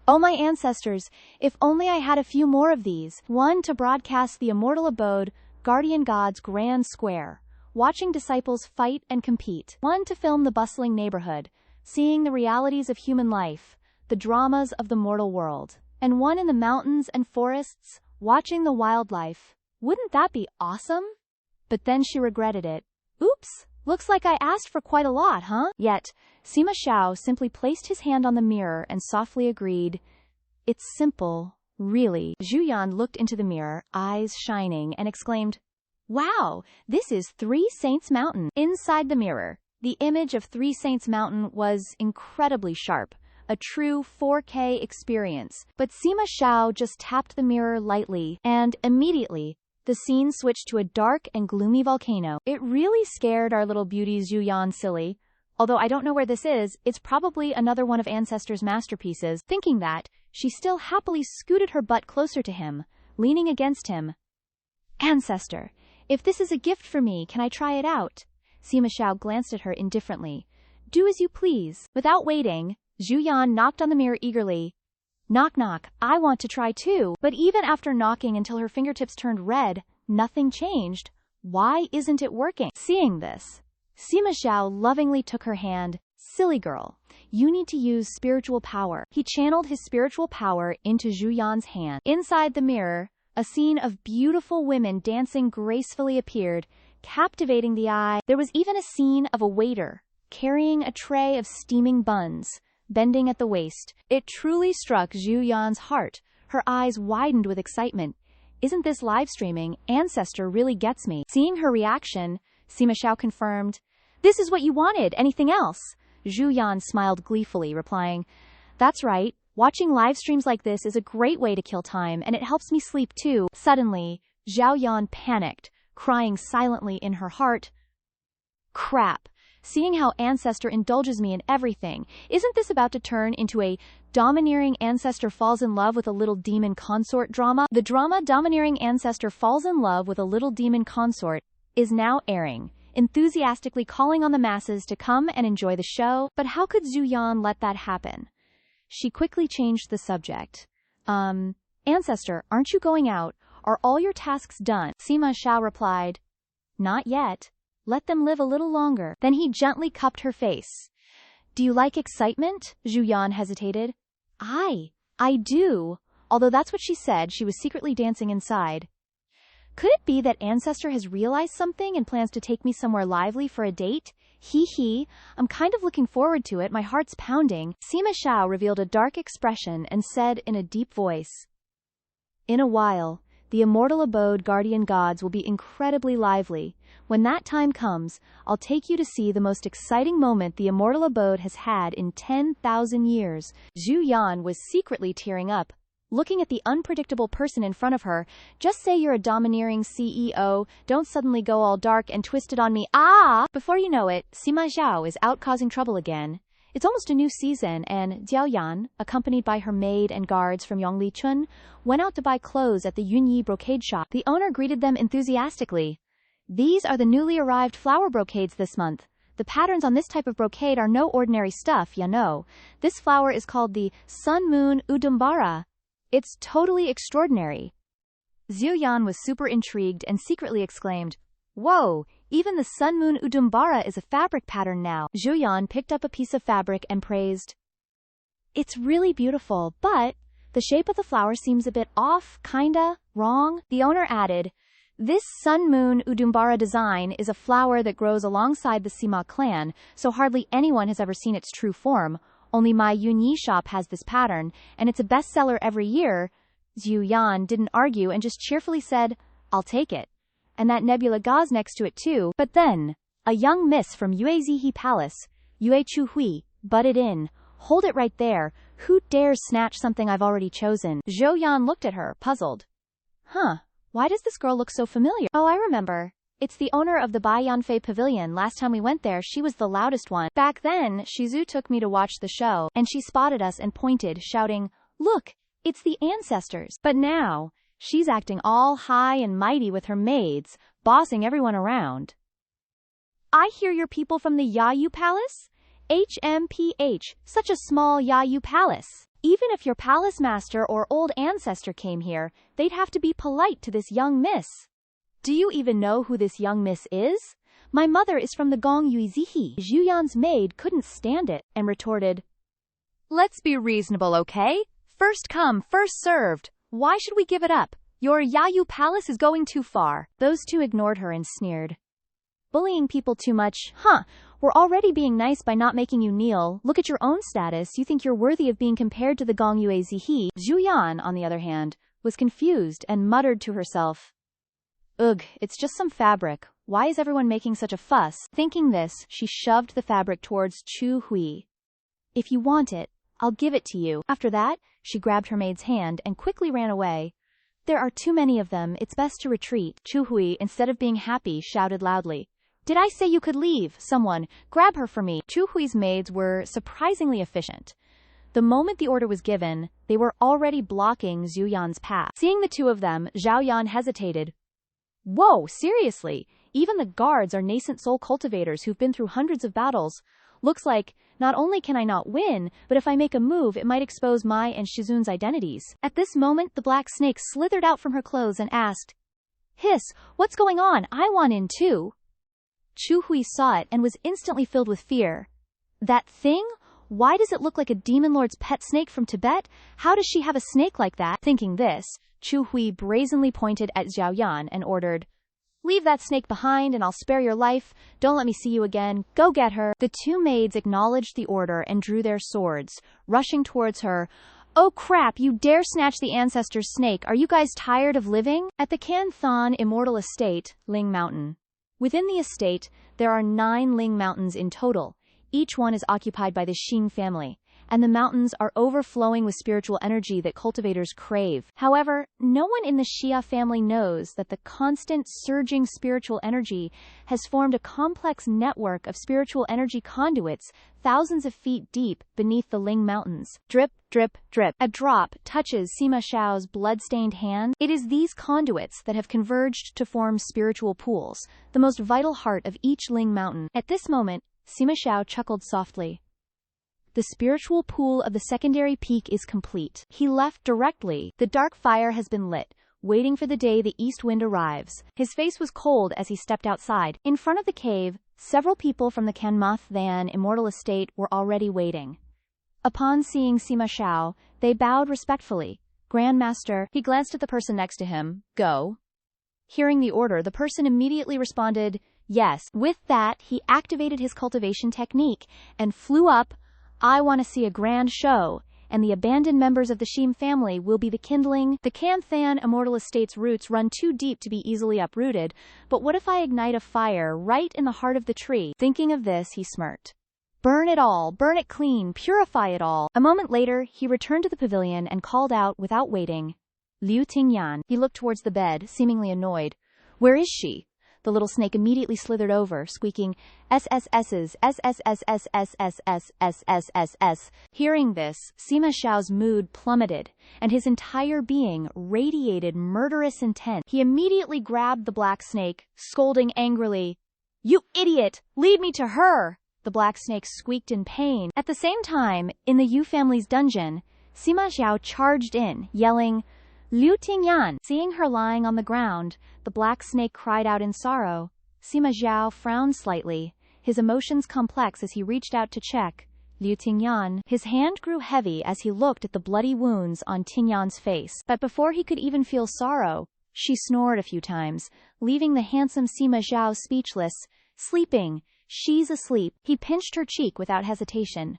Oh my ancestors, if only I had a few more of these. One to broadcast the immortal abode, Guardian God's Grand Square, watching disciples fight and compete. One to film the bustling neighborhood, seeing the realities of human life, the dramas of the mortal world. And one in the mountains and forests, watching the wildlife. Wouldn't that be awesome? But then she regretted it. Oops, looks like I asked for quite a lot, huh? Yet, Sima Xiao simply placed his hand on the mirror and softly agreed. It's simple, really. Zhu Yan looked into the mirror, eyes shining, and exclaimed, Wow, this is Three Saints Mountain. Inside the mirror, the image of Three Saints Mountain was incredibly sharp. A true 4K experience. But Sima Xiao just tapped the mirror lightly, and immediately, the scene switched to a dark and gloomy volcano. It really scared our little beauty Zhu Yan silly. Although I don't know where this is, it's probably another one of Ancestor's masterpieces. Thinking that, she still happily scooted her butt closer to him, leaning against him. Ancestor, if this is a gift for me, can I try it out? Sima Xiao glanced at her indifferently. Do as you please. Without waiting, Zhu Yan knocked on the mirror eagerly. Knock knock, I want to try too. But even after knocking until her fingertips turned red, nothing changed. Why isn't it working? Seeing this, Sima Xiao lovingly took her hand. Silly girl, you need to use spiritual power. He channeled his spiritual power into Zhu Yan's hand. Inside the mirror, a scene of beautiful women dancing gracefully appeared, captivating the eye. There was even a scene of a waiter carrying a tray of steaming buns, bending at the waist. It truly struck Zhu Yan's heart. Her eyes widened with excitement. Isn't this live streaming? Ancestor really gets me. Seeing her reaction, Sima Xiao confirmed, "This is what you wanted. Anything else?" Zhu Yan smiled gleefully, replying, "That's right. Watching live streams like this is a great way to kill time, and it helps me sleep too." Suddenly, Zhao Yan panicked, crying silently in her heart. Crap. Seeing how Ancestor indulges me in everything, isn't this about to turn into a domineering Ancestor falls in love with a little demon consort drama? The drama Domineering Ancestor Falls in Love with a Little Demon Consort is now airing, enthusiastically calling on the masses to come and enjoy the show. But how could Zhu Yan let that happen? She quickly changed the subject. Ancestor, aren't you going out? Are all your tasks done? Sima Xiao replied, "Not yet. Let them live a little longer." Then he gently cupped her face. "Do you like excitement?" Zhu Yan hesitated. I do. Although that's what she said, she was secretly dancing inside. Could it be that Ancestor has realized something and plans to take me somewhere lively for a date? Hee, I'm kind of looking forward to it. My heart's pounding. Sima Xiao revealed a dark expression and said in a deep voice, "In a while, the immortal abode guardian gods will be incredibly lively. When that time comes, I'll take you to see the most exciting moment the immortal abode has had in 10,000 years." Zhu Yan was secretly tearing up, looking at the unpredictable person in front of her. Just say you're a domineering CEO, don't suddenly go all dark and twisted on me. Before you know it, Sima Xiao is out causing trouble again. It's almost a new season, and Jiao Yan, accompanied by her maid and guards from Yonglichun, went out to buy clothes at the Yunyi brocade shop. The owner greeted them enthusiastically. "These are the newly arrived flower brocades this month. The patterns on this type of brocade are no ordinary stuff, you know. This flower is called the Sun Moon Udumbara. It's totally extraordinary." Zhu Yan was super intrigued and secretly exclaimed, "Whoa, even the Sun Moon Udumbara is a fabric pattern now." Zhu Yan picked up a piece of fabric and praised, "It's really beautiful, but the shape of the flower seems a bit off, kinda wrong." The owner added, "This Sun Moon Udumbara design is a flower that grows alongside the Sima clan, so hardly anyone has ever seen its true form. Only my Yunyi shop has this pattern, and it's a bestseller every year." Zhu Yan didn't argue and just cheerfully said, "I'll take it. And that nebula gauze next to it too." But then, a young miss from Yuezihi Palace, Yue Chu Hui, butted in. "Hold it right there. Who dares snatch something I've already chosen?" Zhou Yan looked at her, puzzled. Why does this girl look so familiar? Oh, I remember. It's the owner of the Bai Yanfei Pavilion. Last time we went there, she was the loudest one. Back then, Shizu took me to watch the show, and she spotted us and pointed, shouting, "Look, it's the Ancestors." But now, she's acting all high and mighty with her maids, bossing everyone around. "I hear you're people from the Yayu Palace? HMPH, such a small Yayu Palace. Even if your palace master or old ancestor came here, they'd have to be polite to this young miss. Do you even know who this young miss is? My mother is from the Gong Yuizihi." Zhu Yan's maid couldn't stand it and retorted, "Let's be reasonable, okay? First come, first served. Why should we give it up? Your Yayu Palace is going too far." Those two ignored her and sneered. "Bullying people too much, huh? We're already being nice by not making you kneel. Look at your own status. You think you're worthy of being compared to the Gong Yue Zihi." Zhu Yan, on the other hand, was confused and muttered to herself, "Ugh, it's just some fabric. Why is everyone making such a fuss?" Thinking this, she shoved the fabric towards Chu Hui. "If you want it, I'll give it to you." After that, she grabbed her maid's hand and quickly ran away. "There are too many of them. It's best to retreat." Chu Hui, instead of being happy, shouted loudly, "Did I say you could leave? Someone, grab her for me." Chu Hui's maids were surprisingly efficient. The moment the order was given, they were already blocking Zhu Yan's path. Seeing the two of them, Zhao Yan hesitated. "Whoa, seriously? Even the guards are nascent soul cultivators who've been through hundreds of battles. Looks like Not only can I not win, but if I make a move, it might expose my and Shizun's identities. At this moment, the black snake slithered out from her clothes and asked, "Hiss, what's going on? I want in too." Chu Hui saw it and was instantly filled with fear. That thing? Why does it look like a demon lord's pet snake from Tibet? How does she have a snake like that? Thinking this, Chu Hui brazenly pointed at Xiao Yan and ordered, "Leave that snake behind and I'll spare your life. Don't let me see you again. Go get her." The two maids acknowledged the order and drew their swords, rushing towards her. "Oh crap, you dare snatch the Ancestor's snake. Are you guys tired of living?" At the Canthan Immortal Estate, Ling Mountain. Within the estate, there are 9 Ling Mountains in total. Each one is occupied by the Xing family, and the mountains are overflowing with spiritual energy that cultivators crave. However, no one in the Xia family knows that the constant surging spiritual energy has formed a complex network of spiritual energy conduits thousands of feet deep beneath the Ling Mountains. Drip, drip, drip. A drop touches Sima Xiao's blood-stained hand. It is these conduits that have converged to form spiritual pools, the most vital heart of each Ling Mountain. At this moment, Sima Xiao chuckled softly. The spiritual pool of the secondary peak is complete. He left directly. The dark fire has been lit, waiting for the day the east wind arrives. His face was cold as he stepped outside. In front of the cave, several people from the Canthan Immortal Estate were already waiting. Upon seeing Sima Xiao, they bowed respectfully. "Grandmaster," he glanced at the person next to him. "Go." Hearing the order, the person immediately responded, "Yes." With that, he activated his cultivation technique and flew up. "I want to see a grand show, and the abandoned members of the Xing family will be the kindling." The Canthan Immortal Estate's roots run too deep to be easily uprooted, but what if I ignite a fire right in the heart of the tree? Thinking of this, he smirked. "Burn it all, burn it clean, purify it all." A moment later, he returned to the pavilion and called out without waiting, "Liu Tingyan." He looked towards the bed, seemingly annoyed. "Where is she?" The little snake immediately slithered over, squeaking, "SSS's, SSSSSSSSSSS." Hearing this, Sima Xiao's mood plummeted, and his entire being radiated murderous intent. He immediately grabbed the black snake, scolding angrily, "You idiot! Lead me to her!" The black snake squeaked in pain. At the same time, in the Yu family's dungeon, Sima Xiao charged in, yelling, "Liu Tingyan!" Seeing her lying on the ground, the black snake cried out in sorrow. Sima Xiao frowned slightly, his emotions complex as he reached out to check Liu Tingyan. His hand grew heavy as he looked at the bloody wounds on Tingyan's face. But before he could even feel sorrow, she snored a few times, leaving the handsome Sima Xiao speechless. "Sleeping. She's asleep." He pinched her cheek without hesitation.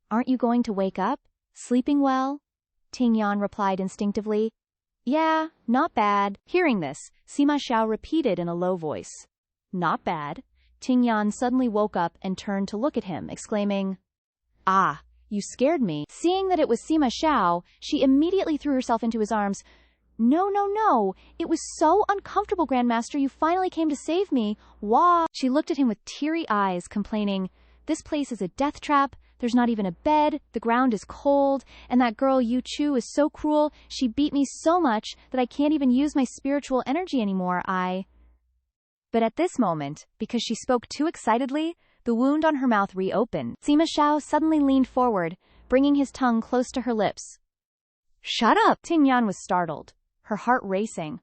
"Aren't you going to wake up? Sleeping well?" Tingyan replied instinctively. "Yeah, not bad." Hearing this, Sima Xiao repeated in a low voice, "Not bad." Tingyan suddenly woke up and turned to look at him, exclaiming, "Ah, you scared me." Seeing that it was Sima Xiao, she immediately threw herself into his arms. "No, no, no. It was so uncomfortable, Grandmaster. You finally came to save me. Wah." She looked at him with teary eyes, complaining, "This place is a death trap. There's not even a bed, the ground is cold, and that girl Yu Chu is so cruel. She beat me so much that I can't even use my spiritual energy anymore. But at this moment, because she spoke too excitedly, the wound on her mouth reopened. Sima Xiao suddenly leaned forward, bringing his tongue close to her lips. "Shut up!" Tingyan was startled, her heart racing.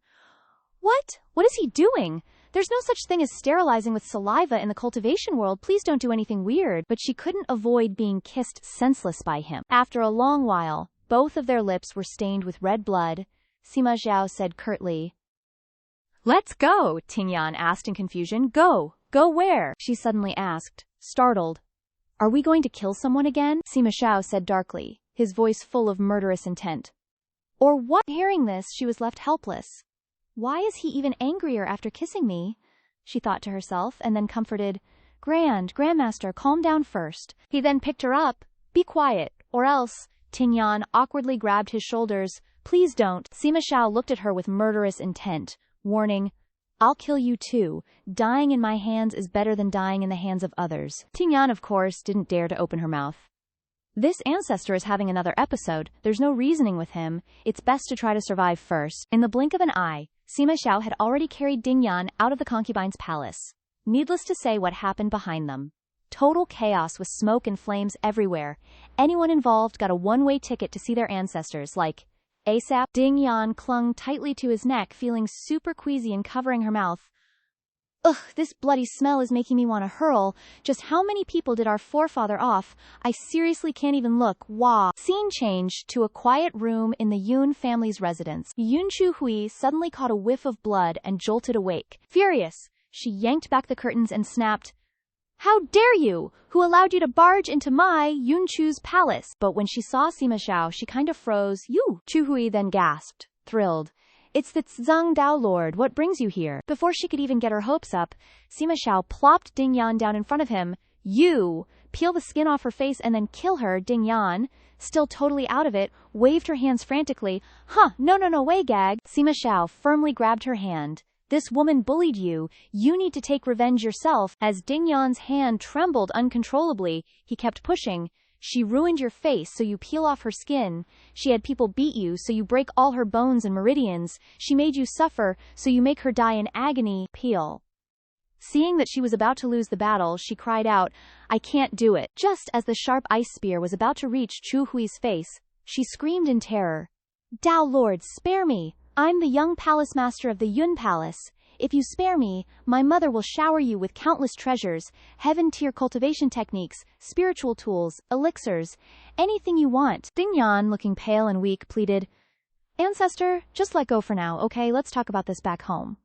"What? What is he doing? There's no such thing as sterilizing with saliva in the cultivation world. Please don't do anything weird." But she couldn't avoid being kissed senseless by him. After a long while, both of their lips were stained with red blood. Sima Zhao said curtly, "Let's go," Tingyan asked in confusion. "Go? Go where?" she suddenly asked, startled. "Are we going to kill someone again?" Sima Xiao said darkly, his voice full of murderous intent. "Or what?" Hearing this, she was left helpless. "Why is he even angrier after kissing me?" she thought to herself, and then comforted, Grandmaster, calm down first." He then picked her up. "Be quiet, or else." Tingyan awkwardly grabbed his shoulders. "Please don't." Sima Xiao looked at her with murderous intent, warning, "I'll kill you too. Dying in my hands is better than dying in the hands of others." Tingyan, of course, didn't dare to open her mouth. This Ancestor is having another episode. There's no reasoning with him. It's best to try to survive first. In the blink of an eye, Sima Xiao had already carried Dingyan out of the concubine's palace. Needless to say what happened behind them. Total chaos with smoke and flames everywhere. Anyone involved got a one-way ticket to see their ancestors, like ASAP. Ding Yan clung tightly to his neck, feeling super queasy and covering her mouth. Ugh, this bloody smell is making me want to hurl. Just how many people did our forefather off? I seriously can't even look. Wah. Scene changed to a quiet room in the Yun family's residence. Yun Chu-hui suddenly caught a whiff of blood and jolted awake. Furious, she yanked back the curtains and snapped, "How dare you? Who allowed you to barge into my Yun Chu's palace?" But when she saw Sima Xiao, she kind of froze. "You!" Chu-hui then gasped, thrilled. "It's the Zhang Dao Lord. What brings you here?" Before she could even get her hopes up, Sima Xiao plopped Ding Yan down in front of him. "You!" Peel the skin off her face and then kill her. Ding Yan, still totally out of it, waved her hands frantically. "Huh, no way, gag." Sima Xiao firmly grabbed her hand. "This woman bullied you. You need to take revenge yourself." As Ding Yan's hand trembled uncontrollably, he kept pushing. "She ruined your face, so you peel off her skin. She had people beat you, so you break all her bones and meridians. She made you suffer, so you make her die in agony." Peel. Seeing that she was about to lose the battle, she cried out, "I can't do it." Just as the sharp ice spear was about to reach Chu Hui's face, she screamed in terror. "Dao Lord, spare me! I'm the young palace master of the Yun Palace. If you spare me, my mother will shower you with countless treasures, heaven-tier cultivation techniques, spiritual tools, elixirs, anything you want." Ding Yan, looking pale and weak, pleaded, "Ancestor, just let go for now, okay? Let's talk about this back home."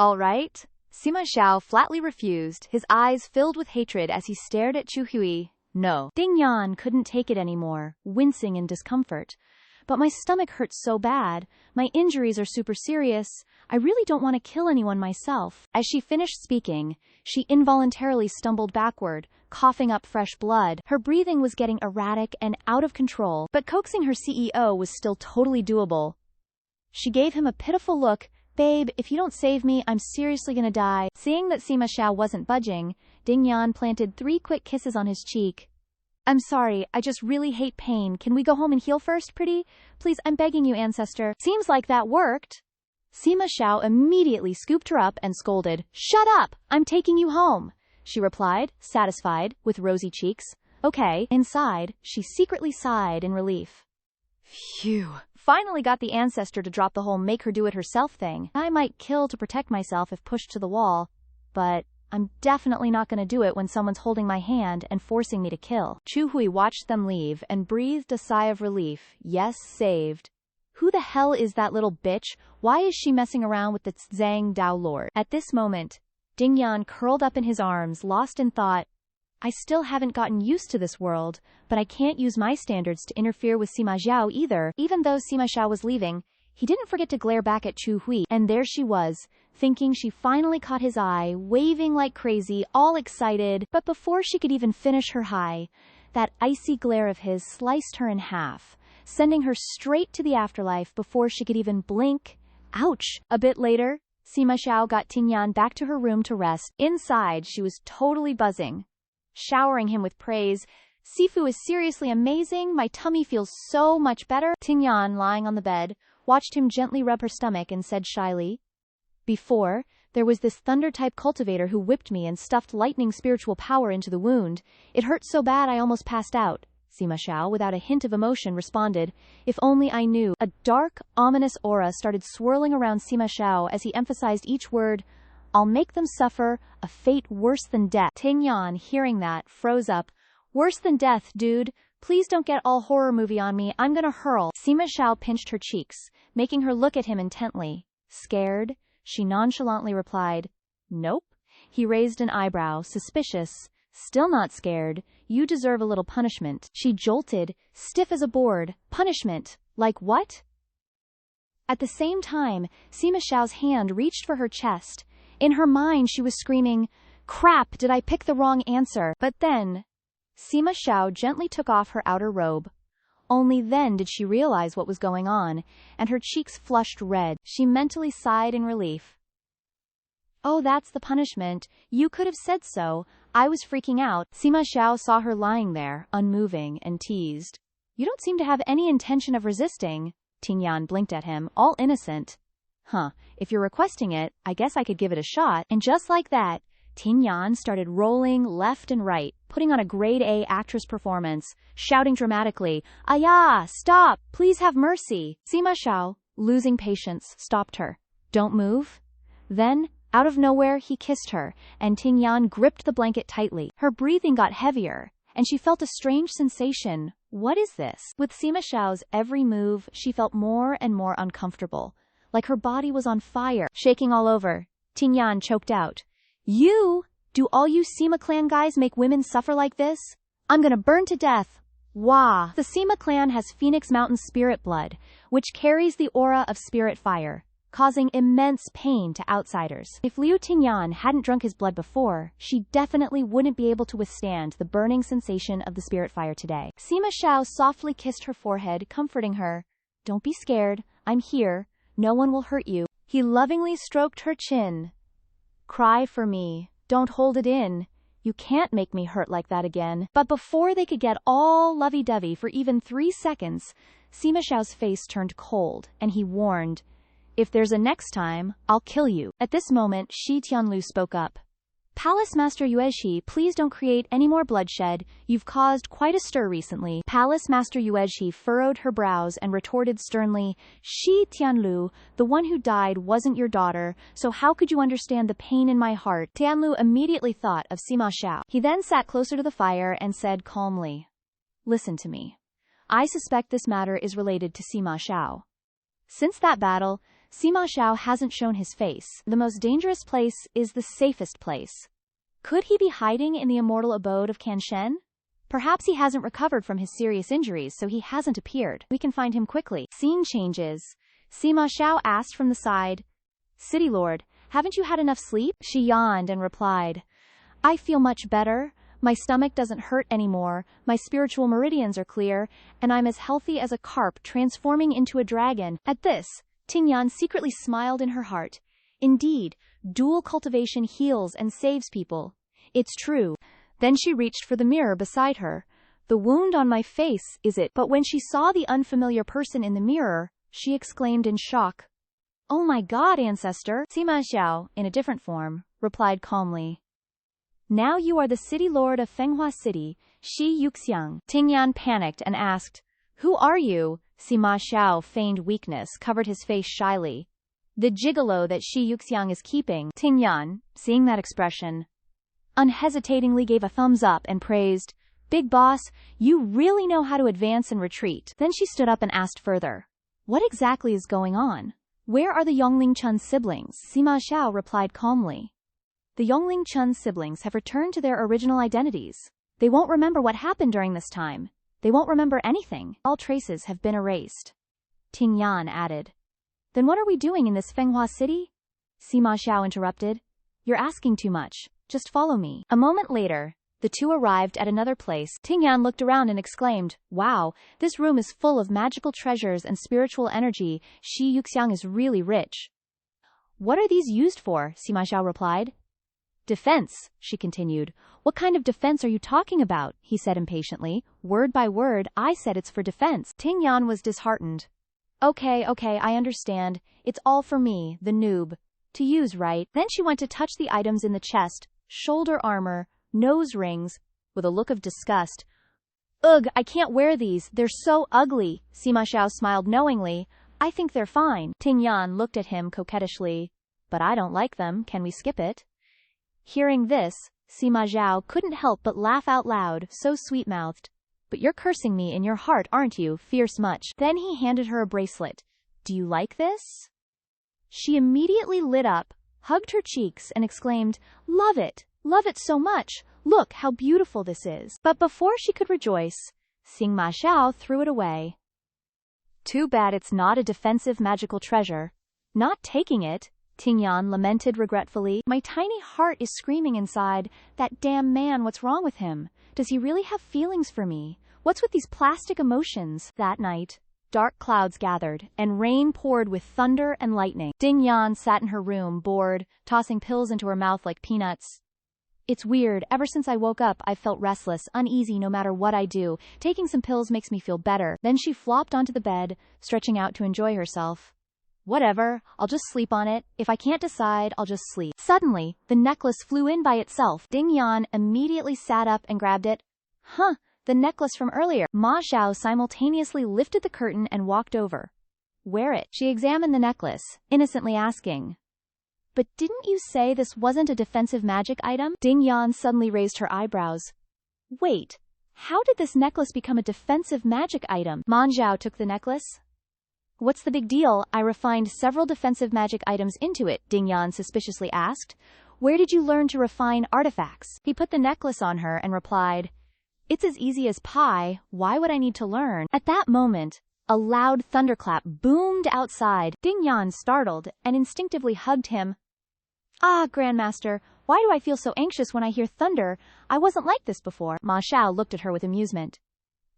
"All right." Sima Xiao flatly refused, his eyes filled with hatred as he stared at Chu Hui. "No." Ding Yan couldn't take it anymore, wincing in discomfort. "But my stomach hurts so bad. My injuries are super serious. I really don't want to kill anyone myself." As she finished speaking, she involuntarily stumbled backward, coughing up fresh blood. Her breathing was getting erratic and out of control, but coaxing her CEO was still totally doable. She gave him a pitiful look. "Babe, if you don't save me, I'm seriously gonna die." Seeing that Sima Xiao wasn't budging, Ding Yan planted 3 quick kisses on his cheek. "I'm sorry, I just really hate pain. Can we go home and heal first, pretty? Please, I'm begging you, Ancestor." Seems like that worked. Sima Xiao immediately scooped her up and scolded. "Shut up! I'm taking you home," she replied, satisfied, with rosy cheeks. "Okay." Inside, she secretly sighed in relief. Phew. Finally got the Ancestor to drop the whole make-her-do-it-herself thing. I might kill to protect myself if pushed to the wall, but I'm definitely not going to do it when someone's holding my hand and forcing me to kill. Chu Hui watched them leave and breathed a sigh of relief. Yes, saved. Who the hell is that little bitch? Why is she messing around with the Zhang Dao Lord? At this moment, Ding Yan curled up in his arms, lost in thought. I still haven't gotten used to this world, but I can't use my standards to interfere with Sima Xiao either. Even though Sima Xiao was leaving, he didn't forget to glare back at Chu Hui, and there she was, thinking she finally caught his eye, waving like crazy, all excited. But before she could even finish her high, that icy glare of his sliced her in half, sending her straight to the afterlife before she could even blink. Ouch! A bit later, Sima Xiao got Ting Yan back to her room to rest. Inside, she was totally buzzing, showering him with praise. "Sifu is seriously amazing. My tummy feels so much better." Ting Yan, lying on the bed, watched him gently rub her stomach and said shyly, "Before, there was this thunder-type cultivator who whipped me and stuffed lightning spiritual power into the wound. It hurt so bad I almost passed out." Sima Xiao, without a hint of emotion, responded, "If only I knew." A dark, ominous aura started swirling around Sima Xiao as he emphasized each word. "I'll make them suffer a fate worse than death." Ting Yan, hearing that, froze up. "Worse than death, dude. Please don't get all horror movie on me. I'm gonna hurl." Sima Xiao pinched her cheeks, making her look at him intently. "Scared?" She nonchalantly replied, "Nope." He raised an eyebrow, suspicious. "Still not scared. You deserve a little punishment." She jolted, stiff as a board. "Punishment? Like what?" At the same time, Sima Xiao's hand reached for her chest. In her mind, she was screaming, "Crap, did I pick the wrong answer?" But then, Sima Xiao gently took off her outer robe. Only then did she realize what was going on, and her cheeks flushed red. She mentally sighed in relief. "Oh, that's the punishment. You could have said so. I was freaking out." Sima Xiao saw her lying there, unmoving, and teased. "You don't seem to have any intention of resisting." Ting Yan blinked at him, all innocent. "Huh, if you're requesting it, I guess I could give it a shot." And just like that, Ting Yan started rolling left and right, putting on a grade A actress performance, shouting dramatically, "Aya, stop! Please have mercy!" Sima Xiao, losing patience, stopped her. "Don't move." Then, out of nowhere, he kissed her, and Ting Yan gripped the blanket tightly. Her breathing got heavier, and she felt a strange sensation. What is this? With Sima Xiao's every move, she felt more and more uncomfortable, like her body was on fire, shaking all over. Ting Yan choked out, "You? Do all you Sima clan guys make women suffer like this? I'm gonna burn to death." Wah! The Sima clan has Phoenix Mountain spirit blood, which carries the aura of spirit fire, causing immense pain to outsiders. If Liu Tingyan hadn't drunk his blood before, she definitely wouldn't be able to withstand the burning sensation of the spirit fire today. Sima Xiao softly kissed her forehead, comforting her. "Don't be scared. I'm here. No one will hurt you." He lovingly stroked her chin. "Cry for me. Don't hold it in. You can't make me hurt like that again." But before they could get all lovey-dovey for even 3 seconds, Sima Xiao's face turned cold, and he warned, "If there's a next time, I'll kill you." At this moment, Shi Tianlu spoke up. "Palace Master Yuezhi, please don't create any more bloodshed. You've caused quite a stir recently." Palace Master Yuezhi furrowed her brows and retorted sternly, "Shi Tianlu, the one who died wasn't your daughter, so how could you understand the pain in my heart?" Tianlu immediately thought of Sima Xiao. He then sat closer to the fire and said calmly, "Listen to me. I suspect this matter is related to Sima Xiao. Since that battle, Sima Xiao hasn't shown his face. The most dangerous place is the safest place. Could he be hiding in the immortal abode of Kanshen? Perhaps he hasn't recovered from his serious injuries, so he hasn't appeared. We can find him quickly." Scene changes. Sima Xiao asked from the side, "City Lord, haven't you had enough sleep?" She yawned and replied, "I feel much better. My stomach doesn't hurt anymore, my spiritual meridians are clear, and I'm as healthy as a carp transforming into a dragon." At this, Tingyan secretly smiled in her heart. Indeed, dual cultivation heals and saves people. It's true. Then she reached for the mirror beside her. "The wound on my face, is it?" But when she saw the unfamiliar person in the mirror, she exclaimed in shock, "Oh my God, Ancestor!" Sima Xiao, in a different form, replied calmly, "Now you are the city lord of Fenghua City, Shi Yuxiang." Tingyan panicked and asked, "Who are you?" Sima Xiao feigned weakness, covered his face shyly. "The gigolo that Shi Yuxiang is keeping." Tingyan, seeing that expression, unhesitatingly gave a thumbs up and praised, "Big boss, you really know how to advance and retreat." Then she stood up and asked further, "What exactly is going on? Where are the Yongling Chun siblings?" Sima Xiao replied calmly, "The Yongling Chun siblings have returned to their original identities. They won't remember what happened during this time. They won't remember anything. All traces have been erased." Ting Yan added, "Then what are we doing in this Fenghua city?" Sima Xiao interrupted, "You're asking too much. Just follow me." A moment later, the two arrived at another place. Ting Yan looked around and exclaimed, "Wow, this room is full of magical treasures and spiritual energy. Shi Yuxiang is really rich." "What are these used for?" Sima Xiao replied. "Defense," she continued. "What kind of defense are you talking about?" he said impatiently. "Word by word, I said it's for defense." Ting Yan was disheartened. Okay, I understand. It's all for me, the noob. To use, right?" Then she went to touch the items in the chest, shoulder armor, nose rings, with a look of disgust. "Ugh, I can't wear these. They're so ugly." Sima Xiao smiled knowingly. "I think they're fine." Ting Yan looked at him coquettishly. "But I don't like them. Can we skip it?" Hearing this, Sima Xiao couldn't help but laugh out loud, so sweet-mouthed. "But you're cursing me in your heart, aren't you, fierce much?" Then he handed her a bracelet. "Do you like this?" She immediately lit up, hugged her cheeks, and exclaimed, "Love it! Love it so much! Look how beautiful this is." But before she could rejoice, Sima Xiao threw it away. "Too bad it's not a defensive magical treasure." "Not taking it," Tingyan lamented regretfully. "My tiny heart is screaming inside. That damn man, what's wrong with him? Does he really have feelings for me? What's with these plastic emotions?" That night, dark clouds gathered, and rain poured with thunder and lightning. Ding Yan sat in her room, bored, tossing pills into her mouth like peanuts. "It's weird. Ever since I woke up, I've felt restless, uneasy no matter what I do. Taking some pills makes me feel better." Then she flopped onto the bed, stretching out to enjoy herself. Whatever, I'll just sleep on it. If I can't decide, I'll just sleep. Suddenly, the necklace flew in by itself. Ding Yan immediately sat up and grabbed it. Huh, the necklace from earlier. Ma Xiao simultaneously lifted the curtain and walked over. Wear it. She examined the necklace, innocently asking. But didn't you say this wasn't a defensive magic item? Ding Yan suddenly raised her eyebrows. Wait, how did this necklace become a defensive magic item? Ma Xiao took the necklace. What's the big deal? I refined several defensive magic items into it, Ding Yan suspiciously asked. Where did you learn to refine artifacts? He put the necklace on her and replied, It's as easy as pie, why would I need to learn? At that moment, a loud thunderclap boomed outside. Ding Yan startled and instinctively hugged him. Ah, Grandmaster, why do I feel so anxious when I hear thunder? I wasn't like this before. Ma Xiao looked at her with amusement.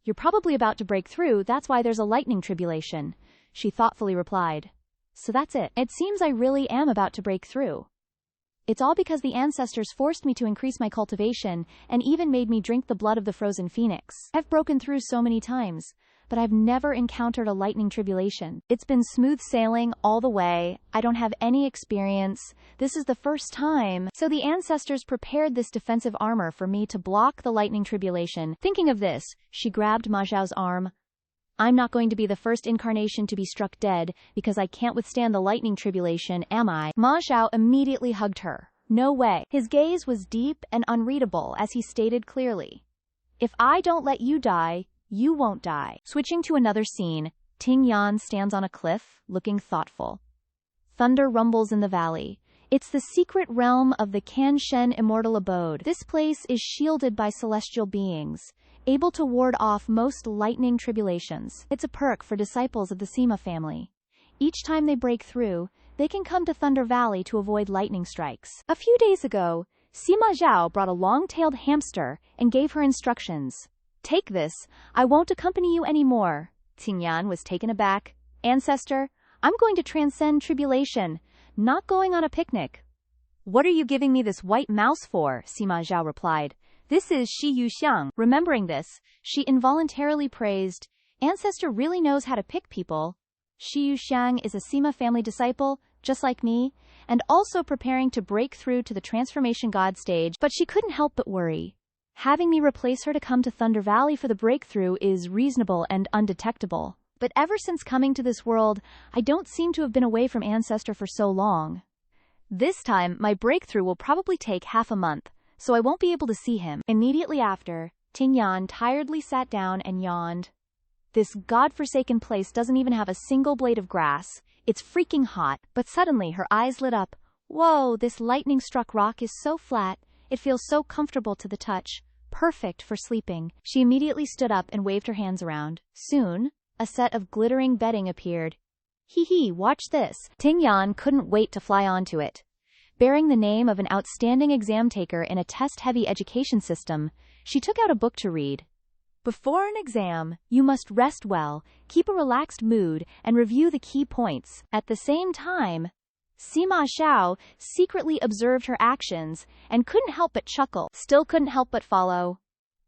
You're probably about to break through, that's why there's a lightning tribulation. She thoughtfully replied. So that's it. It seems I really am about to break through. It's all because the ancestors forced me to increase my cultivation and even made me drink the blood of the frozen phoenix. I've broken through so many times, but I've never encountered a lightning tribulation. It's been smooth sailing all the way. I don't have any experience. This is the first time. So the ancestors prepared this defensive armor for me to block the lightning tribulation. Thinking of this, she grabbed Ma Xiao's arm. I'm not going to be the first incarnation to be struck dead, because I can't withstand the lightning tribulation, am I? Ma Xiao immediately hugged her. No way. His gaze was deep and unreadable as he stated clearly. If I don't let you die, you won't die. Switching to another scene, Ting Yan stands on a cliff, looking thoughtful. Thunder rumbles in the valley. It's the secret realm of the Kanshen immortal abode. This place is shielded by celestial beings, able to ward off most lightning tribulations. It's a perk for disciples of the Sima family. Each time they break through, they can come to Thunder Valley to avoid lightning strikes. A few days ago, Sima Zhou brought a long-tailed hamster and gave her instructions. Take this, I won't accompany you anymore. Ting Yan was taken aback. Ancestor, I'm going to transcend tribulation, not going on a picnic. What are you giving me this white mouse for? Sima Zhou replied. This is Shi Yuxiang. Remembering this, she involuntarily praised, Ancestor really knows how to pick people. Shi Yuxiang is a Sima family disciple, just like me, and also preparing to break through to the Transformation God stage, but she couldn't help but worry. Having me replace her to come to Thunder Valley for the breakthrough is reasonable and undetectable. But ever since coming to this world, I don't seem to have been away from Ancestor for so long. This time, my breakthrough will probably take half a month, so I won't be able to see him. Immediately after, Ting Yan tiredly sat down and yawned. This godforsaken place doesn't even have a single blade of grass. It's freaking hot. But suddenly her eyes lit up. Whoa, this lightning-struck rock is so flat. It feels so comfortable to the touch. Perfect for sleeping. She immediately stood up and waved her hands around. Soon, a set of glittering bedding appeared. Hee hee, watch this. Ting Yan couldn't wait to fly onto it. Bearing the name of an outstanding exam taker in a test-heavy education system, she took out a book to read. Before an exam, you must rest well, keep a relaxed mood, and review the key points. At the same time, Sima Xiao secretly observed her actions and couldn't help but chuckle. Still couldn't help but follow.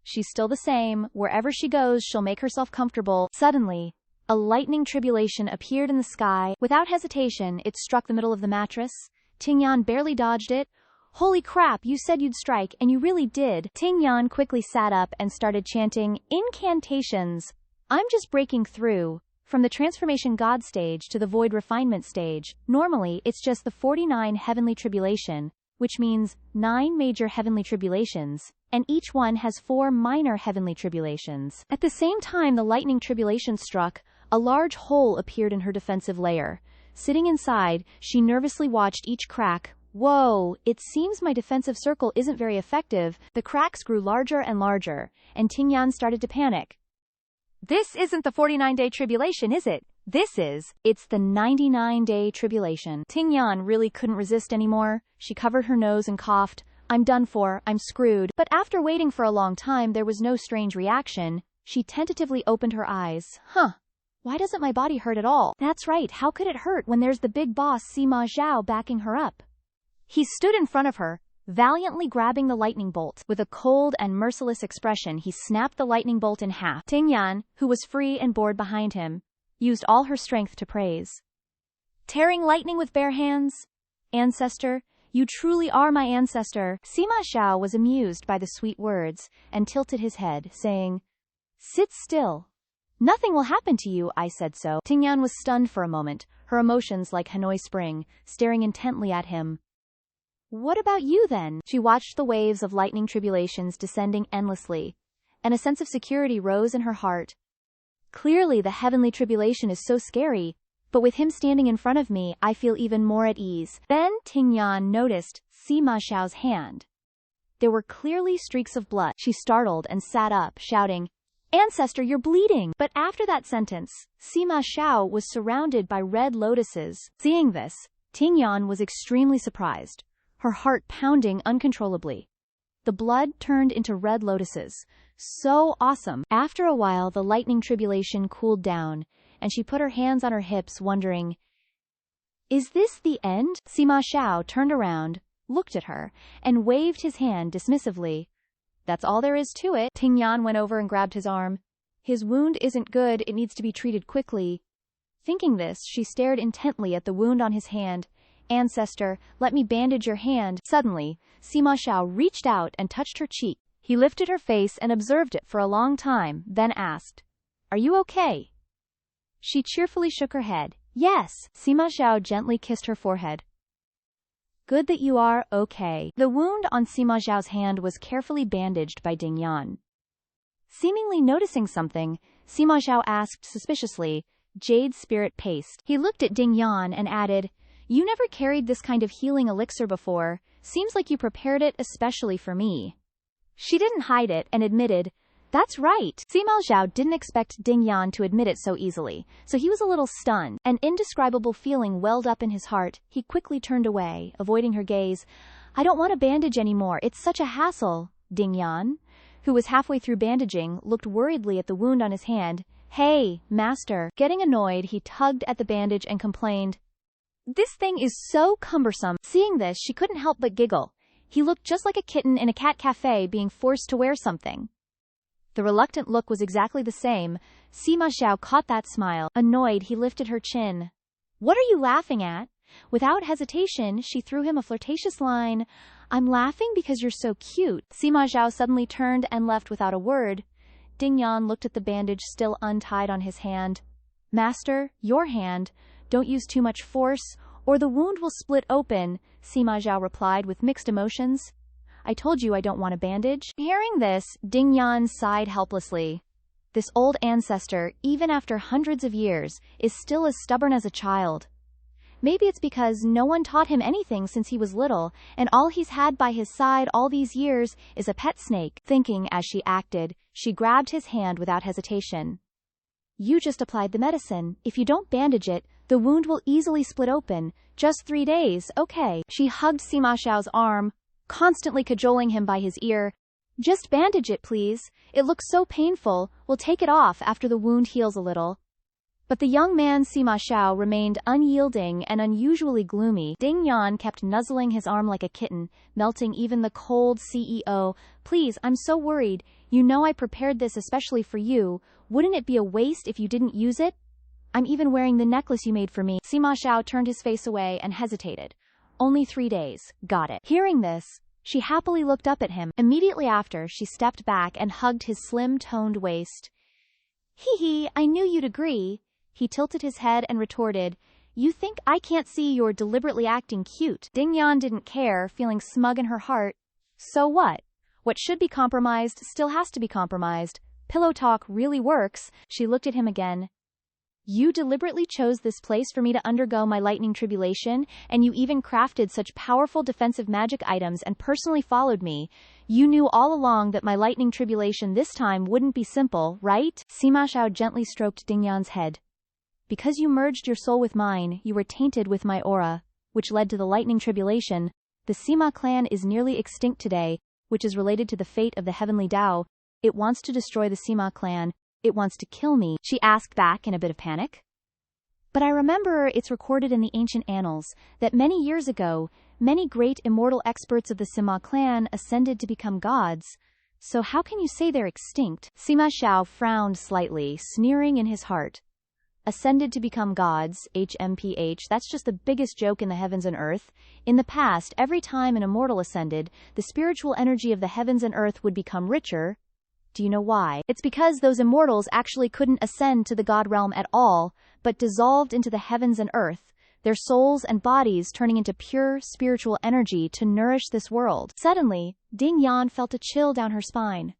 She's still the same. Wherever she goes, she'll make herself comfortable. Suddenly, a lightning tribulation appeared in the sky. Without hesitation, it struck the middle of the mattress. Ting Yan barely dodged it. Holy crap, you said you'd strike, and you really did. Ting Yan quickly sat up and started chanting incantations. I'm just breaking through. From the Transformation God stage to the Void Refinement stage, normally it's just the 49 Heavenly Tribulation, which means 9 major Heavenly Tribulations, and each one has 4 minor Heavenly Tribulations. At the same time the lightning tribulation struck, a large hole appeared in her defensive layer. Sitting inside, she nervously watched each crack. Whoa, it seems my defensive circle isn't very effective. The cracks grew larger and larger, and Ting Yan started to panic. This isn't the 49-day tribulation, is it? It's the 99-day tribulation. Ting Yan really couldn't resist anymore. She covered her nose and coughed. I'm done for, I'm screwed. But after waiting for a long time there was no strange reaction. She tentatively opened her eyes. Why doesn't my body hurt at all? That's right, how could it hurt when there's the big boss Sima Zhou backing her up? He stood in front of her, valiantly grabbing the lightning bolt. With a cold and merciless expression he snapped the lightning bolt in half. Ting Yan, who was free and bored behind him, used all her strength to praise. tearing lightning with bare hands. Ancestor, you truly are my ancestor. Sima Xiao was amused by the sweet words and tilted his head, saying, sit still. Nothing will happen to you, I said so. Tingyan was stunned for a moment, her emotions like Hanoi Spring, staring intently at him. What about you then? She watched the waves of lightning tribulations descending endlessly, and a sense of security rose in her heart. Clearly the heavenly tribulation is so scary, but with him standing in front of me, I feel even more at ease. Then Tingyan noticed Sima Xiao's hand. There were clearly streaks of blood. She startled and sat up, shouting, Ancestor, you're bleeding! But after that sentence, Sima Xiao was surrounded by red lotuses. Seeing this, Tingyan was extremely surprised, her heart pounding uncontrollably. The blood turned into red lotuses. So awesome! After a while, the lightning tribulation cooled down, and she put her hands on her hips, wondering, is this the end? Sima Xiao turned around, looked at her, and waved his hand dismissively. That's all there is to it. Tingyan went over and grabbed his arm. His wound isn't good, it needs to be treated quickly. Thinking this, she stared intently at the wound on his hand. Ancestor, let me bandage your hand. Suddenly, Sima Xiao reached out and touched her cheek. He lifted her face and observed it for a long time, then asked, are you okay? She cheerfully shook her head. Yes. Sima Xiao gently kissed her forehead. Good that you are okay. The wound on Sima Xiao's hand was carefully bandaged by Dingyan. Seemingly noticing something, Sima Xiao asked suspiciously, Jade spirit paste. He looked at Dingyan and added, you never carried this kind of healing elixir before. Seems like you prepared it especially for me. She didn't hide it and admitted, that's right. Sima Xiao didn't expect Dingyan to admit it so easily, so he was a little stunned. An indescribable feeling welled up in his heart. He quickly turned away, avoiding her gaze. I don't want a bandage anymore. It's such a hassle. Dingyan, who was halfway through bandaging, looked worriedly at the wound on his hand. Hey, master. Getting annoyed, he tugged at the bandage and complained, this thing is so cumbersome. Seeing this, she couldn't help but giggle. He looked just like a kitten in a cat cafe being forced to wear something. The reluctant look was exactly the same. Sima Xiao caught that smile. Annoyed, he lifted her chin. What are you laughing at? Without hesitation, she threw him a flirtatious line. I'm laughing because you're so cute. Sima Xiao suddenly turned and left without a word. Dingyan looked at the bandage still untied on his hand. Master, your hand. Don't use too much force, or the wound will split open, Sima Xiao replied with mixed emotions. I told you I don't want a bandage. Hearing this, Dingyan sighed helplessly. This old ancestor, even after hundreds of years, is still as stubborn as a child. Maybe it's because no one taught him anything since he was little, and all he's had by his side all these years is a pet snake. Thinking as she acted, she grabbed his hand without hesitation. You just applied the medicine. If you don't bandage it, the wound will easily split open. Just 3 days, okay. She hugged Sima Xiao's arm, constantly cajoling him by his ear. Just bandage it, please. It looks so painful. We'll take it off after the wound heals a little. But the young man Sima Xiao remained unyielding and unusually gloomy. Dingyan kept nuzzling his arm like a kitten, melting even the cold CEO. Please, I'm so worried. You know I prepared this especially for you. Wouldn't it be a waste if you didn't use it? I'm even wearing the necklace you made for me. Sima Xiao turned his face away and hesitated. Only 3 days. Got it. Hearing this, she happily looked up at him. Immediately after, she stepped back and hugged his slim-toned waist. Hee hee, I knew you'd agree. He tilted his head and retorted, you think I can't see you're deliberately acting cute? Dingyan didn't care, feeling smug in her heart. So what? What should be compromised still has to be compromised. Pillow talk really works. She looked at him again. You deliberately chose this place for me to undergo my lightning tribulation, and you even crafted such powerful defensive magic items and personally followed me. You knew all along that my lightning tribulation this time wouldn't be simple, right? Sima Xiao gently stroked Dingyan's head. Because you merged your soul with mine, you were tainted with my aura, which led to the lightning tribulation. The Sima clan is nearly extinct today, which is related to the fate of the heavenly Tao. It wants to destroy the Sima clan. It wants to kill me, she asked back in a bit of panic. But I remember it's recorded in the ancient annals that many years ago, many great immortal experts of the Sima clan ascended to become gods. So how can you say they're extinct? Sima Xiao frowned slightly, sneering in his heart. ascended to become gods, HMPH, that's just the biggest joke in the heavens and earth. In the past, every time an immortal ascended, the spiritual energy of the heavens and earth would become richer. Do you know why? It's because those immortals actually couldn't ascend to the god realm at all, but dissolved into the heavens and earth, their souls and bodies turning into pure spiritual energy to nourish this world. Suddenly, Ding Yan felt a chill down her spine.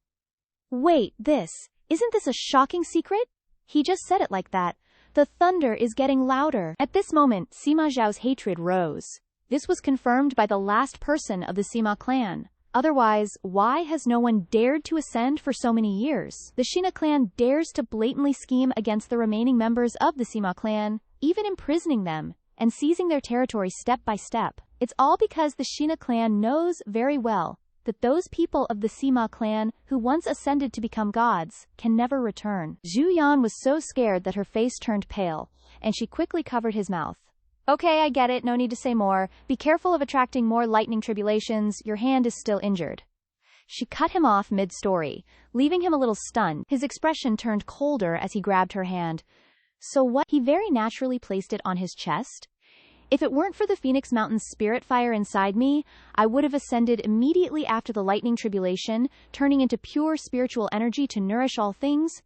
Wait, isn't this a shocking secret? He just said it like that. The thunder is getting louder. At this moment, Sima Zhao's hatred rose. This was confirmed by the last person of the Sima clan. Otherwise, why has no one dared to ascend for so many years? The Sina clan dares to blatantly scheme against the remaining members of the Sima clan, even imprisoning them and seizing their territory step by step. It's all because the Sina clan knows very well that those people of the Sima clan who once ascended to become gods can never return. Zhu Yan was so scared that her face turned pale, and she quickly covered his mouth. Okay, I get it, no need to say more. Be careful of attracting more lightning tribulations, your hand is still injured. She cut him off mid-story, leaving him a little stunned. His expression turned colder as he grabbed her hand. So what? He very naturally placed it on his chest. If it weren't for the Phoenix Mountain's spirit fire inside me, I would have ascended immediately after the lightning tribulation, turning into pure spiritual energy to nourish all things.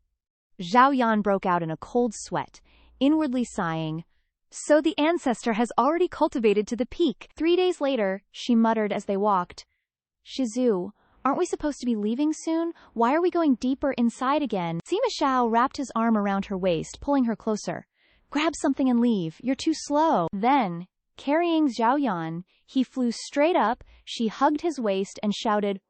Zhao Yan broke out in a cold sweat, inwardly sighing. So the Ancestor has already cultivated to the peak. 3 days later, she muttered as they walked. Shizu, aren't we supposed to be leaving soon? Why are we going deeper inside again? Sima Xiao wrapped his arm around her waist, pulling her closer. Grab something and leave, you're too slow. Then, carrying Zhao Yan, he flew straight up, she hugged his waist and shouted,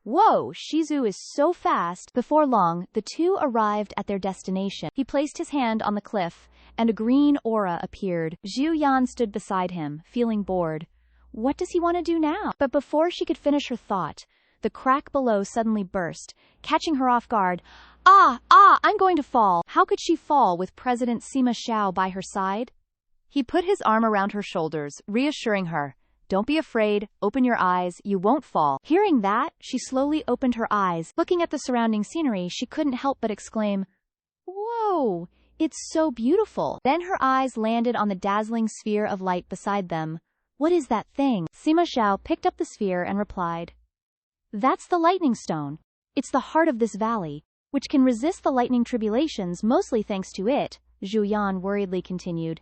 Whoa, Shizu is so fast. Before long, the two arrived at their destination. He placed his hand on the cliff, and a green aura appeared. Zhu Yan stood beside him, feeling bored. What does he want to do now? But before she could finish her thought, the crack below suddenly burst, catching her off guard. I'm going to fall. How could she fall with President Sima Xiao by her side? He put his arm around her shoulders, reassuring her. Don't be afraid, open your eyes, you won't fall. Hearing that, she slowly opened her eyes. Looking at the surrounding scenery, she couldn't help but exclaim, Whoa, it's so beautiful. Then her eyes landed on the dazzling sphere of light beside them. What is that thing? Sima Xiao picked up the sphere and replied, That's the lightning stone. It's the heart of this valley, which can resist the lightning tribulations mostly thanks to it, Zhu Yan worriedly continued.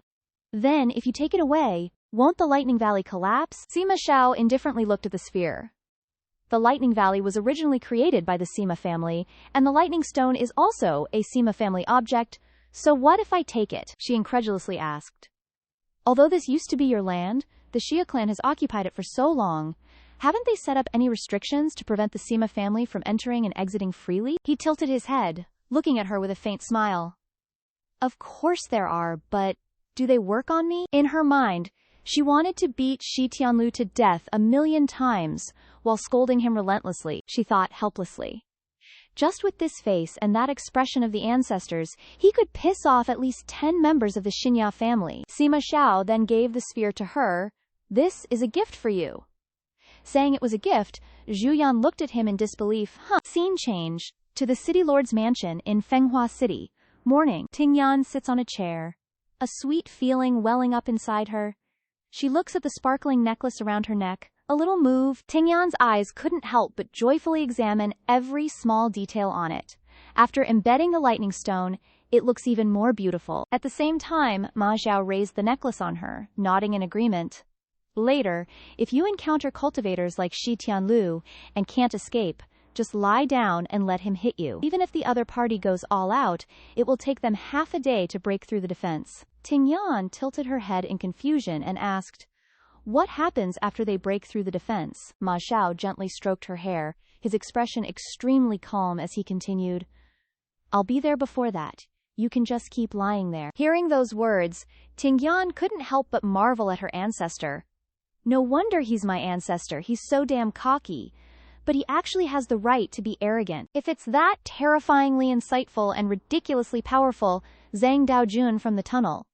Then, if you take it away, won't the lightning valley collapse? Sima Xiao indifferently looked at the sphere. The lightning valley was originally created by the Sima family, and the lightning stone is also a Sima family object, so what if I take it? She incredulously asked. Although this used to be your land, the Xia clan has occupied it for so long. Haven't they set up any restrictions to prevent the Sima family from entering and exiting freely? He tilted his head, looking at her with a faint smile. Of course there are, but do they work on me? In her mind, she wanted to beat Shi Tianlu to death 1,000,000 times, while scolding him relentlessly, she thought helplessly. Just with this face and that expression of the ancestors, he could piss off at least 10 members of the Xinya family. Sima Xiao then gave the sphere to her. This is a gift for you. Saying it was a gift, Zhu Yan looked at him in disbelief. Scene change. To the city lord's mansion in Fenghua City. Morning. Ting Yan sits on a chair. A sweet feeling welling up inside her. She looks at the sparkling necklace around her neck. A little moved, Ting Yan's eyes couldn't help but joyfully examine every small detail on it. After embedding the lightning stone, it looks even more beautiful. At the same time, Ma Xiao raised the necklace on her, nodding in agreement. Later, if you encounter cultivators like Shi Tianlu and can't escape, just lie down and let him hit you. Even if the other party goes all out, it will take them half a day to break through the defense. Ting Yan tilted her head in confusion and asked, What happens after they break through the defense? Ma Xiao gently stroked her hair, his expression extremely calm as he continued, I'll be there before that. You can just keep lying there. Hearing those words, Ting Yan couldn't help but marvel at her ancestor. No wonder he's my ancestor, he's so damn cocky. But he actually has the right to be arrogant. If it's that terrifyingly insightful and ridiculously powerful, Zhang Daojun from the tunnel.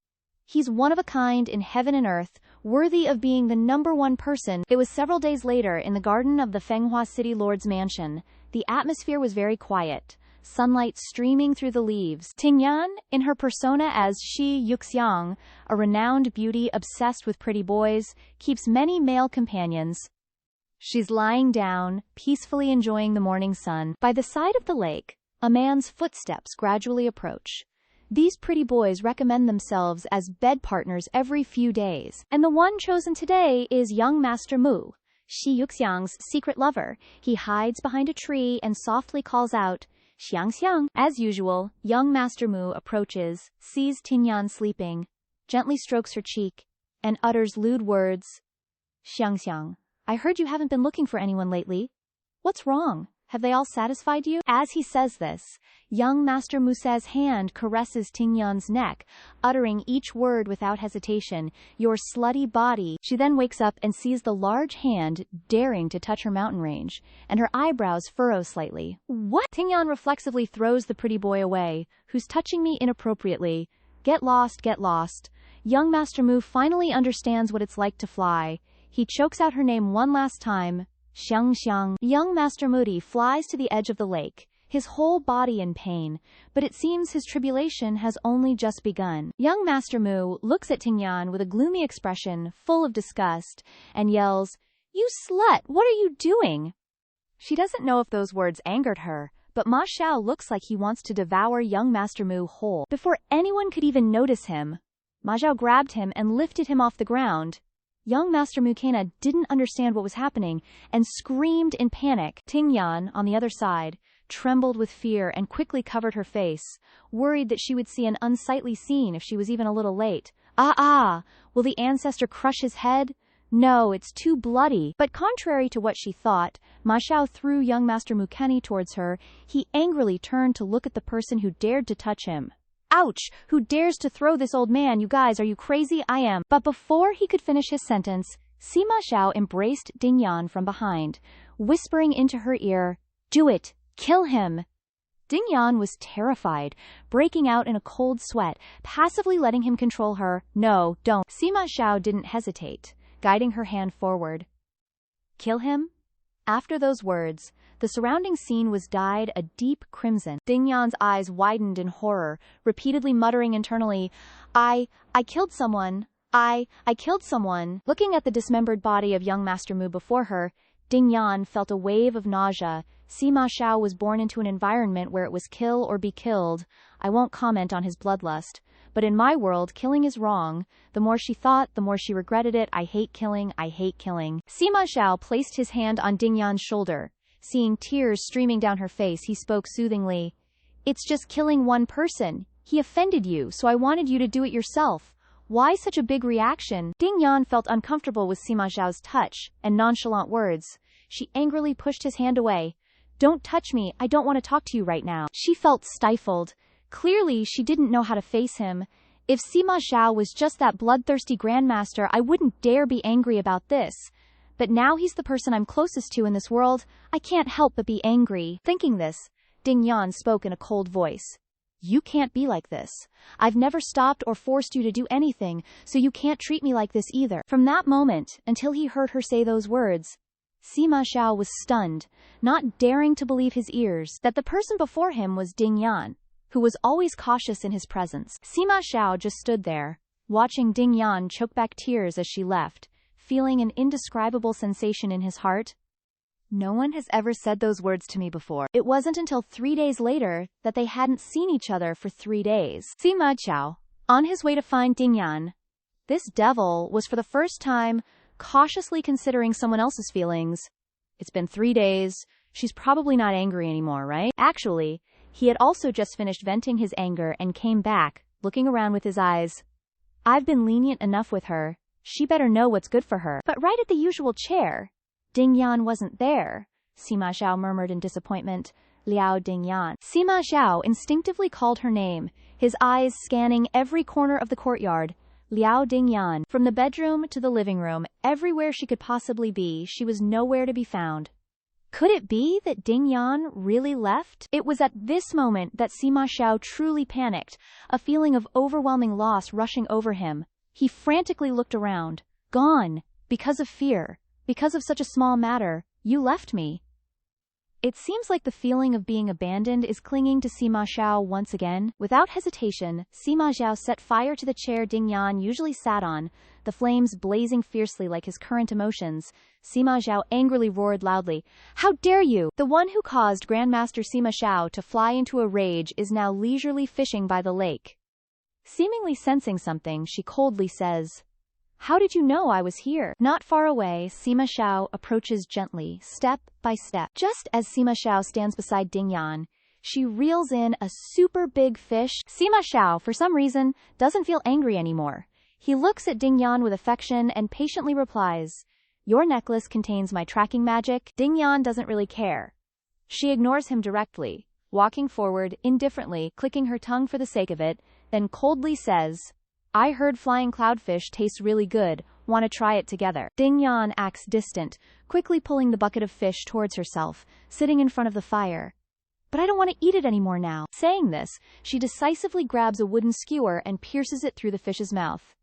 He's one of a kind in heaven and earth, worthy of being the #1 person. It was several days later in the garden of the Fenghua City Lord's mansion. The atmosphere was very quiet. sunlight streaming through the leaves. Tingyan, in her persona as Shi Yuxiang, a renowned beauty obsessed with pretty boys, keeps many male companions. She's lying down, peacefully enjoying the morning sun. By the side of the lake, a man's footsteps gradually approach. These pretty boys recommend themselves as bed partners every few days, and the one chosen today is young Master Mu, Shi Yuxiang's secret lover. He hides behind a tree and softly calls out, "Xiang Xiang." As usual, young Master Mu approaches, sees Tingyan sleeping, gently strokes her cheek, and utters lewd words. "Xiang Xiang, I heard you haven't been looking for anyone lately. What's wrong? Have they all satisfied you?" As he says this, young Master Muse's hand caresses Tingyan's neck, uttering each word without hesitation, "Your slutty body." She then wakes up and sees the large hand daring to touch her mountain range, and her eyebrows furrow slightly. "What?" Tingyan reflexively throws the pretty boy away. "Who's touching me inappropriately? Get lost, get lost." Young Master Mu finally understands what it's like to fly. He chokes out her name one last time. "Xiang Xiang." Young Master Moody flies to the edge of the lake, his whole body in pain, but it seems his tribulation has only just begun. Young Master Mu looks at Tingyan with a gloomy expression, full of disgust, and yells, "You slut, what are you doing?" She doesn't know if those words angered her, but Ma Xiao looks like he wants to devour young Master Mu whole. Before anyone could even notice him, Ma Xiao grabbed him and lifted him off the ground. Young Master Mukena didn't understand what was happening and screamed in panic. Tingyan, on the other side, trembled with fear and quickly covered her face, worried that she would see an unsightly scene if she was even a little late. Will the Ancestor crush his head? No, it's too bloody. But contrary to what she thought, Ma Xiao threw young Master Mukeni towards her. He angrily turned to look at the person who dared to touch him. "Ouch! Who dares to throw this old man? You guys, are you crazy? I am." But before he could finish his sentence, Sima Xiao embraced Dingyan from behind, whispering into her ear, "Do it! Kill him!" Dingyan was terrified, breaking out in a cold sweat, passively letting him control her. "No, don't." Sima Xiao didn't hesitate, guiding her hand forward. "Kill him?" After those words, the surrounding scene was dyed a deep crimson. Dingyan's eyes widened in horror, repeatedly muttering internally, I killed someone. I killed someone." Looking at the dismembered body of young Master Mu before her, Dingyan felt a wave of nausea. Sima Xiao was born into an environment where it was kill or be killed. I won't comment on his bloodlust. But in my world, killing is wrong. The more she thought, the more she regretted it. I hate killing. I hate killing. Sima Xiao placed his hand on Dingyan's shoulder. Seeing tears streaming down her face, he spoke soothingly. "It's just killing one person. He offended you, so I wanted you to do it yourself. Why such a big reaction?" Dingyan felt uncomfortable with Sima Xiao's touch and nonchalant words. She angrily pushed his hand away. "Don't touch me. I don't want to talk to you right now." She felt stifled. Clearly, she didn't know how to face him. If Sima Xiao was just that bloodthirsty Grandmaster, I wouldn't dare be angry about this. But now he's the person I'm closest to in this world. I can't help but be angry. Thinking this, Dingyan spoke in a cold voice. "You can't be like this. I've never stopped or forced you to do anything, so you can't treat me like this either." From that moment, until he heard her say those words, Sima Xiao was stunned, not daring to believe his ears, that the person before him was Dingyan, who was always cautious in his presence. Sima Xiao just stood there, watching Dingyan choke back tears as she left, feeling an indescribable sensation in his heart. No one has ever said those words to me before. It wasn't until 3 days later that they hadn't seen each other for 3 days. Sima Xiao, on his way to find Dingyan, this devil was for the first time cautiously considering someone else's feelings. It's been 3 days. She's probably not angry anymore, right? Actually, he had also just finished venting his anger and came back, looking around with his eyes. I've been lenient enough with her. She better know what's good for her. But right at the usual chair, Dingyan wasn't there. Sima Xiao murmured in disappointment. Liao Dingyan. Sima Xiao instinctively called her name, his eyes scanning every corner of the courtyard. Liao Dingyan. From the bedroom to the living room, everywhere she could possibly be, she was nowhere to be found. Could it be that Dingyan really left? It was at this moment that Sima Xiao truly panicked, a feeling of overwhelming loss rushing over him. He frantically looked around. Gone. Because of fear. Because of such a small matter. You left me. It seems like the feeling of being abandoned is clinging to Sima Xiao once again. Without hesitation, Sima Xiao set fire to the chair Ding Yan usually sat on, the flames blazing fiercely like his current emotions. Sima Xiao angrily roared loudly, "How dare you!" The one who caused Grandmaster Sima Xiao to fly into a rage is now leisurely fishing by the lake. Seemingly sensing something, she coldly says, "How did you know I was here?" Not far away, Sima Xiao approaches gently, step by step. Just as Sima Xiao stands beside Ding Yan, she reels in a super big fish. Sima Xiao, for some reason, doesn't feel angry anymore. He looks at Ding Yan with affection and patiently replies, "Your necklace contains my tracking magic." Ding Yan doesn't really care. She ignores him directly, walking forward indifferently, clicking her tongue for the sake of it, then coldly says, "I heard flying cloudfish tastes really good, want to try it together." Ding Yan acts distant, quickly pulling the bucket of fish towards herself, sitting in front of the fire. "But I don't want to eat it anymore now." Saying this, she decisively grabs a wooden skewer and pierces it through the fish's mouth.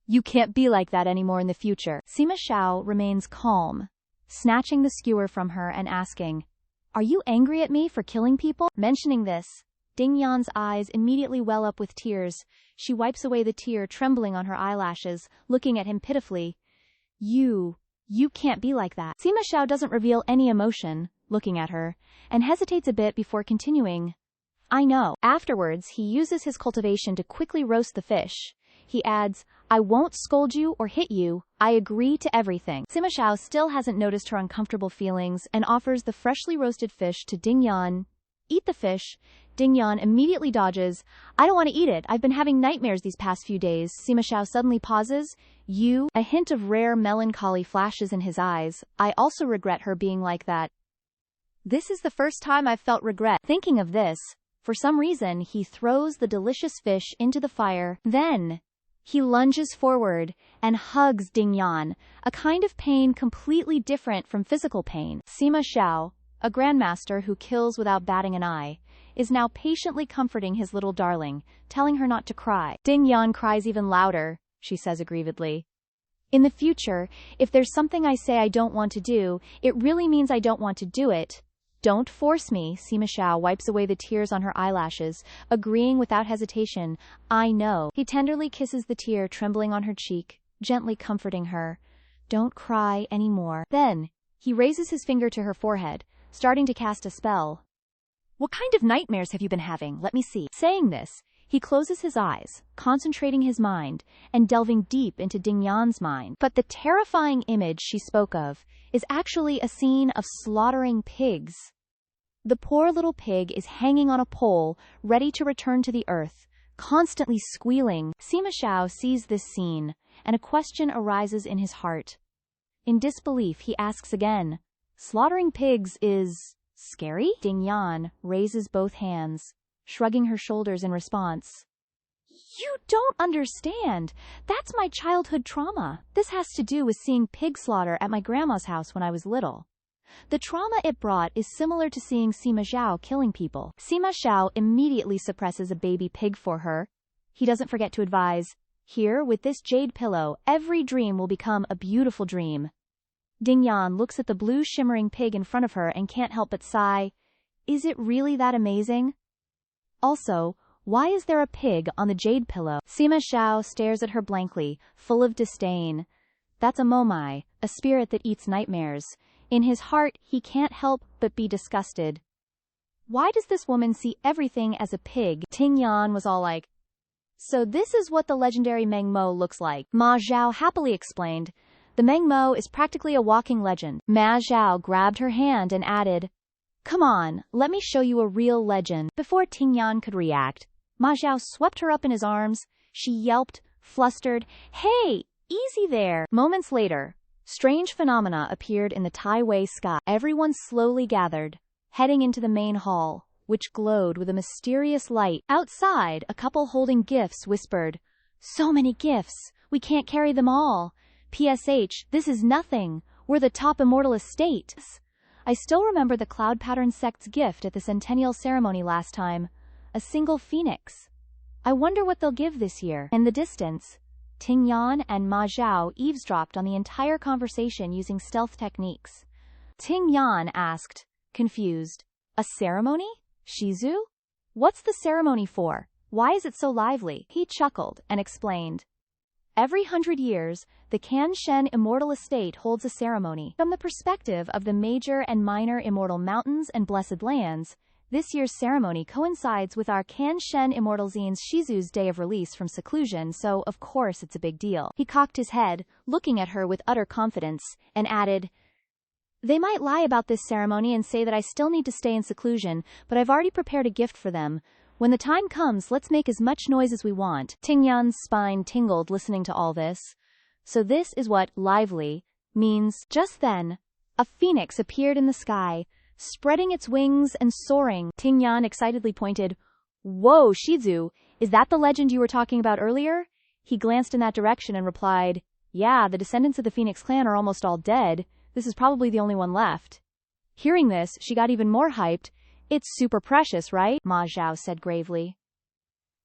"You can't be like that anymore in the future." Sima Xiao remains calm, snatching the skewer from her and asking, "Are you angry at me for killing people?" Mentioning this, Ding Yan's eyes immediately well up with tears. She wipes away the tear trembling on her eyelashes, looking at him pitifully. You can't be like that." Sima Xiao doesn't reveal any emotion, looking at her, and hesitates a bit before continuing. "I know." Afterwards, he uses his cultivation to quickly roast the fish. He adds, "I won't scold you or hit you, I agree to everything." Sima Xiao still hasn't noticed her uncomfortable feelings and offers the freshly roasted fish to Ding Yan. "Eat the fish." Ding Yan immediately dodges. "I don't want to eat it. I've been having nightmares these past few days." Sima Xiao suddenly pauses. "You?" A hint of rare melancholy flashes in his eyes. "I also regret her being like that." "This is the first time I've felt regret." Thinking of this, for some reason, he throws the delicious fish into the fire. Then he lunges forward and hugs Ding Yan, a kind of pain completely different from physical pain. Sima Xiao, a Grandmaster who kills without batting an eye, is now patiently comforting his little darling, telling her not to cry. Ding Yan cries even louder, she says aggrievedly. "In the future, if there's something I say I don't want to do, it really means I don't want to do it. Don't force me." Sima Xiao wipes away the tears on her eyelashes, agreeing without hesitation. "I know." He tenderly kisses the tear trembling on her cheek, gently comforting her. "Don't cry anymore." Then, he raises his finger to her forehead, starting to cast a spell. "What kind of nightmares have you been having? Let me see." Saying this, he closes his eyes, concentrating his mind, and delving deep into Ding Yan's mind. But the terrifying image she spoke of is actually a scene of slaughtering pigs. The poor little pig is hanging on a pole, ready to return to the earth, constantly squealing. Sima Xiao sees this scene, and a question arises in his heart. In disbelief, he asks again, "Slaughtering pigs is scary?" Ding Yan raises both hands, shrugging her shoulders in response. "You don't understand. That's my childhood trauma. This has to do with seeing pig slaughter at my grandma's house when I was little. The trauma it brought is similar to seeing Sima Xiao killing people." Sima Xiao immediately suppresses a baby pig for her. He doesn't forget to advise, "Here, with this jade pillow, every dream will become a beautiful dream." Ding Yan looks at the blue shimmering pig in front of her and can't help but sigh. Is it really that amazing? Also, why is there a pig on the jade pillow? Sima Xiao stares at her blankly, full of disdain. That's a momai, a spirit that eats nightmares. In his heart, he can't help but be disgusted. Why does this woman see everything as a pig? Ding Yan was all like, "So this is what the legendary Meng Mo looks like." Ma Zhao happily explained, "The Meng Mo is practically a walking legend." Ma Zhao grabbed her hand and added, "Come on, let me show you a real legend." Before Ding Yan could react, Ma Zhao swept her up in his arms. She yelped, flustered, "Hey, easy there." Moments later, strange phenomena appeared in the Tai sky. Everyone slowly gathered, heading into the main hall, which glowed with a mysterious light. Outside, a couple holding gifts whispered, "So many gifts, we can't carry them all. PSH, this is nothing. We're the top immortal estate." I still remember the Cloud Pattern sect's gift at the Centennial ceremony last time. A single phoenix. I wonder what they'll give this year. In the distance, Ding Yan and Ma Zhao eavesdropped on the entire conversation using stealth techniques. Ding Yan asked, confused. A ceremony? Shizu? What's the ceremony for? Why is it so lively? He chuckled and explained. Every 100 years, the Kanshen Immortal Estate holds a ceremony. From the perspective of the major and minor immortal mountains and blessed lands, this year's ceremony coincides with our Kanshen Immortal Zine's Shizu's day of release from seclusion, so of course it's a big deal. He cocked his head, looking at her with utter confidence, and added, They might lie about this ceremony and say that I still need to stay in seclusion, but I've already prepared a gift for them. When the time comes, let's make as much noise as we want. Tingyan's spine tingled listening to all this. So this is what lively means. Just then, a phoenix appeared in the sky, spreading its wings and soaring. Tingyan excitedly pointed. Whoa, Shizu, is that the legend you were talking about earlier? He glanced in that direction and replied, Yeah, the descendants of the Phoenix clan are almost all dead. This is probably the only one left. Hearing this, she got even more hyped. It's super precious, right? Ma Zhao said gravely.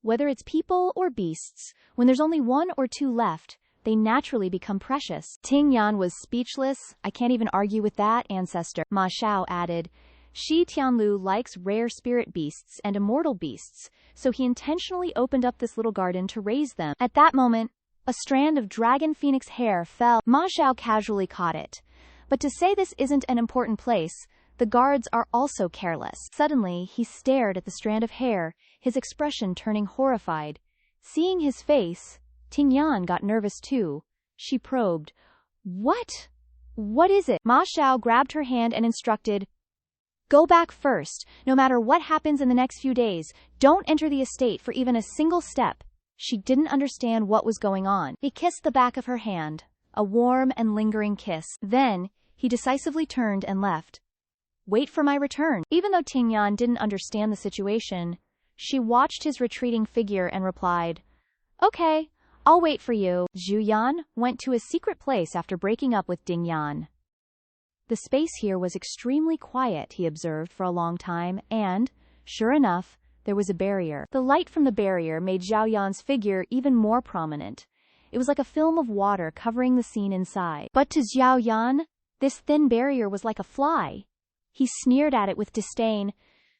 Whether it's people or beasts, when there's only one or two left, they naturally become precious. Tingyan was speechless. I can't even argue with that, Ancestor. Ma Zhao added. Shi Tianlu likes rare spirit beasts and immortal beasts, so he intentionally opened up this little garden to raise them. At that moment, a strand of dragon phoenix hair fell. Ma Zhao casually caught it. But to say this isn't an important place, the guards are also careless. Suddenly, he stared at the strand of hair, his expression turning horrified. Seeing his face, Tingyan got nervous too. She probed. What? What is it? Ma Zhao grabbed her hand and instructed, Go back first. No matter what happens in the next few days, don't enter the estate for even a single step. She didn't understand what was going on. He kissed the back of her hand, a warm and lingering kiss. Then, he decisively turned and left. Wait for my return. Even though Tingyan didn't understand the situation, she watched his retreating figure and replied, Okay, I'll wait for you. Zhu Yan went to a secret place after breaking up with Ding Yan. The space here was extremely quiet, he observed for a long time, and, sure enough, there was a barrier. The light from the barrier made Zhao Yan's figure even more prominent. It was like a film of water covering the scene inside. But to Zhao Yan, this thin barrier was like a fly. He sneered at it with disdain.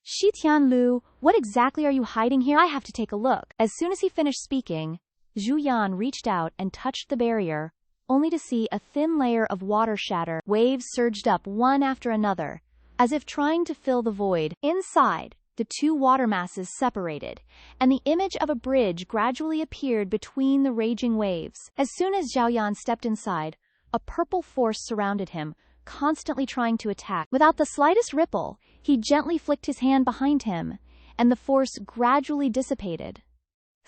Shi Tianlu, what exactly are you hiding here? I have to take a look. As soon as he finished speaking, Zhu Yan reached out and touched the barrier, only to see a thin layer of water shatter. Waves surged up one after another, as if trying to fill the void. Inside, the two water masses separated, and the image of a bridge gradually appeared between the raging waves. As soon as Zhao Yan stepped inside, a purple force surrounded him, constantly trying to attack. Without the slightest ripple, he gently flicked his hand behind him, and the force gradually dissipated.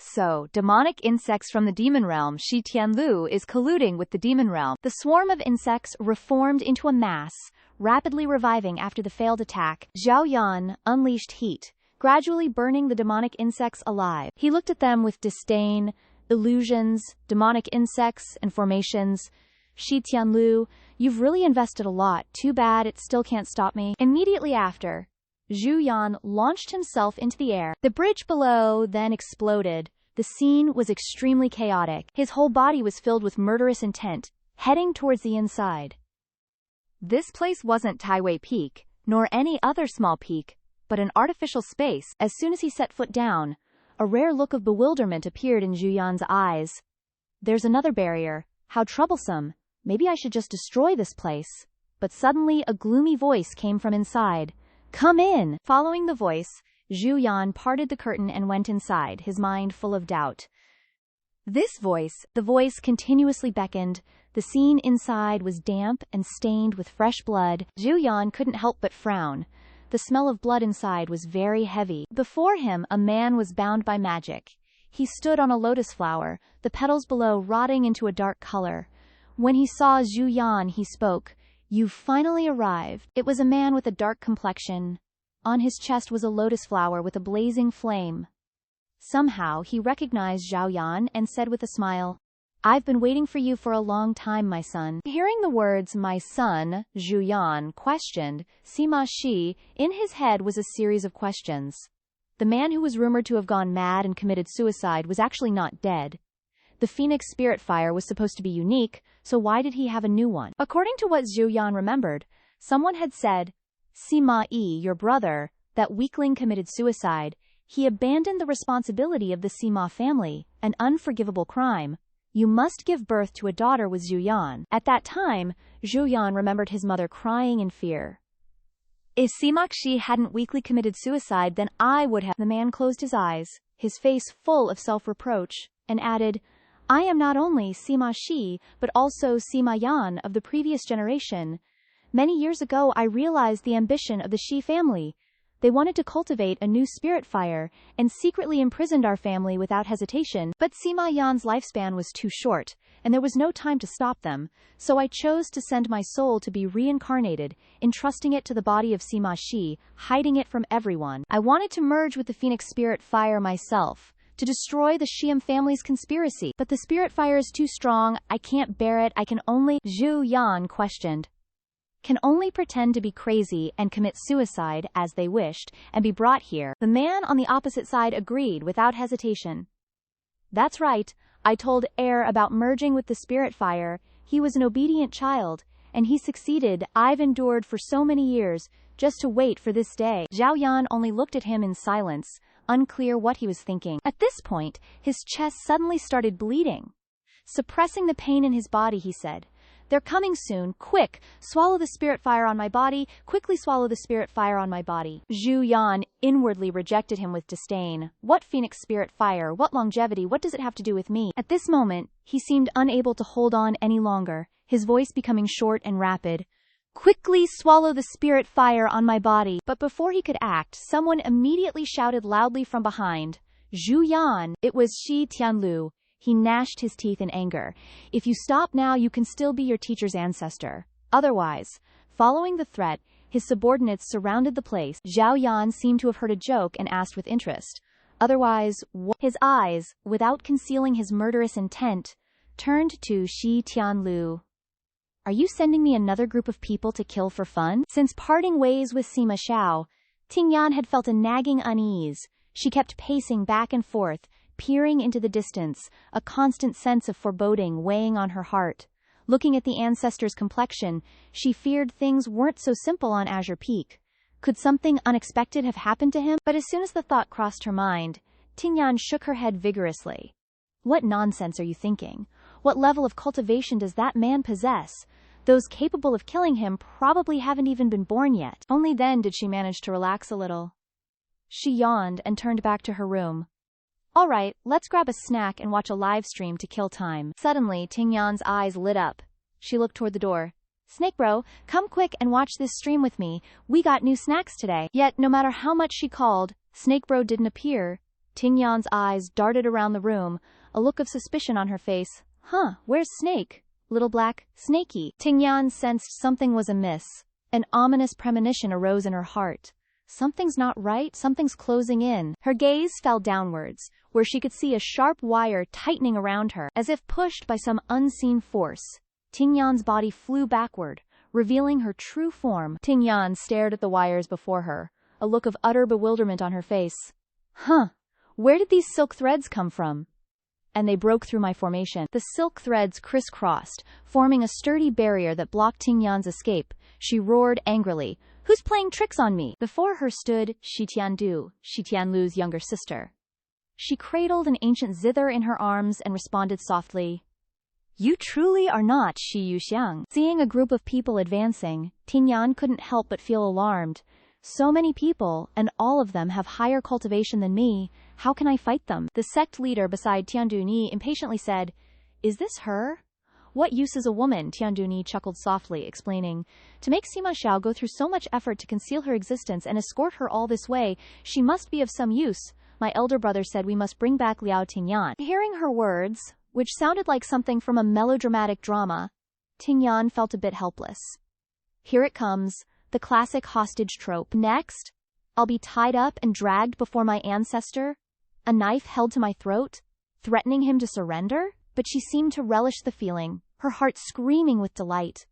So, demonic insects from the demon realm, Shi Tianlu is colluding with the demon realm. The swarm of insects reformed into a mass, rapidly reviving after the failed attack. Zhao Yan unleashed heat, gradually burning the demonic insects alive. He looked at them with disdain. Illusions, demonic insects, and formations. Shi Tianlu, you've really invested a lot. Too bad it still can't stop me. Immediately after, Zhu Yan launched himself into the air. The bridge below then exploded. The scene was extremely chaotic. His whole body was filled with murderous intent, heading towards the inside. This place wasn't Taiwei Peak, nor any other small peak, but an artificial space. As soon as he set foot down, a rare look of bewilderment appeared in Zhu Yan's eyes. There's another barrier. How troublesome. Maybe I should just destroy this place. But suddenly a gloomy voice came from inside. Come in! Following the voice, Zhu Yan parted the curtain and went inside, his mind full of doubt. The voice continuously beckoned. The scene inside was damp and stained with fresh blood. Zhu Yan couldn't help but frown. The smell of blood inside was very heavy. Before him, a man was bound by magic. He stood on a lotus flower, the petals below rotting into a dark color. When he saw Zhu Yan, he spoke. You've finally arrived. It was a man with a dark complexion. On his chest was a lotus flower with a blazing flame. Somehow, he recognized Zhao Yan and said with a smile, I've been waiting for you for a long time, my son. Hearing the words, my son, Zhu Yan questioned, Sima Shi, in his head was a series of questions. The man who was rumored to have gone mad and committed suicide was actually not dead. The Phoenix Spirit Fire was supposed to be unique, so why did he have a new one? According to what Zhu Yan remembered, someone had said, Sima your brother, that weakling committed suicide. He abandoned the responsibility of the Sima family, an unforgivable crime. You must give birth to a daughter with Zhou. At that time, Zhou remembered his mother crying in fear. If Sima hadn't weakly committed suicide, then I would have. The man closed his eyes, his face full of self-reproach, and added, I am not only Sima but also Sima Yan of the previous generation. Many years ago I realized the ambition of the Shi family. They wanted to cultivate a new spirit fire, and secretly imprisoned our family without hesitation, but Sima Yan's lifespan was too short, and there was no time to stop them, so I chose to send my soul to be reincarnated, entrusting it to the body of Sima hiding it from everyone. I wanted to merge with the Phoenix spirit fire myself, to destroy the Xiam family's conspiracy, but the spirit fire is too strong, I can't bear it, I can only... Zhou questioned. Can only pretend to be crazy and commit suicide, as they wished, and be brought here. The man on the opposite side agreed without hesitation. That's right, I told Air about merging with the spirit fire. He was an obedient child, and he succeeded. I've endured for so many years, just to wait for this day. Zhao Yan only looked at him in silence, unclear what he was thinking. At this point, his chest suddenly started bleeding. Suppressing the pain in his body, he said, They're coming soon. Quick, swallow the spirit fire on my body. Quickly swallow the spirit fire on my body. Zhou inwardly rejected him with disdain. What Phoenix spirit fire? What longevity? What does it have to do with me? At this moment, he seemed unable to hold on any longer, his voice becoming short and rapid. Quickly swallow the spirit fire on my body. But before he could act, someone immediately shouted loudly from behind. Zhou. It was Shi Tianlu. He gnashed his teeth in anger. If you stop now, you can still be your teacher's ancestor. Otherwise, following the threat, his subordinates surrounded the place. Zhao Yan seemed to have heard a joke and asked with interest. Otherwise, what? His eyes, without concealing his murderous intent, turned to Shi Tianlu. Are you sending me another group of people to kill for fun? Since parting ways with Sima Xiao, Tingyan had felt a nagging unease. She kept pacing back and forth, peering into the distance, a constant sense of foreboding weighing on her heart. Looking at the ancestor's complexion, she feared things weren't so simple on Azure Peak. Could something unexpected have happened to him? But as soon as the thought crossed her mind, Tingyan shook her head vigorously. What nonsense are you thinking? What level of cultivation does that man possess? Those capable of killing him probably haven't even been born yet. Only then did she manage to relax a little. She yawned and turned back to her room. All right, let's grab a snack and watch a live stream to kill time. Suddenly, Tingyan's eyes lit up. She looked toward the door. Snake bro, come quick and watch this stream with me. We got new snacks today. Yet, no matter how much she called, Snake bro didn't appear. Tingyan's eyes darted around the room, a look of suspicion on her face. Huh, where's Snake? Little black, snaky. Tingyan sensed something was amiss. An ominous premonition arose in her heart. Something's not right, something's closing in. Her gaze fell downwards, where she could see a sharp wire tightening around her, as if pushed by some unseen force. Tingyan's body flew backward, revealing her true form. Tingyan stared at the wires before her, a look of utter bewilderment on her face. Huh, where did these silk threads come from? And they broke through my formation. The silk threads crisscrossed, forming a sturdy barrier that blocked Tingyan's escape. She roared angrily. Who's playing tricks on me? Before her stood Shi Tianlu's younger sister. She cradled an ancient zither in her arms and responded softly. You truly are not Shi Yuxiang. Seeing a group of people advancing, Tingyan couldn't help but feel alarmed. So many people, and all of them have higher cultivation than me. How can I fight them? The sect leader beside Tianduni impatiently said, Is this her? What use is a woman? Tianduni chuckled softly, explaining. To make Sima Xiao go through so much effort to conceal her existence and escort her all this way, she must be of some use. My elder brother said we must bring back Liao Tingyan. Hearing her words, which sounded like something from a melodramatic drama, Tingyan felt a bit helpless. Here it comes, the classic hostage trope. Next, I'll be tied up and dragged before my ancestor, a knife held to my throat, threatening him to surrender? But she seemed to relish the feeling, her heart screaming with delight.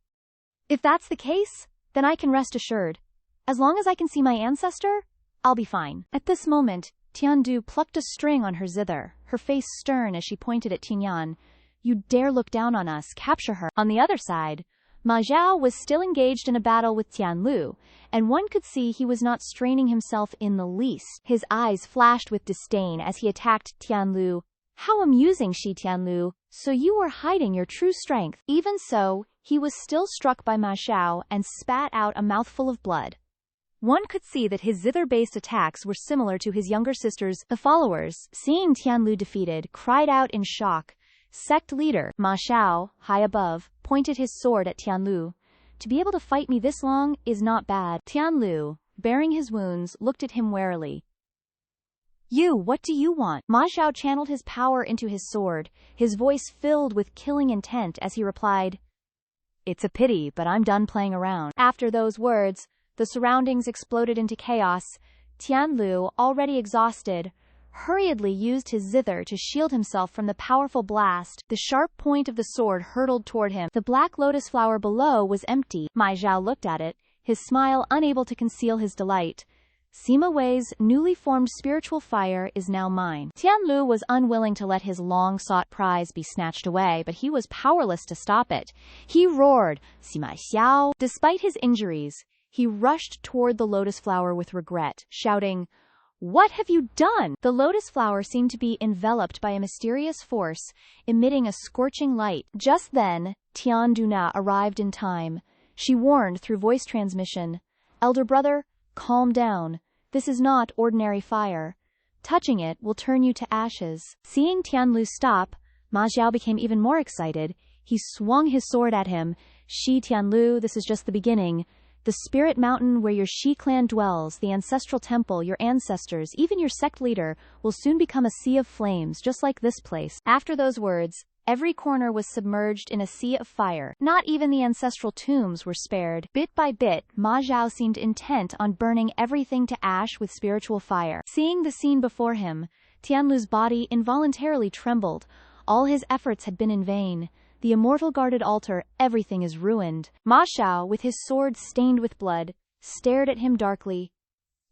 If that's the case, then I can rest assured. As long as I can see my ancestor, I'll be fine. At this moment, Tiandu plucked a string on her zither, her face stern as she pointed at Tingyan. You dare look down on us, capture her. On the other side, Ma Zhao was still engaged in a battle with Tianlu, and one could see he was not straining himself in the least. His eyes flashed with disdain as he attacked Tianlu. How amusing, Shi Tianlu, so you were hiding your true strength. Even so, he was still struck by Ma Zhao and spat out a mouthful of blood. One could see that his zither-based attacks were similar to his younger sister's. The followers, seeing Tianlu defeated, cried out in shock. Sect Leader, Ma Zhao, high above, pointed his sword at Tianlu. To be able to fight me this long is not bad. Tianlu, bearing his wounds, looked at him warily. What do you want? Ma Zhao channeled his power into his sword, his voice filled with killing intent as he replied, It's a pity, but I'm done playing around. After those words, the surroundings exploded into chaos. Tianlu, already exhausted, hurriedly used his zither to shield himself from the powerful blast. The sharp point of the sword hurtled toward him. The black lotus flower below was empty. Ma Zhao looked at it, his smile unable to conceal his delight. Sima Wei's newly formed spiritual fire is now mine. Tianlu was unwilling to let his long-sought prize be snatched away, but he was powerless to stop it. He roared, Sima Xiao. Despite his injuries, he rushed toward the lotus flower with regret, shouting, What have you done? The lotus flower seemed to be enveloped by a mysterious force, emitting a scorching light. Just then, Tian Duna arrived in time. She warned through voice transmission, Elder brother, calm down. This is not ordinary fire. Touching it will turn you to ashes. Seeing Tianlu stop, Ma Zhao became even more excited. He swung his sword at him. Shi Tianlu, this is just the beginning. The spirit mountain where your Shi clan dwells, the ancestral temple, your ancestors, even your sect leader, will soon become a sea of flames, just like this place. After those words, every corner was submerged in a sea of fire. Not even the ancestral tombs were spared. Bit by bit, Ma Zhao seemed intent on burning everything to ash with spiritual fire. Seeing the scene before him, Tianlu's body involuntarily trembled. All his efforts had been in vain. The immortal guarded altar, everything is ruined. Ma Zhao, with his sword stained with blood, stared at him darkly.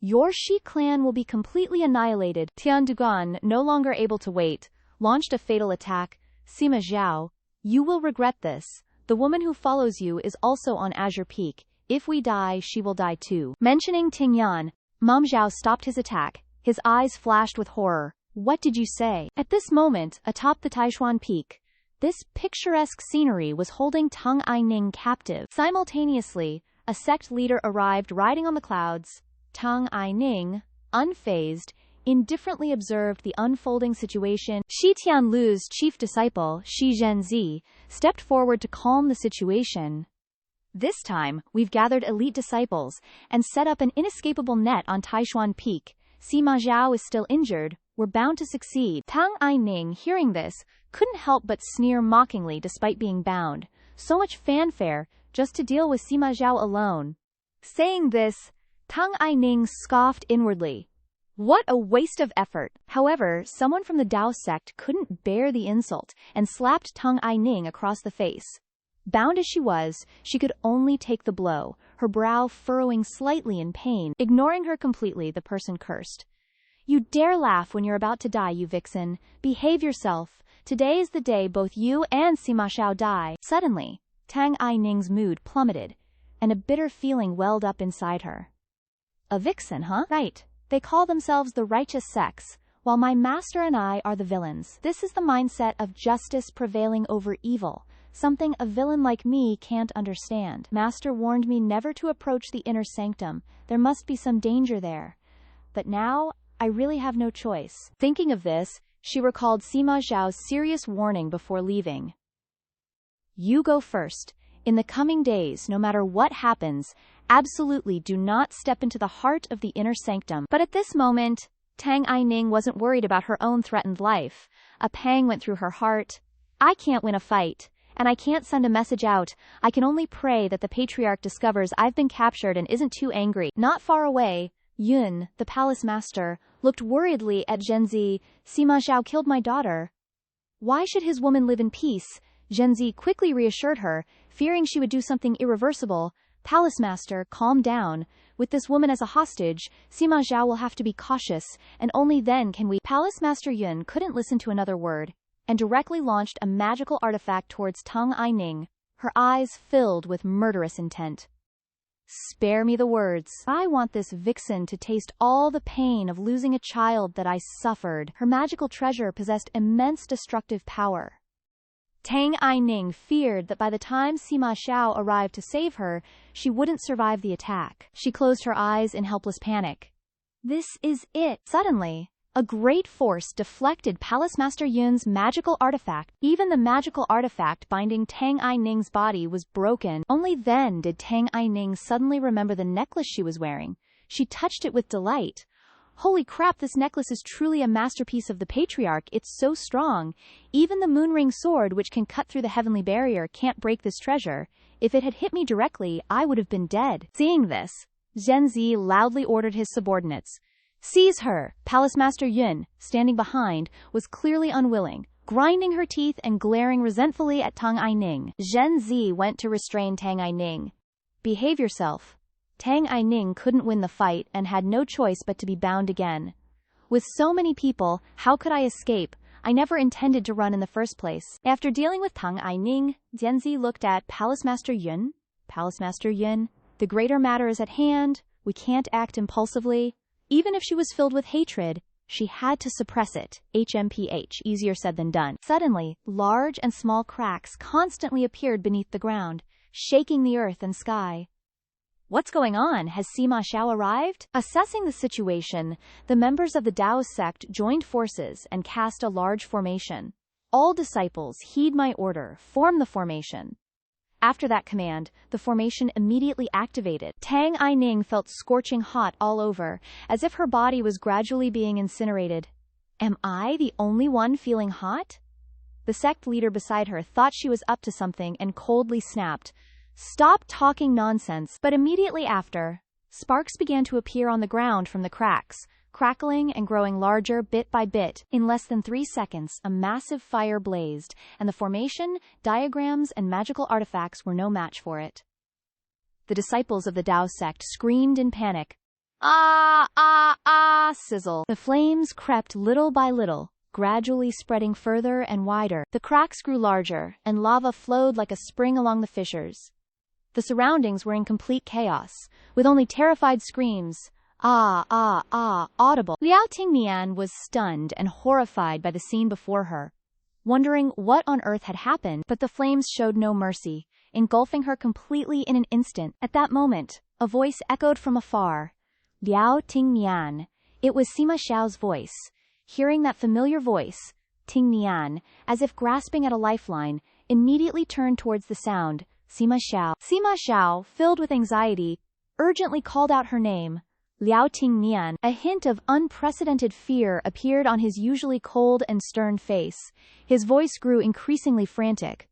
Your Shi clan will be completely annihilated. Tian Dugan, no longer able to wait, launched a fatal attack. Sima Zhao, you will regret this. The woman who follows you is also on Azure Peak. If we die, she will die too. Mentioning Tingyan, Ma Zhao stopped his attack. His eyes flashed with horror. What did you say? At this moment, atop the Taishuan Peak, this picturesque scenery was holding Tang Aining captive. Simultaneously, a sect leader arrived riding on the clouds. Tang Aining, unfazed, indifferently observed the unfolding situation. Shi Tianlu's chief disciple, Shi Zhenzi, stepped forward to calm the situation. This time, we've gathered elite disciples and set up an inescapable net on Taishuan Peak. Sima Zhao is still injured. We're bound to succeed. Tang Aining, hearing this, couldn't help but sneer mockingly despite being bound. So much fanfare, just to deal with Sima Zhao alone. Saying this, Tang Aining scoffed inwardly. What a waste of effort. However, someone from the Dao sect couldn't bear the insult and slapped Tang Aining across the face. Bound as she was, she could only take the blow, her brow furrowing slightly in pain. Ignoring her completely, the person cursed. You dare laugh when you're about to die, you vixen. Behave yourself. Today is the day both you and Sima Xiao die. Suddenly, Tang Aining's mood plummeted, and a bitter feeling welled up inside her. A vixen, huh? Right. They call themselves the righteous sex, while my master and I are the villains. This is the mindset of justice prevailing over evil, something a villain like me can't understand. Master warned me never to approach the inner sanctum. There must be some danger there. But now, I really have no choice. Thinking of this, she recalled Sima Zhao's serious warning before leaving. You go first. In the coming days, no matter what happens, absolutely do not step into the heart of the inner sanctum. But at this moment, Tang Aining wasn't worried about her own threatened life. A pang went through her heart. I can't win a fight, and I can't send a message out. I can only pray that the patriarch discovers I've been captured and isn't too angry. Not far away, Yun, the palace master, looked worriedly at Zhenzi. Sima Zhao killed my daughter. Why should his woman live in peace? Zhenzi quickly reassured her, fearing she would do something irreversible. Palace master, calm down. With this woman as a hostage, Sima Zhao will have to be cautious, and only then can we. Palace master Yun couldn't listen to another word, and directly launched a magical artifact towards Tang Aining. her eyes filled with murderous intent. Spare me the words. I want this vixen to taste all the pain of losing a child that I suffered. Her magical treasure possessed immense destructive power. Tang Aining feared that by the time Sima Xiao arrived to save her, she wouldn't survive the attack. She closed her eyes in helpless panic. This is it. Suddenly, a great force deflected Palace Master Yun's magical artifact. Even the magical artifact binding Tang Aining's body was broken. Only then did Tang Aining suddenly remember the necklace she was wearing. She touched it with delight. Holy crap, this necklace is truly a masterpiece of the patriarch. It's so strong. Even the Moonring sword, which can cut through the heavenly barrier, can't break this treasure. If it had hit me directly, I would have been dead. Seeing this, Zhenzi loudly ordered his subordinates. Seize her! Palace Master Yun, standing behind, was clearly unwilling, grinding her teeth and glaring resentfully at Tang Aining. Zhenzi went to restrain Tang Aining. Behave yourself. Tang Aining couldn't win the fight and had no choice but to be bound again. With so many people, how could I escape? I never intended to run in the first place. After dealing with Tang Aining, Zhenzi looked at Palace Master Yun. Palace Master Yun, the greater matter is at hand. We can't act impulsively. Even if she was filled with hatred, she had to suppress it. HMPH, easier said than done. Suddenly, large and small cracks constantly appeared beneath the ground, shaking the earth and sky. What's going on? Has Sima Xiao arrived? Assessing the situation, the members of the Dao sect joined forces and cast a large formation. All disciples, heed my order, form the formation. After that command, the formation immediately activated. Tang Aining felt scorching hot all over, as if her body was gradually being incinerated. Am I the only one feeling hot? The sect leader beside her thought she was up to something and coldly snapped, Stop talking nonsense. But immediately after, sparks began to appear on the ground from the cracks, crackling and growing larger bit by bit. In less than 3 seconds, a massive fire blazed, and the formation, diagrams, and magical artifacts were no match for it. The disciples of the Dao sect screamed in panic. Ah, ah, ah, sizzle. The flames crept little by little, gradually spreading further and wider. The cracks grew larger, and lava flowed like a spring along the fissures. The surroundings were in complete chaos, with only terrified screams, ah, ah, ah, audible. Liao Tingnian was stunned and horrified by the scene before her, wondering what on earth had happened, but the flames showed no mercy, engulfing her completely in an instant. At that moment, a voice echoed from afar. Liao Tingnian. It was Sima Xiao's voice. Hearing that familiar voice, Tingnian, as if grasping at a lifeline, immediately turned towards the sound. Sima Xiao. Sima Xiao, filled with anxiety, urgently called out her name. Liao Tingnian. A hint of unprecedented fear appeared on his usually cold and stern face. His voice grew increasingly frantic.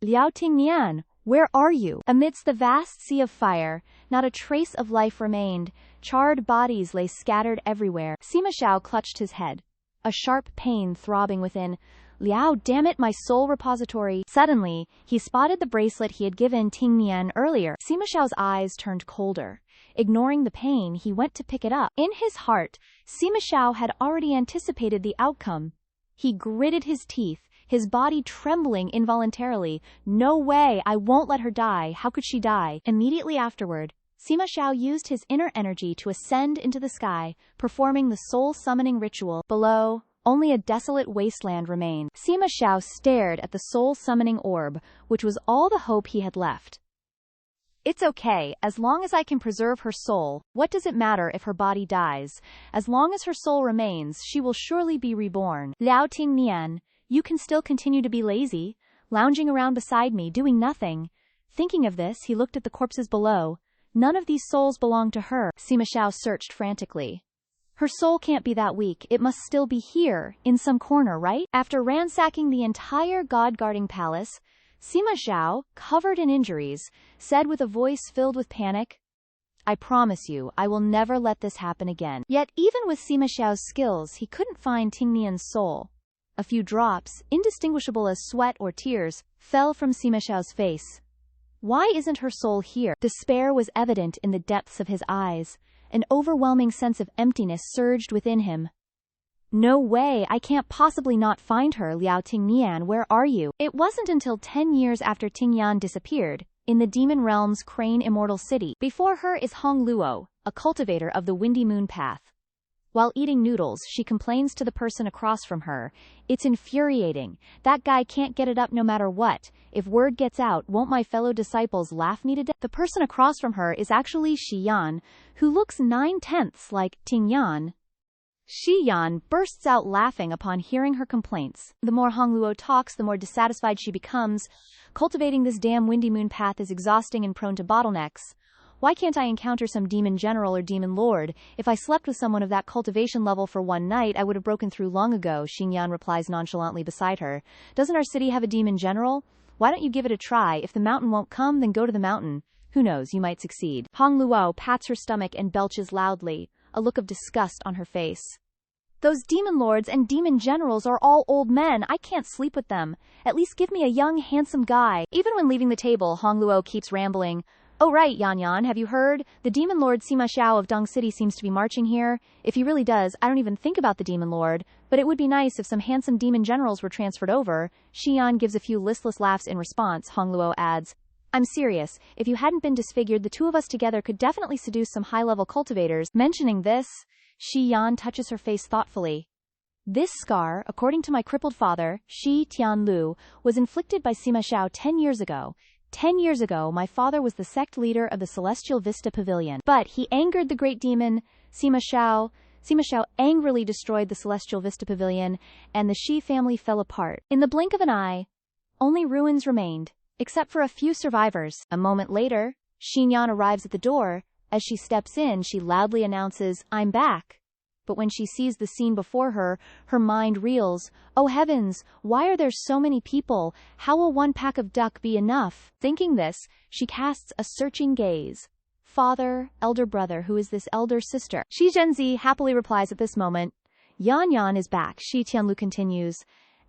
Liao Tingnian, where are you? Amidst the vast sea of fire, not a trace of life remained. Charred bodies lay scattered everywhere. Sima Xiao clutched his head, a sharp pain throbbing within. Liao, damn it, my soul repository. Suddenly, he spotted the bracelet he had given Tingnian earlier. Sima Xiao's eyes turned colder. Ignoring the pain, he went to pick it up. In his heart, Sima Xiao had already anticipated the outcome. He gritted his teeth, his body trembling involuntarily. No way, I won't let her die. How could she die? Immediately afterward, Sima Xiao used his inner energy to ascend into the sky, performing the soul summoning ritual. Below, only a desolate wasteland remained. Sima Xiao stared at the soul summoning orb, which was all the hope he had left. It's okay, as long as I can preserve her soul. What does it matter if her body dies? As long as her soul remains, she will surely be reborn. Liao Tingnian, you can still continue to be lazy, lounging around beside me, doing nothing. Thinking of this, he looked at the corpses below. None of these souls belong to her. Sima Xiao searched frantically. Her soul can't be that weak. It must still be here, in some corner, right? After ransacking the entire god-guarding palace, Sima Xiao, covered in injuries, said with a voice filled with panic, I promise you, I will never let this happen again. Yet even with Sima Xiao's skills, he couldn't find Tingnian's soul. A few drops, indistinguishable as sweat or tears, fell from Sima Xiao's face. Why isn't her soul here? Despair was evident in the depths of his eyes. An overwhelming sense of emptiness surged within him. No way, I can't possibly not find her. Liao Tingnian, where are you? It wasn't until 10 years after Tingyan disappeared, in the demon realm's Crane Immortal City. Before her is Hong Luo, a cultivator of the Windy Moon Path. While eating noodles, she complains to the person across from her. It's infuriating. That guy can't get it up no matter what. If word gets out, won't my fellow disciples laugh me to death? The person across from her is actually Xiyan, who looks 9/10 like Tingyan. Xiyan bursts out laughing upon hearing her complaints. The more Hong Luo talks, the more dissatisfied she becomes. Cultivating this damn Windy Moon Path is exhausting and prone to bottlenecks. Why can't I encounter some demon general or demon lord? If I slept with someone of that cultivation level for one night, I would have broken through long ago, Xingyan replies nonchalantly beside her. Doesn't our city have a demon general? Why don't you give it a try? If the mountain won't come, then go to the mountain. Who knows, you might succeed. Hong Luo pats her stomach and belches loudly, a look of disgust on her face. Those demon lords and demon generals are all old men. I can't sleep with them. At least give me a young, handsome guy. Even when leaving the table, Hong Luo keeps rambling. Oh right, Yan, have you heard? The demon lord Sima Xiao of Dong City seems to be marching here. If he really does, I don't even think about the demon lord, but it would be nice if some handsome demon generals were transferred over. Xian gives a few listless laughs in response. Hong Luo adds, I'm serious. If you hadn't been disfigured, the two of us together could definitely seduce some high-level cultivators. Mentioning this, Xian touches her face thoughtfully. This scar, according to my crippled father, Shi Tianlu, was inflicted by Sima Xiao 10 years ago. 10 years ago, my father was the sect leader of the Celestial Vista Pavilion. But he angered the great demon, Sima Xiao. Sima Xiao angrily destroyed the Celestial Vista Pavilion, and the Shi family fell apart. In the blink of an eye, only ruins remained, except for a few survivors. A moment later, Xinyan arrives at the door. As she steps in, she loudly announces, I'm back. But when she sees the scene before her, her mind reels. Oh heavens, why are there so many people? How will one pack of duck be enough? Thinking this, she casts a searching gaze. Father, elder brother, who is this elder sister? Shi Zhenzi happily replies at this moment. Yan is back, Shi Tianlu continues.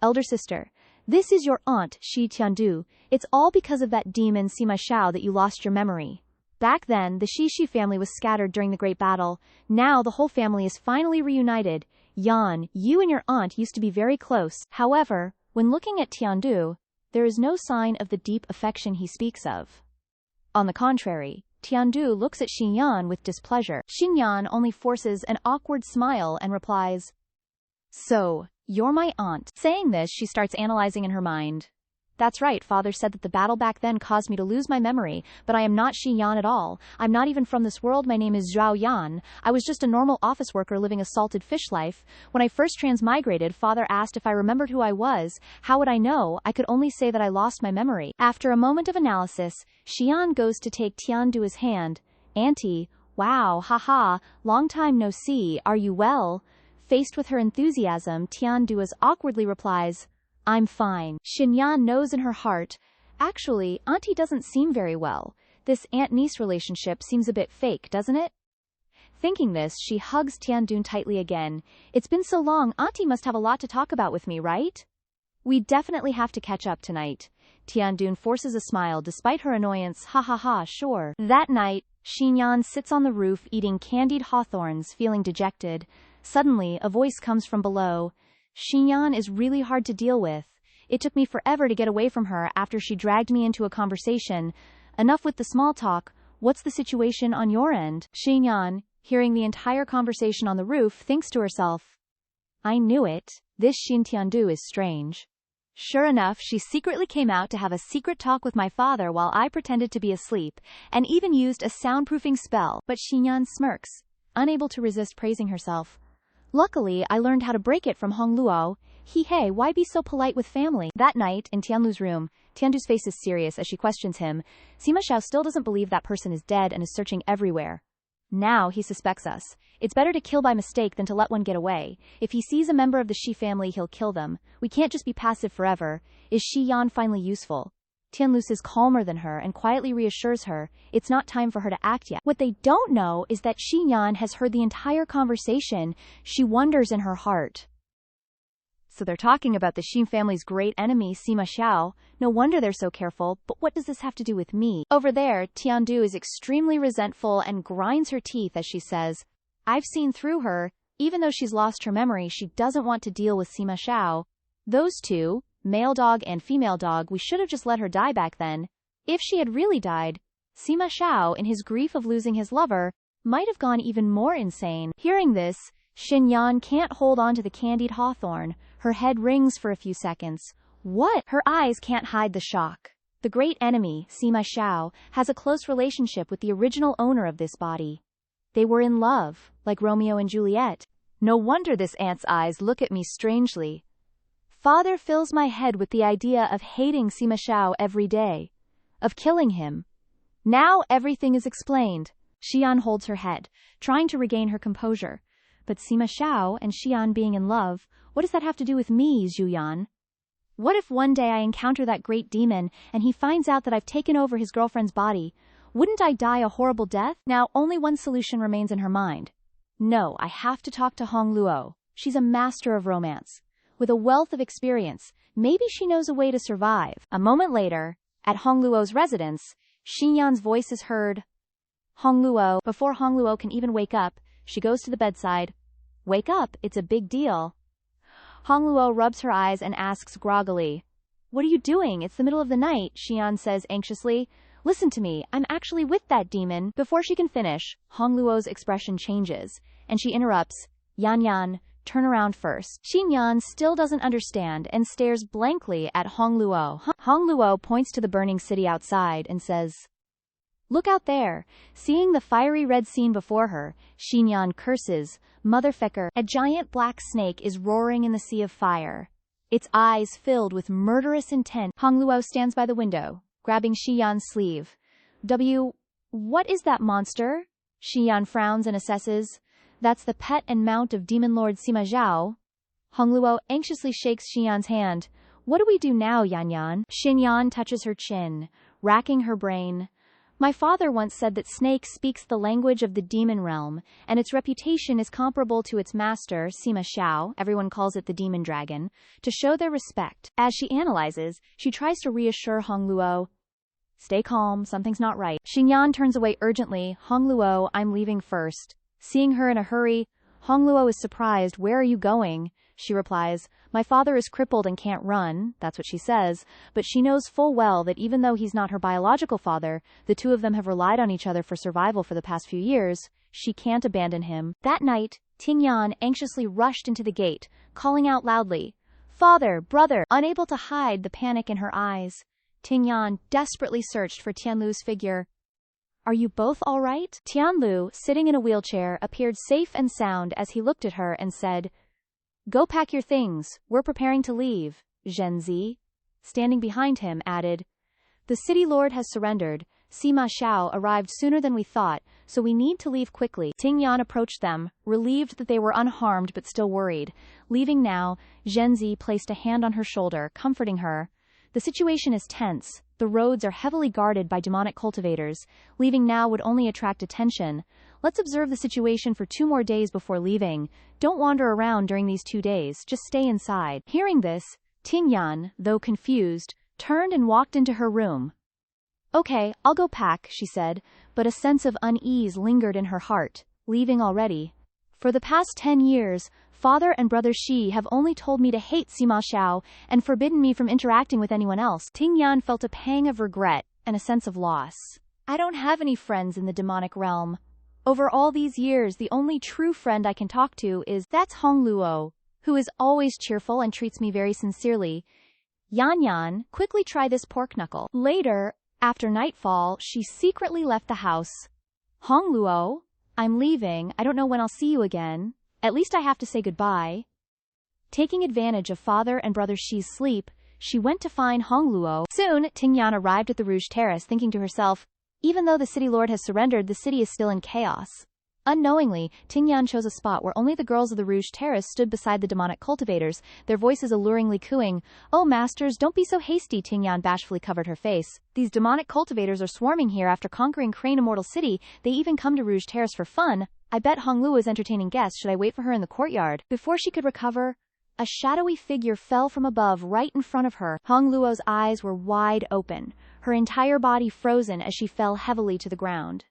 Elder sister, this is your aunt, Shi Tiandu. It's all because of that demon Sima Xiao that you lost your memory. Back then, the Shi family was scattered during the Great Battle. Now the whole family is finally reunited. Yan, you and your aunt used to be very close. However, when looking at Tiandu, there is no sign of the deep affection he speaks of. On the contrary, Tiandu looks at Xinyan with displeasure. Xinyan only forces an awkward smile and replies, So, you're my aunt. Saying this, she starts analyzing in her mind. That's right, father said that the battle back then caused me to lose my memory, but I am not Shi Yan at all. I'm not even from this world. My name is Zhou Yan. I was just a normal office worker living a salted fish life. When I first transmigrated, father asked if I remembered who I was. How would I know? I could only say that I lost my memory. After a moment of analysis, Xian goes to take Tiandu's hand. Auntie, wow, haha, long time no see, are you well? Faced with her enthusiasm, Tiandu awkwardly replies, I'm fine. Xinyan knows in her heart, actually, Auntie doesn't seem very well. This aunt-niece relationship seems a bit fake, doesn't it? Thinking this, she hugs Tiandun tightly again. It's been so long, Auntie must have a lot to talk about with me, right? We definitely have to catch up tonight. Tiandun forces a smile despite her annoyance. Ha ha ha, sure. That night, Xinyan sits on the roof eating candied hawthorns, feeling dejected. Suddenly, a voice comes from below. Xinyan is really hard to deal with. It took me forever to get away from her after she dragged me into a conversation. Enough with the small talk. What's the situation on your end? Xinyan, hearing the entire conversation on the roof, thinks to herself, I knew it. This Xin Tiandu is strange. Sure enough, she secretly came out to have a secret talk with my father while I pretended to be asleep, and even used a soundproofing spell. But Xinyan smirks, unable to resist praising herself. Luckily, I learned how to break it from Hong Luo. Hey, why be so polite with family? That night, in Tianlu's room, Tiandu's face is serious as she questions him. Sima Xiao still doesn't believe that person is dead and is searching everywhere. Now he suspects us. It's better to kill by mistake than to let one get away. If he sees a member of the Shi family, he'll kill them. We can't just be passive forever. Is Shi Yan finally useful? Tianlu is calmer than her and quietly reassures her, it's not time for her to act yet. What they don't know is that Shi Yan has heard the entire conversation. She wonders in her heart. So they're talking about the Shi family's great enemy, Sima Xiao. No wonder they're so careful, but what does this have to do with me? Over there, Tiandu is extremely resentful and grinds her teeth as she says, I've seen through her. Even though she's lost her memory, she doesn't want to deal with Sima Xiao. Those two, male dog and female dog, we should have just let her die back then. If she had really died, Sima Xiao, in his grief of losing his lover, might have gone even more insane. Hearing this, Xinyan can't hold on to the candied hawthorn. Her head rings for a few seconds. What? Her eyes can't hide the shock. The great enemy, Sima Xiao, has a close relationship with the original owner of this body. They were in love, like Romeo and Juliet. No wonder this aunt's eyes look at me strangely. Father fills my head with the idea of hating Sima Xiao every day, of killing him. Now everything is explained. Xian holds her head, trying to regain her composure. But Sima Xiao and Xian being in love, what does that have to do with me, Zhuyan? What if one day I encounter that great demon and he finds out that I've taken over his girlfriend's body? Wouldn't I die a horrible death? Now only one solution remains in her mind. No, I have to talk to Hong Luo. She's a master of romance. With a wealth of experience, maybe she knows a way to survive. A moment later, at Hong Luo's residence, Xinyan's voice is heard. Hong Luo. Before Hong Luo can even wake up, she goes to the bedside. Wake up, it's a big deal. Hong Luo rubs her eyes and asks groggily, What are you doing? It's the middle of the night, Xian says anxiously. Listen to me, I'm actually with that demon. Before she can finish, Hong Luo's expression changes, and she interrupts, Yan, turn around first. Xinyan still doesn't understand and stares blankly at Hong Luo. Hong Luo points to the burning city outside and says, Look out there. Seeing the fiery red scene before her, Xinyan curses, Motherfucker. A giant black snake is roaring in the sea of fire, its eyes filled with murderous intent. Hong Luo stands by the window, grabbing Xian's sleeve. What is that monster? Xian frowns and assesses. That's the pet and mount of Demon Lord Sima Zhao. Hong Luo anxiously shakes Xian's hand. What do we do now, Yan? Xinyan touches her chin, racking her brain. My father once said that Snake speaks the language of the demon realm, and its reputation is comparable to its master, Sima Xiao, everyone calls it the demon dragon, to show their respect. As she analyzes, she tries to reassure Hong Luo. Stay calm, something's not right. Xinyan turns away urgently. Hong Luo, I'm leaving first. Seeing her in a hurry, Hong Luo is surprised. Where are you going? She replies, My father is crippled and can't run, that's what she says, but she knows full well that even though he's not her biological father, the two of them have relied on each other for survival for the past few years. She can't abandon him. That night, Tingyan anxiously rushed into the gate, calling out loudly, Father, brother, unable to hide the panic in her eyes. Tingyan desperately searched for Tianlu's figure. Are you both all right? Tianlu, sitting in a wheelchair, appeared safe and sound as he looked at her and said, Go pack your things, we're preparing to leave. Zhenzi, standing behind him, added, The city lord has surrendered. Sima Xiao arrived sooner than we thought, so we need to leave quickly. Tingyan approached them, relieved that they were unharmed but still worried. Leaving now, Zhenzi placed a hand on her shoulder, comforting her. The situation is tense. The roads are heavily guarded by demonic cultivators. Leaving now would only attract attention. Let's observe the situation for 2 more days before leaving. Don't wander around during these 2 days, just stay inside. Hearing this, Tingyan, though confused, turned and walked into her room. Okay, I'll go pack, she said, but a sense of unease lingered in her heart. Leaving already? For the past 10 years, father and brother Shi have only told me to hate Sima Xiao and forbidden me from interacting with anyone else. Tingyan felt a pang of regret and a sense of loss. I don't have any friends in the demonic realm. Over all these years, the only true friend I can talk to is that's Hong Luo, who is always cheerful and treats me very sincerely. Yan, quickly try this pork knuckle. Later, after nightfall, she secretly left the house. Hong Luo, I'm leaving. I don't know when I'll see you again. At least I have to say goodbye. Taking advantage of father and brother Shi's sleep, she went to find Hong Luo. Soon, Tingyan arrived at the Rouge Terrace, thinking to herself, even though the city lord has surrendered, the city is still in chaos. Unknowingly, Tingyan chose a spot where only the girls of the Rouge Terrace stood beside the demonic cultivators, their voices alluringly cooing. Oh, masters, don't be so hasty. Tingyan bashfully covered her face. These demonic cultivators are swarming here after conquering Crane Immortal City. They even come to Rouge Terrace for fun. I bet Hong Luo is entertaining guests. Should I wait for her in the courtyard? Before she could recover, a shadowy figure fell from above right in front of her. Hong Luo's eyes were wide open, her entire body frozen as she fell heavily to the ground.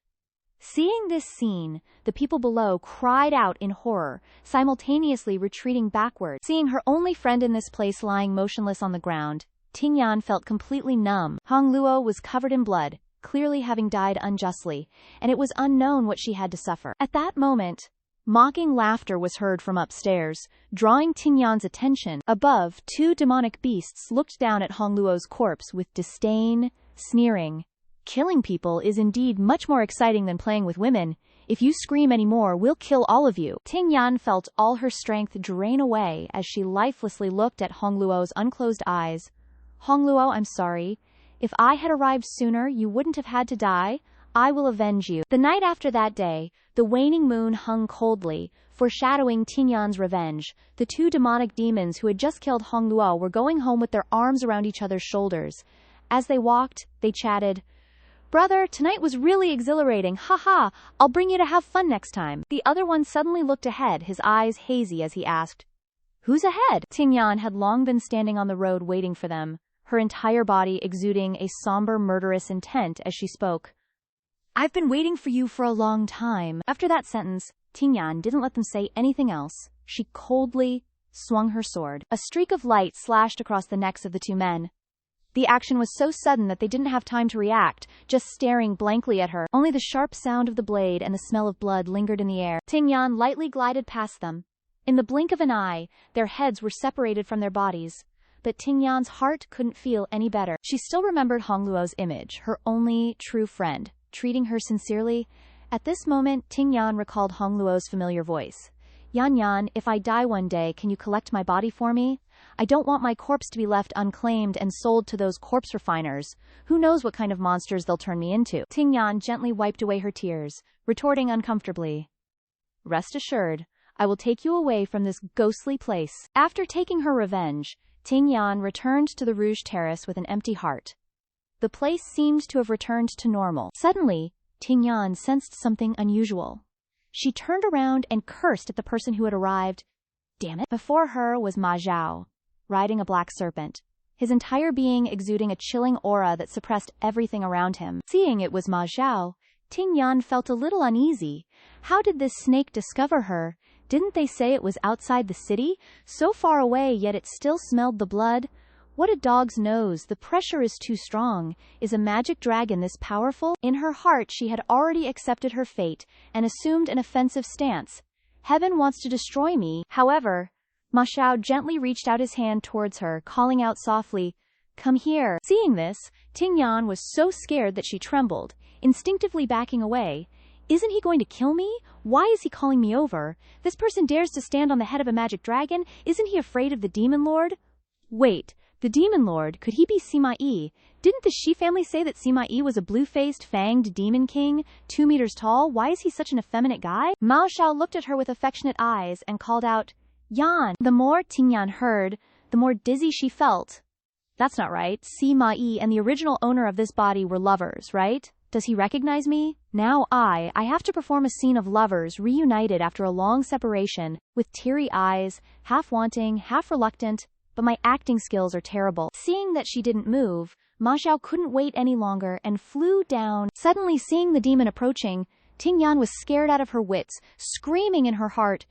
Seeing this scene, the people below cried out in horror, simultaneously retreating backward. Seeing her only friend in this place lying motionless on the ground, Tingyan felt completely numb. Hong Luo was covered in blood, clearly having died unjustly, and it was unknown what she had to suffer. At that moment, mocking laughter was heard from upstairs, drawing Tingyan's attention. Above, two demonic beasts looked down at Hong Luo's corpse with disdain, sneering. Killing people is indeed much more exciting than playing with women. If you scream anymore, we'll kill all of you. Tingyan felt all her strength drain away as she lifelessly looked at Hong Luo's unclosed eyes. Hong Luo, I'm sorry. If I had arrived sooner, you wouldn't have had to die. I will avenge you. The night after that day, the waning moon hung coldly, foreshadowing Tingyan's revenge. The two demonic demons who had just killed Hong Luo were going home with their arms around each other's shoulders. As they walked, they chatted. Brother, tonight was really exhilarating. Haha, I'll bring you to have fun next time. The other one suddenly looked ahead, his eyes hazy as he asked, Who's ahead? Tingyan had long been standing on the road waiting for them, her entire body exuding a somber, murderous intent as she spoke. I've been waiting for you for a long time. After that sentence, Tingyan didn't let them say anything else. She coldly swung her sword. A streak of light slashed across the necks of the two men. The action was so sudden that they didn't have time to react, just staring blankly at her. Only the sharp sound of the blade and the smell of blood lingered in the air. Tingyan lightly glided past them. In the blink of an eye, their heads were separated from their bodies. But Tingyan's heart couldn't feel any better. She still remembered Hong Luo's image, her only true friend, treating her sincerely. At this moment, Tingyan recalled Hong Luo's familiar voice. Yan Yan, if I die one day, can you collect my body for me? I don't want my corpse to be left unclaimed and sold to those corpse refiners. Who knows what kind of monsters they'll turn me into? Tingyan gently wiped away her tears, retorting uncomfortably. Rest assured, I will take you away from this ghostly place. After taking her revenge, Tingyan returned to the Rouge Terrace with an empty heart. The place seemed to have returned to normal. Suddenly, Tingyan sensed something unusual. She turned around and cursed at the person who had arrived. Damn it. Before her was Ma Xiao, riding a black serpent, his entire being exuding a chilling aura that suppressed everything around him. Seeing it was Ma Xiao, Tingyan felt a little uneasy. How did this snake discover her? Didn't they say it was outside the city? So far away, yet it still smelled the blood. What a dog's nose, the pressure is too strong. Is a magic dragon this powerful? In her heart she had already accepted her fate, and assumed an offensive stance. Heaven wants to destroy me. However, Ma Xiao gently reached out his hand towards her, calling out softly, Come here. Seeing this, Tingyan was so scared that she trembled, instinctively backing away. Isn't he going to kill me? Why is he calling me over? This person dares to stand on the head of a magic dragon? Isn't he afraid of the Demon Lord? Wait. The Demon Lord, could he be Sima Yi? Didn't the Shi family say that Sima Yi was a blue-faced, fanged demon king, 2 meters tall? Why is he such an effeminate guy? Mao Xiao looked at her with affectionate eyes and called out, Yan. The more Tingyan heard, the more dizzy she felt. That's not right. Sima Yi and the original owner of this body were lovers, right? Does he recognize me? Now I have to perform a scene of lovers reunited after a long separation, with teary eyes, half wanting, half reluctant, but my acting skills are terrible. Seeing that she didn't move, Ma Xiao couldn't wait any longer and flew down. Suddenly seeing the demon approaching, Tingyan was scared out of her wits, screaming in her heart,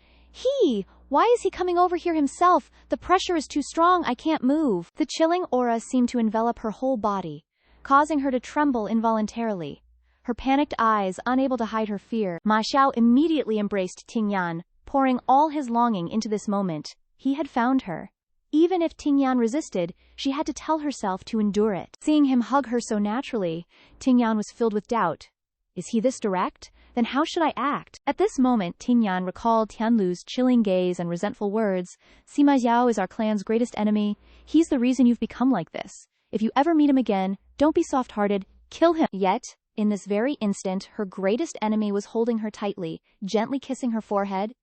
Why is he coming over here himself? The pressure is too strong, I can't move. The chilling aura seemed to envelop her whole body, causing her to tremble involuntarily. Her panicked eyes unable to hide her fear, Ma Xiao immediately embraced Tingyan, pouring all his longing into this moment. He had found her. Even if Tingyan resisted, she had to tell herself to endure it. Seeing him hug her so naturally, Tingyan was filled with doubt. Is he this direct? Then how should I act? At this moment, Tingyan recalled Tianlu's chilling gaze and resentful words. Sima Xiao is our clan's greatest enemy. He's the reason you've become like this. If you ever meet him again, don't be soft-hearted. Kill him. Yet, in this very instant, her greatest enemy was holding her tightly, gently kissing her forehead.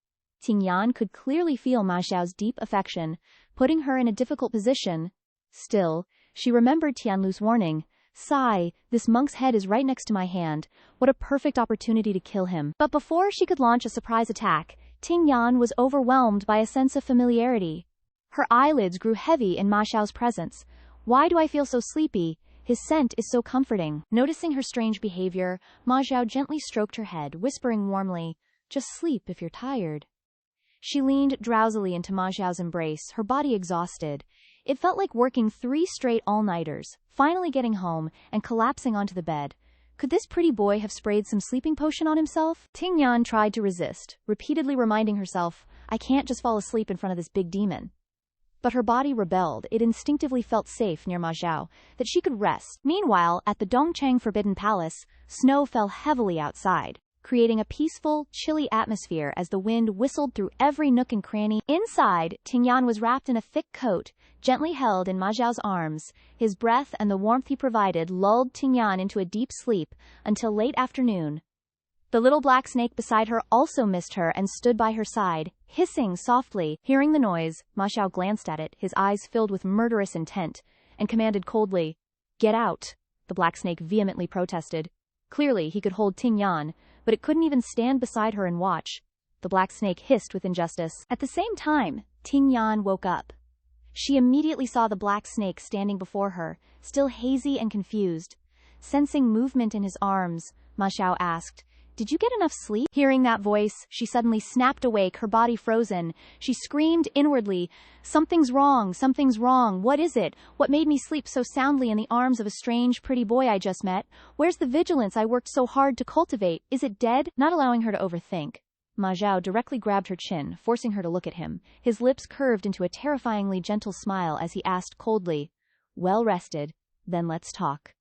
Tingyan could clearly feel Ma Xiao's deep affection, putting her in a difficult position. Still, she remembered Tianlu's warning. Sigh, this monk's head is right next to my hand. What a perfect opportunity to kill him. But before she could launch a surprise attack, Tingyan was overwhelmed by a sense of familiarity. Her eyelids grew heavy in Ma Xiao's presence. Why do I feel so sleepy? His scent is so comforting. Noticing her strange behavior, Ma Xiao gently stroked her head, whispering warmly, "Just sleep if you're tired." She leaned drowsily into Ma Xiao's embrace, her body exhausted. It felt like working 3 straight all-nighters, finally getting home and collapsing onto the bed. Could this pretty boy have sprayed some sleeping potion on himself? Tingyan tried to resist, repeatedly reminding herself, "I can't just fall asleep in front of this big demon." But her body rebelled. It instinctively felt safe near Ma Xiao, that she could rest. Meanwhile, at the Dongchang Forbidden Palace, snow fell heavily outside, creating a peaceful, chilly atmosphere as the wind whistled through every nook and cranny. Inside, Tingyan was wrapped in a thick coat, gently held in Ma Xiao's arms. His breath and the warmth he provided lulled Tingyan into a deep sleep until late afternoon. The little black snake beside her also missed her and stood by her side, hissing softly. Hearing the noise, Ma Xiao glanced at it, his eyes filled with murderous intent, and commanded coldly, "Get out." The black snake vehemently protested. Clearly, he could hold Tingyan, but it couldn't even stand beside her and watch. The black snake hissed with injustice. At the same time, Tingyan woke up. She immediately saw the black snake standing before her, still hazy and confused. Sensing movement in his arms, Ma Xiao asked, "Did you get enough sleep?" Hearing that voice, she suddenly snapped awake, her body frozen. She screamed inwardly, "Something's wrong, something's wrong. What is it? What made me sleep so soundly in the arms of a strange, pretty boy I just met? Where's the vigilance I worked so hard to cultivate? Is it dead?" Not allowing her to overthink, Ma Xiao directly grabbed her chin, forcing her to look at him. His lips curved into a terrifyingly gentle smile as he asked coldly, "Well rested, then let's talk."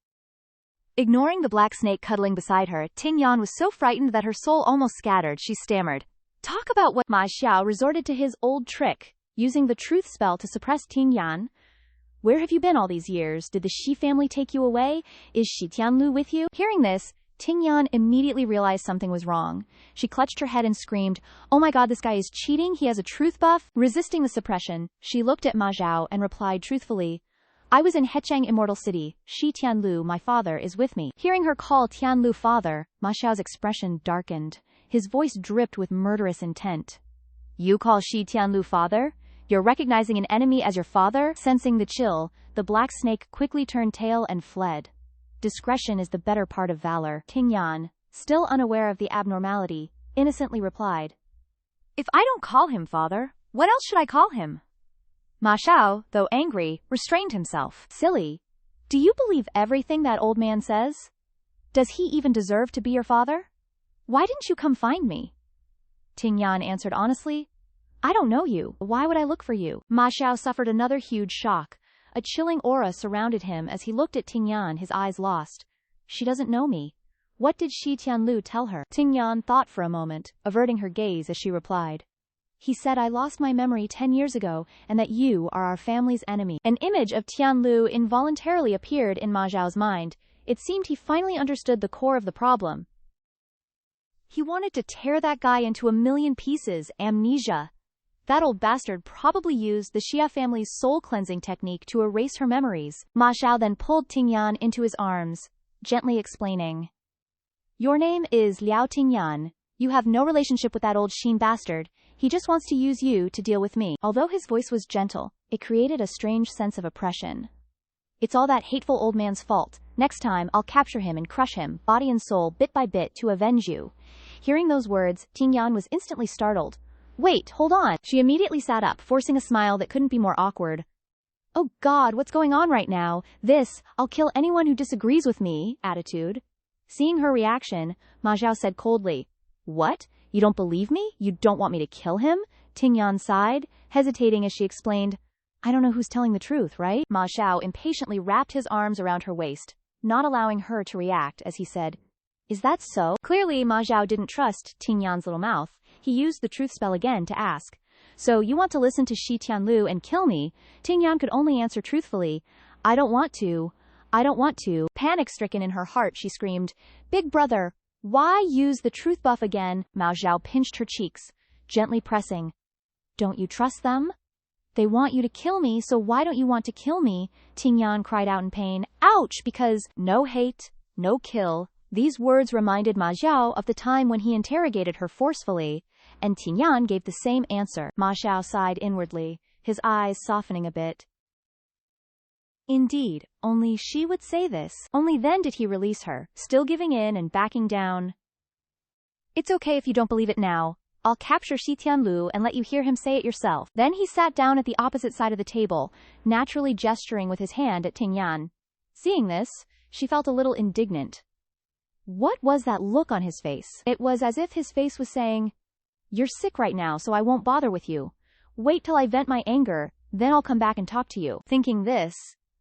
Ignoring the black snake cuddling beside her, Tingyan was so frightened that her soul almost scattered. She stammered, "Talk about what?" Ma Xiao resorted to his old trick, using the truth spell to suppress Tingyan. "Where have you been all these years? Did the Shi family take you away? Is Shi Tianlu with you?" Hearing this, Tingyan immediately realized something was wrong. She clutched her head and screamed, "Oh my god, this guy is cheating, he has a truth buff." Resisting the suppression, she looked at Ma Xiao and replied truthfully, "I was in Hechang Immortal City. Shi Tianlu, my father, is with me." Hearing her call Tianlu father, Ma Xiao's expression darkened. His voice dripped with murderous intent. "You call Shi Tianlu father? You're recognizing an enemy as your father?" Sensing the chill, the black snake quickly turned tail and fled. "Discretion is the better part of valor." Tingyan, still unaware of the abnormality, innocently replied, "If I don't call him father, what else should I call him?" Ma Xiao, though angry, restrained himself. "Silly. Do you believe everything that old man says? Does he even deserve to be your father? Why didn't you come find me?" Tingyan answered honestly, "I don't know you. Why would I look for you?" Ma Xiao suffered another huge shock. A chilling aura surrounded him as he looked at Tingyan, his eyes lost. "She doesn't know me. What did Shi Tianlu tell her?" Tingyan thought for a moment, averting her gaze as she replied, "He said I lost my memory 10 years ago and that you are our family's enemy." An image of Tianlu involuntarily appeared in Ma Xiao's mind. It seemed he finally understood the core of the problem. He wanted to tear that guy into a million pieces. Amnesia. That old bastard probably used the Xia family's soul-cleansing technique to erase her memories. Ma Xiao then pulled Tingyan into his arms, gently explaining, "Your name is Liao Tingyan. You have no relationship with that old Xin bastard. He just wants to use you to deal with me." Although his voice was gentle, it created a strange sense of oppression. "It's all that hateful old man's fault. Next time, I'll capture him and crush him, body and soul, bit by bit, to avenge you." Hearing those words, Tingyan was instantly startled. "Wait, hold on." She immediately sat up, forcing a smile that couldn't be more awkward. "Oh God, what's going on right now? This, I'll kill anyone who disagrees with me, attitude." Seeing her reaction, Ma Xiao said coldly, "What? You don't believe me? You don't want me to kill him?" Tingyan sighed, hesitating as she explained, "I don't know who's telling the truth, right?" Ma Xiao impatiently wrapped his arms around her waist, not allowing her to react as he said, "Is that so?" Clearly, Ma Xiao didn't trust Tingyan's little mouth. He used the truth spell again to ask, "So you want to listen to Shi Tianlu and kill me?" Tingyan could only answer truthfully, "I don't want to. I don't want to." Panic-stricken in her heart, she screamed, "Big brother, why use the truth buff again?" Ma Xiao pinched her cheeks, gently pressing, "Don't you trust them? They want you to kill me, so why don't you want to kill me?" Tingyan cried out in pain. "Ouch!" Because no hate, no kill. These words reminded Ma Xiao of the time when he interrogated her forcefully, and Tingyan gave the same answer. Ma Xiao sighed inwardly, his eyes softening a bit. Indeed, only she would say this. Only then did he release her, still giving in and backing down. It's okay if you don't believe it now. I'll capture Shi Tianlu and let you hear him say it yourself. Then he sat down at the opposite side of the table, naturally gesturing with his hand at Tingyan. Seeing this, she felt a little indignant. What was that look on his face? It was as if his face was saying, "You're sick right now, so I won't bother with you. Wait till I vent my anger, then I'll come back and talk to you." Thinking this,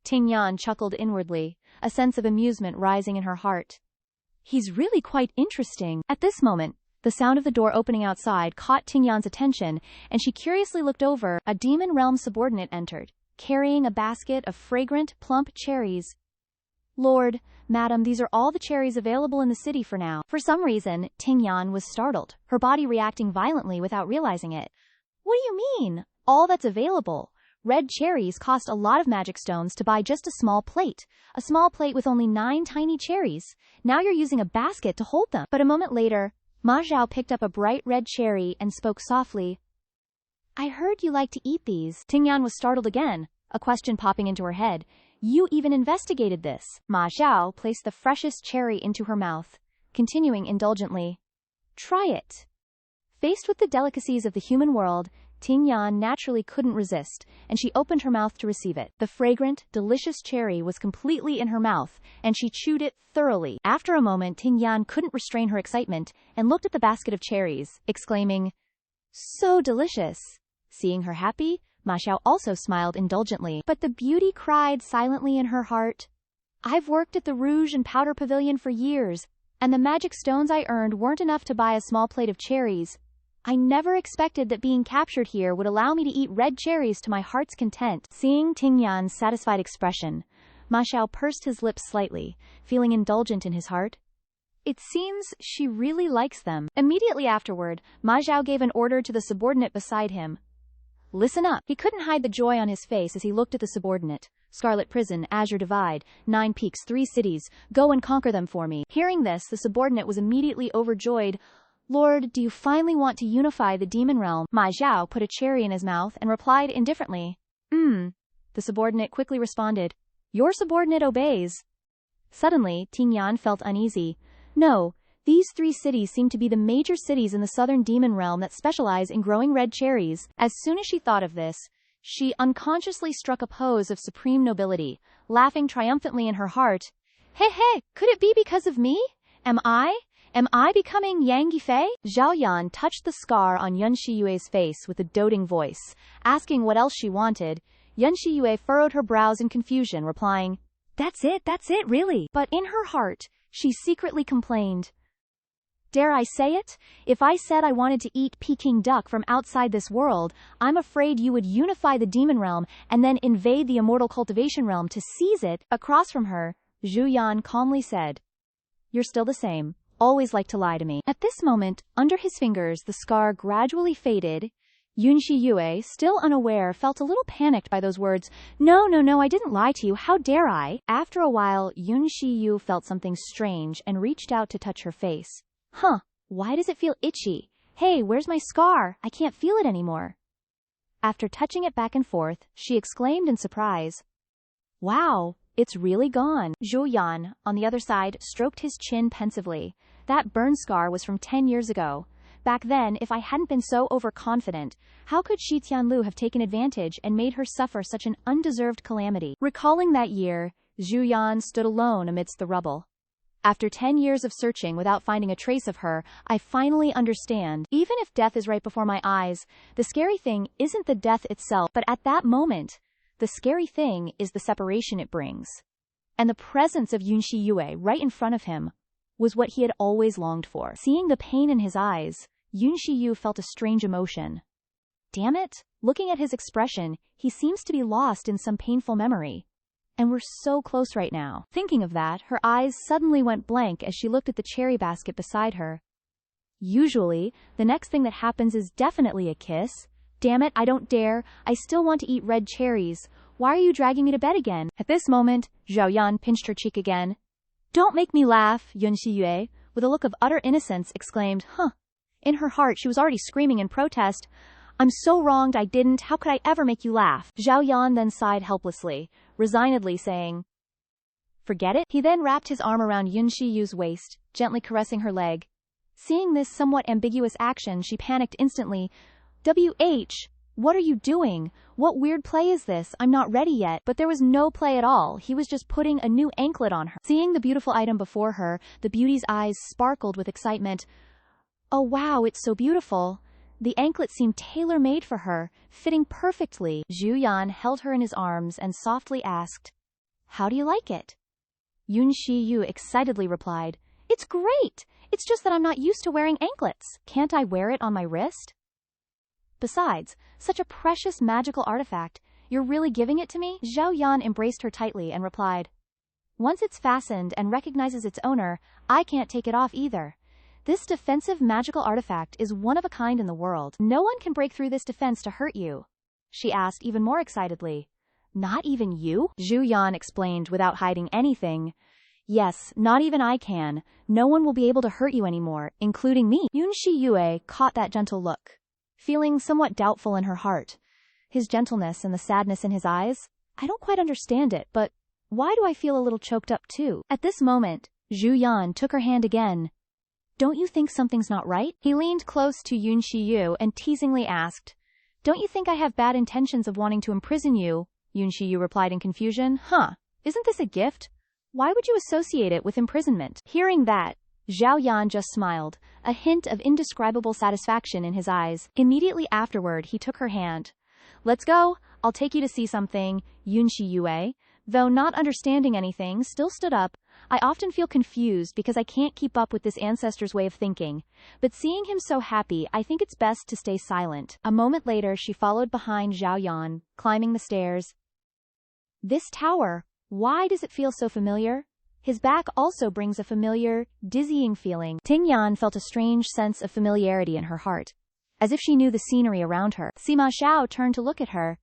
Tingyan chuckled inwardly, a sense of amusement rising in her heart. He's really quite interesting. At this moment, the sound of the door opening outside caught Tingyan's attention, and she curiously looked over. A demon realm subordinate entered, carrying a basket of fragrant, plump cherries. "Lord, madam, these are all the cherries available in the city for now." For some reason, Tingyan was startled, her body reacting violently without realizing it. "What do you mean? All that's available? Red cherries cost a lot of magic stones to buy just a small plate with only 9 tiny cherries. Now you're using a basket to hold them." But a moment later, Ma Zhao picked up a bright red cherry and spoke softly. "I heard you like to eat these." Tingyan was startled again, a question popping into her head. "You even investigated this." Ma Zhao placed the freshest cherry into her mouth, continuing indulgently. "Try it." Faced with the delicacies of the human world, Tingyan naturally couldn't resist, and she opened her mouth to receive it. The fragrant, delicious cherry was completely in her mouth, and she chewed it thoroughly. After a moment, Tingyan couldn't restrain her excitement and looked at the basket of cherries, exclaiming, "So delicious." Seeing her happy, Ma Xiao also smiled indulgently, but the beauty cried silently in her heart, "I've worked at the Rouge and Powder Pavilion for years, and the magic stones I earned weren't enough to buy a small plate of cherries. I never expected that being captured here would allow me to eat red cherries to my heart's content." Seeing Tingyan's satisfied expression, Ma Xiao pursed his lips slightly, feeling indulgent in his heart. It seems she really likes them. Immediately afterward, Ma Xiao gave an order to the subordinate beside him. "Listen up." He couldn't hide the joy on his face as he looked at the subordinate. "Scarlet Prison, Azure Divide, 9 Peaks, 3 cities. Go and conquer them for me." Hearing this, the subordinate was immediately overjoyed. "Lord, do you finally want to unify the demon realm?" Ma Zhao put a cherry in his mouth and replied indifferently. The subordinate quickly responded, "Your subordinate obeys." Suddenly, Tingyan felt uneasy. No, these 3 cities seem to be the major cities in the southern demon realm that specialize in growing red cherries. As soon as she thought of this, she unconsciously struck a pose of supreme nobility, laughing triumphantly in her heart. Hey, could it be because of me? Am I becoming Yang Yifei?" Zhao Yan touched the scar on Yun Shiyue's face with a doting voice, asking what else she wanted. Yun Shiyue furrowed her brows in confusion, replying, that's it, really." But in her heart, she secretly complained. "Dare I say it? If I said I wanted to eat Peking duck from outside this world, I'm afraid you would unify the demon realm and then invade the immortal cultivation realm to seize it." Across from her, Zhu Yan calmly said, "You're still the same. Always like to lie to me." At this moment, under his fingers, the scar gradually faded. Yun Shiyue, still unaware, felt a little panicked by those words. No, I didn't lie to you. How dare I?" After a while, Yun Shiyu felt something strange and reached out to touch her face. Why does it feel itchy? Hey, where's my scar? I can't feel it anymore." After touching it back and forth, she exclaimed in surprise, "Wow, it's really gone." Zhou Yan, on the other side, stroked his chin pensively. That burn scar was from 10 years ago. Back then, if I hadn't been so overconfident, how could Shi Tianlu have taken advantage and made her suffer such an undeserved calamity? Recalling that year, Zhu Yan stood alone amidst the rubble. "After 10 years of searching without finding a trace of her, I finally understand. Even if death is right before my eyes, the scary thing isn't the death itself, but at that moment, the scary thing is the separation it brings." And the presence of Yun Shiyue right in front of him was what he had always longed for. Seeing the pain in his eyes, Yun Shiyu felt a strange emotion. Damn it! Looking at his expression, he seems to be lost in some painful memory. And we're so close right now. Thinking of that, her eyes suddenly went blank as she looked at the cherry basket beside her. Usually, the next thing that happens is definitely a kiss. Damn it, I don't dare. I still want to eat red cherries. Why are you dragging me to bed again? At this moment, Zhao Yan pinched her cheek again. "Don't make me laugh," Yun Shiyue, with a look of utter innocence, exclaimed. In her heart, she was already screaming in protest. "I'm so wronged I didn't. How could I ever make you laugh?" Zhao Yan then sighed helplessly, resignedly saying, "Forget it?" He then wrapped his arm around Yun Shiyu's waist, gently caressing her leg. Seeing this somewhat ambiguous action, she panicked instantly. "WH, what are you doing? What weird play is this? I'm not ready yet." But there was no play at all. He was just putting a new anklet on her. Seeing the beautiful item before her, the beauty's eyes sparkled with excitement. "Oh wow, it's so beautiful." The anklet seemed tailor-made for her, fitting perfectly. Zhu Yan held her in his arms and softly asked, "How do you like it?" Yun Shiyu excitedly replied, "It's great! It's just that I'm not used to wearing anklets. Can't I wear it on my wrist?" "Besides, such a precious magical artifact. You're really giving it to me?" Zhou Yan embraced her tightly and replied, "Once it's fastened and recognizes its owner, I can't take it off either. This defensive magical artifact is one of a kind in the world. No one can break through this defense to hurt you," she asked even more excitedly. "Not even you?" Zhu Yan explained without hiding anything. "Yes, not even I can. No one will be able to hurt you anymore, including me." Yun Shiyue caught that gentle look, feeling somewhat doubtful in her heart. His gentleness and the sadness in his eyes? I don't quite understand it, but why do I feel a little choked up too? At this moment, Zhu Yan took her hand again. "Don't you think something's not right?" He leaned close to Yun Shiyu and teasingly asked, "Don't you think I have bad intentions of wanting to imprison you?" Yun Shiyu replied in confusion. Isn't this a gift? Why would you associate it with imprisonment?" Hearing that, Zhao Yan just smiled, a hint of indescribable satisfaction in his eyes. Immediately afterward, he took her hand. "Let's go. I'll take you to see something." Yun Shiyue, though not understanding anything, still stood up. "I often feel confused because I can't keep up with this ancestor's way of thinking. But seeing him so happy, I think it's best to stay silent." A moment later, she followed behind Zhao Yan, climbing the stairs. "This tower, why does it feel so familiar?" His back also brings a familiar, dizzying feeling. Ting Yan felt a strange sense of familiarity in her heart, as if she knew the scenery around her. Sima Xiao turned to look at her.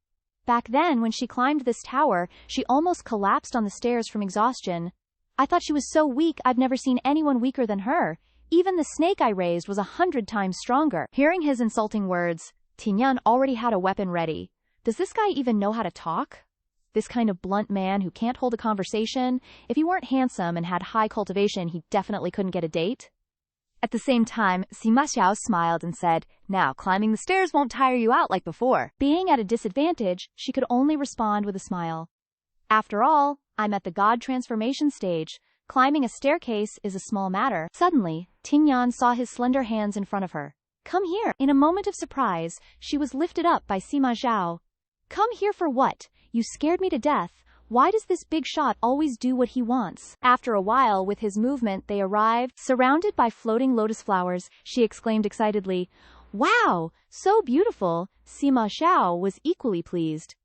Back then, when she climbed this tower, she almost collapsed on the stairs from exhaustion. "I thought she was so weak. I've never seen anyone weaker than her. Even the snake I raised was 100 times stronger." Hearing his insulting words, Ting Yan already had a weapon ready. Does this guy even know how to talk? This kind of blunt man who can't hold a conversation? If he weren't handsome and had high cultivation, he definitely couldn't get a date. At the same time, Sima Xiao smiled and said, "Now, climbing the stairs won't tire you out like before." Being at a disadvantage, she could only respond with a smile. "After all, I'm at the god transformation stage. Climbing a staircase is a small matter." Suddenly, Ting Yan saw his slender hands in front of her. "Come here." In a moment of surprise, she was lifted up by Sima Xiao. "Come here for what? You scared me to death. Why does this big shot always do what he wants?" After a while, with his movement, they arrived. Surrounded by floating lotus flowers, she exclaimed excitedly, "Wow, so beautiful." Sima Xiao was equally pleased.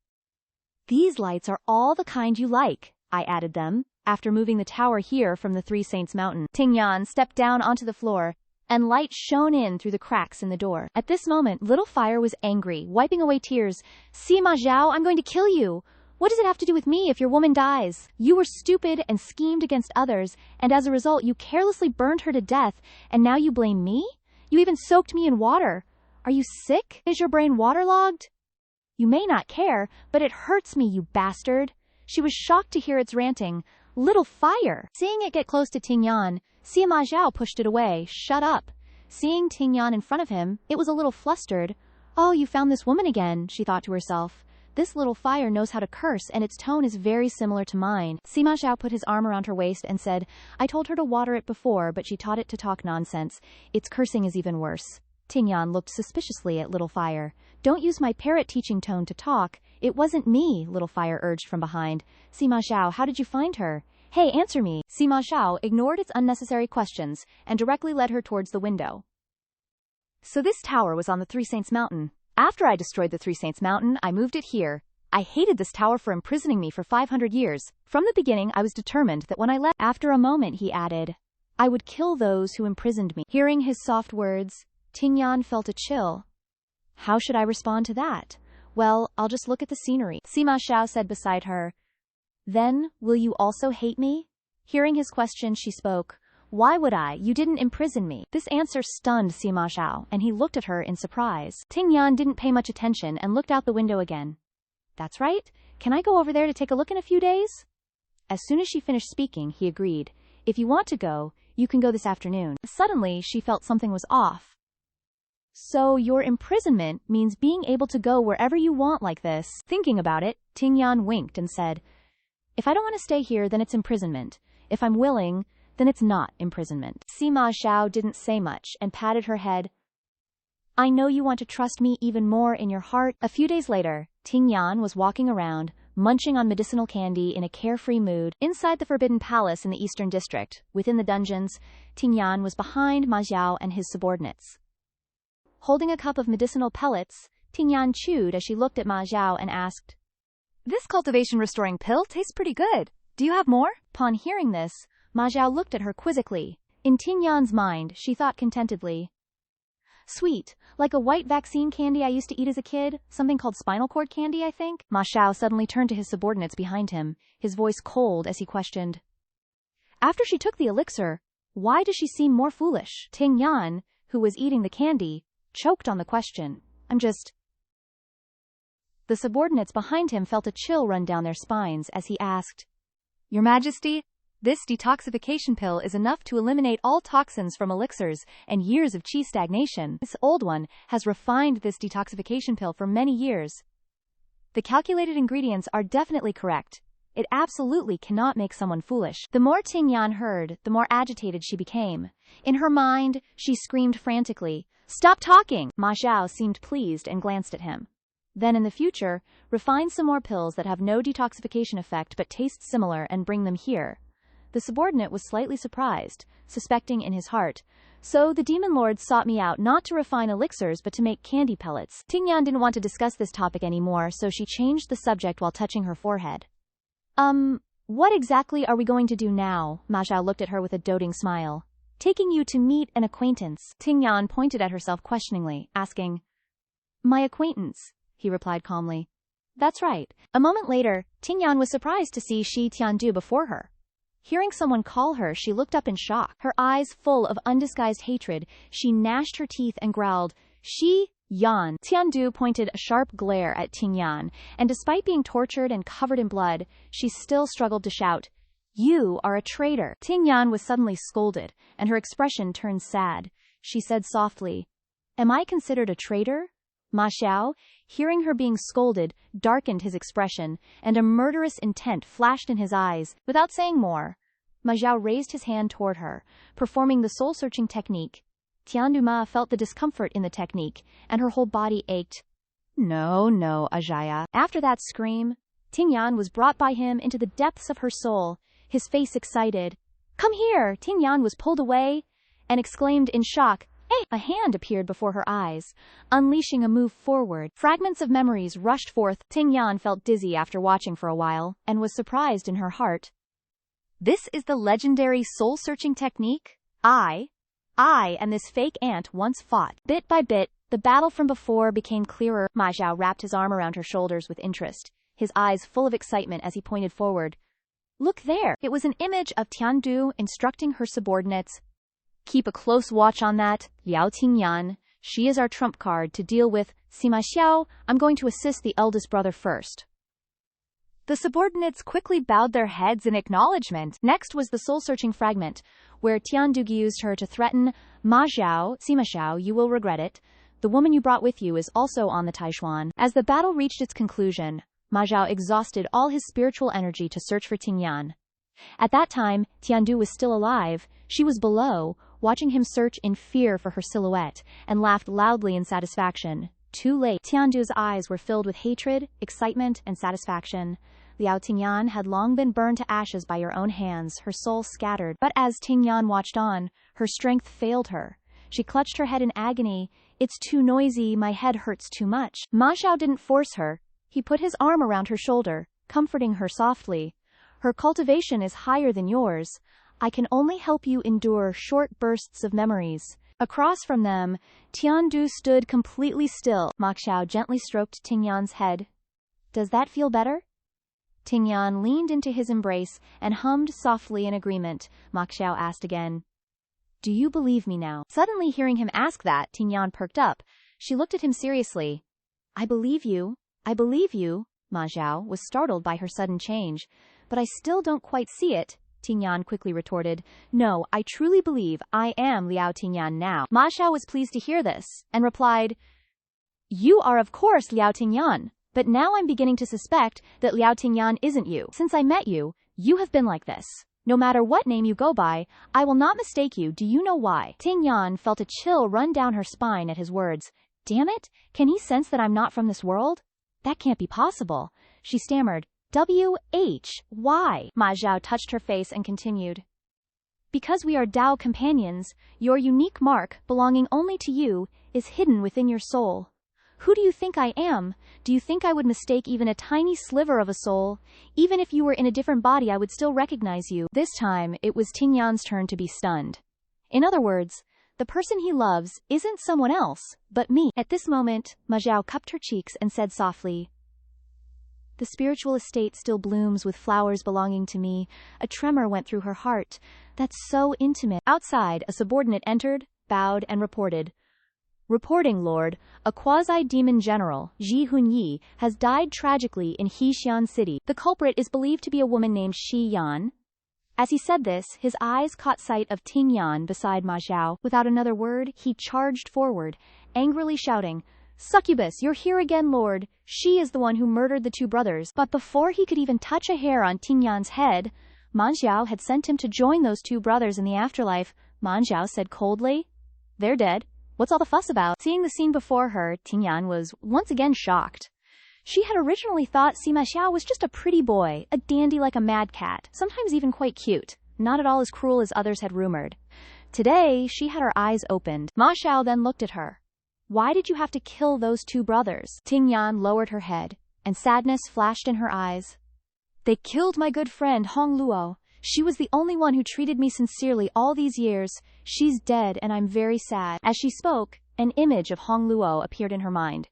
"These lights are all the kind you like. I added them, after moving the tower here from the Three Saints Mountain." Ting Yan stepped down onto the floor, and light shone in through the cracks in the door. At this moment, Little Fire was angry, wiping away tears. "Sima Zhao, I'm going to kill you. What does it have to do with me if your woman dies? You were stupid and schemed against others, and as a result, you carelessly burned her to death, and now you blame me? You even soaked me in water. Are you sick? Is your brain waterlogged? You may not care, but it hurts me, you bastard." She was shocked to hear its ranting. "Little Fire!" Seeing it get close to Ting Yan, Sima Zhao pushed it away. "Shut up." Seeing Ting Yan in front of him, it was a little flustered. "Oh, you found this woman again," she thought to herself. "This Little Fire knows how to curse, and its tone is very similar to mine." Sima Zhao put his arm around her waist and said, "I told her to water it before, but she taught it to talk nonsense. Its cursing is even worse." Ting Yan looked suspiciously at Little Fire. "Don't use my parrot teaching tone to talk. It wasn't me," Little Fire urged from behind. "Sima Zhao, how did you find her? Hey, answer me." Sima Xiao ignored its unnecessary questions and directly led her towards the window. "So this tower was on the Three Saints Mountain. After I destroyed the Three Saints Mountain, I moved it here. I hated this tower for imprisoning me for 500 years. From the beginning, I was determined that when I left..." After a moment, he added, "I would kill those who imprisoned me." Hearing his soft words, Ting Yan felt a chill. How should I respond to that? Well, I'll just look at the scenery. Sima Xiao said beside her. "Then, will you also hate me?" Hearing his question, she spoke. "Why would I? You didn't imprison me." This answer stunned Sima Xiao, and he looked at her in surprise. Ting Yan didn't pay much attention and looked out the window again. That's right. Can I go over there to take a look in a few days? As soon as she finished speaking, he agreed. If you want to go, you can go this afternoon. Suddenly, she felt something was off. So your imprisonment means being able to go wherever you want like this. Thinking about it, Tingyan winked and said, if I don't want to stay here, then it's imprisonment. If I'm willing, then it's not imprisonment. Sima Xiao didn't say much and patted her head. I know you want to trust me even more in your heart. A few days later, Tingyan was walking around, munching on medicinal candy in a carefree mood. Inside the Forbidden Palace in the Eastern District, within the dungeons, Tingyan was behind Ma Xiao and his subordinates. Holding a cup of medicinal pellets, Tingyan chewed as she looked at Ma Xiao and asked, This cultivation restoring pill tastes pretty good. Do you have more? Upon hearing this, Ma Xiao looked at her quizzically. In Tingyan's mind, she thought contentedly, sweet, like a white vaccine candy I used to eat as a kid, something called spinal cord candy, I think. Ma Xiao suddenly turned to his subordinates behind him, his voice cold as he questioned. After she took the elixir, why does she seem more foolish? Tingyan, who was eating the candy, choked on the question. The subordinates behind him felt a chill run down their spines as he asked, Your Majesty, this detoxification pill is enough to eliminate all toxins from elixirs and years of qi stagnation. This old one has refined this detoxification pill for many years. The calculated ingredients are definitely correct. It absolutely cannot make someone foolish. The more Tingyan heard, the more agitated she became. In her mind, she screamed frantically, Stop talking! Ma Xiao seemed pleased and glanced at him. Then in the future, refine some more pills that have no detoxification effect but taste similar and bring them here. The subordinate was slightly surprised, suspecting in his heart, so the demon lord sought me out not to refine elixirs but to make candy pellets. Tingyan didn't want to discuss this topic anymore, so she changed the subject while touching her forehead. What exactly are we going to do now? Ma Xiao looked at her with a doting smile. Taking you to meet an acquaintance. Tingyan pointed at herself questioningly, asking, My acquaintance, he replied calmly. That's right. A moment later, Tingyan was surprised to see Shi Tiandu before her. Hearing someone call her, she looked up in shock. Her eyes full of undisguised hatred, she gnashed her teeth and growled, Shi Yan. Tiandu pointed a sharp glare at Tingyan, and despite being tortured and covered in blood, she still struggled to shout, You are a traitor. Tingyan was suddenly scolded, and her expression turned sad. She said softly, Am I considered a traitor? Ma Xiao, hearing her being scolded, darkened his expression, and a murderous intent flashed in his eyes. Without saying more, Ma Xiao raised his hand toward her, performing the soul-searching technique. Tiandu Ma felt the discomfort in the technique, and her whole body ached. No, Ajaya. After that scream, Tingyan was brought by him into the depths of her soul, his face excited. Come here! Tingyan was pulled away, and exclaimed in shock, Hey! A hand appeared before her eyes, unleashing a move forward. Fragments of memories rushed forth. Tingyan felt dizzy after watching for a while, and was surprised in her heart. This is the legendary soul-searching technique? I and this fake ant once fought. Bit by bit, the battle from before became clearer. Ma Xiao wrapped his arm around her shoulders with interest, his eyes full of excitement as he pointed forward. Look there! It was an image of Tiandu instructing her subordinates. Keep a close watch on that, Liao Tingyan. She is our trump card to deal with. Sima Xiao, I'm going to assist the eldest brother first. The subordinates quickly bowed their heads in acknowledgement. Next was the soul-searching fragment, where Tiandu used her to threaten Ma Xiao. Sima Xiao, you will regret it. The woman you brought with you is also on the Taishuan. As the battle reached its conclusion, Ma Xiao exhausted all his spiritual energy to search for Tingyan. At that time, Tiandu was still alive. She was below, watching him search in fear for her silhouette, and laughed loudly in satisfaction. Too late. Tiandu's eyes were filled with hatred, excitement, and satisfaction. Liao Tingyan had long been burned to ashes by your own hands, her soul scattered. But as Tingyan watched on, her strength failed her. She clutched her head in agony. It's too noisy, my head hurts too much. Ma Xiao didn't force her. He put his arm around her shoulder, comforting her softly. Her cultivation is higher than yours. I can only help you endure short bursts of memories. Across from them, Tiandu stood completely still. Ma Xiao gently stroked Tingyan's head. Does that feel better? Tingyan leaned into his embrace and hummed softly in agreement. Ma Xiao asked again. Do you believe me now? Suddenly hearing him ask that, Tingyan perked up. She looked at him seriously. I believe you. Ma Zhao was startled by her sudden change. But I still don't quite see it, Tingyan quickly retorted. No, I truly believe I am Liao Tingyan now. Ma Zhao was pleased to hear this, and replied, You are of course Liao Tingyan, but now I'm beginning to suspect that Liao Tingyan isn't you. Since I met you, you have been like this. No matter what name you go by, I will not mistake you. Do you know why? Tingyan felt a chill run down her spine at his words. Damn it, can he sense that I'm not from this world? That can't be possible. She stammered. Why? Ma Zhao touched her face and continued. Because we are Dao companions, your unique mark, belonging only to you, is hidden within your soul. Who do you think I am? Do you think I would mistake even a tiny sliver of a soul? Even if you were in a different body, I would still recognize you. This time, it was Tingyan's turn to be stunned. In other words, the person he loves isn't someone else, but me. At this moment, Ma Zhao cupped her cheeks and said softly, The spiritual estate still blooms with flowers belonging to me. A tremor went through her heart. That's so intimate. Outside, a subordinate entered, bowed, and reported. Reporting, Lord, a quasi-demon general, Ji Hunyi, has died tragically in Hexian City. The culprit is believed to be a woman named Shi Yan. As he said this, his eyes caught sight of Tingyan beside Ma Zhao. Without another word, he charged forward, angrily shouting, Succubus, you're here again, Lord. She is the one who murdered the two brothers. But before he could even touch a hair on Tingyan's head, Ma Zhao had sent him to join those two brothers in the afterlife. Ma Zhao said coldly, They're dead. What's all the fuss about? Seeing the scene before her, Tingyan was once again shocked. She had originally thought Sima Xiao was just a pretty boy, a dandy like a mad cat, sometimes even quite cute, not at all as cruel as others had rumored. Today, she had her eyes opened. Ma Xiao then looked at her. Why did you have to kill those two brothers? Tingyan lowered her head, and sadness flashed in her eyes. They killed my good friend Hong Luo. She was the only one who treated me sincerely all these years. She's dead and I'm very sad. As she spoke, an image of Hong Luo appeared in her mind.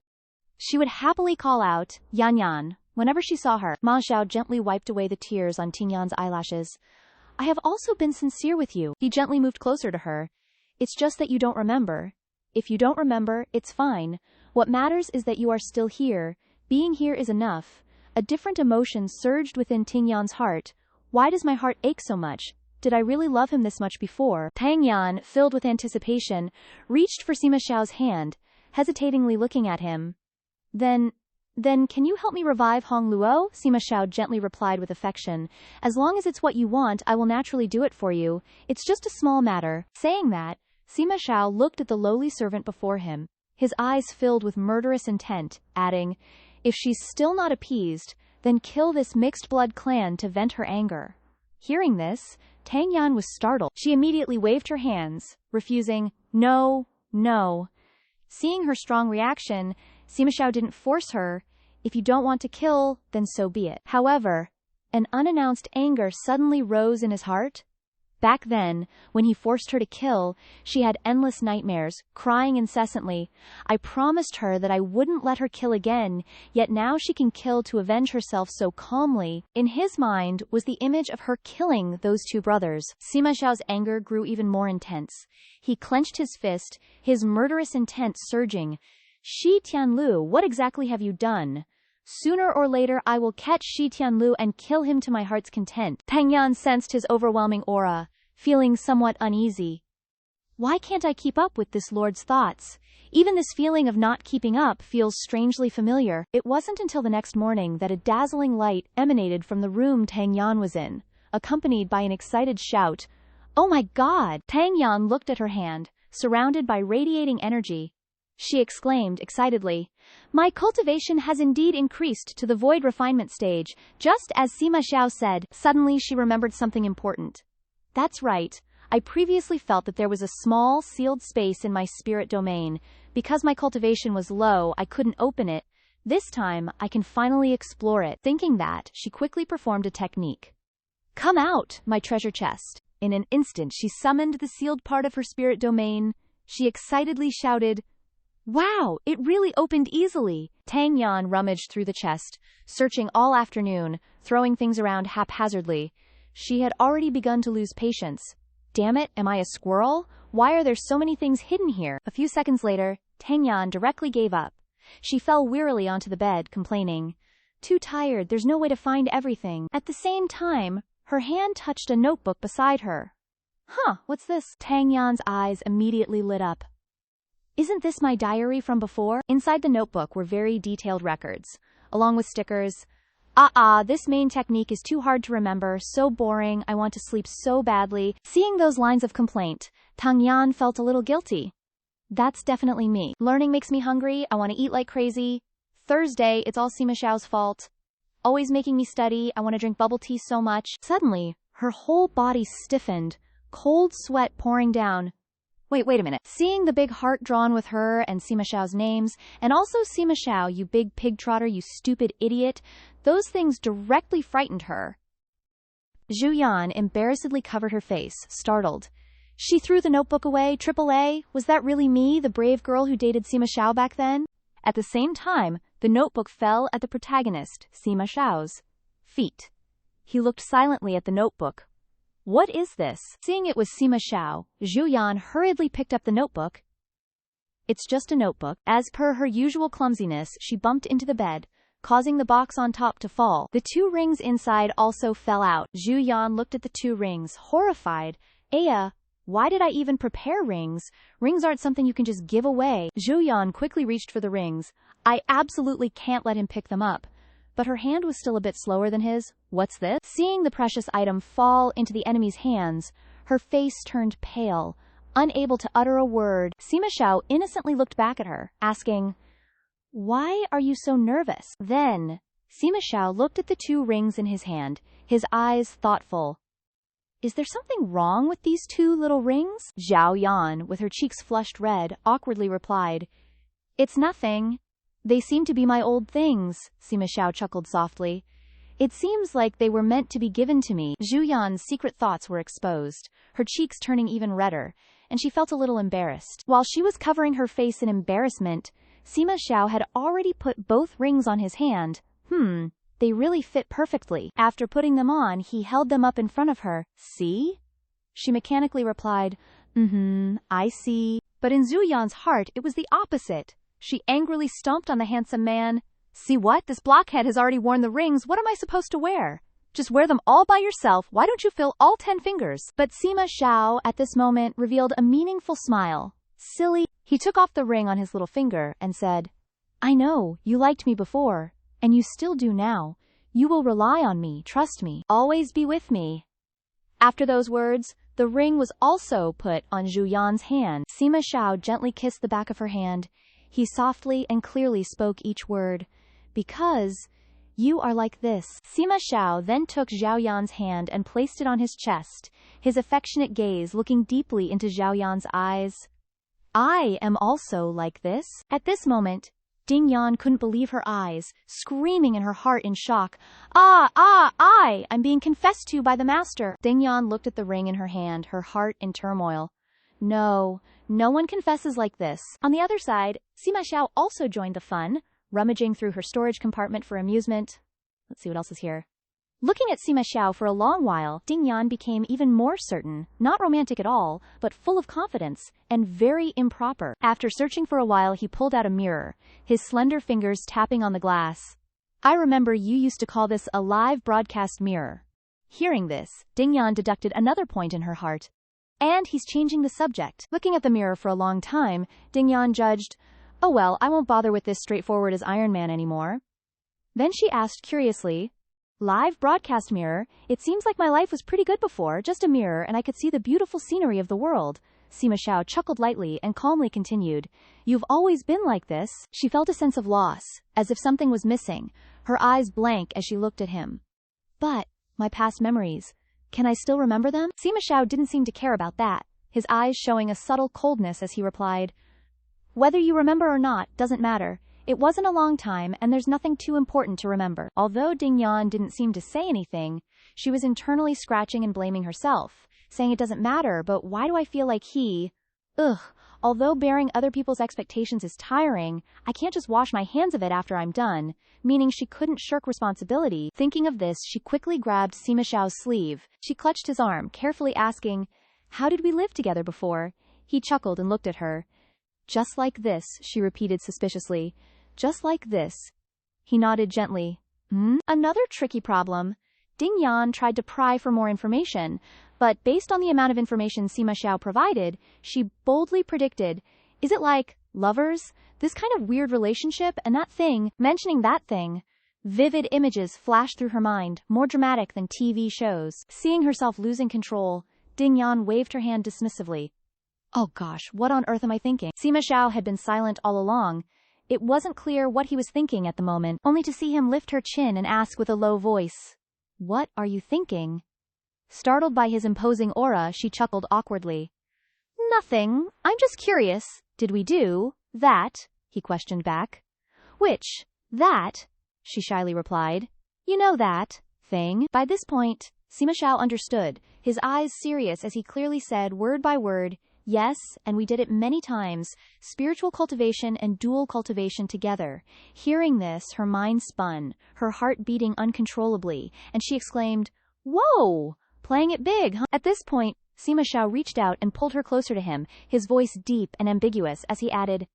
She would happily call out, Yan Yan, whenever she saw her. Ma Zhao gently wiped away the tears on Tingyan's eyelashes. I have also been sincere with you. He gently moved closer to her. It's just that you don't remember. If you don't remember, it's fine. What matters is that you are still here. Being here is enough. A different emotion surged within Tingyan's heart. Why does my heart ache so much? Did I really love him this much before? Tingyan, filled with anticipation, reached for Sima Xiao's hand, hesitatingly looking at him. Then can you help me revive Hong Luo? Sima Xiao gently replied with affection. As long as it's what you want, I will naturally do it for you. It's just a small matter. Saying that, Sima Xiao looked at the lowly servant before him, his eyes filled with murderous intent, adding, If she's still not appeased, then kill this mixed-blood clan to vent her anger. Hearing this, Tingyan was startled. She immediately waved her hands, refusing, No. Seeing her strong reaction, Sima Xiao didn't force her. If you don't want to kill, then so be it. However, an unannounced anger suddenly rose in his heart. Back then, when he forced her to kill, she had endless nightmares, crying incessantly. I promised her that I wouldn't let her kill again, yet now she can kill to avenge herself so calmly. In his mind was the image of her killing those two brothers. Sima Xiao's anger grew even more intense. He clenched his fist, his murderous intent surging. Shi Tianlu, what exactly have you done? Sooner or later I will catch Shi Tianlu and kill him to my heart's content. Tingyan sensed his overwhelming aura, feeling somewhat uneasy. Why can't I keep up with this lord's thoughts? Even this feeling of not keeping up feels strangely familiar. It wasn't until the next morning that a dazzling light emanated from the room Tingyan was in, accompanied by an excited shout. Oh my God! Tingyan looked at her hand, surrounded by radiating energy. She exclaimed excitedly, My cultivation has indeed increased to the void refinement stage, just as Sima Xiao said. Suddenly she remembered something important. That's right. I previously felt that there was a small, sealed space in my spirit domain. Because my cultivation was low, I couldn't open it. This time, I can finally explore it. Thinking that, she quickly performed a technique. Come out, my treasure chest. In an instant she summoned the sealed part of her spirit domain. She excitedly shouted, Wow, it really opened easily. Tingyan rummaged through the chest, searching all afternoon, throwing things around haphazardly. She had already begun to lose patience. Damn it, am I a squirrel? Why are there so many things hidden here? A few seconds later, Tingyan directly gave up. She fell wearily onto the bed, complaining, Too tired, there's no way to find everything. At the same time, her hand touched a notebook beside her. Huh, what's this? Tang Yan's eyes immediately lit up. Isn't this my diary from before? Inside the notebook were very detailed records, along with stickers. This main technique is too hard to remember, so boring, I want to sleep so badly. Seeing those lines of complaint, Tang Yan felt a little guilty. That's definitely me. Learning makes me hungry, I want to eat like crazy. Thursday, it's all Sima Xiao's fault. Always making me study, I want to drink bubble tea so much. Suddenly, her whole body stiffened, cold sweat pouring down. Wait a minute. Seeing the big heart drawn with her and Sima Xiao's names, and also Sima Xiao, you big pig trotter, you stupid idiot, those things directly frightened her. Zhu Yan embarrassedly covered her face, startled. She threw the notebook away. AAA, was that really me, the brave girl who dated Sima Xiao back then? At the same time, the notebook fell at the protagonist, Sima Xiao's feet. He looked silently at the notebook. What is this? Seeing it was Sima Xiao, Zhu Yan hurriedly picked up the notebook. It's just a notebook. As per her usual clumsiness, she bumped into the bed, causing the box on top to fall. The 2 rings inside also fell out. Zhu Yan looked at the 2 rings, horrified. Why did I even prepare rings? Rings aren't something you can just give away. Zhu Yan quickly reached for the rings. I absolutely can't let him pick them up. But her hand was still a bit slower than his. What's this? Seeing the precious item fall into the enemy's hands, her face turned pale, unable to utter a word. Sima Xiao innocently looked back at her, asking, why are you so nervous? Then, Sima Xiao looked at the 2 rings in his hand, his eyes thoughtful. Is there something wrong with these 2 little rings? Zhao Yan, with her cheeks flushed red, awkwardly replied, it's nothing. They seem to be my old things. Sima Xiao chuckled softly. It seems like they were meant to be given to me. Zhu Yan's secret thoughts were exposed, her cheeks turning even redder, and she felt a little embarrassed. While she was covering her face in embarrassment, Sima Xiao had already put both rings on his hand. They really fit perfectly. After putting them on, he held them up in front of her. See? She mechanically replied, I see. But in Zhu Yan's heart, it was the opposite. She angrily stomped on the handsome man. See what? This blockhead has already worn the rings. What am I supposed to wear? Just wear them all by yourself. Why don't you fill all 10 fingers? But Sima Xiao, at this moment, revealed a meaningful smile. Silly. He took off the ring on his little finger and said, I know, you liked me before, and you still do now. You will rely on me, trust me. Always be with me. After those words, the ring was also put on Zhu Yan's hand. Sima Xiao gently kissed the back of her hand. He softly and clearly spoke each word. Because you are like this. Sima Xiao then took Zhao Yan's hand and placed it on his chest, his affectionate gaze looking deeply into Zhao Yan's eyes. I am also like this. At this moment, Ding Yan couldn't believe her eyes, screaming in her heart in shock. I'm being confessed to by the master. Ding Yan looked at the ring in her hand, her heart in turmoil. No one confesses like this. On the other side, Sima Xiao also joined the fun, rummaging through her storage compartment for amusement. Let's see what else is here. Looking at Sima Xiao for a long while, Ding Yan became even more certain, not romantic at all, but full of confidence, and very improper. After searching for a while, he pulled out a mirror, his slender fingers tapping on the glass. I remember you used to call this a live broadcast mirror. Hearing this, Ding Yan deducted another point in her heart. And he's changing the subject. Looking at the mirror for a long time, Ding Yan judged, oh well, I won't bother with this straightforward as Iron Man anymore. Then she asked curiously, live broadcast mirror, it seems like my life was pretty good before, just a mirror and I could see the beautiful scenery of the world. Sima Xiao chuckled lightly and calmly continued, you've always been like this. She felt a sense of loss, as if something was missing, her eyes blank as she looked at him. But, my past memories, can I still remember them? Sima Xiao didn't seem to care about that, his eyes showing a subtle coldness as he replied, whether you remember or not, doesn't matter. It wasn't a long time, and there's nothing too important to remember. Although Ding Yan didn't seem to say anything, she was internally scratching and blaming herself, saying it doesn't matter, but why do I feel like although bearing other people's expectations is tiring, I can't just wash my hands of it after I'm done, meaning she couldn't shirk responsibility. Thinking of this, she quickly grabbed Sima Xiao's sleeve. She clutched his arm, carefully asking, how did we live together before? He chuckled and looked at her. Just like this, she repeated suspiciously. Just like this. He nodded gently. Another tricky problem. Ding Yan tried to pry for more information, but based on the amount of information Sima Xiao provided, she boldly predicted, is it like lovers? This kind of weird relationship and that thing, mentioning that thing. Vivid images flashed through her mind, more dramatic than TV shows. Seeing herself losing control, Ding Yan waved her hand dismissively. Oh gosh, what on earth am I thinking? Sima Xiao had been silent all along. It wasn't clear what he was thinking at the moment, only to see him lift her chin and ask with a low voice, what are you thinking? Startled by his imposing aura, she chuckled awkwardly. Nothing. I'm just curious. Did we do that? He questioned back. Which? That? She shyly replied. You know that thing. By this point, Sima Xiao understood, his eyes serious as he clearly said word by word, yes, and we did it many times, spiritual cultivation and dual cultivation together. Hearing this, her mind spun, her heart beating uncontrollably, and she exclaimed, Whoa! Playing it big, huh? At this point, Sima Xiao reached out and pulled her closer to him, his voice deep and ambiguous as he added,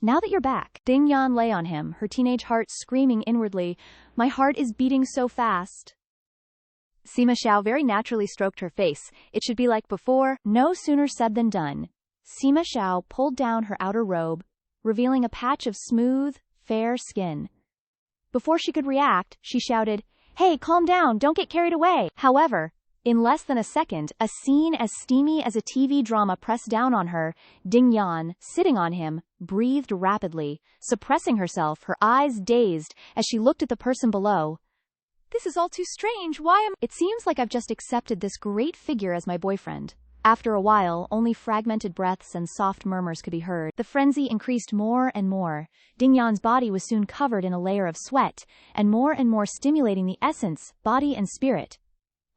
Now that you're back. Ding Yan lay on him, her teenage heart screaming inwardly, My heart is beating so fast. Sima Xiao very naturally stroked her face. It should be like before. No sooner said than done. Sima Xiao pulled down her outer robe, revealing a patch of smooth, fair skin. Before she could react, she shouted, Hey, calm down, don't get carried away. However, in less than a second, a scene as steamy as a TV drama pressed down on her. Ding Yan, sitting on him, breathed rapidly, suppressing herself, her eyes dazed, as she looked at the person below. This is all too strange. It seems like I've just accepted this great figure as my boyfriend. After a while, only fragmented breaths and soft murmurs could be heard. The frenzy increased more and more. Ding Yan's body was soon covered in a layer of sweat, and more stimulating the essence, body and spirit.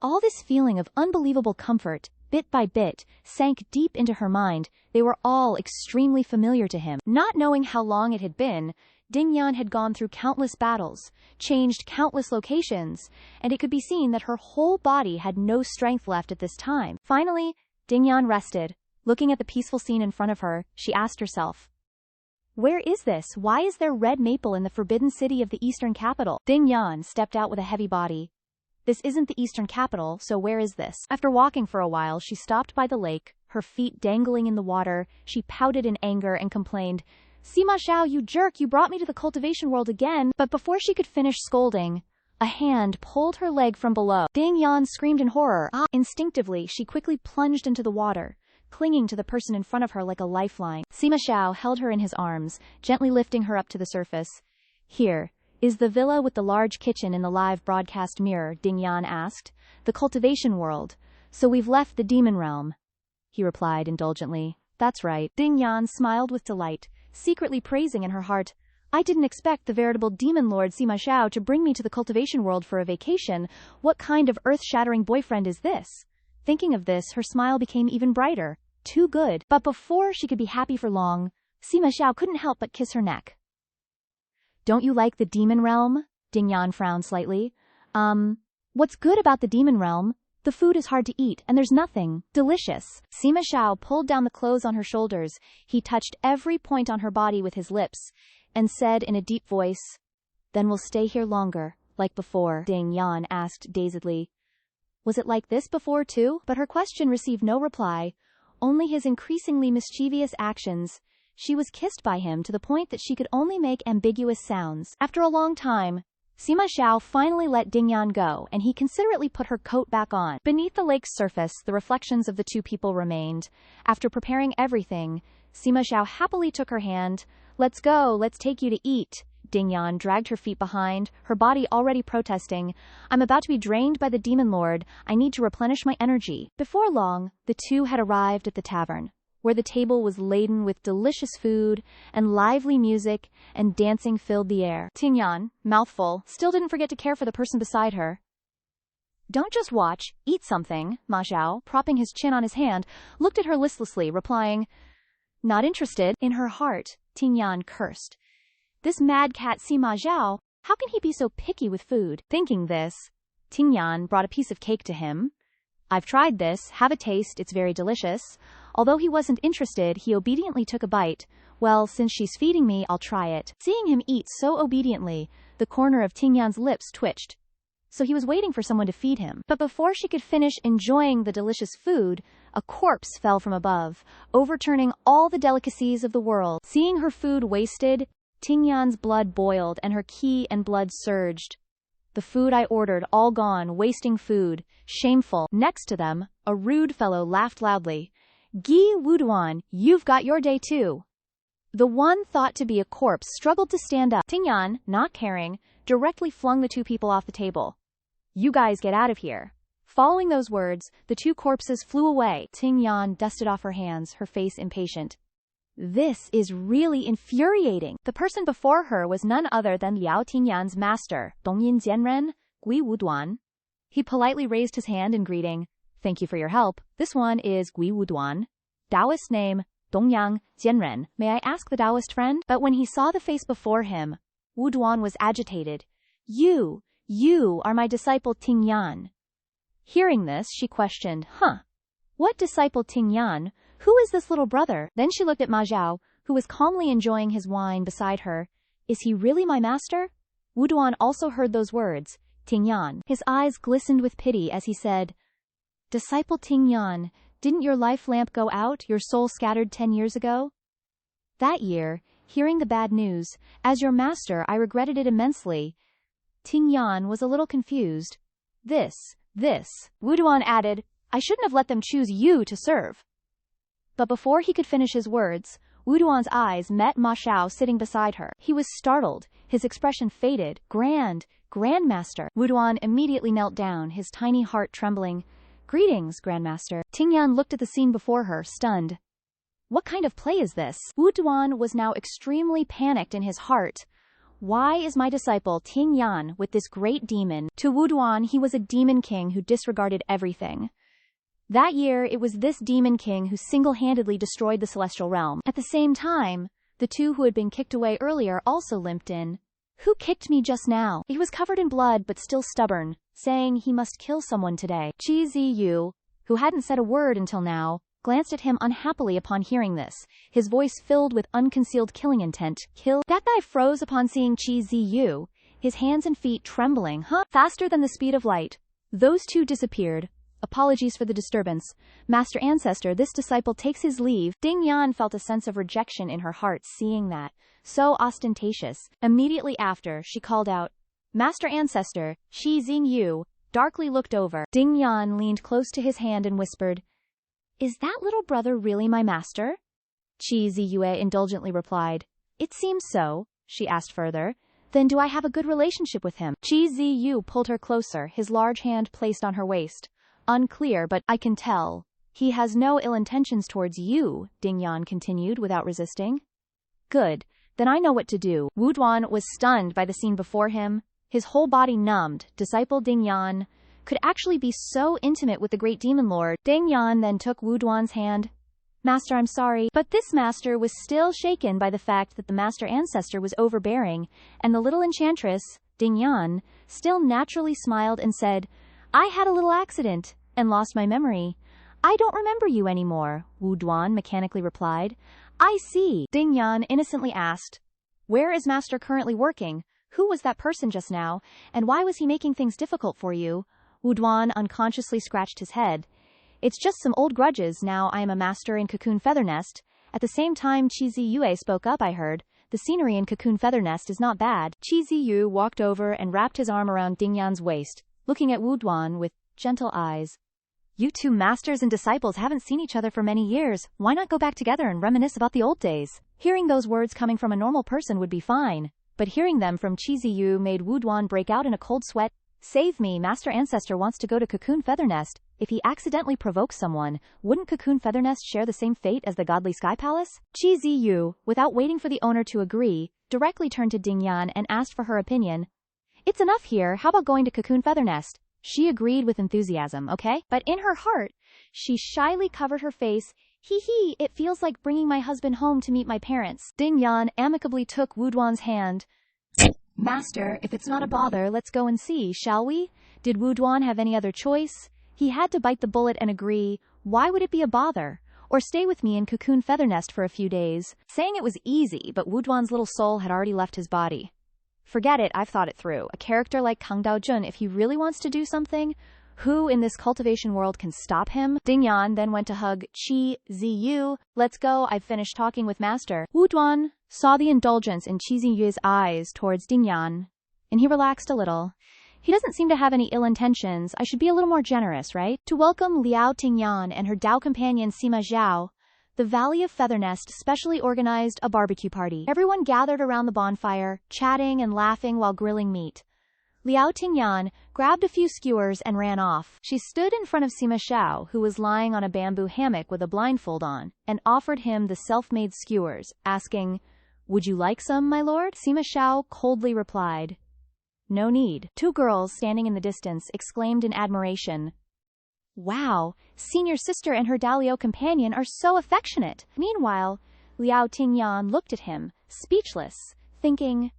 All this feeling of unbelievable comfort, bit by bit, sank deep into her mind. They were all extremely familiar to him. Not knowing how long it had been, Ding Yan had gone through countless battles, changed countless locations, and it could be seen that her whole body had no strength left at this time. Finally, Ding Yan rested. Looking at the peaceful scene in front of her, she asked herself, Where is this? Why is there red maple in the forbidden city of the eastern capital? Ding Yan stepped out with a heavy body. This isn't the eastern capital, so where is this? After walking for a while, she stopped by the lake, her feet dangling in the water. She pouted in anger and complained, Sima Xiao, you jerk, you brought me to the cultivation world again. But before she could finish scolding, a hand pulled her leg from below. Ding Yan screamed in horror. Instinctively, she quickly plunged into the water, clinging to the person in front of her like a lifeline. Sima Xiao held her in his arms, gently lifting her up to the surface. Here is the villa with the large kitchen in the live broadcast mirror, Ding Yan asked. The cultivation world. So we've left the demon realm. He replied indulgently. That's right. Ding Yan smiled with delight, secretly praising in her heart, I didn't expect the veritable demon lord Sima Xiao to bring me to the cultivation world for a vacation. What kind of earth-shattering boyfriend is this? Thinking of this, her smile became even brighter. Too good. But before she could be happy for long, Sima Xiao couldn't help but kiss her neck. Don't you like the demon realm? Ding Yan frowned slightly. What's good about the demon realm? The food is hard to eat, and there's nothing delicious. Sima Xiao pulled down the clothes on her shoulders. He touched every point on her body with his lips, and said in a deep voice, Then we'll stay here longer, like before. Ding Yan asked dazedly, Was it like this before too? But her question received no reply, only his increasingly mischievous actions. She was kissed by him to the point that she could only make ambiguous sounds. After a long time, Sima Xiao finally let Ding Yan go, and he considerately put her coat back on. Beneath the lake's surface, the reflections of the two people remained. After preparing everything, Sima Xiao happily took her hand. Let's go, let's take you to eat. Ding Yan dragged her feet behind, her body already protesting. I'm about to be drained by the demon lord. I need to replenish my energy. Before long, the two had arrived at the tavern, where the table was laden with delicious food, and lively music, and dancing filled the air. Ding Yan, mouthful, still didn't forget to care for the person beside her. Don't just watch, eat something. Ma Xiao, propping his chin on his hand, looked at her listlessly, replying, Not interested. In her heart, Ding Yan cursed. This mad cat Sima Xiao, how can he be so picky with food? Thinking this, Ding Yan brought a piece of cake to him. I've tried this, have a taste, it's very delicious. Although he wasn't interested, he obediently took a bite. Well, since she's feeding me, I'll try it. Seeing him eat so obediently, The corner of Tingyan's lips twitched. So he was waiting for someone to feed him. But before she could finish enjoying the delicious food, a corpse fell from above, overturning all the delicacies of the world. Seeing her food wasted, Tingyan's blood boiled and her qi and blood surged. The food I ordered, all gone, wasting food. Shameful. Next to them, a rude fellow laughed loudly. Gi Wuduan, you've got your day too. The one thought to be a corpse struggled to stand up. Tingyan, not caring, directly flung the two people off the table. You guys get out of here. Following those words, the two corpses flew away. Tingyan dusted off her hands, her face impatient. This is really infuriating. The person before her was none other than Liao Tingyan's master, Dongyin Jianren, Gui Wuduan. He politely raised his hand in greeting. Thank you for your help. This one is Gui Wuduan. Taoist name, Dongyang Jianren. May I ask the Taoist friend? But when he saw the face before him, Wuduan was agitated. You are my disciple Tingyan. Hearing this, she questioned, What disciple Tingyan? Who is this little brother? Then she looked at Ma Zhao, who was calmly enjoying his wine beside her. Is he really my master? Wuduan also heard those words, Tingyan. His eyes glistened with pity as he said, Disciple Tingyan, didn't your life lamp go out, your soul scattered 10 years ago? That year, hearing the bad news, as your master I regretted it immensely. Tingyan was a little confused. This, Wuduan added, I shouldn't have let them choose you to serve. But before he could finish his words, Wuduan's eyes met Ma Xiao sitting beside her. He was startled, his expression faded. Grandmaster. Wuduan immediately knelt down, his tiny heart trembling. Greetings, Grandmaster. Tingyan looked at the scene before her, stunned. What kind of play is this? Wuduan was now extremely panicked in his heart. Why is my disciple Tingyan with this great demon? To Wuduan, he was a demon king who disregarded everything. That year, it was this demon king who single-handedly destroyed the celestial realm. At the same time, the two who had been kicked away earlier also limped in. Who kicked me just now? He was covered in blood but still stubborn, saying he must kill someone today. Qi Ziyu, who hadn't said a word until now, glanced at him unhappily upon hearing this, his voice filled with unconcealed killing intent. Kill? That guy froze upon seeing Qi Ziyu, his hands and feet trembling. Faster than the speed of light. Those two disappeared. Apologies for the disturbance. Master Ancestor, this disciple takes his leave. Ding Yan felt a sense of rejection in her heart seeing that. So ostentatious. Immediately after, she called out, Master Ancestor, Shi Xingyu, darkly looked over. Ding Yan leaned close to his hand and whispered, Is that little brother really my master? Qi Ziyue indulgently replied, It seems so, she asked further. Then do I have a good relationship with him? Qi Ziyu pulled her closer, his large hand placed on her waist. Unclear, but I can tell. He has no ill intentions towards you, Ding Yan continued without resisting. Good. Then I know what to do. Wuduan was stunned by the scene before him, his whole body numbed. Disciple Ding Yan could actually be so intimate with the great demon lord. Ding Yan then took Wuduan's hand. Master, I'm sorry, but this master was still shaken by the fact that the Master Ancestor was overbearing, and the little enchantress, Ding Yan, still naturally smiled and said, I had a little accident, and lost my memory. I don't remember you anymore, Wuduan mechanically replied. I see, Ding Yan innocently asked. Where is Master currently working? Who was that person just now, and why was he making things difficult for you? Wuduan unconsciously scratched his head. It's just some old grudges. Now I am a master in Cocoon Feather Nest. At the same time, Qi Ziyue spoke up. I heard. The scenery in Cocoon Feather Nest is not bad. Qi Ziyu walked over and wrapped his arm around Ding Yan's waist, looking at Wuduan with gentle eyes. You two masters and disciples haven't seen each other for many years. Why not go back together and reminisce about the old days? Hearing those words coming from a normal person would be fine, but hearing them from Qi Ziyu made Wuduan break out in a cold sweat. Save me, Master Ancestor wants to go to Cocoon Feather Nest. If he accidentally provokes someone, wouldn't Cocoon Feather Nest share the same fate as the Godly Sky Palace? Qi Ziyu, without waiting for the owner to agree, directly turned to Ding Yan and asked for her opinion. It's enough here, how about going to Cocoon Feather Nest? She agreed with enthusiasm, okay? But in her heart, she shyly covered her face. Hee, it feels like bringing my husband home to meet my parents. Ding Yan amicably took Wuduan's hand. Master, if it's not a bother, let's go and see, shall we? Did Wuduan have any other choice? He had to bite the bullet and agree. Why would it be a bother? Or stay with me in Cocoon Feather Nest for a few days? Saying it was easy, but Wuduan's little soul had already left his body. Forget it, I've thought it through. A character like Kang Daojun, if he really wants to do something, who in this cultivation world can stop him? Ding Yan then went to hug Qi Ziyu. Let's go, I've finished talking with Master. Wu Duan saw the indulgence in Qi Ziyu's eyes towards Ding Yan, and he relaxed a little. He doesn't seem to have any ill intentions. I should be a little more generous, right? To welcome Liao Tingyan and her Dao companion Sima Xiao, the Valley of Feathernest specially organized a barbecue party. Everyone gathered around the bonfire, chatting and laughing while grilling meat. Liao Tingyan grabbed a few skewers and ran off. She stood in front of Sima Xiao, who was lying on a bamboo hammock with a blindfold on, and offered him the self-made skewers, asking, "Would you like some, my lord?" Sima Xiao coldly replied, "No need." Two girls standing in the distance exclaimed in admiration, "Wow, senior sister and her Dalio companion are so affectionate." Meanwhile, Liao Tingyan looked at him, speechless, thinking,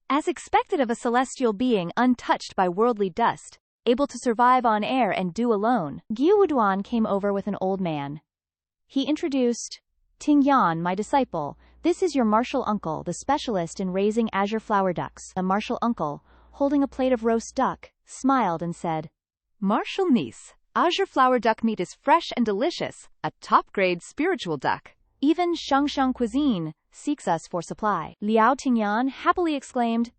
as expected of a celestial being untouched by worldly dust, able to survive on air and do alone. Gyu Wuduan came over with an old man. He introduced, "Tingyan, my disciple, this is your martial uncle, the specialist in raising azure flower ducks." The martial uncle, holding a plate of roast duck, smiled and said, "Martial niece, azure flower duck meat is fresh and delicious, a top-grade spiritual duck. Even Xiangxiang Cuisine seeks us for supply." Liao Tingyan happily exclaimed,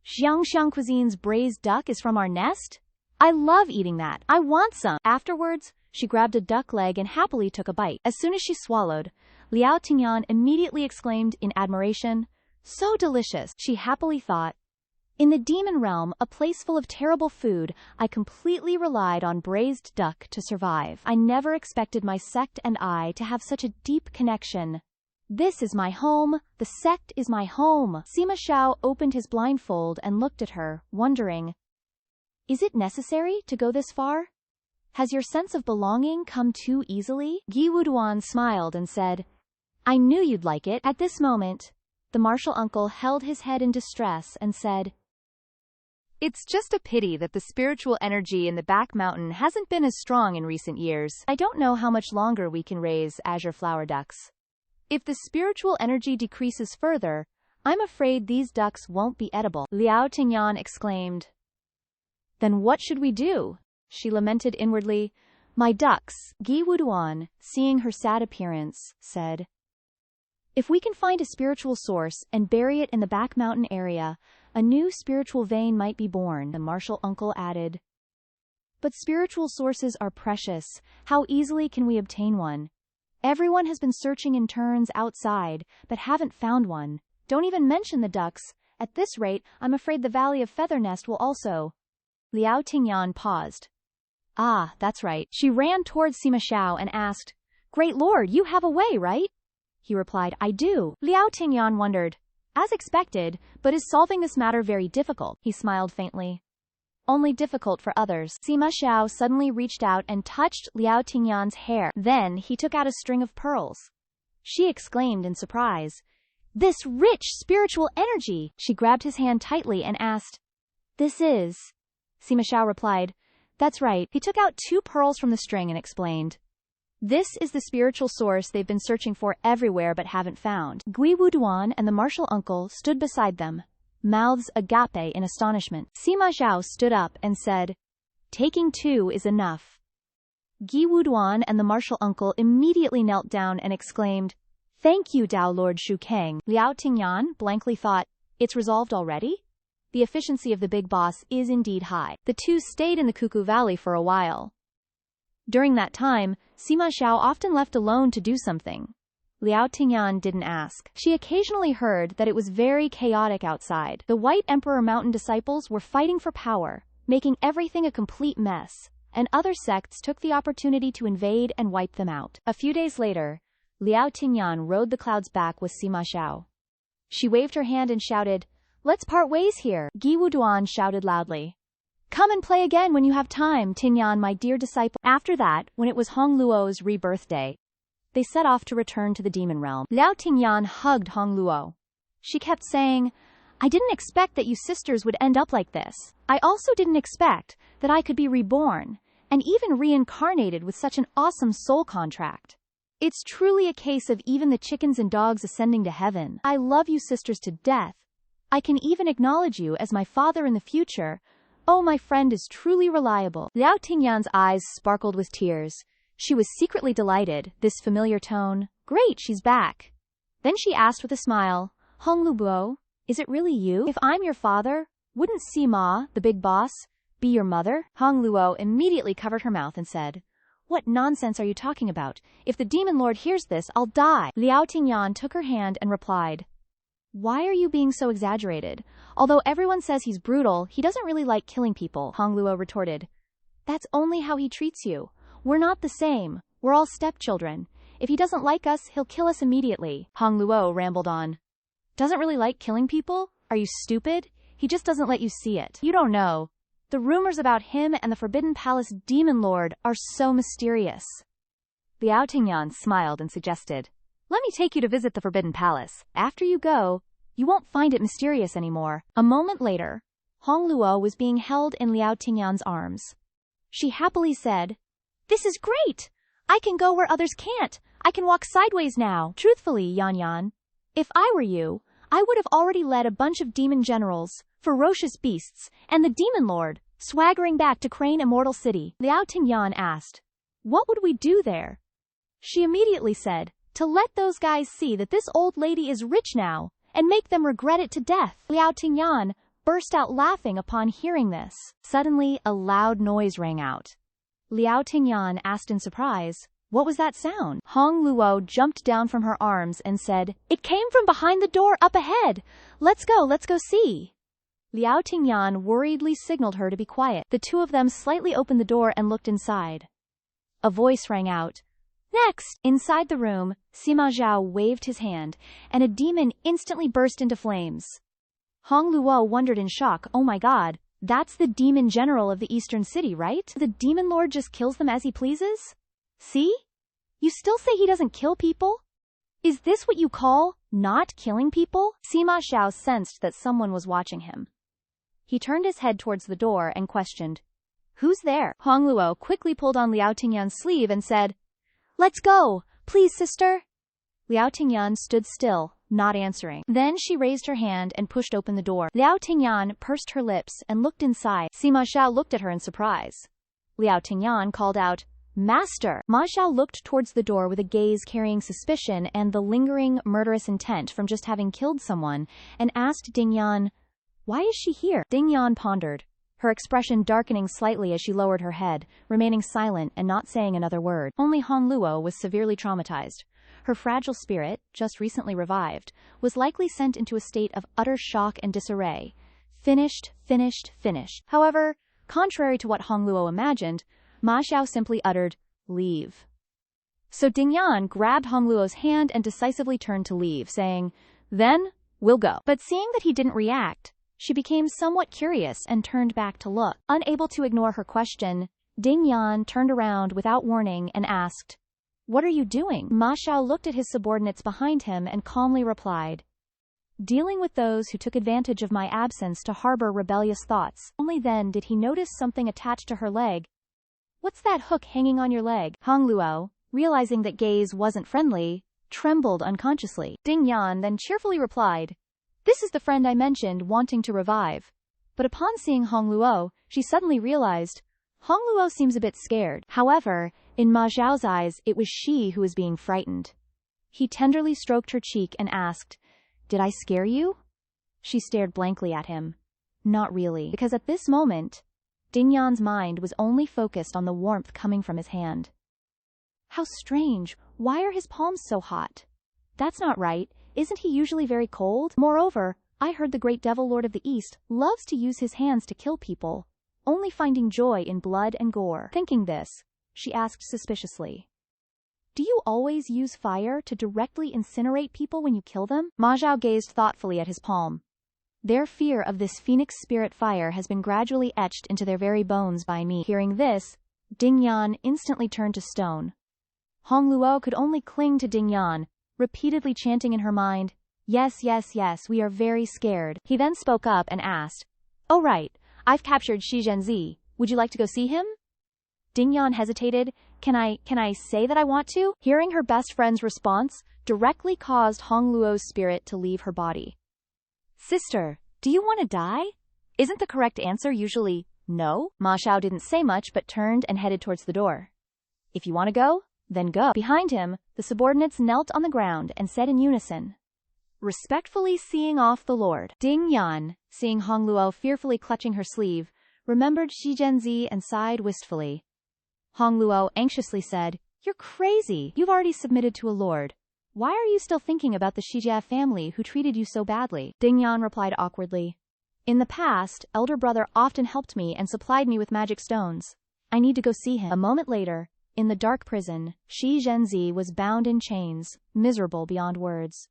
"Xiangxiang Cuisine's braised duck is from our nest? I love eating that. I want some." Afterwards, she grabbed a duck leg and happily took a bite. As soon as she swallowed, Liao Tingyan immediately exclaimed in admiration, "So delicious." She happily thought, "In the demon realm, a place full of terrible food, I completely relied on braised duck to survive. I never expected my sect and I to have such a deep connection. This is my home. The sect is my home." Sima Xiao opened his blindfold and looked at her, wondering, "Is it necessary to go this far? Has your sense of belonging come too easily?" Gyi Wuduan smiled and said, "I knew you'd like it." At this moment, the martial uncle held his head in distress and said, "It's just a pity that the spiritual energy in the back mountain hasn't been as strong in recent years. I don't know how much longer we can raise azure flower ducks. If the spiritual energy decreases further, I'm afraid these ducks won't be edible." Liao Tingyan exclaimed, "Then what should we do?" She lamented inwardly, "My ducks." Gyi Wuduan, seeing her sad appearance, said, "If we can find a spiritual source and bury it in the back mountain area, a new spiritual vein might be born." The martial uncle added, "But spiritual sources are precious. How easily can we obtain one? Everyone has been searching in turns outside, but haven't found one. Don't even mention the ducks. At this rate, I'm afraid the Valley of Feathernest will also." Liao Tingyan paused. "Ah, that's right." She ran towards Sima Xiao and asked, "Great Lord, you have a way, right?" He replied, "I do." Liao Tingyan wondered, "As expected, but is solving this matter very difficult?" He smiled faintly. "Only difficult for others." Sima Xiao suddenly reached out and touched Liao Tingyan's hair. Then he took out a string of pearls. She exclaimed in surprise, "This rich spiritual energy!" She grabbed his hand tightly and asked, "This is?" Sima Xiao replied, "That's right." He took out 2 pearls from the string and explained, "This is the spiritual source they've been searching for everywhere but haven't found." Gui Wuduan and the martial uncle stood beside them, mouths agape in astonishment. Sima Xiao stood up and said, "Taking 2 is enough." Gyi Wuduan and the martial uncle immediately knelt down and exclaimed, "Thank you, Dao Lord Shu Kang." Liao Tingyan blankly thought, "It's resolved already?" The efficiency of the big boss is indeed high. The two stayed in the Cuckoo Valley for a while. During that time, Sima Xiao often left alone to do something. Liao Tingyan didn't ask. She occasionally heard that it was very chaotic outside. The White Emperor Mountain disciples were fighting for power, making everything a complete mess, and other sects took the opportunity to invade and wipe them out. A few days later, Liao Tingyan rode the clouds back with Sima Xiao. She waved her hand and shouted, "Let's part ways here." Gyi Wuduan shouted loudly, "Come and play again when you have time, Tingyan, my dear disciple." After that, when it was Hong Luo's rebirth day, they set off to return to the demon realm. Liao Tingyan hugged Hong Luo. She kept saying, "I didn't expect that you sisters would end up like this. I also didn't expect that I could be reborn, and even reincarnated with such an awesome soul contract. It's truly a case of even the chickens and dogs ascending to heaven. I love you sisters to death. I can even acknowledge you as my father in the future. Oh, my friend is truly reliable. Liao Tingyan's eyes sparkled with tears. She was secretly delighted, this familiar tone. Great, she's back. Then she asked with a smile, Hong Lubo, is it really you? If I'm your father, wouldn't Sima, the big boss, be your mother? Hong Luo immediately covered her mouth and said, What nonsense are you talking about? If the demon lord hears this, I'll die. Liao Tingyan took her hand and replied, Why are you being so exaggerated? Although everyone says he's brutal, he doesn't really like killing people, Hong Luo retorted. That's only how he treats you. We're not the same. We're all stepchildren. If he doesn't like us, he'll kill us immediately. Hong Luo rambled on. Doesn't really like killing people? Are you stupid? He just doesn't let you see it. You don't know. The rumors about him and the Forbidden Palace Demon Lord are so mysterious. Liao Tingyan smiled and suggested, Let me take you to visit the Forbidden Palace. After you go, you won't find it mysterious anymore. A moment later, Hong Luo was being held in Liao Tingyan's arms. She happily said, This is great! I can go where others can't. I can walk sideways now. Truthfully, Yan Yan, if I were you, I would have already led a bunch of demon generals, ferocious beasts, and the demon lord, swaggering back to Crane Immortal City. Liao Tingyan asked, What would we do there? She immediately said, To let those guys see that this old lady is rich now, and make them regret it to death. Liao Tingyan burst out laughing upon hearing this. Suddenly, a loud noise rang out. Liao Tingyan asked in surprise, What was that sound? Hong Luo jumped down from her arms and said, It came from behind the door up ahead. Let's go see. Liao Tingyan worriedly signaled her to be quiet. The two of them slightly opened the door and looked inside. A voice rang out, Next! Inside the room, Sima Zhou waved his hand, and a demon instantly burst into flames. Hong Luo wondered in shock, Oh my god, that's the demon general of the eastern city, right? The demon lord just kills them as he pleases? See? You still say he doesn't kill people? Is this what you call not killing people? Sima Zhou sensed that someone was watching him. He turned his head towards the door and questioned, Who's there? Hong Luo quickly pulled on Liao Tingyan's sleeve and said, Let's go! Please, sister! Liao Tingyan stood still, not answering. Then she raised her hand and pushed open the door. Liao Tingyan pursed her lips and looked inside. Sima Zhou looked at her in surprise. Liao Tingyan called out, Master! Ma Zhou looked towards the door with a gaze carrying suspicion and the lingering, murderous intent from just having killed someone, and asked Ding Yan, Why is she here? Ding Yan pondered, her expression darkening slightly as she lowered her head, remaining silent and not saying another word. Only Hong Luo was severely traumatized. Her fragile spirit, just recently revived, was likely sent into a state of utter shock and disarray. Finished. However, contrary to what Hong Luo imagined, Ma Xiao simply uttered, Leave. So Ding Yan grabbed Hong Luo's hand and decisively turned to leave, saying, Then, we'll go. But seeing that he didn't react, she became somewhat curious and turned back to look. Unable to ignore her question, Ding Yan turned around without warning and asked, What are you doing? Ma Xiao looked at his subordinates behind him and calmly replied, Dealing with those who took advantage of my absence to harbor rebellious thoughts. Only then did he notice something attached to her leg. What's that hook hanging on your leg? Hong Luo, realizing that gaze wasn't friendly, trembled unconsciously. Ding Yan then cheerfully replied, This is the friend I mentioned wanting to revive. But upon seeing Hong Luo, she suddenly realized, Hong Luo seems a bit scared. However, in Ma Zhao's eyes, it was she who was being frightened. He tenderly stroked her cheek and asked, Did I scare you? She stared blankly at him. Not really, because at this moment, Ding Yan's mind was only focused on the warmth coming from his hand. How strange. Why are his palms so hot? That's not right. Isn't he usually very cold? Moreover, I heard the great devil lord of the East loves to use his hands to kill people, only finding joy in blood and gore. Thinking this, she asked suspiciously, Do you always use fire to directly incinerate people when you kill them? Ma Zhao gazed thoughtfully at his palm. Their fear of this phoenix spirit fire has been gradually etched into their very bones by me. Hearing this, Ding Yan instantly turned to stone. Hong Luo could only cling to Ding Yan, repeatedly chanting in her mind, Yes, we are very scared. He then spoke up and asked, Oh right, I've captured Shi Zhenzi. Would you like to go see him? Ding Yan hesitated. Can I say that I want to? Hearing her best friend's response directly caused Hong Luo's spirit to leave her body. Sister, Do you want to die? Isn't the correct answer usually no? Ma Xiao didn't say much but turned and headed towards the door. If you want to go, then go. Behind him, the subordinates knelt on the ground and said in unison, respectfully seeing off the Lord. Ding Yan, seeing Hong Luo fearfully clutching her sleeve, remembered Shi Zhenzi and sighed wistfully. Hong Luo anxiously said, you're crazy. You've already submitted to a lord. Why are you still thinking about the Shijia family who treated you so badly? Ding Yan replied awkwardly. In the past, elder brother often helped me and supplied me with magic stones. I need to go see him. A moment later, in the dark prison, Shi Zhenzi was bound in chains, miserable beyond words.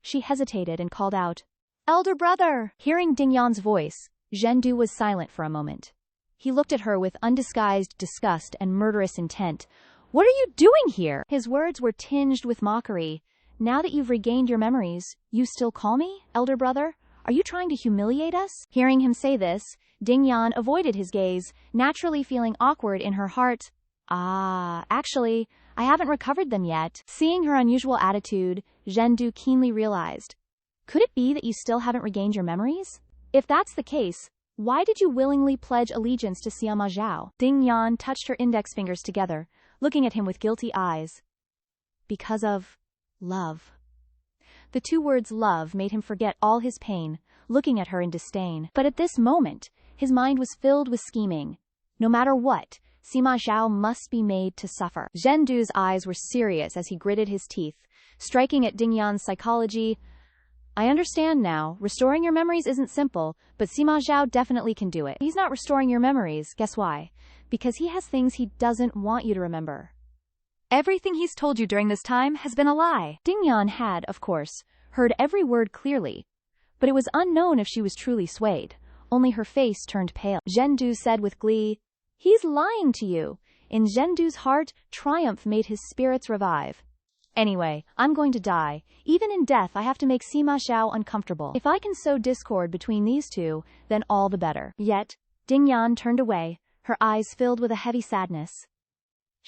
She hesitated and called out, elder brother! Hearing Ding Yan's voice, Zhendu was silent for a moment. He looked at her with undisguised disgust and murderous intent. What are you doing here? His words were tinged with mockery. Now that you've regained your memories, you still call me, elder brother? Are you trying to humiliate us? Hearing him say this, Ding Yan avoided his gaze, naturally feeling awkward in her heart. Actually, I haven't recovered them yet. Seeing her unusual attitude, Zhendu keenly realized. Could it be that you still haven't regained your memories? If that's the case, why did you willingly pledge allegiance to Sima Zhao? Ding Yan touched her index fingers together, looking at him with guilty eyes. Because of love. The two words love made him forget all his pain, looking at her in disdain. But at this moment, his mind was filled with scheming. No matter what, Sima Zhao must be made to suffer. Zhendu's eyes were serious as he gritted his teeth, striking at Ding Yan's psychology. I understand now. Restoring your memories isn't simple, but Sima Zhao definitely can do it. He's not restoring your memories. Guess why? Because he has things he doesn't want you to remember. Everything he's told you during this time has been a lie. Ding Yan had, of course, heard every word clearly, but it was unknown if she was truly swayed. Only her face turned pale. Zhendu said with glee, he's lying to you. In Zhendu's heart, triumph made his spirits revive. Anyway, I'm going to die. Even in death, I have to make Sima Zhao uncomfortable. If I can sow discord between these two, then all the better. Yet, Ding Yan turned away, her eyes filled with a heavy sadness.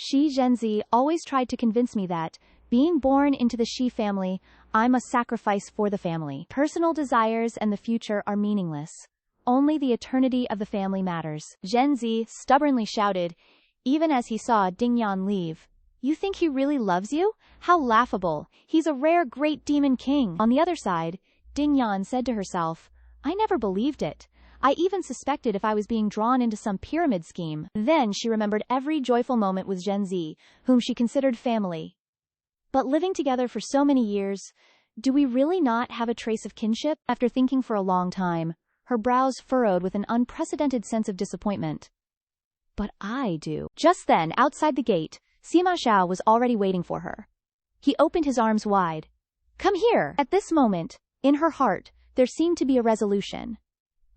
Shi Zhenzi always tried to convince me that, being born into the Shi family, I must sacrifice for the family. Personal desires and the future are meaningless. Only the eternity of the family matters. Zhenzi stubbornly shouted, even as he saw Ding Yan leave. You think he really loves you? How laughable. He's a rare great demon king. On the other side, Ding Yan said to herself, I never believed it. I even suspected if I was being drawn into some pyramid scheme. Then she remembered every joyful moment with Zhenzi, whom she considered family. But living together for so many years, do we really not have a trace of kinship? After thinking for a long time, her brows furrowed with an unprecedented sense of disappointment. But I do. Just then, outside the gate, Sima Zhao was already waiting for her. He opened his arms wide. Come here! At this moment, in her heart, there seemed to be a resolution.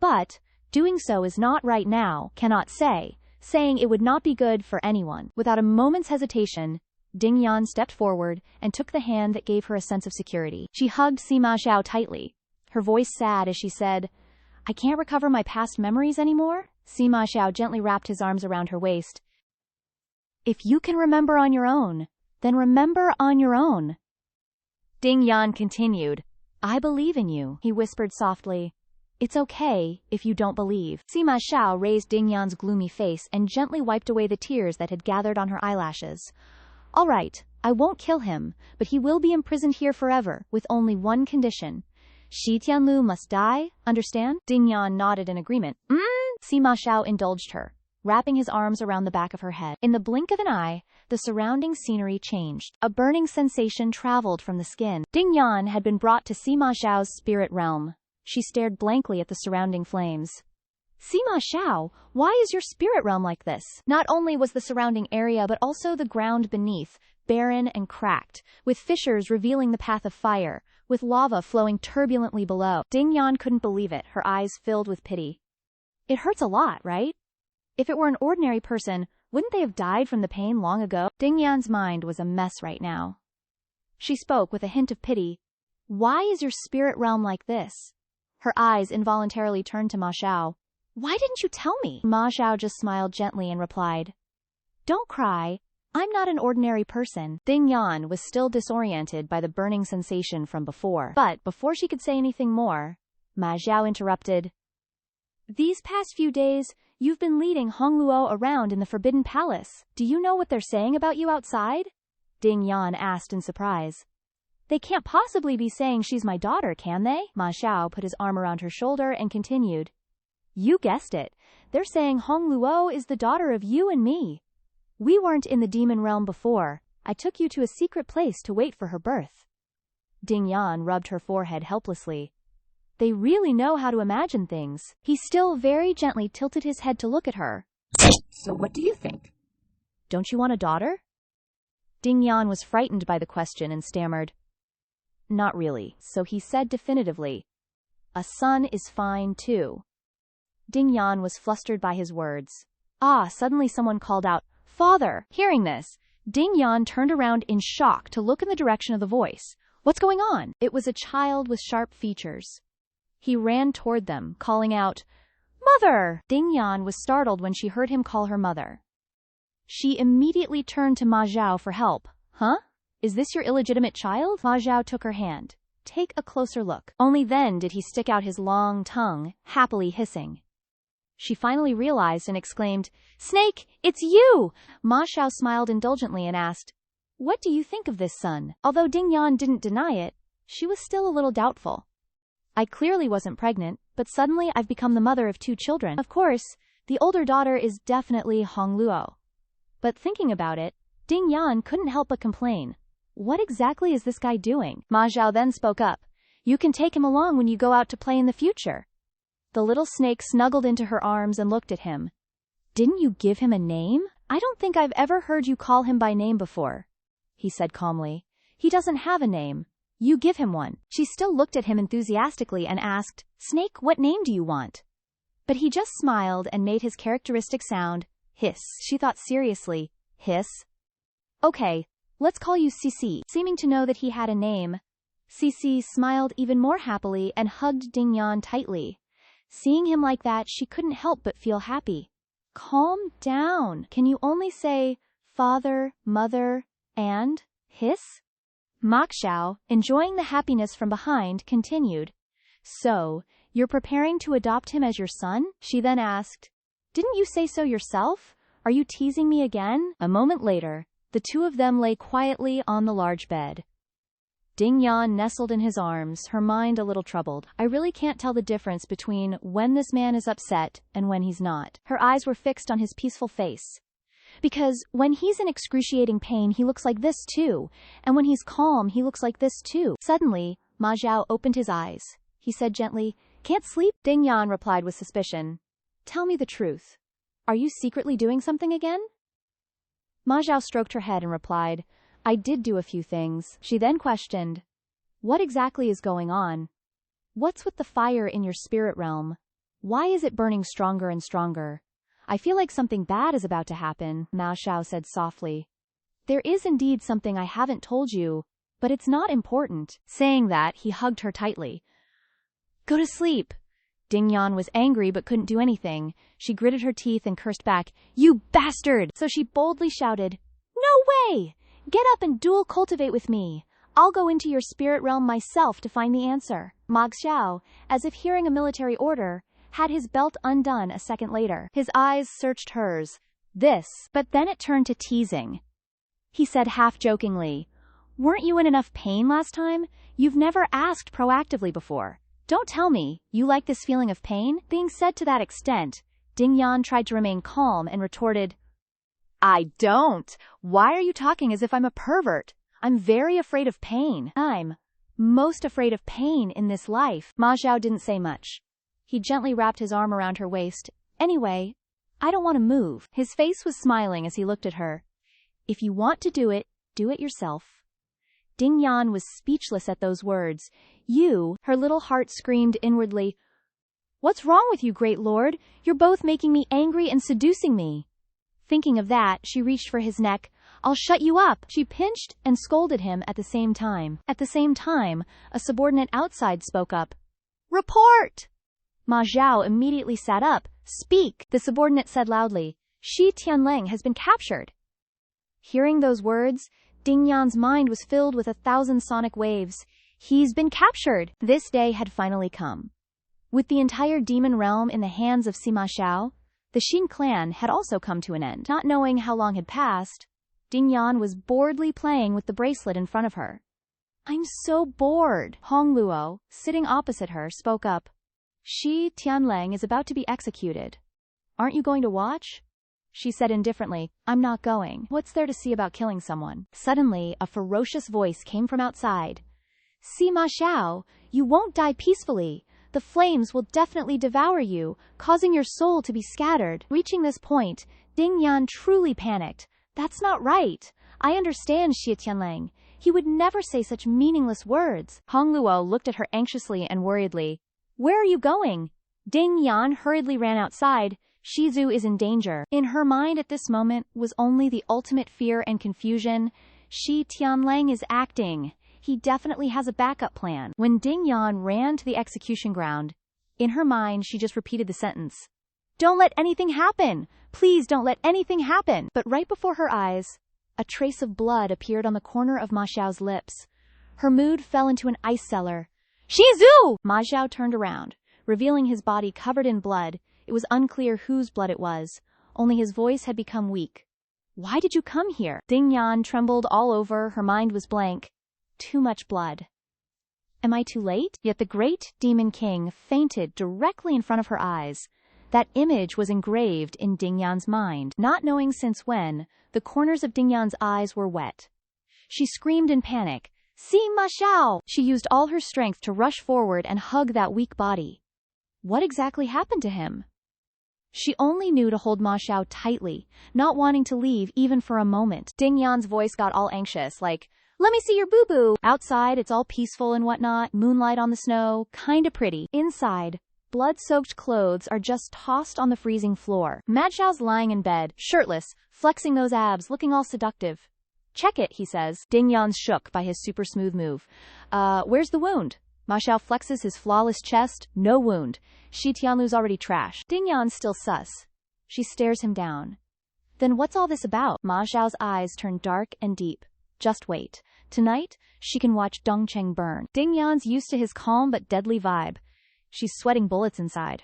But, doing so is not right now, cannot say, saying it would not be good for anyone. Without a moment's hesitation, Ding Yan stepped forward and took the hand that gave her a sense of security. She hugged Sima Zhao tightly, her voice sad as she said, I can't recover my past memories anymore? Sima Zhao gently wrapped his arms around her waist. If you can remember on your own, then remember on your own. Ding Yan continued, I believe in you, he whispered softly. It's okay if you don't believe. Sima Zhao raised Ding Yan's gloomy face and gently wiped away the tears that had gathered on her eyelashes. All right, I won't kill him, but he will be imprisoned here forever, with only one condition. Shi Tianlu must die, understand? Ding Yan nodded in agreement. Sima Zhao indulged her, wrapping his arms around the back of her head. In the blink of an eye, the surrounding scenery changed. A burning sensation traveled from the skin. Ding Yan had been brought to Sima Zhao's spirit realm. She stared blankly at the surrounding flames. Sima Zhao, why is your spirit realm like this? Not only was the surrounding area but also the ground beneath, barren and cracked, with fissures revealing the path of fire, with lava flowing turbulently below. Ding Yan couldn't believe it, her eyes filled with pity. It hurts a lot, right? If it were an ordinary person, wouldn't they have died from the pain long ago? Ding Yan's mind was a mess right now. She spoke with a hint of pity. Why is your spirit realm like this? Her eyes involuntarily turned to Ma Xiao. Why didn't you tell me? Ma Xiao just smiled gently and replied, Don't cry. I'm not an ordinary person. Ding Yan was still disoriented by the burning sensation from before. But before she could say anything more, Ma Xiao interrupted. These past few days, you've been leading Hongluo around in the Forbidden Palace. Do you know what they're saying about you outside? Ding Yan asked in surprise. They can't possibly be saying she's my daughter, can they? Ma Xiao put his arm around her shoulder and continued. You guessed it. They're saying Hongluo is the daughter of you and me. We weren't in the demon realm before. I took you to a secret place to wait for her birth. Ding Yan rubbed her forehead helplessly. They really know how to imagine things. He still very gently tilted his head to look at her. So what do you think? Don't you want a daughter? Ding Yan was frightened by the question and stammered. Not really, so he said definitively. A son is fine too. Ding Yan was flustered by his words. Suddenly someone called out, Father! Hearing this, Ding Yan turned around in shock to look in the direction of the voice. What's going on? It was a child with sharp features. He ran toward them, calling out, Mother! Ding Yan was startled when she heard him call her mother. She immediately turned to Ma Xiao for help. Huh? Is this your illegitimate child? Ma Xiao took her hand. Take a closer look. Only then did he stick out his long tongue, happily hissing. She finally realized and exclaimed, Snake, it's you! Ma Xiao smiled indulgently and asked, What do you think of this son? Although Ding Yan didn't deny it, she was still a little doubtful. I clearly wasn't pregnant, but suddenly I've become the mother of 2 children. Of course, the older daughter is definitely Hongluo. But thinking about it, Ding Yan couldn't help but complain. What exactly is this guy doing? Ma Xiao then spoke up. You can take him along when you go out to play in the future. The little snake snuggled into her arms and looked at him. Didn't you give him a name? I don't think I've ever heard you call him by name before, he said calmly. He doesn't have a name. You give him one. She still looked at him enthusiastically and asked, Snake, what name do you want? But he just smiled and made his characteristic sound, hiss. She thought seriously, hiss? Okay, let's call you Cici. Seeming to know that he had a name, Cici smiled even more happily and hugged Ding Yan tightly. Seeing him like that, she couldn't help but feel happy. Calm down. Can you only say father, mother, and hiss? Ma Xiao, enjoying the happiness from behind, continued. So, you're preparing to adopt him as your son? She then asked. Didn't you say so yourself? Are you teasing me again? A moment later, the 2 of them lay quietly on the large bed. Ding Yan nestled in his arms, her mind a little troubled. I really can't tell the difference between when this man is upset and when he's not. Her eyes were fixed on his peaceful face. Because when he's in excruciating pain, he looks like this too, and when he's calm, he looks like this too. Suddenly, Ma Xiao opened his eyes. He said gently, Can't sleep? Ding Yan replied with suspicion. Tell me the truth. Are you secretly doing something again? Ma Xiao stroked her head and replied, I did do a few things. She then questioned, What exactly is going on? What's with the fire in your spirit realm? Why is it burning stronger and stronger? I feel like something bad is about to happen, Ma Xiao said softly. There is indeed something I haven't told you, but it's not important. Saying that, he hugged her tightly. Go to sleep. Ding Yan was angry but couldn't do anything. She gritted her teeth and cursed back, You bastard! So she boldly shouted, No way! Get up and dual cultivate with me. I'll go into your spirit realm myself to find the answer. Ma Xiao, as if hearing a military order, had his belt undone a second later. His eyes searched hers. But then it turned to teasing. He said half-jokingly, Weren't you in enough pain last time? You've never asked proactively before. Don't tell me, you like this feeling of pain? Being said to that extent, Ding Yan tried to remain calm and retorted, I don't. Why are you talking as if I'm a pervert? I'm very afraid of pain. I'm most afraid of pain in this life. Ma Xiao didn't say much. He gently wrapped his arm around her waist. Anyway, I don't want to move. His face was smiling as he looked at her. If you want to do it yourself. Ding Yan was speechless at those words. You, her little heart screamed inwardly. What's wrong with you, great lord? You're both making me angry and seducing me. Thinking of that, she reached for his neck. I'll shut you up. She pinched and scolded him at the same time. At the same time, a subordinate outside spoke up. Report! Ma Xiao immediately sat up. Speak! The subordinate said loudly. Shi Tianleng has been captured. Hearing those words, Ding Yan's mind was filled with 1,000 sonic waves. He's been captured. This day had finally come. With the entire demon realm in the hands of Sima Xiao, the Xin clan had also come to an end. Not knowing how long had passed, Ding Yan was boredly playing with the bracelet in front of her. I'm so bored. Hong Luo, sitting opposite her, spoke up. Shi Tianlang is about to be executed. Aren't you going to watch? She said indifferently, I'm not going. What's there to see about killing someone? Suddenly, a ferocious voice came from outside. Sima Xiao, you won't die peacefully. The flames will definitely devour you, causing your soul to be scattered. Reaching this point, Ding Yan truly panicked. That's not right. I understand Xie Tianlang. He would never say such meaningless words. Hong Luo looked at her anxiously and worriedly. Where are you going? Ding Yan hurriedly ran outside. Shizu is in danger. In her mind at this moment was only the ultimate fear and confusion. Xie Tianlang is acting. He definitely has a backup plan. When Ding Yan ran to the execution ground, in her mind she just repeated the sentence. Don't let anything happen! Please don't let anything happen! But right before her eyes, a trace of blood appeared on the corner of Ma Xiao's lips. Her mood fell into an ice cellar. Shizu! Ma Xiao turned around, revealing his body covered in blood. It was unclear whose blood it was. Only his voice had become weak. Why did you come here? Ding Yan trembled all over. Her mind was blank. Too much blood. Am I too late? Yet the great demon king fainted directly in front of her eyes. That image was engraved in Ding Yan's mind. Not knowing since when, the corners of Ding Yan's eyes were wet. She screamed in panic. Sima Xiao! She used all her strength to rush forward and hug that weak body. What exactly happened to him? She only knew to hold Ma Xiao tightly, not wanting to leave even for a moment. Ding Yan's voice got all anxious, like, let me see your boo-boo. Outside, it's all peaceful and whatnot, moonlight on the snow, kinda pretty. Inside, blood-soaked clothes are just tossed on the freezing floor. Ma Xiao's lying in bed, shirtless, flexing those abs, looking all seductive. Check it, he says. Ding Yan's shook by his super smooth move. Where's the wound? Ma Xiao flexes his flawless chest. No wound. Shi Tianlu's already trashed. Ding Yan's still sus. She stares him down. Then what's all this about? Ma Xiao's eyes turn dark and deep. Just wait. Tonight, she can watch Dongcheng burn. Ding Yan's used to his calm but deadly vibe. She's sweating bullets inside.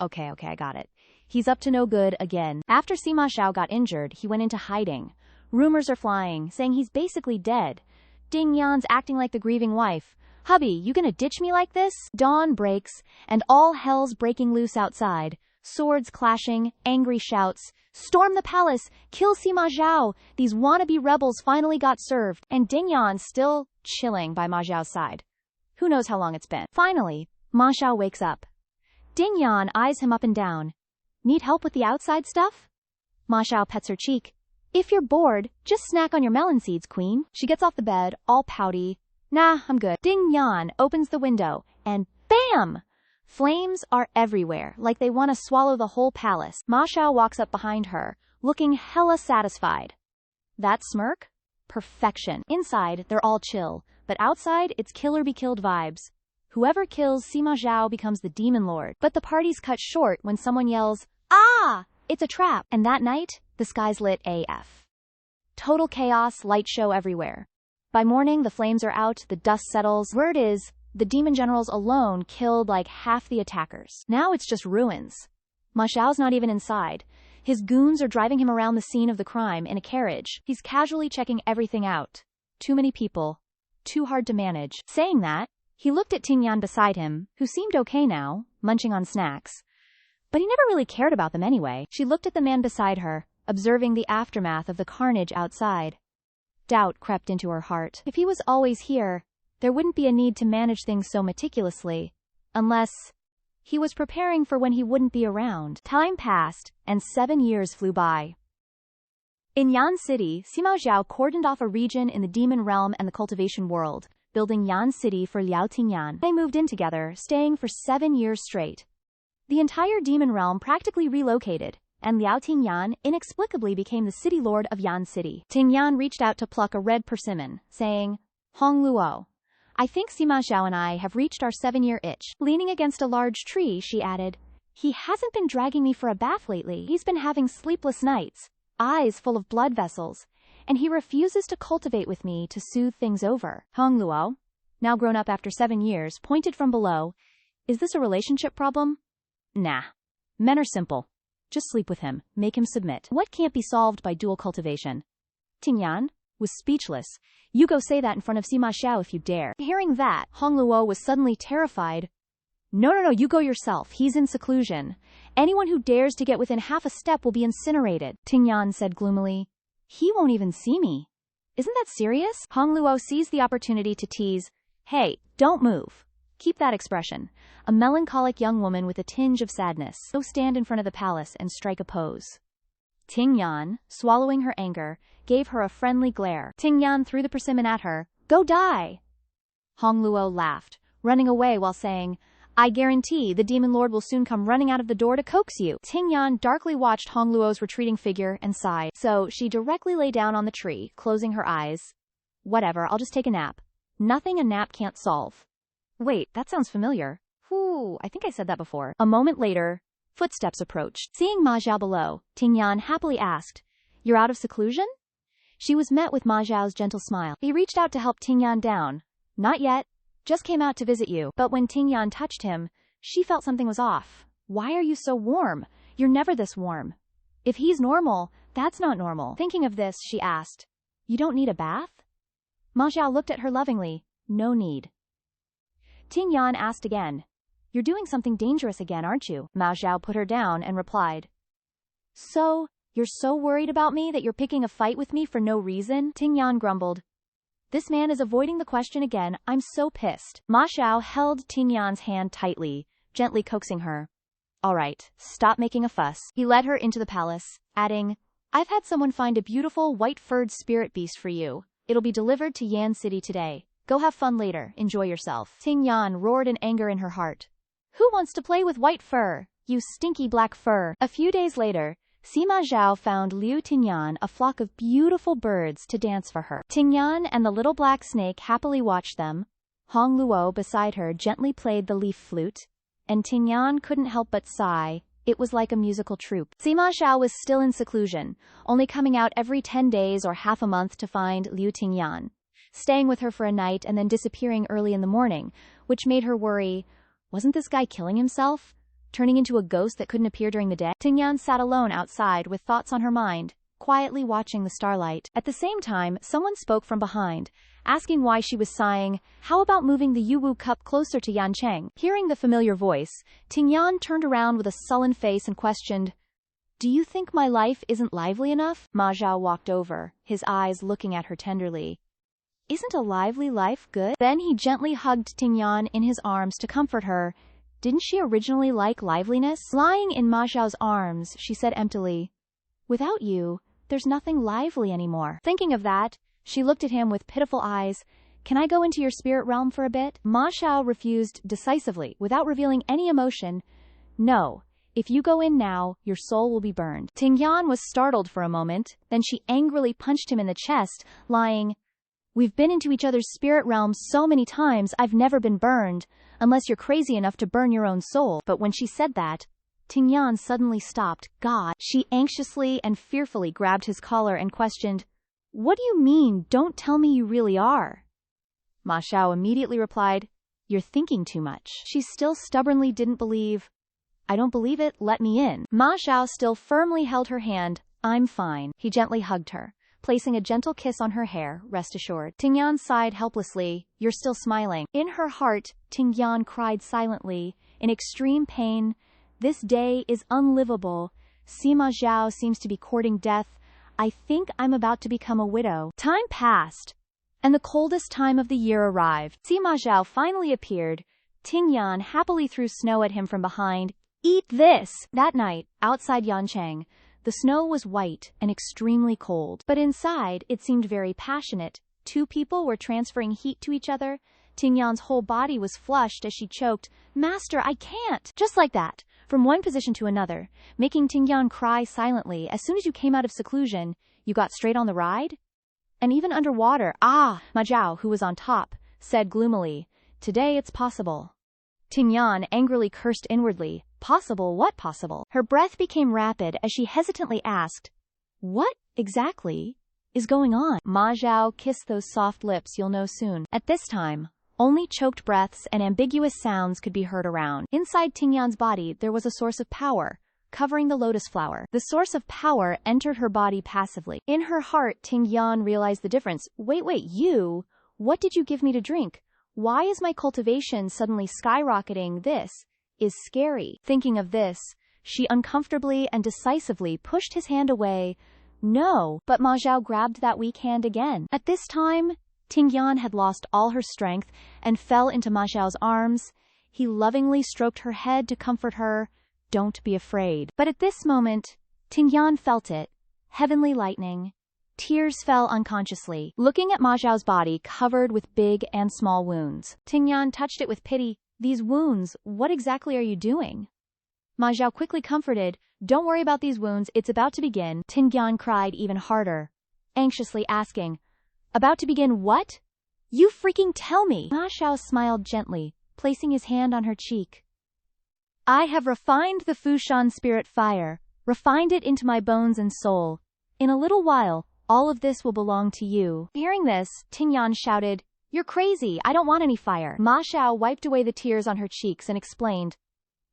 Okay, I got it. He's up to no good again. After Sima Xiao got injured, he went into hiding. Rumors are flying, saying he's basically dead. Ding Yan's acting like the grieving wife. Hubby, you gonna ditch me like this? Dawn breaks, and all hell's breaking loose outside. Swords clashing, angry shouts. Storm the palace! Kill Sima Xiao! These wannabe rebels finally got served. And Ding Yan still chilling by Ma Xiao's side. Who knows how long it's been. Finally, Ma Xiao wakes up. Ding Yan eyes him up and down. Need help with the outside stuff? Ma Xiao pets her cheek. If you're bored, just snack on your melon seeds, queen. She gets off the bed, all pouty. Nah, I'm good. Ding Yan opens the window, and bam! Flames are everywhere, like they want to swallow the whole palace. Ma Xiao walks up behind her, looking hella satisfied. That smirk? Perfection. Inside, they're all chill, but outside, it's kill or be killed vibes. Whoever kills Sima Zhao becomes the demon lord. But the party's cut short when someone yells, ah! It's a trap. And that night, the sky's lit AF. Total chaos, light show everywhere. By morning, the flames are out, the dust settles. Word is, the demon generals alone killed like half the attackers. Now it's just ruins. Ma Xiao's not even inside. His goons are driving him around the scene of the crime in a carriage. He's casually checking everything out. Too many people. Too hard to manage. Saying that, he looked at Ting Yan beside him, who seemed okay now, munching on snacks. But he never really cared about them anyway. She looked at the man beside her, observing the aftermath of the carnage outside. Doubt crept into her heart. If he was always here, there wouldn't be a need to manage things so meticulously. Unless he was preparing for when he wouldn't be around. Time passed, and 7 years flew by. In Yan City, Sima Zhao cordoned off a region in the demon realm and the cultivation world, building Yan City for Liao Tingyan. They moved in together, staying for 7 years straight. The entire demon realm practically relocated, and Liao Tingyan inexplicably became the city lord of Yan City. Tingyan reached out to pluck a red persimmon, saying, Hong Luo, I think Sima Zhao and I have reached our 7-year itch. Leaning against a large tree, she added, he hasn't been dragging me for a bath lately. He's been having sleepless nights, eyes full of blood vessels, and he refuses to cultivate with me to soothe things over. Hong Luo, now grown up after 7 years, pointed from below, Is this a relationship problem? Nah. Men are simple. Just sleep with him, make him submit. What can't be solved by dual cultivation? Tingyan was speechless. You go say that in front of Sima Xiao if you dare. Hearing that, Hongluo was suddenly terrified. No, you go yourself. He's in seclusion. Anyone who dares to get within half a step will be incinerated, Tingyan said gloomily. He won't even see me. Isn't that serious? Hongluo seized the opportunity to tease. Hey, don't move. Keep that expression. A melancholic young woman with a tinge of sadness. Go stand in front of the palace and strike a pose. Tingyan, swallowing her anger, gave her a friendly glare. Tingyan threw the persimmon at her. Go die! Hongluo laughed, running away while saying, I guarantee the demon lord will soon come running out of the door to coax you. Tingyan darkly watched Hongluo's retreating figure and sighed. So she directly lay down on the tree, closing her eyes. Whatever, I'll just take a nap. Nothing a nap can't solve. Wait, that sounds familiar. Whew, I think I said that before. A moment later, footsteps approached. Seeing Ma Xiao below, Tingyan happily asked, You're out of seclusion? She was met with Ma Xiao's gentle smile. He reached out to help Tingyan down. Not yet. Just came out to visit you. But when Tingyan touched him, she felt something was off. Why are you so warm? You're never this warm. If he's normal, that's not normal. Thinking of this, she asked, You don't need a bath? Ma Xiao looked at her lovingly. No need. Tingyan asked again. You're doing something dangerous again, aren't you? Ma Xiao put her down and replied. So, you're so worried about me that you're picking a fight with me for no reason? Tingyan grumbled. This man is avoiding the question again. I'm so pissed. Ma Xiao held Tingyan's hand tightly, gently coaxing her. All right, stop making a fuss. He led her into the palace, adding, I've had someone find a beautiful white-furred spirit beast for you. It'll be delivered to Yan City today. Go have fun later. Enjoy yourself. Tingyan roared in anger in her heart. Who wants to play with white fur? You stinky black fur. A few days later, Sima Zhao found Liu Tingyan a flock of beautiful birds to dance for her. Tingyan and the little black snake happily watched them. Hongluo beside her gently played the leaf flute, and Tingyan couldn't help but sigh. It was like a musical troupe. Sima Zhao was still in seclusion, only coming out every 10 days or half a month to find Liu Tingyan, staying with her for a night and then disappearing early in the morning, which made her worry, wasn't this guy killing himself? Turning into a ghost that couldn't appear during the day? Tingyan sat alone outside with thoughts on her mind, quietly watching the starlight. At the same time, someone spoke from behind, asking why she was sighing. How about moving the Yuwu cup closer to Yancheng? Hearing the familiar voice, Tingyan turned around with a sullen face and questioned, Do you think my life isn't lively enough? Ma Zhao walked over, his eyes looking at her tenderly. Isn't a lively life good? Then he gently hugged Tingyan in his arms to comfort her. Didn't she originally like liveliness? Lying in Ma Zhao's arms, she said emptily, Without you, there's nothing lively anymore. Thinking of that, she looked at him with pitiful eyes. Can I go into your spirit realm for a bit? Ma Xiao refused decisively, without revealing any emotion. No. If you go in now, your soul will be burned. Tingyan was startled for a moment, then she angrily punched him in the chest, lying, We've been into each other's spirit realms so many times I've never been burned, unless you're crazy enough to burn your own soul. But when she said that, Tingyan suddenly stopped. God. She anxiously and fearfully grabbed his collar and questioned, What do you mean, don't tell me you really are? Ma Xiao immediately replied, You're thinking too much. She still stubbornly didn't believe. I don't believe it, let me in. Ma Xiao still firmly held her hand. I'm fine. He gently hugged her, placing a gentle kiss on her hair, rest assured. Tingyan sighed helplessly. You're still smiling. In her heart, Tingyan cried silently, in extreme pain. This day is unlivable. Sima Zhao seems to be courting death. I think I'm about to become a widow. Time passed, and the coldest time of the year arrived. Sima Zhao finally appeared. Tingyan happily threw snow at him from behind. Eat this! That night, outside Yancheng, the snow was white and extremely cold, but inside it seemed very passionate. Two people were transferring heat to each other. Tingyan's whole body was flushed as she choked, Master, I can't! Just like that, from one position to another, making Tingyan cry silently. As soon as you came out of seclusion, you got straight on the ride? And even underwater, Ma Zhao, who was on top, said gloomily, Today it's possible. Tingyan angrily cursed inwardly. Possible? What possible? Her breath became rapid as she hesitantly asked, What, exactly, is going on? Ma Zhao, kiss those soft lips, you'll know soon. At this time, Only choked breaths and ambiguous sounds could be heard around. Inside Tingyan's body, there was a source of power, covering the lotus flower. The source of power entered her body passively. In her heart, Tingyan realized the difference. Wait, you? What did you give me to drink? Why is my cultivation suddenly skyrocketing? This is scary. Thinking of this, she uncomfortably and decisively pushed his hand away. No, but Ma Xiao grabbed that weak hand again. At this time, Tingyan had lost all her strength and fell into Ma Xiao's arms. He lovingly stroked her head to comfort her. Don't be afraid. But at this moment, Tingyan felt it. Heavenly lightning. Tears fell unconsciously, looking at Ma Xiao's body covered with big and small wounds. Tingyan touched it with pity. These wounds, what exactly are you doing? Ma Xiao quickly comforted. Don't worry about these wounds, it's about to begin. Tingyan cried even harder, anxiously asking, about to begin what? You freaking tell me! Ma Xiao smiled gently, placing his hand on her cheek. I have refined the Fushan spirit fire, refined it into my bones and soul. In a little while, all of this will belong to you. Hearing this, Tingyan shouted, You're crazy, I don't want any fire. Ma Xiao wiped away the tears on her cheeks and explained,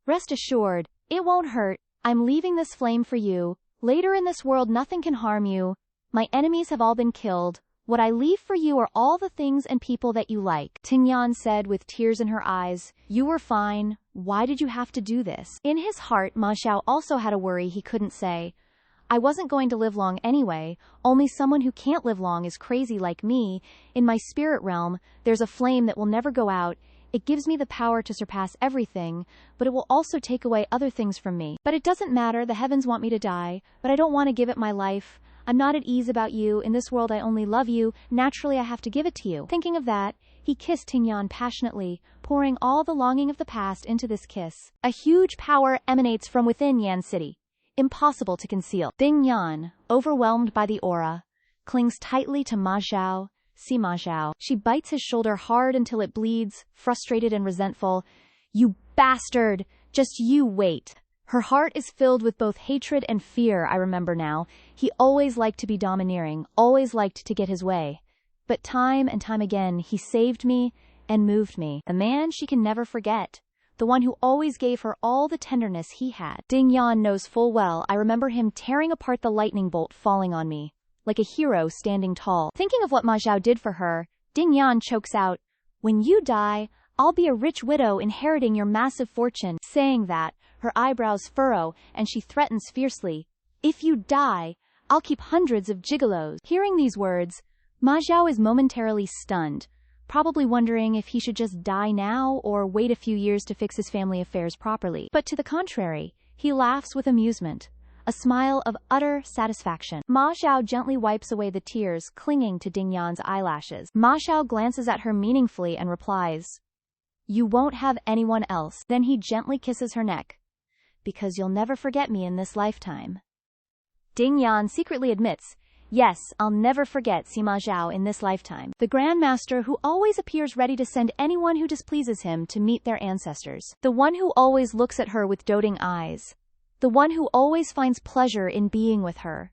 Rest assured, it won't hurt. I'm leaving this flame for you. Later in this world nothing can harm you. My enemies have all been killed. What I leave for you are all the things and people that you like. Tingyan said with tears in her eyes, You were fine. Why did you have to do this? In his heart, Ma Xiao also had a worry he couldn't say. I wasn't going to live long anyway. Only someone who can't live long is crazy like me. In my spirit realm, there's a flame that will never go out. It gives me the power to surpass everything, but it will also take away other things from me. But it doesn't matter, the heavens want me to die, but I don't want to give it my life. I'm not at ease about you. In this world I only love you. Naturally I have to give it to you. Thinking of that, he kissed Tingyan passionately, pouring all the longing of the past into this kiss. A huge power emanates from within Yan City. Impossible to conceal. Tingyan, overwhelmed by the aura, clings tightly to Ma Xiao. See Ma Xiao. She bites his shoulder hard until it bleeds, frustrated and resentful. You bastard! Just you wait. Her heart is filled with both hatred and fear, I remember now. He always liked to be domineering, always liked to get his way. But time and time again, he saved me and moved me. The man she can never forget. The one who always gave her all the tenderness he had. Tingyan knows full well I remember him tearing apart the lightning bolt falling on me, like a hero standing tall. Thinking of what Ma Xiao did for her, Tingyan chokes out, When you die, I'll be a rich widow inheriting your massive fortune. Saying that, her eyebrows furrow, and she threatens fiercely, If you die, I'll keep hundreds of gigolos. Hearing these words, Ma Xiao is momentarily stunned, probably wondering if he should just die now or wait a few years to fix his family affairs properly. But to the contrary, he laughs with amusement, a smile of utter satisfaction. Ma Xiao gently wipes away the tears clinging to Tingyan's eyelashes. Ma Xiao glances at her meaningfully and replies, You won't have anyone else. Then he gently kisses her neck. Because you'll never forget me in this lifetime. Tingyan secretly admits, Yes, I'll never forget Sima Zhou in this lifetime. The Grandmaster who always appears ready to send anyone who displeases him to meet their ancestors. The one who always looks at her with doting eyes. The one who always finds pleasure in being with her.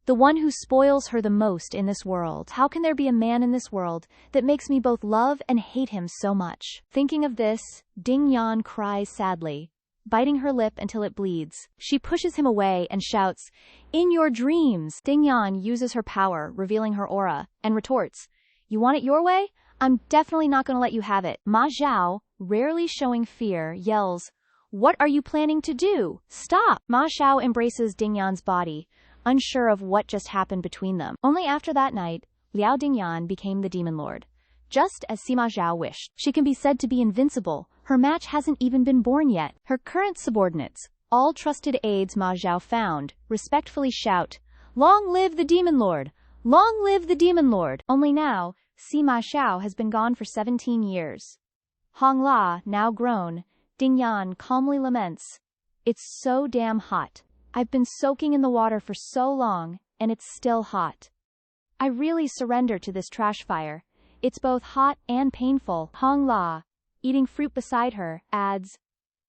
The one who spoils her the most in this world. How can there be a man in this world that makes me both love and hate him so much? Thinking of this, Tingyan cries sadly, biting her lip until it bleeds. She pushes him away and shouts, In your dreams! Tingyan uses her power, revealing her aura, and retorts, You want it your way? I'm definitely not going to let you have it. Ma Xiao, rarely showing fear, yells, What are you planning to do? Stop! Ma Xiao embraces Tingyan's body, unsure of what just happened between them. Only after that night, Liao Dingyan became the Demon Lord. Just as Sima Zhao wished. She can be said to be invincible. Her match hasn't even been born yet. Her current subordinates, all trusted aides Ma Zhao found, respectfully shout, Long live the Demon Lord! Long live the Demon Lord! Only now, Sima Zhao has been gone for 17 years. Hong La, now grown, Dingyan calmly laments, It's so damn hot. I've been soaking in the water for so long, and it's still hot. I really surrender to this trash fire. It's both hot and painful. Hong La, eating fruit beside her, adds,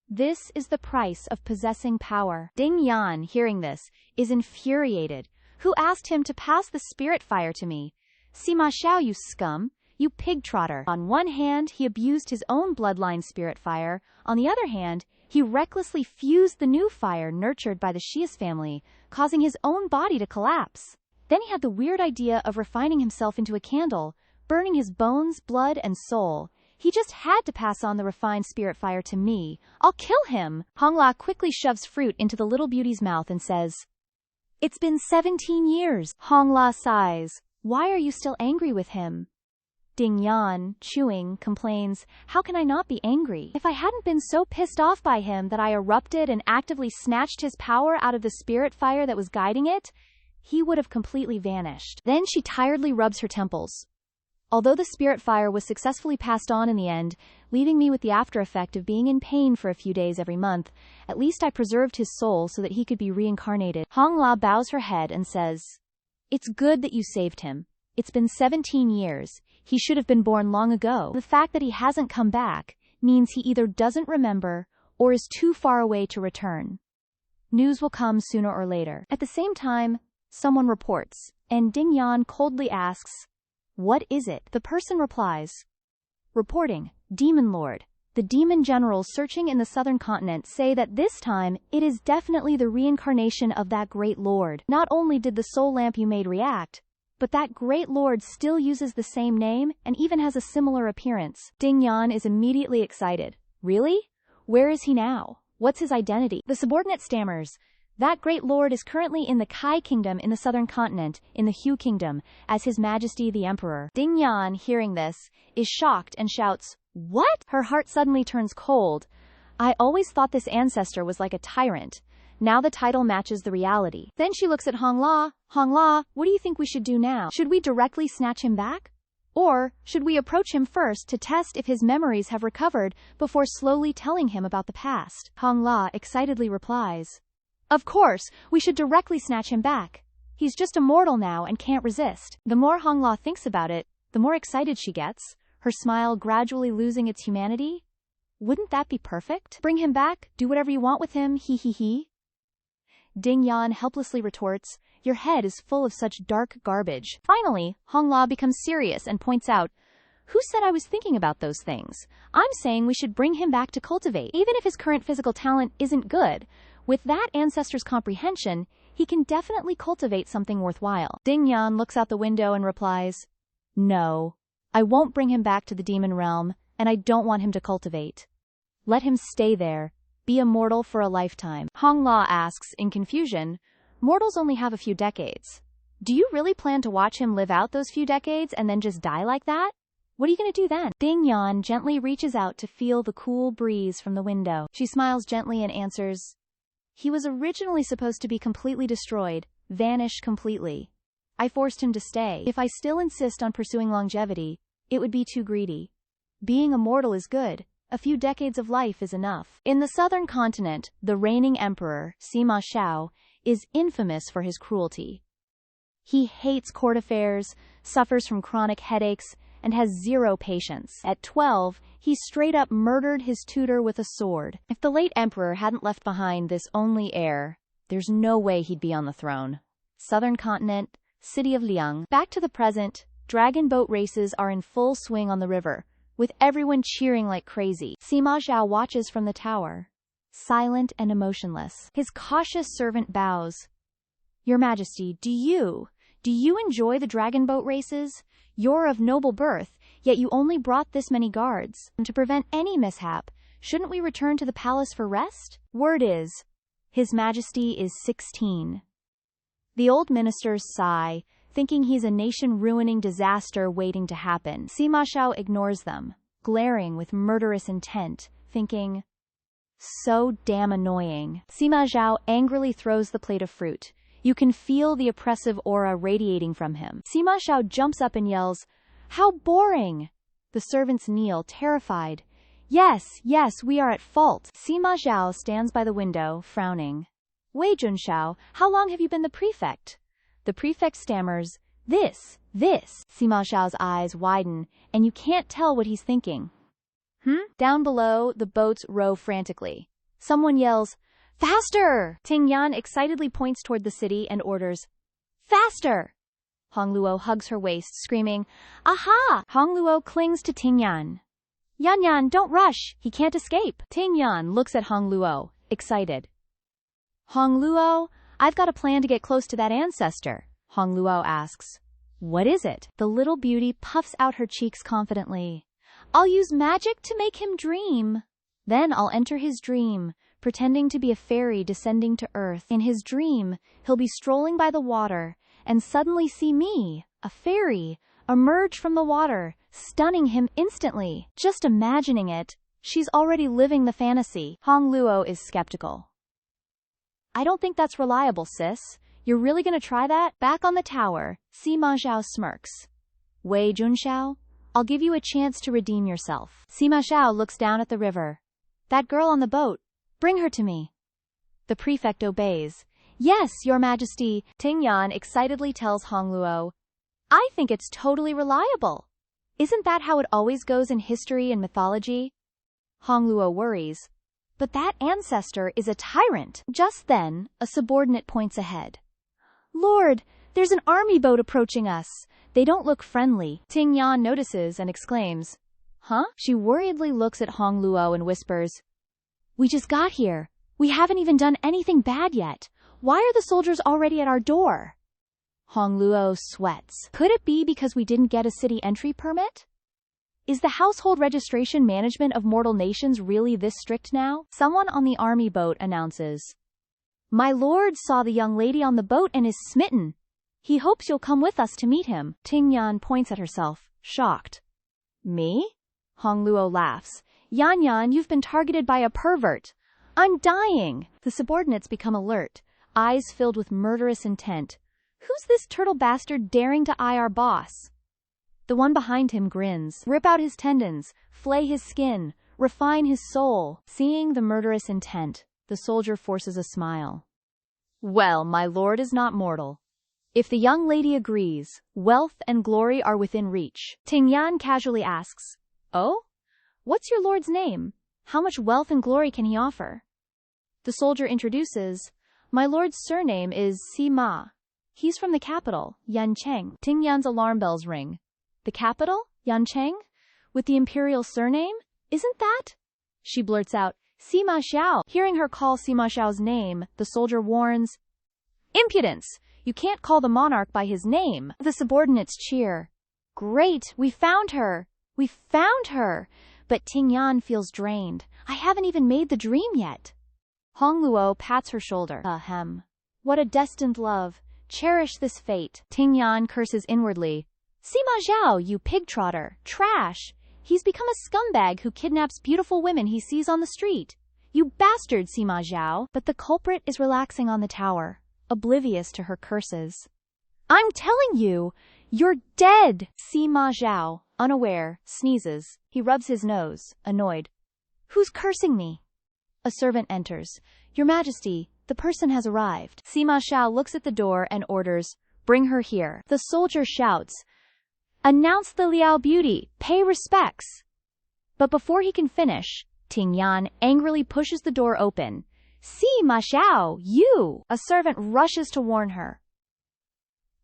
This is the price of possessing power. Dingyan, hearing this, is infuriated. Who asked him to pass the spirit fire to me? Sima Xiao, you scum! You pig trotter. On one hand, he abused his own bloodline spirit fire. On the other hand, he recklessly fused the new fire nurtured by the Xiao family, causing his own body to collapse. Then he had the weird idea of refining himself into a candle, burning his bones, blood, and soul. He just had to pass on the refined spirit fire to me. I'll kill him. Donghua quickly shoves fruit into the little beauty's mouth and says, "It's been 17 years. Donghua sighs. Why are you still angry with him? Ding-yan, chewing, complains, how can I not be angry? If I hadn't been so pissed off by him that I erupted and actively snatched his power out of the spirit fire that was guiding it, he would have completely vanished." Then she tiredly rubs her temples. Although the spirit fire was successfully passed on in the end, leaving me with the after effect of being in pain for a few days every month, at least I preserved his soul so that he could be reincarnated. Donghua bows her head and says, "It's good that you saved him. It's been 17 years. He should have been born long ago. The fact that he hasn't come back means he either doesn't remember or is too far away to return. News will come sooner or later." At the same time, someone reports, and Ding-yan coldly asks, "What is it?" The person replies, "Reporting, Demon Lord. The demon generals searching in the southern continent say that this time it is definitely the reincarnation of that great lord. Not only did the soul lamp you made react, but that great lord still uses the same name and even has a similar appearance." Ding-yan is immediately excited. "Really? Where is he now? What's his identity?" The subordinate stammers, "That great lord is currently in the Kai kingdom in the southern continent, in the Hu kingdom, as His Majesty the Emperor." Ding-yan, hearing this, is shocked and shouts, "What?" Her heart suddenly turns cold. "I always thought this ancestor was like a tyrant. Now the title matches the reality." Then she looks at Donghua. "Donghua, what do you think we should do now? Should we directly snatch him back? Or should we approach him first to test if his memories have recovered before slowly telling him about the past?" Donghua excitedly replies, "Of course, we should directly snatch him back. He's just a mortal now and can't resist." The more Donghua thinks about it, the more excited she gets, her smile gradually losing its humanity. "Wouldn't that be perfect? Bring him back, do whatever you want with him, he. Ding-yan helplessly retorts, "Your head is full of such dark garbage." Finally, Donghua becomes serious and points out, "Who said I was thinking about those things? I'm saying we should bring him back to cultivate. Even if his current physical talent isn't good, with that ancestor's comprehension, he can definitely cultivate something worthwhile." Ding-yan looks out the window and replies, "No, I won't bring him back to the demon realm, and I don't want him to cultivate. Let him stay there, be immortal for a lifetime." Donghua asks, in confusion, "Mortals only have a few decades. Do you really plan to watch him live out those few decades and then just die like that? What are you going to do then?" Ding-yan gently reaches out to feel the cool breeze from the window. She smiles gently and answers, "He was originally supposed to be completely destroyed, vanish completely. I forced him to stay. If I still insist on pursuing longevity, it would be too greedy. Being immortal is good. A few decades of life is enough." In the southern continent, the reigning emperor, Sima Xiao, is infamous for his cruelty. He hates court affairs, suffers from chronic headaches, and has zero patience. At 12, he straight up murdered his tutor with a sword. If the late emperor hadn't left behind this only heir, there's no way he'd be on the throne. Southern continent, city of Liang. Back to the present, dragon boat races are in full swing on the river, with everyone cheering like crazy. Sima Zhou watches from the tower, silent and emotionless. His cautious servant bows. "Your Majesty, do you enjoy the dragon boat races? You're of noble birth, yet you only brought this many guards. And to prevent any mishap, shouldn't we return to the palace for rest?" Word is, His Majesty is 16. The old ministers sigh, thinking he's a nation-ruining disaster waiting to happen. Sima Xiao ignores them, glaring with murderous intent, thinking, "So damn annoying." Sima Zhao angrily throws the plate of fruit. You can feel the oppressive aura radiating from him. Sima Xiao jumps up and yells, "How boring!" The servants kneel, terrified. Yes, we are at fault." Sima Zhao stands by the window, frowning. "Wei Junxiao, how long have you been the prefect?" The prefect stammers, This. Sima Xiao's eyes widen, and you can't tell what he's thinking. Down below, the boats row frantically. Someone yells, "Faster!" Ting Yan excitedly points toward the city and orders, "Faster!" Hongluo hugs her waist, screaming, "Aha!" Hongluo clings to Tingyan. "Yan, don't rush. He can't escape." Tingyan looks at Hongluo, excited. "Hongluo, I've got a plan to get close to that ancestor," Hongluo asks. "What is it?" The little beauty puffs out her cheeks confidently. "I'll use magic to make him dream. Then I'll enter his dream, pretending to be a fairy descending to earth. In his dream, he'll be strolling by the water and suddenly see me, a fairy, emerge from the water, stunning him instantly." Just imagining it, she's already living the fantasy. Hongluo is skeptical. "I don't think that's reliable, sis. You're really gonna try that?" Back on the tower, Sima Xiao smirks. "Wei Junxiao, I'll give you a chance to redeem yourself." Sima Xiao looks down at the river. "That girl on the boat, bring her to me." The prefect obeys. "Yes, your majesty." Tingyan excitedly tells Hongluo, "I think it's totally reliable. Isn't that how it always goes in history and mythology?" Hongluo worries. "But that ancestor is a tyrant." Just then, a subordinate points ahead. "Lord, there's an army boat approaching us. They don't look friendly." Tingyan notices and exclaims, "Huh?" She worriedly looks at Hongluo and whispers, "We just got here. We haven't even done anything bad yet. Why are the soldiers already at our door?" Hongluo sweats. Could it be because we didn't get a city entry permit? Is the household registration management of mortal nations really this strict now? Someone on the army boat announces, "My lord saw the young lady on the boat and is smitten. He hopes you'll come with us to meet him." Tingyan points at herself, shocked. "Me?" Hongluo laughs. "Yan, you've been targeted by a pervert. I'm dying." The subordinates become alert, eyes filled with murderous intent. "Who's this turtle bastard daring to eye our boss?" The one behind him grins. "Rip out his tendons, flay his skin, refine his soul." Seeing the murderous intent, the soldier forces a smile. "Well, my lord is not mortal. If the young lady agrees, wealth and glory are within reach." Tingyan casually asks, "Oh? What's your lord's name? How much wealth and glory can he offer?" The soldier introduces, "My lord's surname is Sima. He's from the capital, Yancheng." Tingyan's alarm bells ring. "The capital? Yancheng? With the imperial surname? Isn't that?" She blurts out, "Sima Xiao." Hearing her call Sima Xiao's name, the soldier warns, "Impudence! You can't call the monarch by his name." The subordinates cheer. "Great! We found her! We found her!" But Tingyan feels drained. "I haven't even made the dream yet." Hongluo pats her shoulder. "Ahem. What a destined love. Cherish this fate." Tingyan curses inwardly. "Sima Xiao, you pig-trotter. Trash. He's become a scumbag who kidnaps beautiful women he sees on the street. You bastard, Sima Xiao." But the culprit is relaxing on the tower, oblivious to her curses. "I'm telling you, you're dead!" Sima Xiao, unaware, sneezes. He rubs his nose, annoyed. "Who's cursing me?" A servant enters. "Your Majesty, the person has arrived." Sima Xiao looks at the door and orders, "Bring her here." The soldier shouts, "Announce the Liao beauty, pay respects." But before he can finish, Tingyan angrily pushes the door open. "Sima Xiao, you!" A servant rushes to warn her.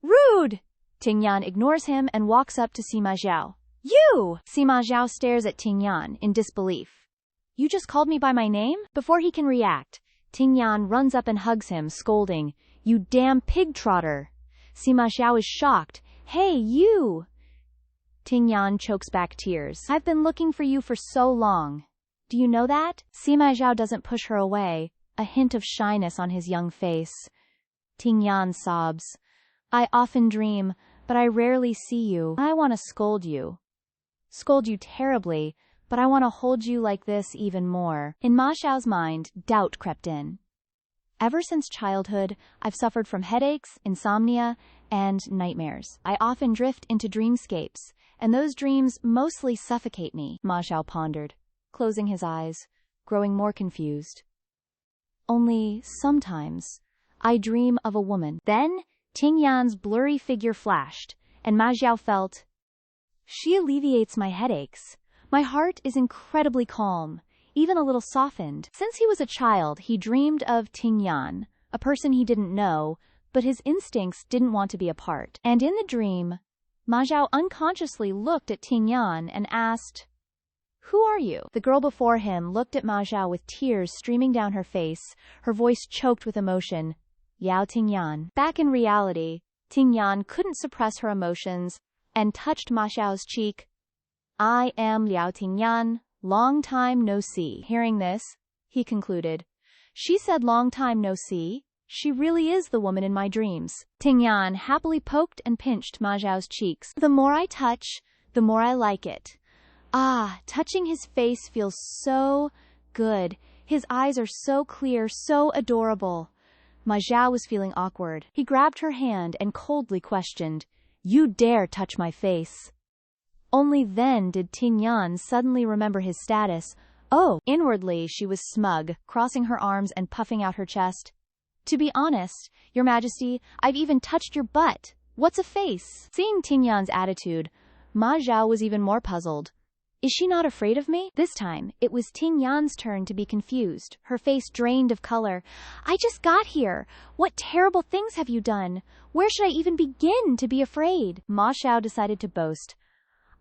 "Rude!" Tingyan ignores him and walks up to Sima Xiao. "You!" Sima Xiao stares at Tingyan in disbelief. "You just called me by my name?" Before he can react, Tingyan runs up and hugs him, scolding, "You damn pig-trotter!" Sima Xiao is shocked. "Hey, you!" Tingyan chokes back tears. "I've been looking for you for so long. Do you know that?" Sima Xiao doesn't push her away, a hint of shyness on his young face. Tingyan sobs. "I often dream, but I rarely see you. I want to scold you. Scold you terribly, but I want to hold you like this even more." In Ma Xiao's mind, doubt crept in. "Ever since childhood, I've suffered from headaches, insomnia, and nightmares. I often drift into dreamscapes, and those dreams mostly suffocate me." Ma Xiao pondered, closing his eyes, growing more confused. "Only sometimes, I dream of a woman." Then, Tingyan's blurry figure flashed, and Ma Xiao felt, "She alleviates my headaches. My heart is incredibly calm, even a little softened." Since he was a child, he dreamed of Tingyan, a person he didn't know, but his instincts didn't want to be apart. And in the dream, Ma Xiao unconsciously looked at Ting Yan and asked, "Who are you?" The girl before him looked at Ma Xiao with tears streaming down her face, her voice choked with emotion. "Yao Ting Yan." Back in reality, Ting Yan couldn't suppress her emotions and touched Ma Xiao's cheek. "I am Liao Ting Yan, long time no see." Hearing this, he concluded, "She said long time no see. She really is the woman in my dreams." Ting Yan happily poked and pinched Ma Xiao's cheeks. "The more I touch, the more I like it. Ah, touching his face feels so good. His eyes are so clear, so adorable." Ma Xiao was feeling awkward. He grabbed her hand and coldly questioned, "You dare touch my face?" Only then did Ting Yan suddenly remember his status. Oh! Inwardly, she was smug, crossing her arms and puffing out her chest. "To be honest, Your Majesty, I've even touched your butt. What's a face?" Seeing Ting Yan's attitude, Ma Xiao was even more puzzled. Is she not afraid of me? This time, it was Ting Yan's turn to be confused, her face drained of color. "I just got here. What terrible things have you done? Where should I even begin to be afraid?" Ma Xiao decided to boast.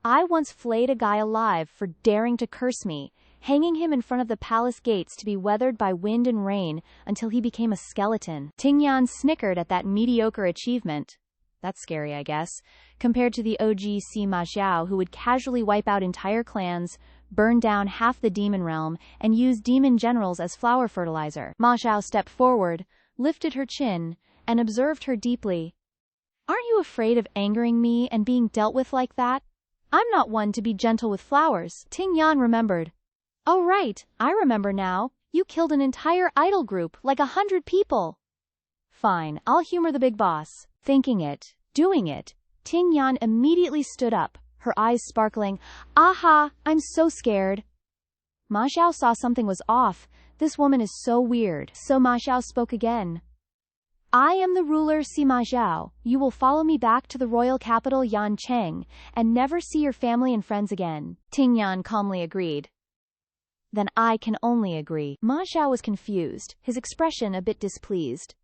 "I once flayed a guy alive for daring to curse me, hanging him in front of the palace gates to be weathered by wind and rain until he became a skeleton." Ting Yan snickered at that mediocre achievement. That's scary, I guess, compared to the OG Sima Xiao, who would casually wipe out entire clans, burn down half the demon realm, and use demon generals as flower fertilizer. Ma Xiao stepped forward, lifted her chin, and observed her deeply. "Aren't you afraid of angering me and being dealt with like that? I'm not one to be gentle with flowers." Ting Yan remembered. "Oh right, I remember now. You killed an entire idol group, like 100 people." "Fine, I'll humor the big boss." Thinking it, doing it, Ting Yan immediately stood up, her eyes sparkling. "Aha, I'm so scared." Ma Xiao saw something was off. This woman is so weird. So Ma Xiao spoke again. "I am the ruler Sima Xiao. You will follow me back to the royal capital Yancheng and never see your family and friends again." Ting Yan calmly agreed. "Then I can only agree." Ma Xiao was confused, his expression a bit displeased.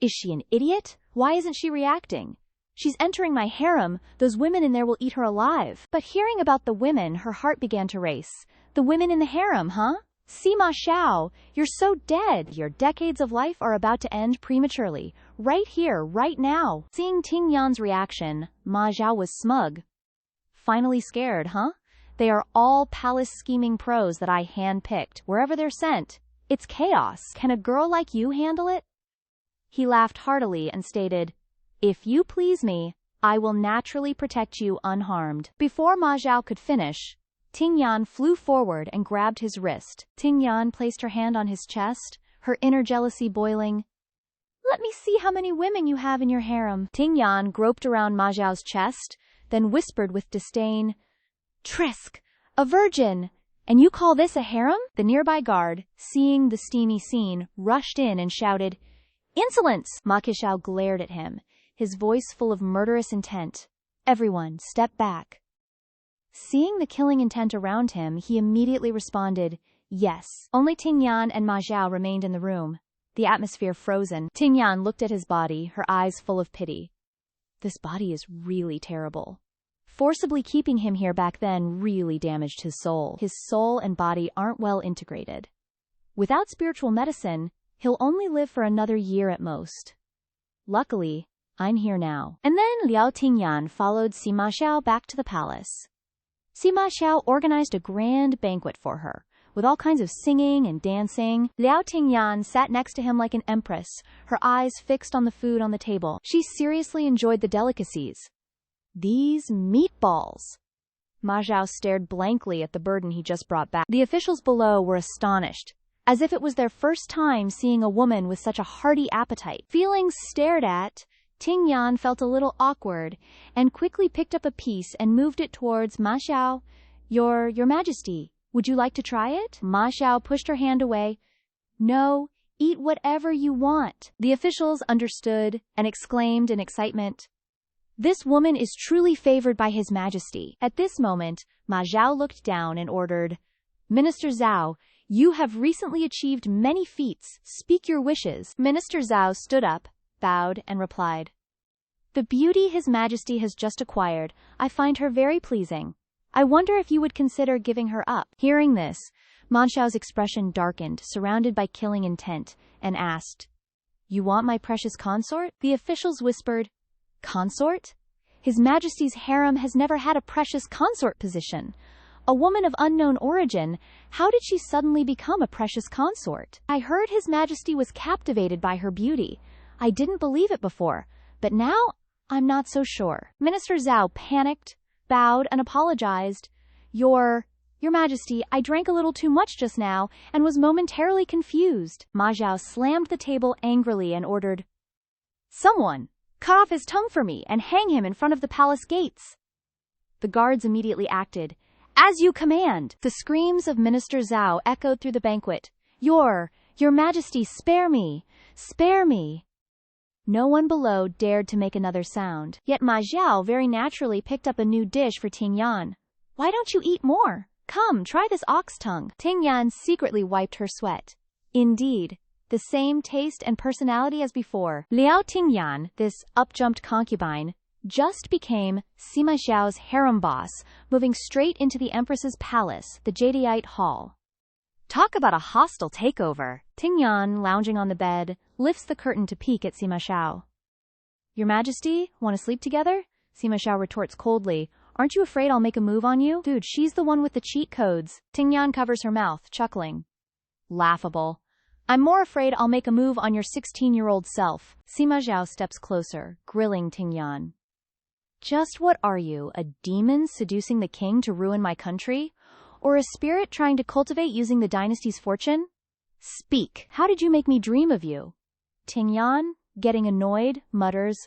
Is she an idiot? Why isn't she reacting? She's entering my harem. Those women in there will eat her alive. But hearing about the women, her heart began to race. The women in the harem, huh? Sima Xiao, you're so dead. Your decades of life are about to end prematurely. Right here, right now. Seeing Ting Yan's reaction, Ma Xiao was smug. Finally scared, huh? They are all palace scheming pros that I handpicked. Wherever they're sent, it's chaos. Can a girl like you handle it? He laughed heartily and stated, "If you please me, I will naturally protect you unharmed." Before Ma Xiao could finish, Ting Yan flew forward and grabbed his wrist. Ting Yan placed her hand on his chest, her inner jealousy boiling. "Let me see how many women you have in your harem." Ting Yan groped around Ma Xiao's chest, then whispered with disdain, "Trisk, a virgin! And you call this a harem?" The nearby guard, seeing the steamy scene, rushed in and shouted, "Insolence!" Ma Xiao glared at him, his voice full of murderous intent. "Everyone, step back." Seeing the killing intent around him, he immediately responded, "Yes." Only Ting Yan and Ma Xiao remained in the room, the atmosphere frozen. Ting Yan looked at his body, her eyes full of pity. This body is really terrible. Forcibly keeping him here back then really damaged his soul. His soul and body aren't well integrated. Without spiritual medicine, he'll only live for another year at most. Luckily, I'm here now. And then Liao Tingyan followed Sima Xiao back to the palace. Sima Xiao organized a grand banquet for her, with all kinds of singing and dancing. Liao Tingyan sat next to him like an empress, her eyes fixed on the food on the table. She seriously enjoyed the delicacies. These meatballs. Ma Xiao stared blankly at the burden he just brought back. The officials below were astonished, as if it was their first time seeing a woman with such a hearty appetite. Feeling stared at, Ting Yan felt a little awkward, and quickly picked up a piece and moved it towards Ma Xiao. Your Majesty, would you like to try it? Ma Xiao pushed her hand away. No, eat whatever you want. The officials understood and exclaimed in excitement. This woman is truly favored by His Majesty. At this moment, Ma Xiao looked down and ordered, Minister Zhou, you have recently achieved many feats. Speak your wishes. Minister Zhou stood up, bowed, and replied. The beauty His Majesty has just acquired, I find her very pleasing. I wonder if you would consider giving her up. Hearing this, Manxiao's expression darkened, surrounded by killing intent, and asked, You want my precious consort? The officials whispered, Consort? His Majesty's harem has never had a precious consort position. A woman of unknown origin, how did she suddenly become a precious consort? I heard His Majesty was captivated by her beauty. I didn't believe it before, but now I'm not so sure. Minister Zhou panicked, bowed, and apologized. Your Majesty, I drank a little too much just now and was momentarily confused. Ma Zhao slammed the table angrily and ordered, Someone, cut off his tongue for me and hang him in front of the palace gates. The guards immediately acted. As you command! The screams of Minister Zhou echoed through the banquet. Your Majesty, spare me! Spare me! No one below dared to make another sound. Yet Ma Zhao very naturally picked up a new dish for Ting Yan. Why don't you eat more? Come, try this ox tongue. Ting Yan secretly wiped her sweat. Indeed, the same taste and personality as before. Liao Tingyan, this up-jumped concubine, just became Sima Xiao's harem boss, moving straight into the Empress's palace, the Jadeite Hall. Talk about a hostile takeover. Tingyan, lounging on the bed, lifts the curtain to peek at Sima Xiao. Your Majesty, want to sleep together? Sima Xiao retorts coldly. Aren't you afraid I'll make a move on you? Dude, she's the one with the cheat codes. Tingyan covers her mouth, chuckling. Laughable. I'm more afraid I'll make a move on your 16-year-old self. Sima Xiao steps closer, grilling Tingyan. Just what are you, a demon seducing the king to ruin my country? Or a spirit trying to cultivate using the dynasty's fortune? Speak. How did you make me dream of you? Tingyan, getting annoyed, mutters.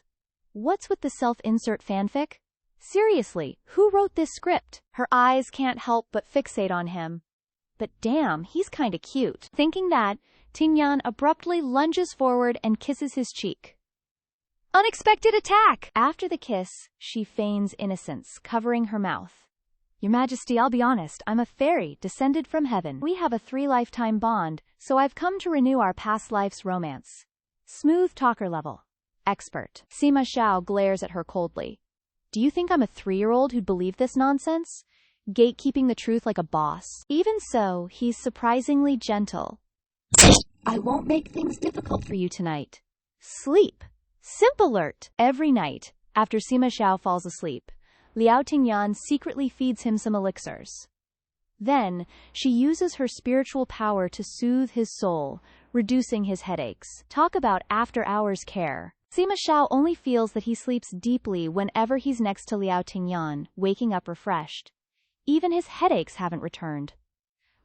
What's with the self-insert fanfic? Seriously, who wrote this script? Her eyes can't help but fixate on him. But damn, he's kinda cute. Thinking that, Tingyan abruptly lunges forward and kisses his cheek. Unexpected attack! After the kiss, she feigns innocence, covering her mouth. Your Majesty, I'll be honest, I'm a fairy, descended from heaven. We have a 3-lifetime bond, so I've come to renew our past life's romance. Smooth talker level. Expert. Sima Xiao glares at her coldly. Do you think I'm a 3-year-old who'd believe this nonsense? Gatekeeping the truth like a boss. Even so, he's surprisingly gentle. I won't make things difficult For you tonight. Sleep. Simpalert. Every night, after Sima Xiao falls asleep, Liao Tingyan secretly feeds him some elixirs. Then, she uses her spiritual power to soothe his soul, reducing his headaches. Talk about after-hours care. Sima Xiao only feels that he sleeps deeply whenever he's next to Liao Tingyan, waking up refreshed. Even his headaches haven't returned.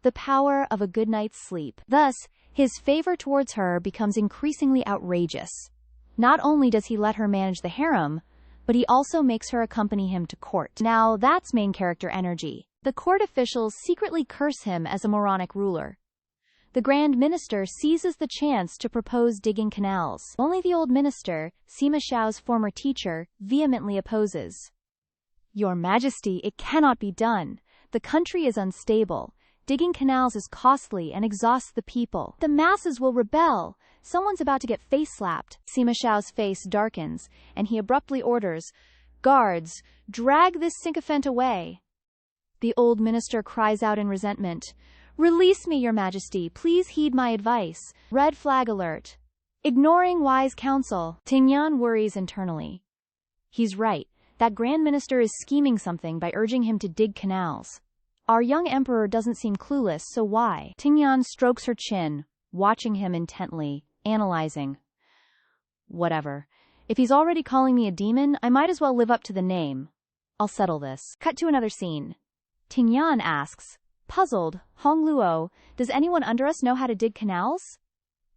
The power of a good night's sleep. Thus, his favor towards her becomes increasingly outrageous. Not only does he let her manage the harem, but he also makes her accompany him to court. Now that's main character energy. The court officials secretly curse him as a moronic ruler. The Grand Minister seizes the chance to propose digging canals. Only the old minister, Sima Xiao's former teacher, vehemently opposes. Your Majesty, it cannot be done. The country is unstable. Digging canals is costly and exhausts the people. The masses will rebel. Someone's about to get face-slapped. Sima Xiao's face darkens, and he abruptly orders, Guards, drag this sycophant away. The old minister cries out in resentment. Release me, Your Majesty. Please heed my advice. Red flag alert. Ignoring wise counsel. Tingyan worries internally. He's right. That Grand Minister is scheming something by urging him to dig canals. Our young emperor doesn't seem clueless, so why? Tingyan strokes her chin, watching him intently, analyzing. Whatever. If he's already calling me a demon, I might as well live up to the name. I'll settle this. Cut to another scene. Tingyan asks, puzzled, Hong Luo, does anyone under us know how to dig canals?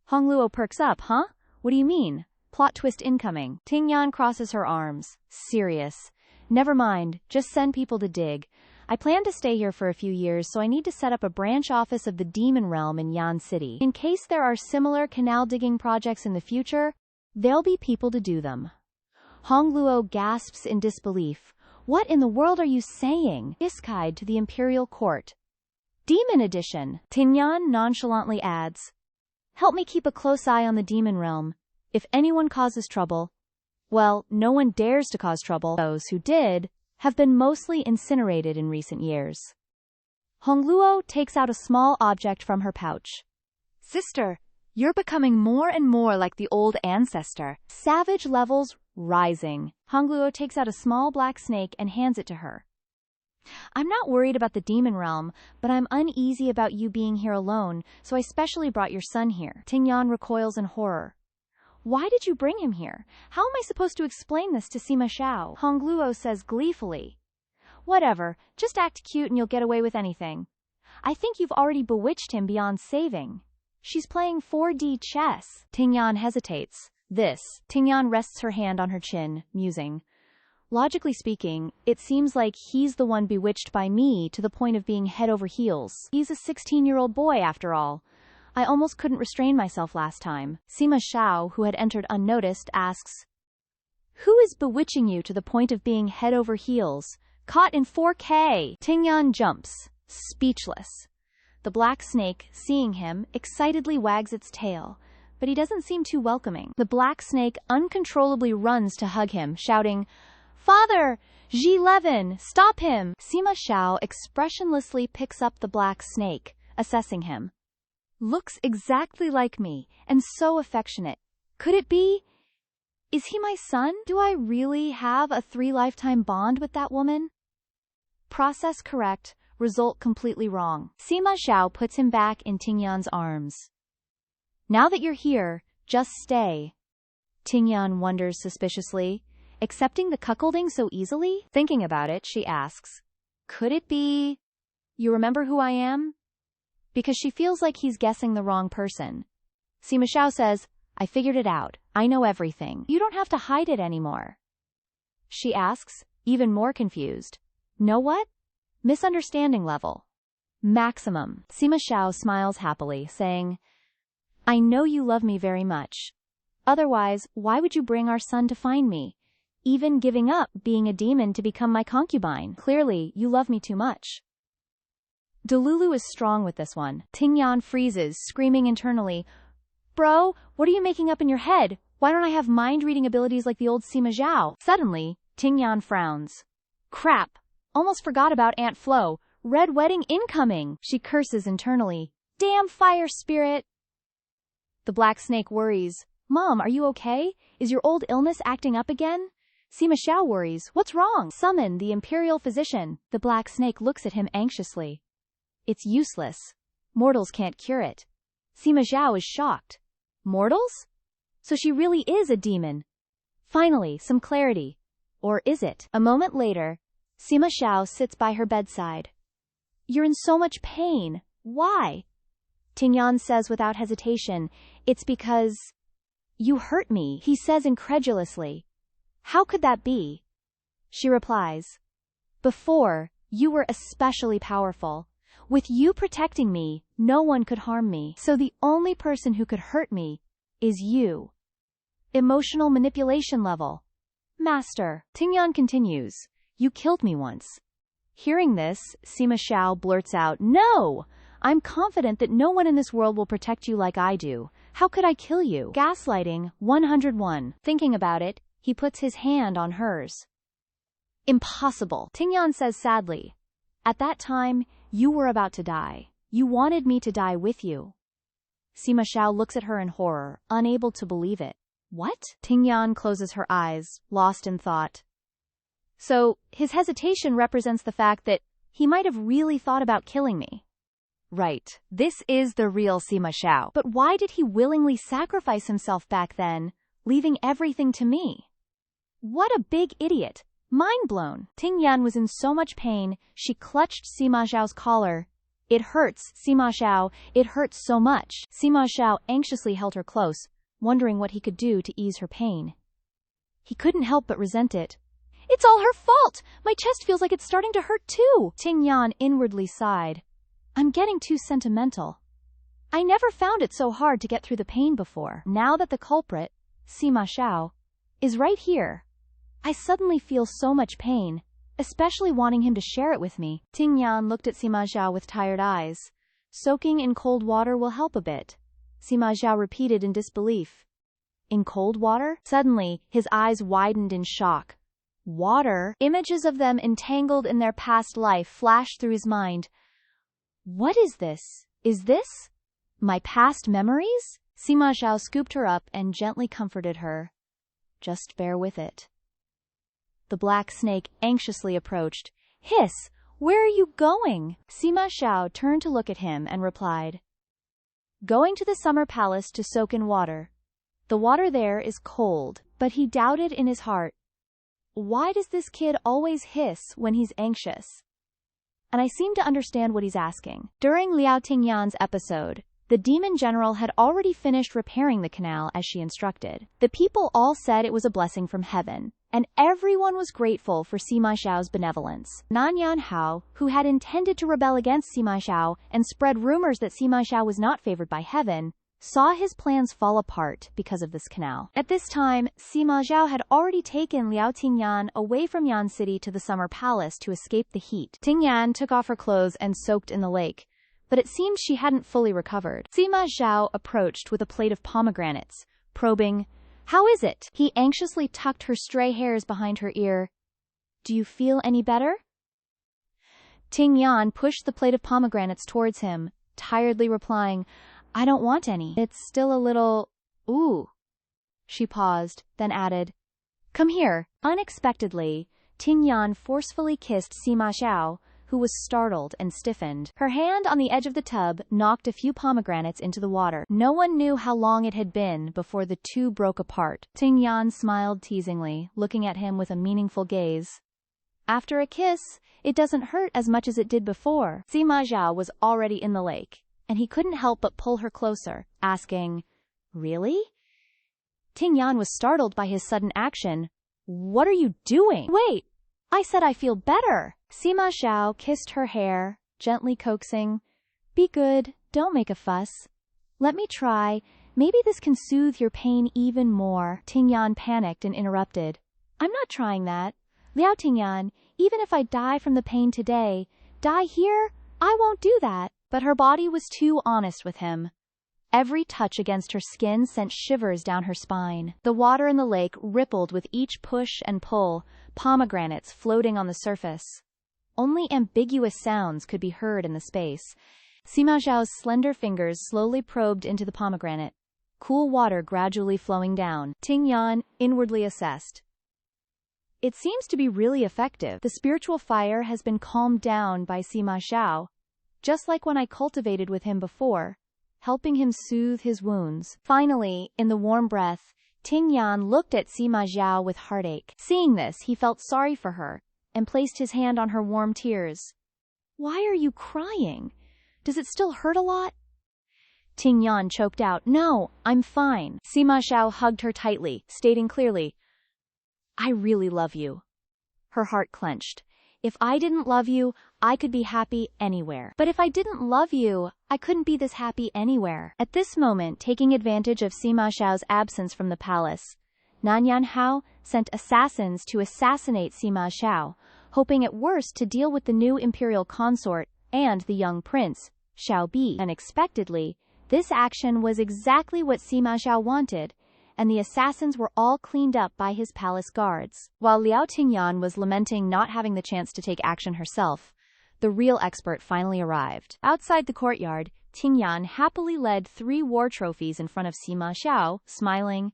Hong Luo perks up, huh? What do you mean? Plot twist incoming. Tingyan crosses her arms. Serious. Never mind, just send people to dig. I plan to stay here for a few years, so I need to set up a branch office of the Demon Realm in Yan City. In case there are similar canal digging projects in the future, there'll be people to do them. Hong Luo gasps in disbelief. What in the world are you saying? Isekai to the Imperial Court. Demon Edition. Tingyan nonchalantly adds. Help me keep a close eye on the Demon Realm. If anyone causes trouble, well, no one dares to cause trouble. Those who did have been mostly incinerated in recent years. Hongluo takes out a small object from her pouch. Sister, you're becoming more and more like the old ancestor. Savage levels rising. Hongluo takes out a small black snake and hands it to her. I'm not worried about the demon realm, but I'm uneasy about you being here alone, so I specially brought your son here. Tingyan recoils in horror. Why did you bring him here? How am I supposed to explain this to Sima Xiao? Hongluo says gleefully. Whatever, just act cute and you'll get away with anything. I think you've already bewitched him beyond saving. She's playing 4D chess. Tingyan hesitates. Tingyan rests her hand on her chin, musing. Logically speaking, it seems like he's the one bewitched by me to the point of being head over heels. He's a 16-year-old boy after all. I almost couldn't restrain myself last time. Sima Xiao, who had entered unnoticed, asks, Who is bewitching you to the point of being head over heels? Caught in 4K! Tingyan jumps, speechless. The black snake, seeing him, excitedly wags its tail, but he doesn't seem too welcoming. The black snake uncontrollably runs to hug him, shouting, Father! G11! Stop him! Sima Xiao expressionlessly picks up the black snake, assessing him. Looks exactly like me, and so affectionate. Could it be? Is he my son? Do I really have a 3-lifetime bond with that woman? Process correct, result completely wrong. Sima Xiao puts him back in Tingyan's arms. Now that you're here, just stay. Tingyan wonders suspiciously, accepting the cuckolding so easily? Thinking about it, she asks, Could it be? You remember who I am? Because she feels like he's guessing the wrong person. Sima Xiao says, I figured it out. I know everything. You don't have to hide it anymore. She asks, even more confused. Know what? Misunderstanding level. Maximum. Sima Xiao smiles happily, saying, I know you love me very much. Otherwise, why would you bring our son to find me? Even giving up being a demon to become my concubine. Clearly, you love me too much. Delulu is strong with this one. Tingyan freezes, screaming internally, Bro, what are you making up in your head? Why don't I have mind-reading abilities like the old Sima Zhao? Suddenly, Tingyan frowns. Crap! Almost forgot about Aunt Flo. Red wedding incoming! She curses internally. Damn fire spirit! The black snake worries. Mom, are you okay? Is your old illness acting up again? Sima Xiao worries. What's wrong? Summon the imperial physician. The black snake looks at him anxiously. It's useless. Mortals can't cure it. Sima Zhao is shocked. Mortals? So she really is a demon. Finally, some clarity. Or is it? A moment later, Sima Xiao sits by her bedside. You're in so much pain. Why? Tingyan says without hesitation, It's because you hurt me, he says incredulously. How could that be? She replies, Before, you were especially powerful. With you protecting me, no one could harm me. So the only person who could hurt me is you. Emotional manipulation level. Master. Tingyan continues. You killed me once. Hearing this, Sima Xiao blurts out, No! I'm confident that no one in this world will protect you like I do. How could I kill you? Gaslighting, 101. Thinking about it, he puts his hand on hers. Impossible. Tingyan says sadly. At that time, you were about to die. You wanted me to die with you. Sima Xiao looks at her in horror, unable to believe it. What? Tingyan closes her eyes, lost in thought. So, his hesitation represents the fact that he might have really thought about killing me. Right. This is the real Sima Xiao. But why did he willingly sacrifice himself back then, leaving everything to me? What a big idiot. Mind blown. Tingyan was in so much pain, she clutched Sima Xiao's collar. It hurts, Sima Xiao, it hurts so much. Sima Xiao anxiously held her close, wondering what he could do to ease her pain. He couldn't help but resent it. It's all her fault! My chest feels like it's starting to hurt too! Tingyan inwardly sighed. I'm getting too sentimental. I never found it so hard to get through the pain before. Now that the culprit, Sima Xiao, is right here, I suddenly feel so much pain, especially wanting him to share it with me. Tingyan looked at Sima Xiao with tired eyes. Soaking in cold water will help a bit. Sima Xiao repeated in disbelief. In cold water? Suddenly, his eyes widened in shock. Water? Images of them entangled in their past life flashed through his mind. What is this? Is this my past memories? Sima Xiao scooped her up and gently comforted her. Just bear with it. The black snake anxiously approached. Hiss! Where are you going? Sima Xiao turned to look at him and replied. Going to the summer palace to soak in water. The water there is cold, but he doubted in his heart. Why does this kid always hiss when he's anxious? And I seem to understand what he's asking. During Liao Tingyan's episode, the demon general had already finished repairing the canal as she instructed. The people all said it was a blessing from heaven, and everyone was grateful for Sima Xiao's benevolence. Nanyan Hao, who had intended to rebel against Sima Xiao and spread rumors that Sima Xiao was not favored by heaven, saw his plans fall apart because of this canal. At this time, Sima Xiao had already taken Liao Tingyan away from Yan City to the summer palace to escape the heat. Tingyan took off her clothes and soaked in the lake, but it seemed she hadn't fully recovered. Sima Xiao approached with a plate of pomegranates, probing, How is it? He anxiously tucked her stray hairs behind her ear. Do you feel any better? Tingyan pushed the plate of pomegranates towards him, tiredly replying, I don't want any. It's still a little... Ooh. She paused, then added, Come here. Unexpectedly, Tingyan forcefully kissed Sima Xiao, who was startled and stiffened. Her hand on the edge of the tub knocked a few pomegranates into the water. No one knew how long it had been before the two broke apart. Tingyan smiled teasingly, looking at him with a meaningful gaze. After a kiss, it doesn't hurt as much as it did before. Sima Xiao was already in the lake, and he couldn't help but pull her closer, asking, Really? Tingyan was startled by his sudden action. What are you doing? Wait! I said I feel better. Sima Xiao kissed her hair, gently coaxing. Be good, don't make a fuss. Let me try. Maybe this can soothe your pain even more. Tingyan panicked and interrupted. I'm not trying that. Liao Tingyan, even if I die from the pain today, die here, I won't do that. But her body was too honest with him. Every touch against her skin sent shivers down her spine. The water in the lake rippled with each push and pull, pomegranates floating on the surface. Only ambiguous sounds could be heard in the space. Sima Xiao's slender fingers slowly probed into the pomegranate, cool water gradually flowing down. Tingyan inwardly assessed. It seems to be really effective. The spiritual fire has been calmed down by Sima Xiao, just like when I cultivated with him before, helping him soothe his wounds. Finally, in the warm breath, Tingyan looked at Sima Xiao with heartache. Seeing this, he felt sorry for her, and placed his hand on her warm tears. Why are you crying? Does it still hurt a lot? Tingyan choked out, No, I'm fine. Sima Xiao hugged her tightly, stating clearly, I really love you. Her heart clenched. If I didn't love you, I could be happy anywhere. But if I didn't love you, I couldn't be this happy anywhere. At this moment, taking advantage of Sima Xiao's absence from the palace, Nanyan Hao sent assassins to assassinate Sima Xiao, hoping at worst to deal with the new imperial consort and the young prince, Xiao Bi. Unexpectedly, this action was exactly what Sima Xiao wanted, and the assassins were all cleaned up by his palace guards. While Liao Tingyan was lamenting not having the chance to take action herself, the real expert finally arrived. Outside the courtyard, Tingyan happily led 3 war trophies in front of Sima Xiao, smiling.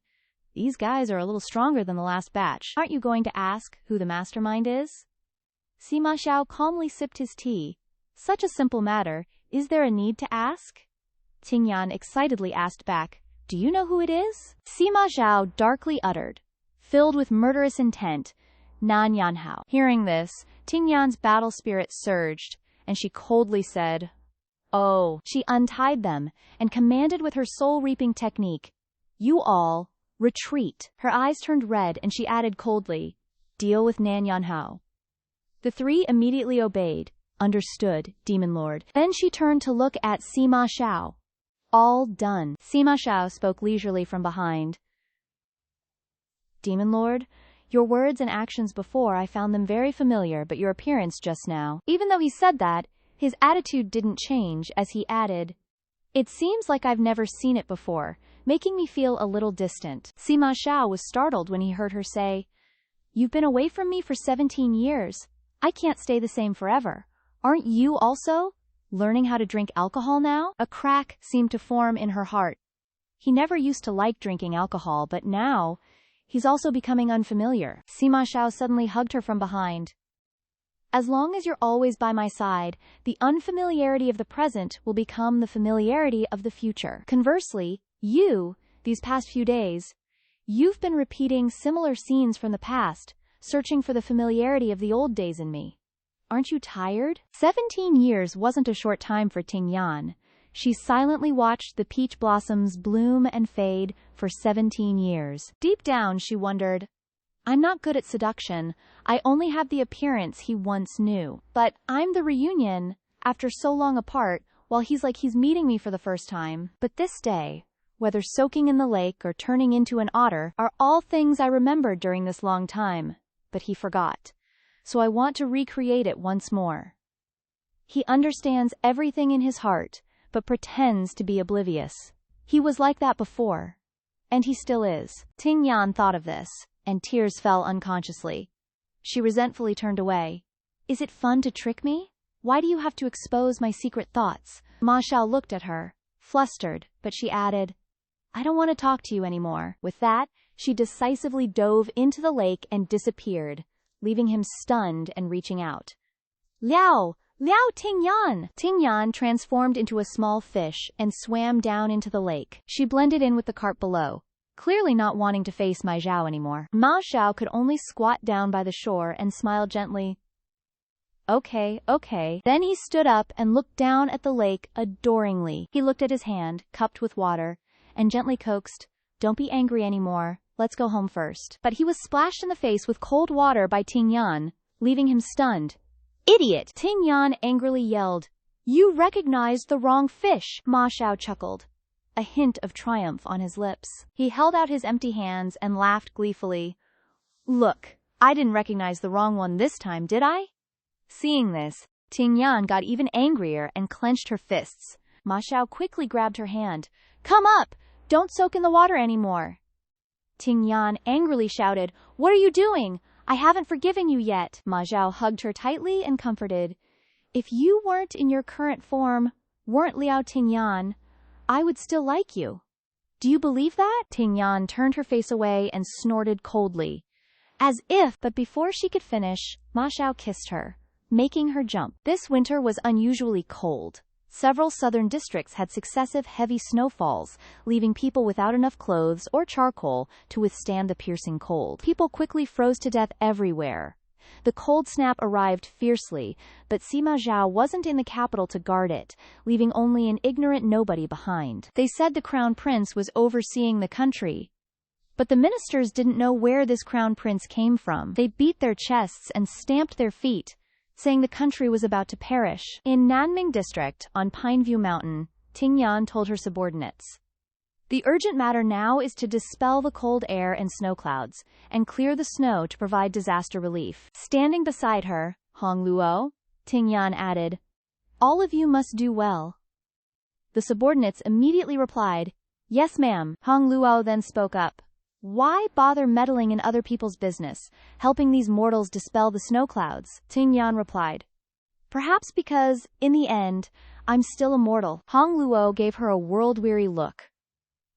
These guys are a little stronger than the last batch. Aren't you going to ask who the mastermind is? Sima Xiao calmly sipped his tea. Such a simple matter, is there a need to ask? Tingyan excitedly asked back, Do you know who it is? Sima Xiao darkly uttered, filled with murderous intent, Nanyan Hao. Hearing this, Tingyan's battle spirit surged, and she coldly said, Oh. She untied them, and commanded with her soul-reaping technique, You all, retreat. Her eyes turned red, and she added coldly, Deal with Nanyan Hao. The 3 immediately obeyed. Understood, Demon Lord. Then she turned to look at Sima Xiao. All done. Sima Xiao spoke leisurely from behind. Demon Lord, your words and actions before I found them very familiar, but your appearance just now. Even though he said that, his attitude didn't change as he added, It seems like I've never seen it before, making me feel a little distant. Sima Xiao was startled when he heard her say, "You've been away from me for 17 years. I can't stay the same forever. Aren't you also learning how to drink alcohol now?" A crack seemed to form in her heart. He never used to like drinking alcohol, but now he's also becoming unfamiliar. Sima Xiao suddenly hugged her from behind. "As long as you're always by my side, the unfamiliarity of the present will become the familiarity of the future. Conversely, these past few days, you've been repeating similar scenes from the past, searching for the familiarity of the old days in me. Aren't you tired?" 17 years wasn't a short time for Ting Yan. She silently watched the peach blossoms bloom and fade for 17 years. Deep down, she wondered, "I'm not good at seduction. I only have the appearance he once knew. But I'm the reunion, after so long apart, while he's meeting me for the first time. But this day, whether soaking in the lake or turning into an otter, are all things I remembered during this long time. But he forgot. So I want to recreate it once more. He understands everything in his heart, but pretends to be oblivious. He was like that before. And he still is." Ting Yan thought of this, and tears fell unconsciously. She resentfully turned away. "Is it fun to trick me? Why do you have to expose my secret thoughts?" Ma Xiao looked at her, flustered, but she added, "I don't want to talk to you anymore." With that, she decisively dove into the lake and disappeared, leaving him stunned and reaching out. "Liao! Liao Ting Yan!" Ting Yan transformed into a small fish and swam down into the lake. She blended in with the carp below, clearly not wanting to face Ma Xiao anymore. Ma Xiao could only squat down by the shore and smile gently. Okay. Then he stood up and looked down at the lake adoringly. He looked at his hand, cupped with water, and gently coaxed, "Don't be angry anymore. Let's go home first." But he was splashed in the face with cold water by Ting Yan, leaving him stunned. "Idiot!" Ting Yan angrily yelled. "You recognized the wrong fish." Ma Xiao chuckled, a hint of triumph on his lips. He held out his empty hands and laughed gleefully. "Look, I didn't recognize the wrong one this time, did I?" Seeing this, Ting Yan got even angrier and clenched her fists. Ma Xiao quickly grabbed her hand. "Come up! Don't soak in the water anymore." Ting Yan angrily shouted, "What are you doing? I haven't forgiven you yet." Ma Xiao hugged her tightly and comforted. "If you weren't in your current form, weren't Liao Ting Yan, I would still like you. Do you believe that?" Ting Yan turned her face away and snorted coldly. As if, but before she could finish, Ma Xiao kissed her, making her jump. This winter was unusually cold. Several southern districts had successive heavy snowfalls, leaving people without enough clothes or charcoal to withstand the piercing cold. People quickly froze to death everywhere. The cold snap arrived fiercely, but Sima Zhao wasn't in the capital to guard it, leaving only an ignorant nobody behind. They said the crown prince was overseeing the country, but the ministers didn't know where this crown prince came from. They beat their chests and stamped their feet, saying the country was about to perish. In Nanming District, on Pineview Mountain, Ting Yan told her subordinates, "The urgent matter now is to dispel the cold air and snow clouds, and clear the snow to provide disaster relief." Standing beside her, Hong Luo, Ting Yan added, "All of you must do well." The subordinates immediately replied, "Yes, ma'am." Hong Luo then spoke up. "Why bother meddling in other people's business, helping these mortals dispel the snow clouds?" Ting Yan replied, "Perhaps because, in the end, I'm still immortal." Hong Luo gave her a world-weary look.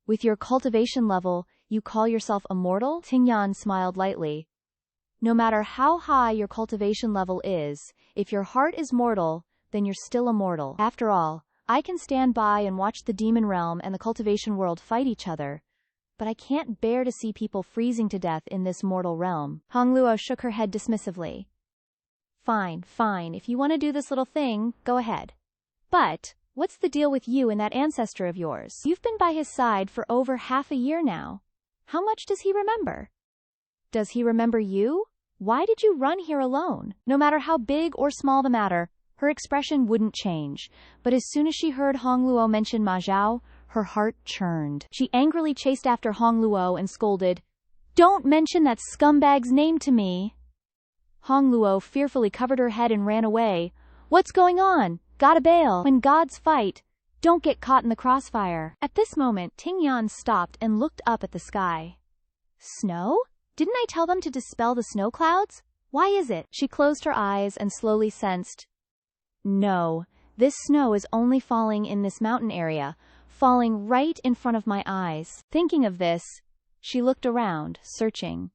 "With your cultivation level, you call yourself immortal?" Ting Yan smiled lightly. "No matter how high your cultivation level is, if your heart is mortal, then you're still immortal. After all, I can stand by and watch the demon realm and the cultivation world fight each other, but I can't bear to see people freezing to death in this mortal realm." Hong Luo shook her head dismissively. Fine. If you want to do this little thing, go ahead. But what's the deal with you and that ancestor of yours? You've been by his side for over half a year now. How much does he remember? Does he remember you? Why did you run here alone?" No matter how big or small the matter, her expression wouldn't change. But as soon as she heard Hong Luo mention Ma Zhao, her heart churned. She angrily chased after Hong Luo and scolded, "Don't mention that scumbag's name to me." Hong Luo fearfully covered her head and ran away. "What's going on? Gotta bail. When gods fight, Don't get caught in the crossfire. At this moment, Tingyan stopped and looked up at the sky. Snow? Didn't I tell them to dispel the snow clouds? Why is it? She closed her eyes and slowly sensed. No, this snow is only falling in this mountain area, falling right in front of my eyes. Thinking of this, she looked around, searching.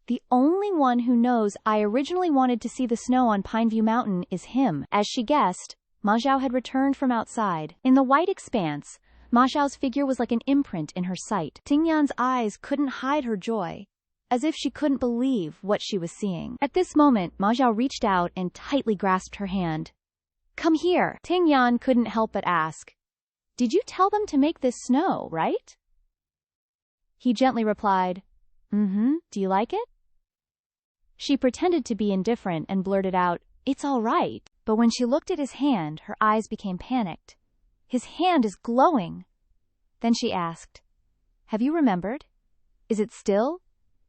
The only one who knows I originally wanted to see the snow on Pineview Mountain is him. As she guessed, Ma Xiao had returned from outside. In the white expanse, Ma Xiao's figure was like an imprint in her sight. Tingyan's eyes couldn't hide her joy, as if she couldn't believe what she was seeing. At this moment, Ma Xiao reached out and tightly grasped her hand. Come here. Tingyan couldn't help but ask. Did you tell them to make this snow, right? He gently replied, Do you like it? She pretended to be indifferent and blurted out, It's all right. But when she looked at his hand, her eyes became panicked. His hand is glowing. Then she asked, Have you remembered? Is it still?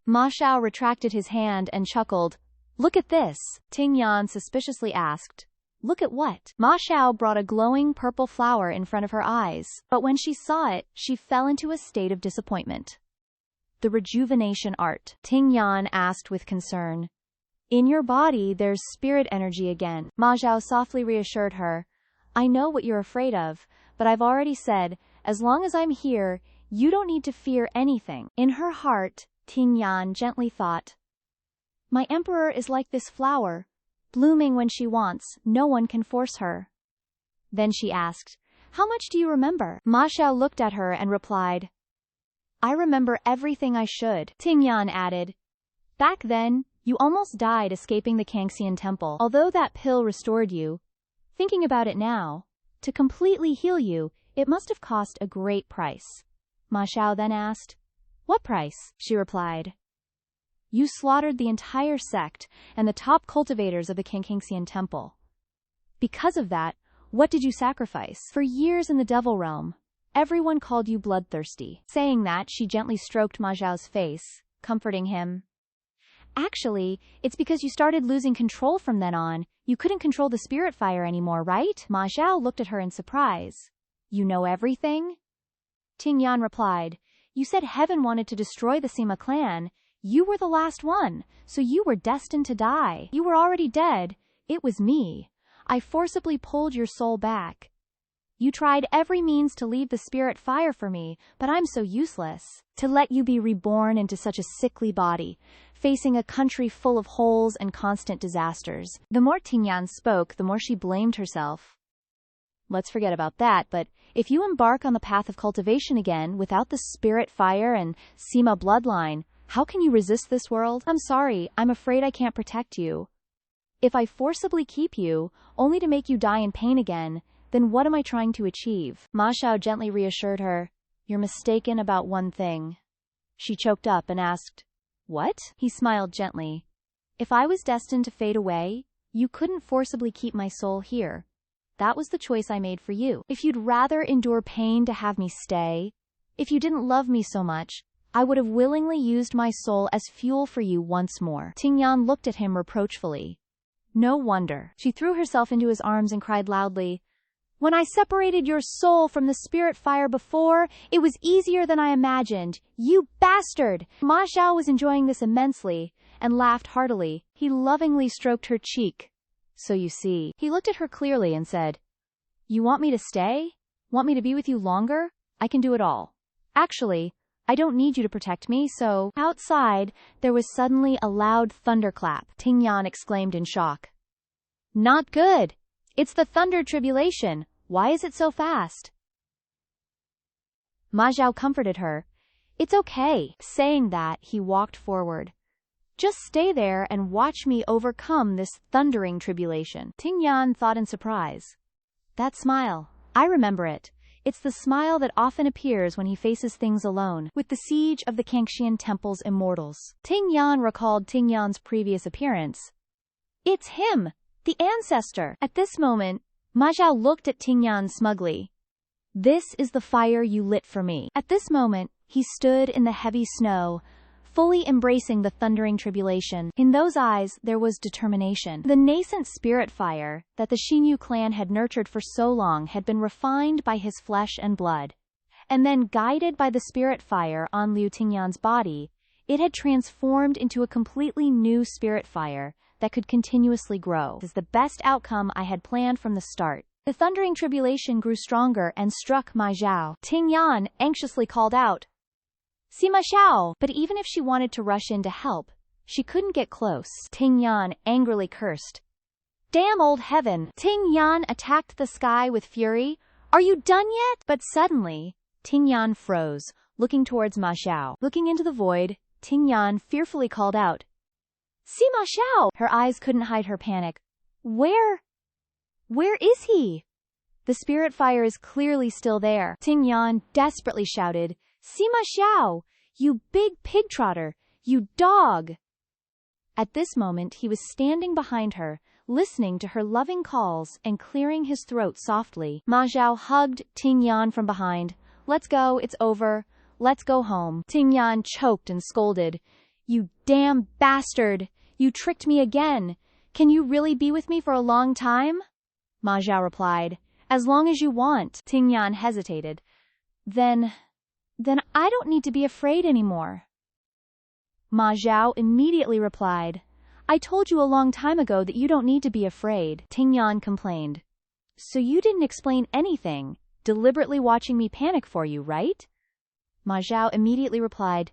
Ma Xiao retracted his hand and chuckled. Look at this. Tingyan suspiciously asked. Look at what? Ma Xiao brought a glowing purple flower in front of her eyes, but when she saw it, she fell into a state of disappointment. The rejuvenation art, Tingyan asked with concern. In your body, there's spirit energy again. Ma Xiao softly reassured her. I know what you're afraid of, but I've already said, as long as I'm here, you don't need to fear anything. In her heart, Tingyan gently thought. My emperor is like this flower, blooming when she wants, no one can force her. Then she asked, How much do you remember? Ma Xiao looked at her and replied, I remember everything I should. Tingyan added, Back then, you almost died escaping the Kangxian temple. Although that pill restored you, thinking about it now, to completely heal you, it must have cost a great price. Ma Xiao then asked, What price? She replied, You slaughtered the entire sect and the top cultivators of the Kangxian temple. Because of that, what did you sacrifice? For years in the Devil Realm, everyone called you bloodthirsty. Saying that, she gently stroked Ma Xiao's face, comforting him. Actually, it's because you started losing control from then on. You couldn't control the spirit fire anymore, right? Ma Xiao looked at her in surprise. You know everything? Tingyan replied, You said heaven wanted to destroy the Sima clan. You were the last one, so you were destined to die. You were already dead. It was me. I forcibly pulled your soul back. You tried every means to leave the spirit fire for me, but I'm so useless. To let you be reborn into such a sickly body, facing a country full of holes and constant disasters. The more Tingyan spoke, the more she blamed herself. Let's forget about that, but if you embark on the path of cultivation again without the spirit fire and Sima bloodline, how can you resist this world? I'm sorry, I'm afraid I can't protect you. If I forcibly keep you, only to make you die in pain again, then what am I trying to achieve? Ma Xiao gently reassured her. You're mistaken about one thing. She choked up and asked, What? He smiled gently. If I was destined to fade away, you couldn't forcibly keep my soul here. That was the choice I made for you. If you'd rather endure pain to have me stay, if you didn't love me so much, I would have willingly used my soul as fuel for you once more. Tingyan looked at him reproachfully. No wonder. She threw herself into his arms and cried loudly, When I separated your soul from the spirit fire before, it was easier than I imagined. You bastard! Ma Xiao was enjoying this immensely, and laughed heartily. He lovingly stroked her cheek. So you see. He looked at her clearly and said, You want me to stay? Want me to be with you longer? I can do it all. Actually, I don't need you to protect me, so... Outside, there was suddenly a loud thunderclap. Tingyan exclaimed in shock. Not good! It's the thunder tribulation. Why is it so fast? Ma Xiao comforted her. It's okay. Saying that, he walked forward. Just stay there and watch me overcome this thundering tribulation. Tingyan thought in surprise. That smile. I remember it. It's the smile that often appears when he faces things alone, with the siege of the Kangxian Temple's immortals. Tingyan recalled Tingyan's previous appearance. It's him! The Ancestor! At this moment, Ma Xiao looked at Tingyan smugly. This is the fire you lit for me. At this moment, he stood in the heavy snow, fully embracing the thundering tribulation. In those eyes, there was determination. The nascent spirit fire that the Xinyu clan had nurtured for so long had been refined by his flesh and blood. And then, guided by the spirit fire on Liu Tingyan's body, it had transformed into a completely new spirit fire that could continuously grow. This is the best outcome I had planned from the start. The thundering tribulation grew stronger and struck Ma Xiao. Tingyan anxiously called out, "Sima Xiao!" But even if she wanted to rush in to help, she couldn't get close. Tingyan angrily cursed. "Damn old heaven!" Tingyan attacked the sky with fury. "Are you done yet?" But suddenly, Tingyan froze, looking towards Ma Xiao. Looking into the void, Tingyan fearfully called out, "Sima Xiao!" Her eyes couldn't hide her panic. Where is he? The spirit fire is clearly still there. Tingyan desperately shouted, "Sima Xiao! You big pig trotter! You dog!" At this moment he was standing behind her, listening to her loving calls and clearing his throat softly. Ma Xiao hugged Tingyan from behind. "Let's go, it's over. Let's go home." Tingyan choked and scolded, "You damn bastard! You tricked me again! Can you really be with me for a long time?" Ma Xiao replied, "As long as you want." Tingyan hesitated. Then I don't need to be afraid anymore." Ma Xiao immediately replied, "I told you a long time ago that you don't need to be afraid." Tingyan complained, "So you didn't explain anything, deliberately watching me panic for you, right?" Ma Xiao immediately replied,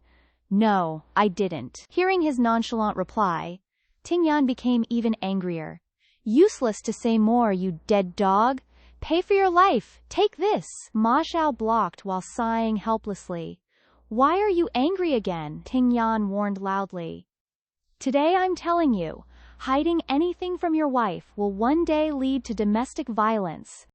"No, I didn't." Hearing his nonchalant reply, Tingyan became even angrier. "Useless to say more, you dead dog! Pay for your life! Take this!" Ma Xiao blocked while sighing helplessly. "Why are you angry again?" Tingyan warned loudly. "Today I'm telling you, hiding anything from your wife will one day lead to domestic violence.